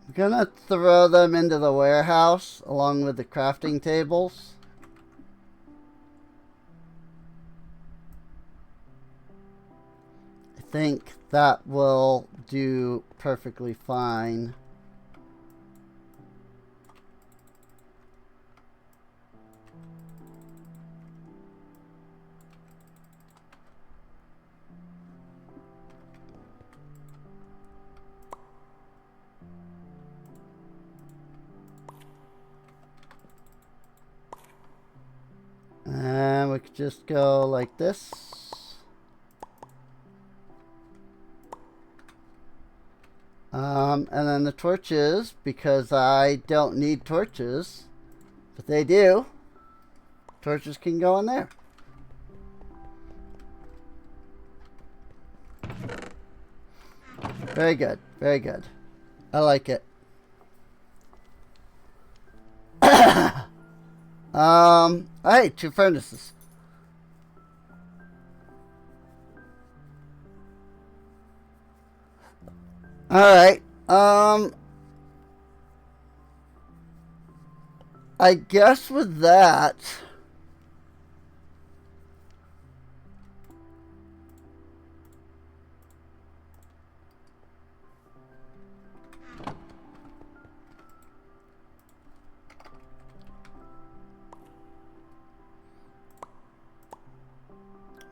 I'm gonna throw them into the warehouse along with the crafting tables. I think that will do perfectly fine. And we could just go like this. And then the torches, because I don't need torches, but they do. Torches can go in there. Very good, very good. I like it. Alright, 2 furnaces. Alright, I guess with that,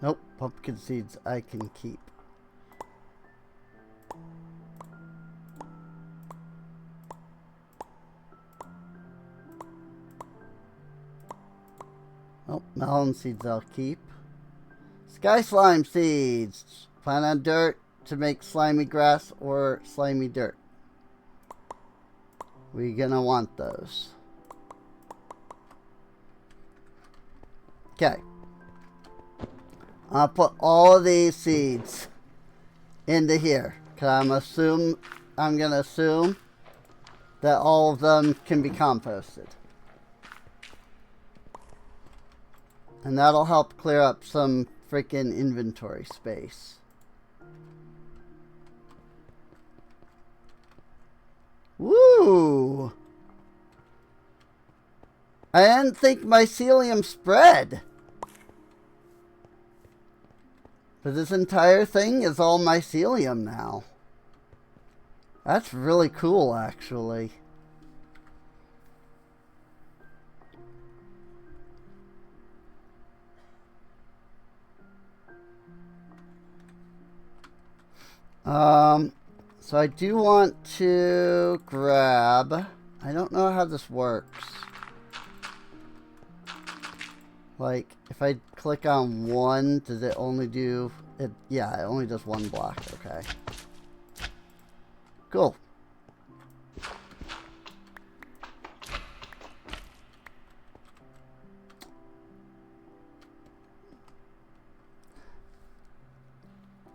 Nope, pumpkin seeds I can keep. Oh, melon seeds I'll keep. Sky slime seeds. Plant on dirt to make slimy grass or slimy dirt. We're gonna want those. Okay. I'll put all of these seeds into here. Cause I'm gonna assume that all of them can be composted. And that'll help clear up some freaking inventory space. Woo! I didn't think mycelium spread. But this entire thing is all mycelium now. That's really cool, actually. So I do want to grab... I don't know how this works. Like, if I click on one, does it only do... it? Yeah, it only does one block. Okay. Cool.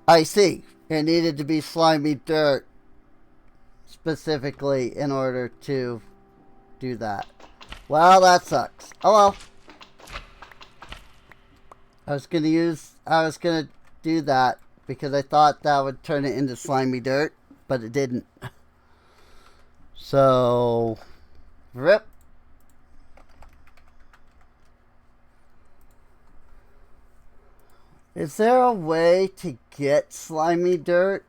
I see. It needed to be slimy dirt specifically in order to do that. Well, that sucks. Oh well. I was gonna do that because I thought that would turn it into slimy dirt, but it didn't. So, rip. Is there a way to get slimy dirt?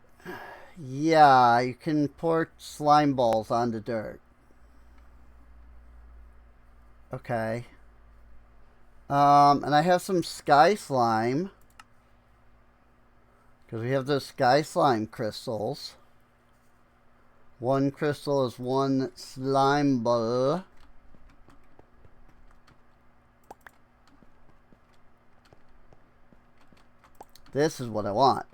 Yeah, you can pour slime balls onto dirt. Okay. And I have some sky slime. Because we have those sky slime crystals. One crystal is one slime ball. This is what I want.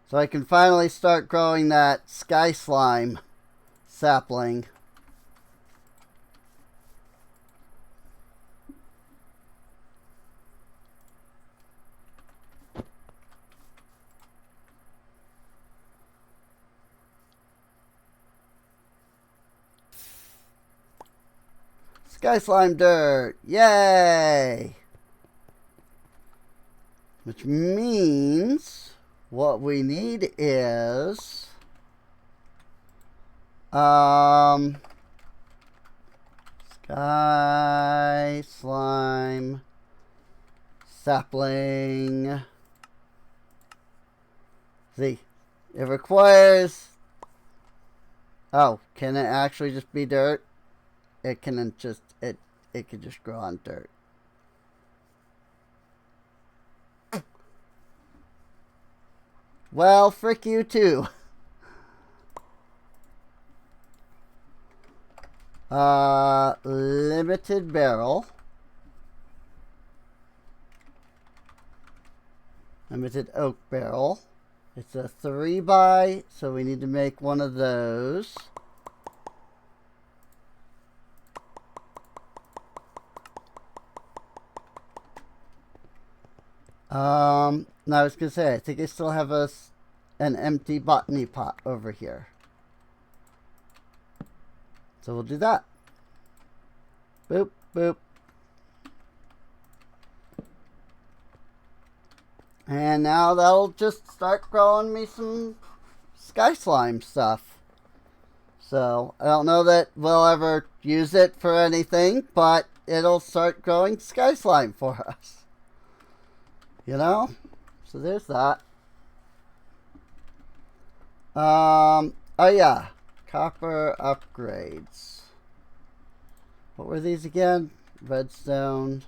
So I can finally start growing that sky slime sapling. Sky slime dirt. Yay! Which means what we need is sky slime sapling. See, it requires... Oh, can it actually just be dirt? It can just it can just grow on dirt. Well, frick you too. Limited barrel. Limited oak barrel. It's a 3x, so we need to make one of those. Now I was gonna say, I think I still have an empty botany pot over here. So we'll do that. Boop, boop. And now that'll just start growing me some sky slime stuff. So I don't know that we'll ever use it for anything, but it'll start growing sky slime for us. You know? So there's that. Oh yeah. Copper upgrades. What were these again? Redstone.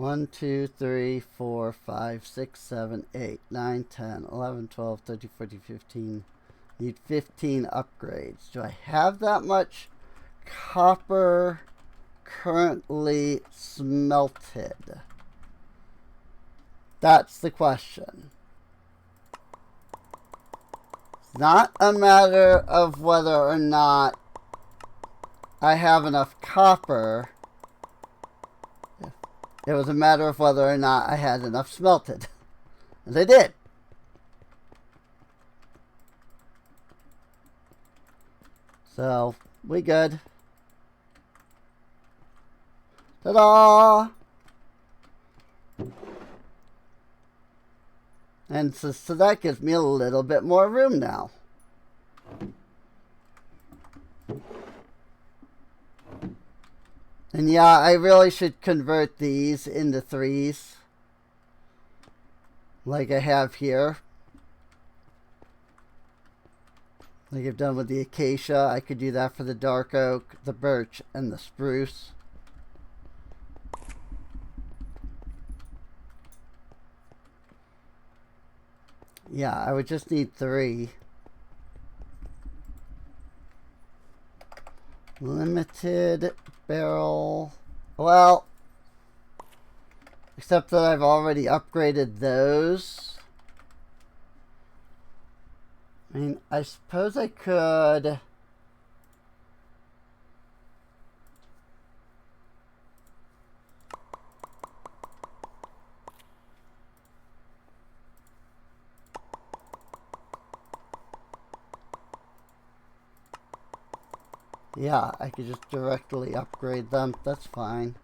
1, 2, 3, 4, 5, 6, 7, 8, 9, 10, 11, 12, 13, 14, 15. Need 15 upgrades. Do I have that much copper currently smelted? That's the question. It's not a matter of whether or not I have enough copper. It was a matter of whether or not I had enough smelted. And I did. So, we good. Ta-da! And so that gives me a little bit more room now. And yeah, I really should convert these into 3s. Like I have here. Like I've done with the acacia. I could do that for the dark oak, the birch, and the spruce. Yeah, I would just need 3. Limited barrel. Well, except that I've already upgraded those. I mean, I suppose I could. Yeah, I could just directly upgrade them. That's fine.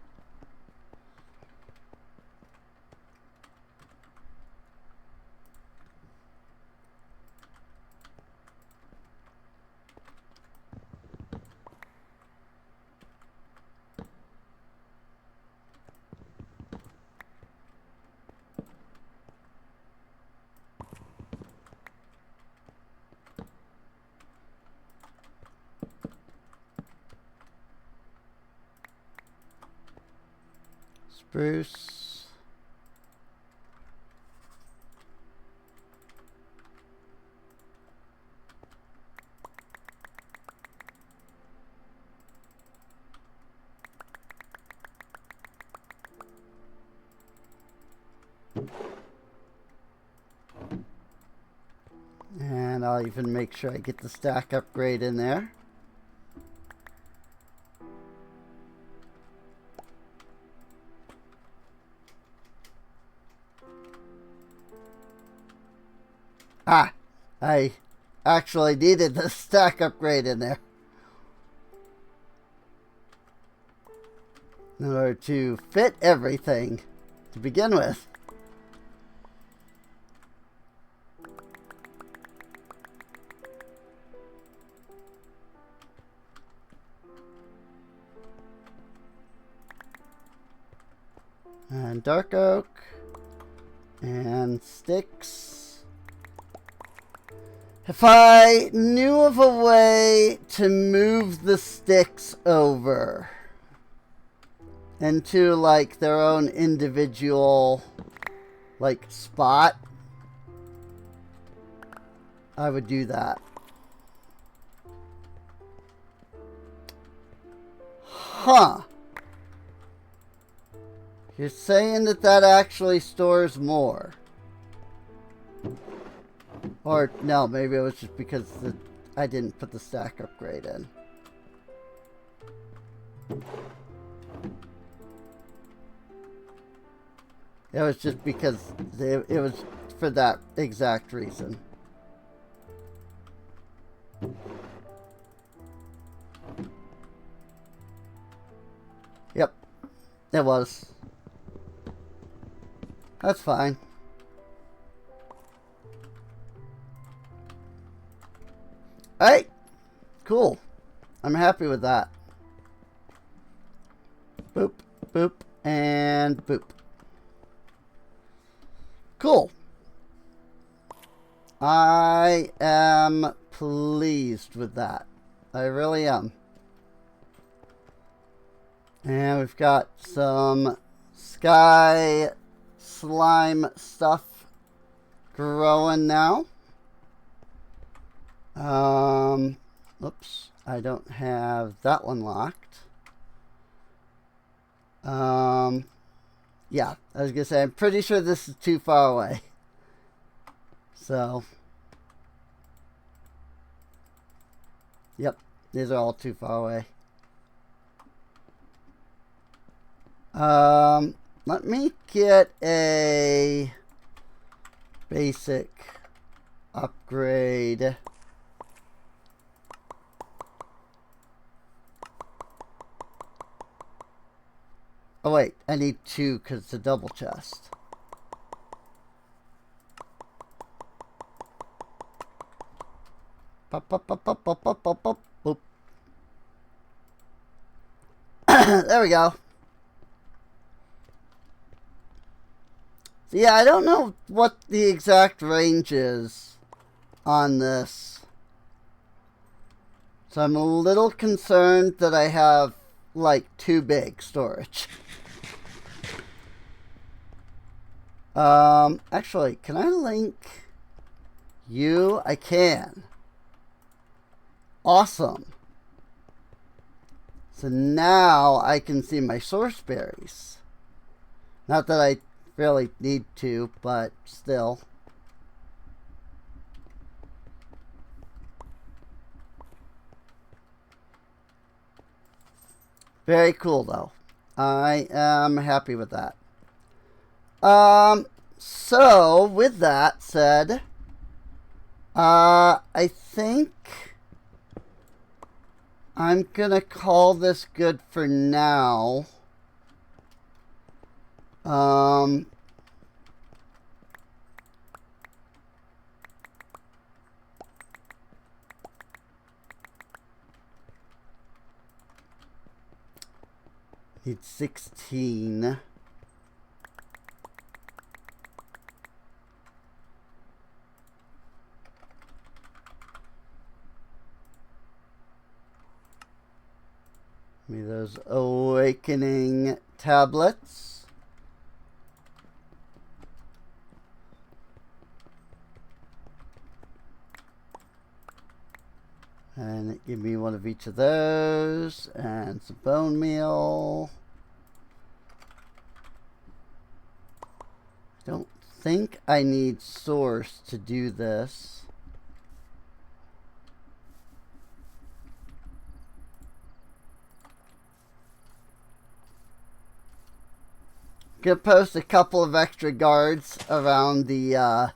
Spruce. And I'll even make sure I get the stack upgrade in there. Ah, I actually needed the stack upgrade in there in order to fit everything to begin with. And dark oak and sticks. If I knew of a way to move the sticks over into like their own individual like spot, I would do that. Huh. You're saying that that actually stores more. Or, no, maybe it was just because I didn't put the stack upgrade in. It was just because it was for that exact reason. Yep, it was. That's fine. Alright, cool. I'm happy with that. Boop, boop, and boop. Cool. I am pleased with that. I really am. And we've got some sky slime stuff growing now. Oops, I don't have that one locked. Yeah, I was gonna say, I'm pretty sure this is too far away. So, yep, these are all too far away. Let me get a basic upgrade. Oh wait, I need 2 because it's a double chest. Pop, pop, pop, pop, pop, pop, pop, pop, boop. There we go. So yeah, I don't know what the exact range is on this. So I'm a little concerned that I have like too big storage. Actually, can I link you? I can. Awesome. So now I can see my source berries. Not that I really need to, but still. Very cool though. I am happy with that. So with that said, I think I'm gonna call this good for now. Need 16. Give me those awakening tablets. And give me one of each of those and some bone meal. I don't think I need source to do this. Gonna post a couple of extra guards around the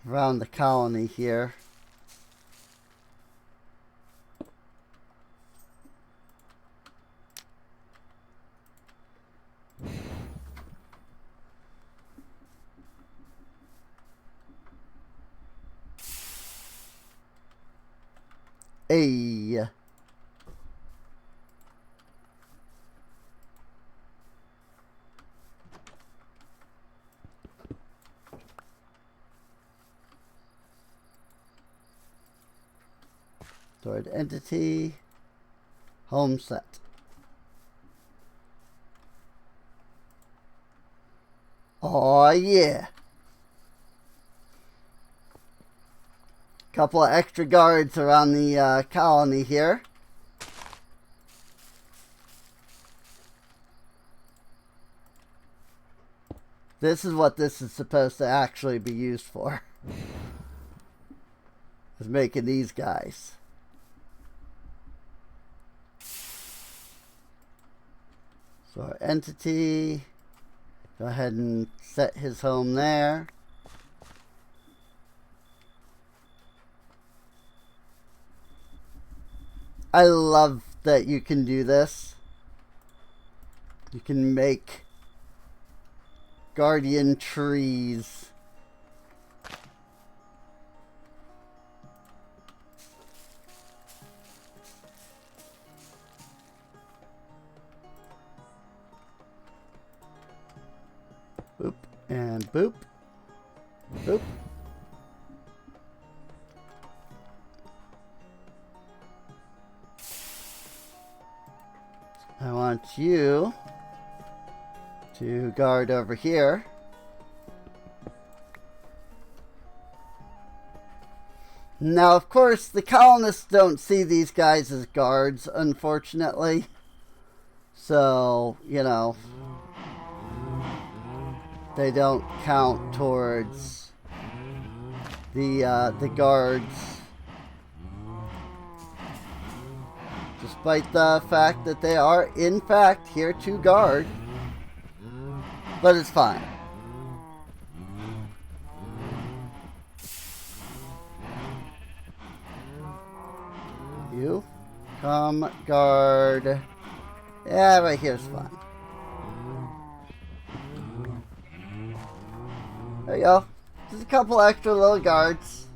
around the colony here. Hey. Stored entity. Home set. Oh yeah. Couple of extra guards around the colony here. This is what this is supposed to actually be used for. Is making these guys. So our entity. Go ahead and set his home there. I love that you can do this. You can make guardian trees. Boop and boop. Boop. I want you to guard over here. Now, of course, the colonists don't see these guys as guards, unfortunately. So, you know, they don't count towards the guards. Despite the fact that they are, in fact, here to guard. But it's fine. You come guard. Yeah, right here's fine. There you go. Just a couple extra little guards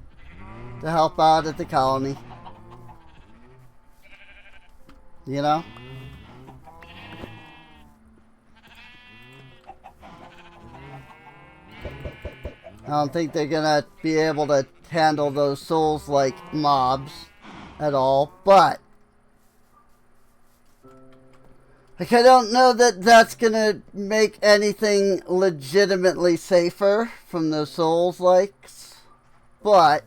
to help out at the colony. You know? I don't think they're gonna be able to handle those souls like mobs at all, but like, I don't know that that's gonna make anything legitimately safer from those souls likes, but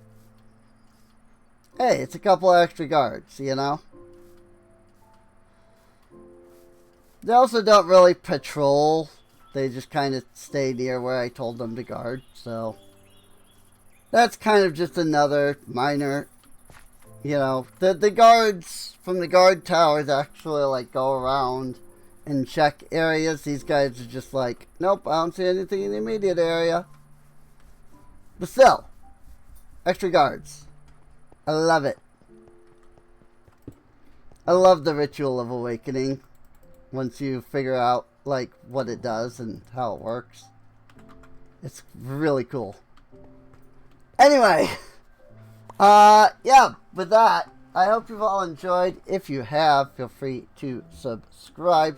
hey, it's a couple extra guards, you know? They also don't really patrol. They just kind of stay near where I told them to guard, so that's kind of just another minor, you know, the guards from the guard towers actually like go around and check areas. These guys are just like, nope, I don't see anything in the immediate area. But still, extra guards. I love it. I love the ritual of awakening once you figure out like what it does and how it works. It's really cool. Anyway, yeah, with that, I hope you've all enjoyed. If you have, feel free to subscribe.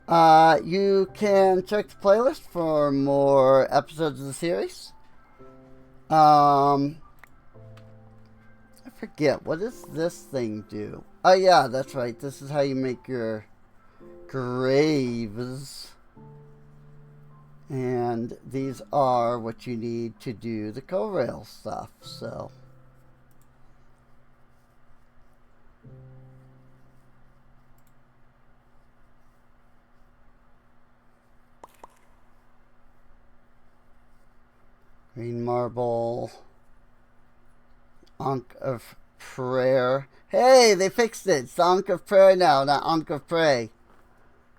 You can check the playlist for more episodes of the series. I forget, what does this thing do? Oh yeah, that's right. This is how you make your graves. And these are what you need to do the co-rail stuff, so. Green marble. Ankh of Prayer. Hey, they fixed it. It's Ankh of Prayer now, not Ankh of Pray.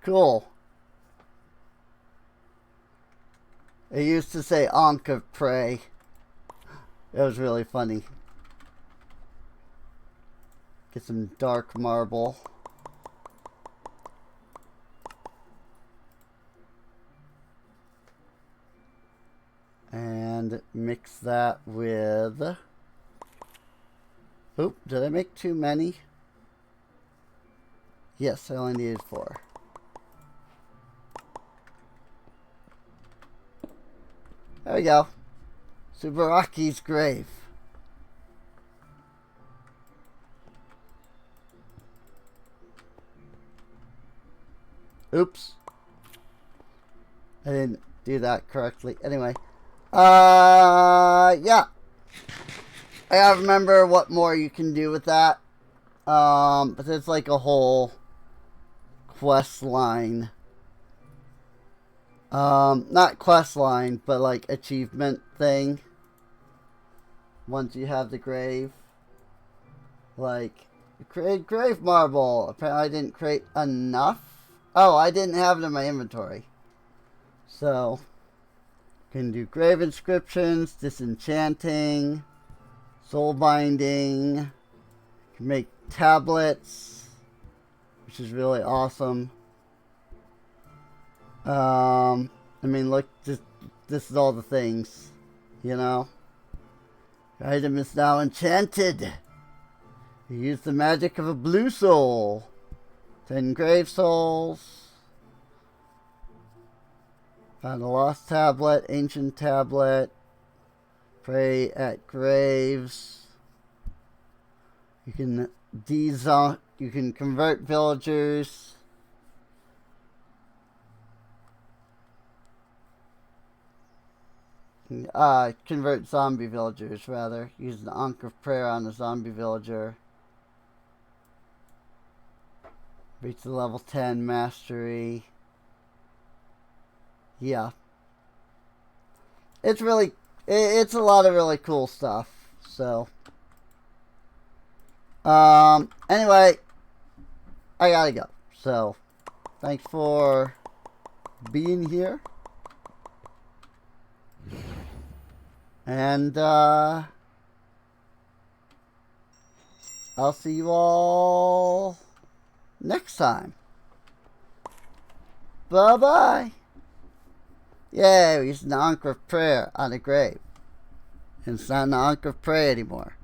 Cool. It used to say Ankh of Prey. It was really funny. Get some dark marble. And mix that with... Oop, did I make too many? Yes, I only needed 4. There we go. Subaraki's grave. Oops. I didn't do that correctly. Anyway. Yeah. I gotta remember what more you can do with that. But there's like a whole quest line. Not quest line, but like achievement thing. Once you have the grave. Like, create grave marble. Apparently I didn't create enough. Oh, I didn't have it in my inventory. So, can do grave inscriptions, disenchanting, soul binding, can make tablets, which is really awesome. I mean, look, this is all the things, you know. Your item is now enchanted. You use the magic of a blue soul. 10 grave souls. Found a lost tablet, ancient tablet. Pray at graves. You can you can convert villagers convert zombie villagers, rather. Use the Ankh of Prayer on the zombie villager. Reach the level 10 mastery. Yeah. It's really, it's a lot of really cool stuff. So, anyway, I gotta go. So, thanks for being here. And, I'll see you all next time. Bye-bye. Yay, we're using the Ankh of Prayer on a grave. And it's not an Ankh of Prayer anymore.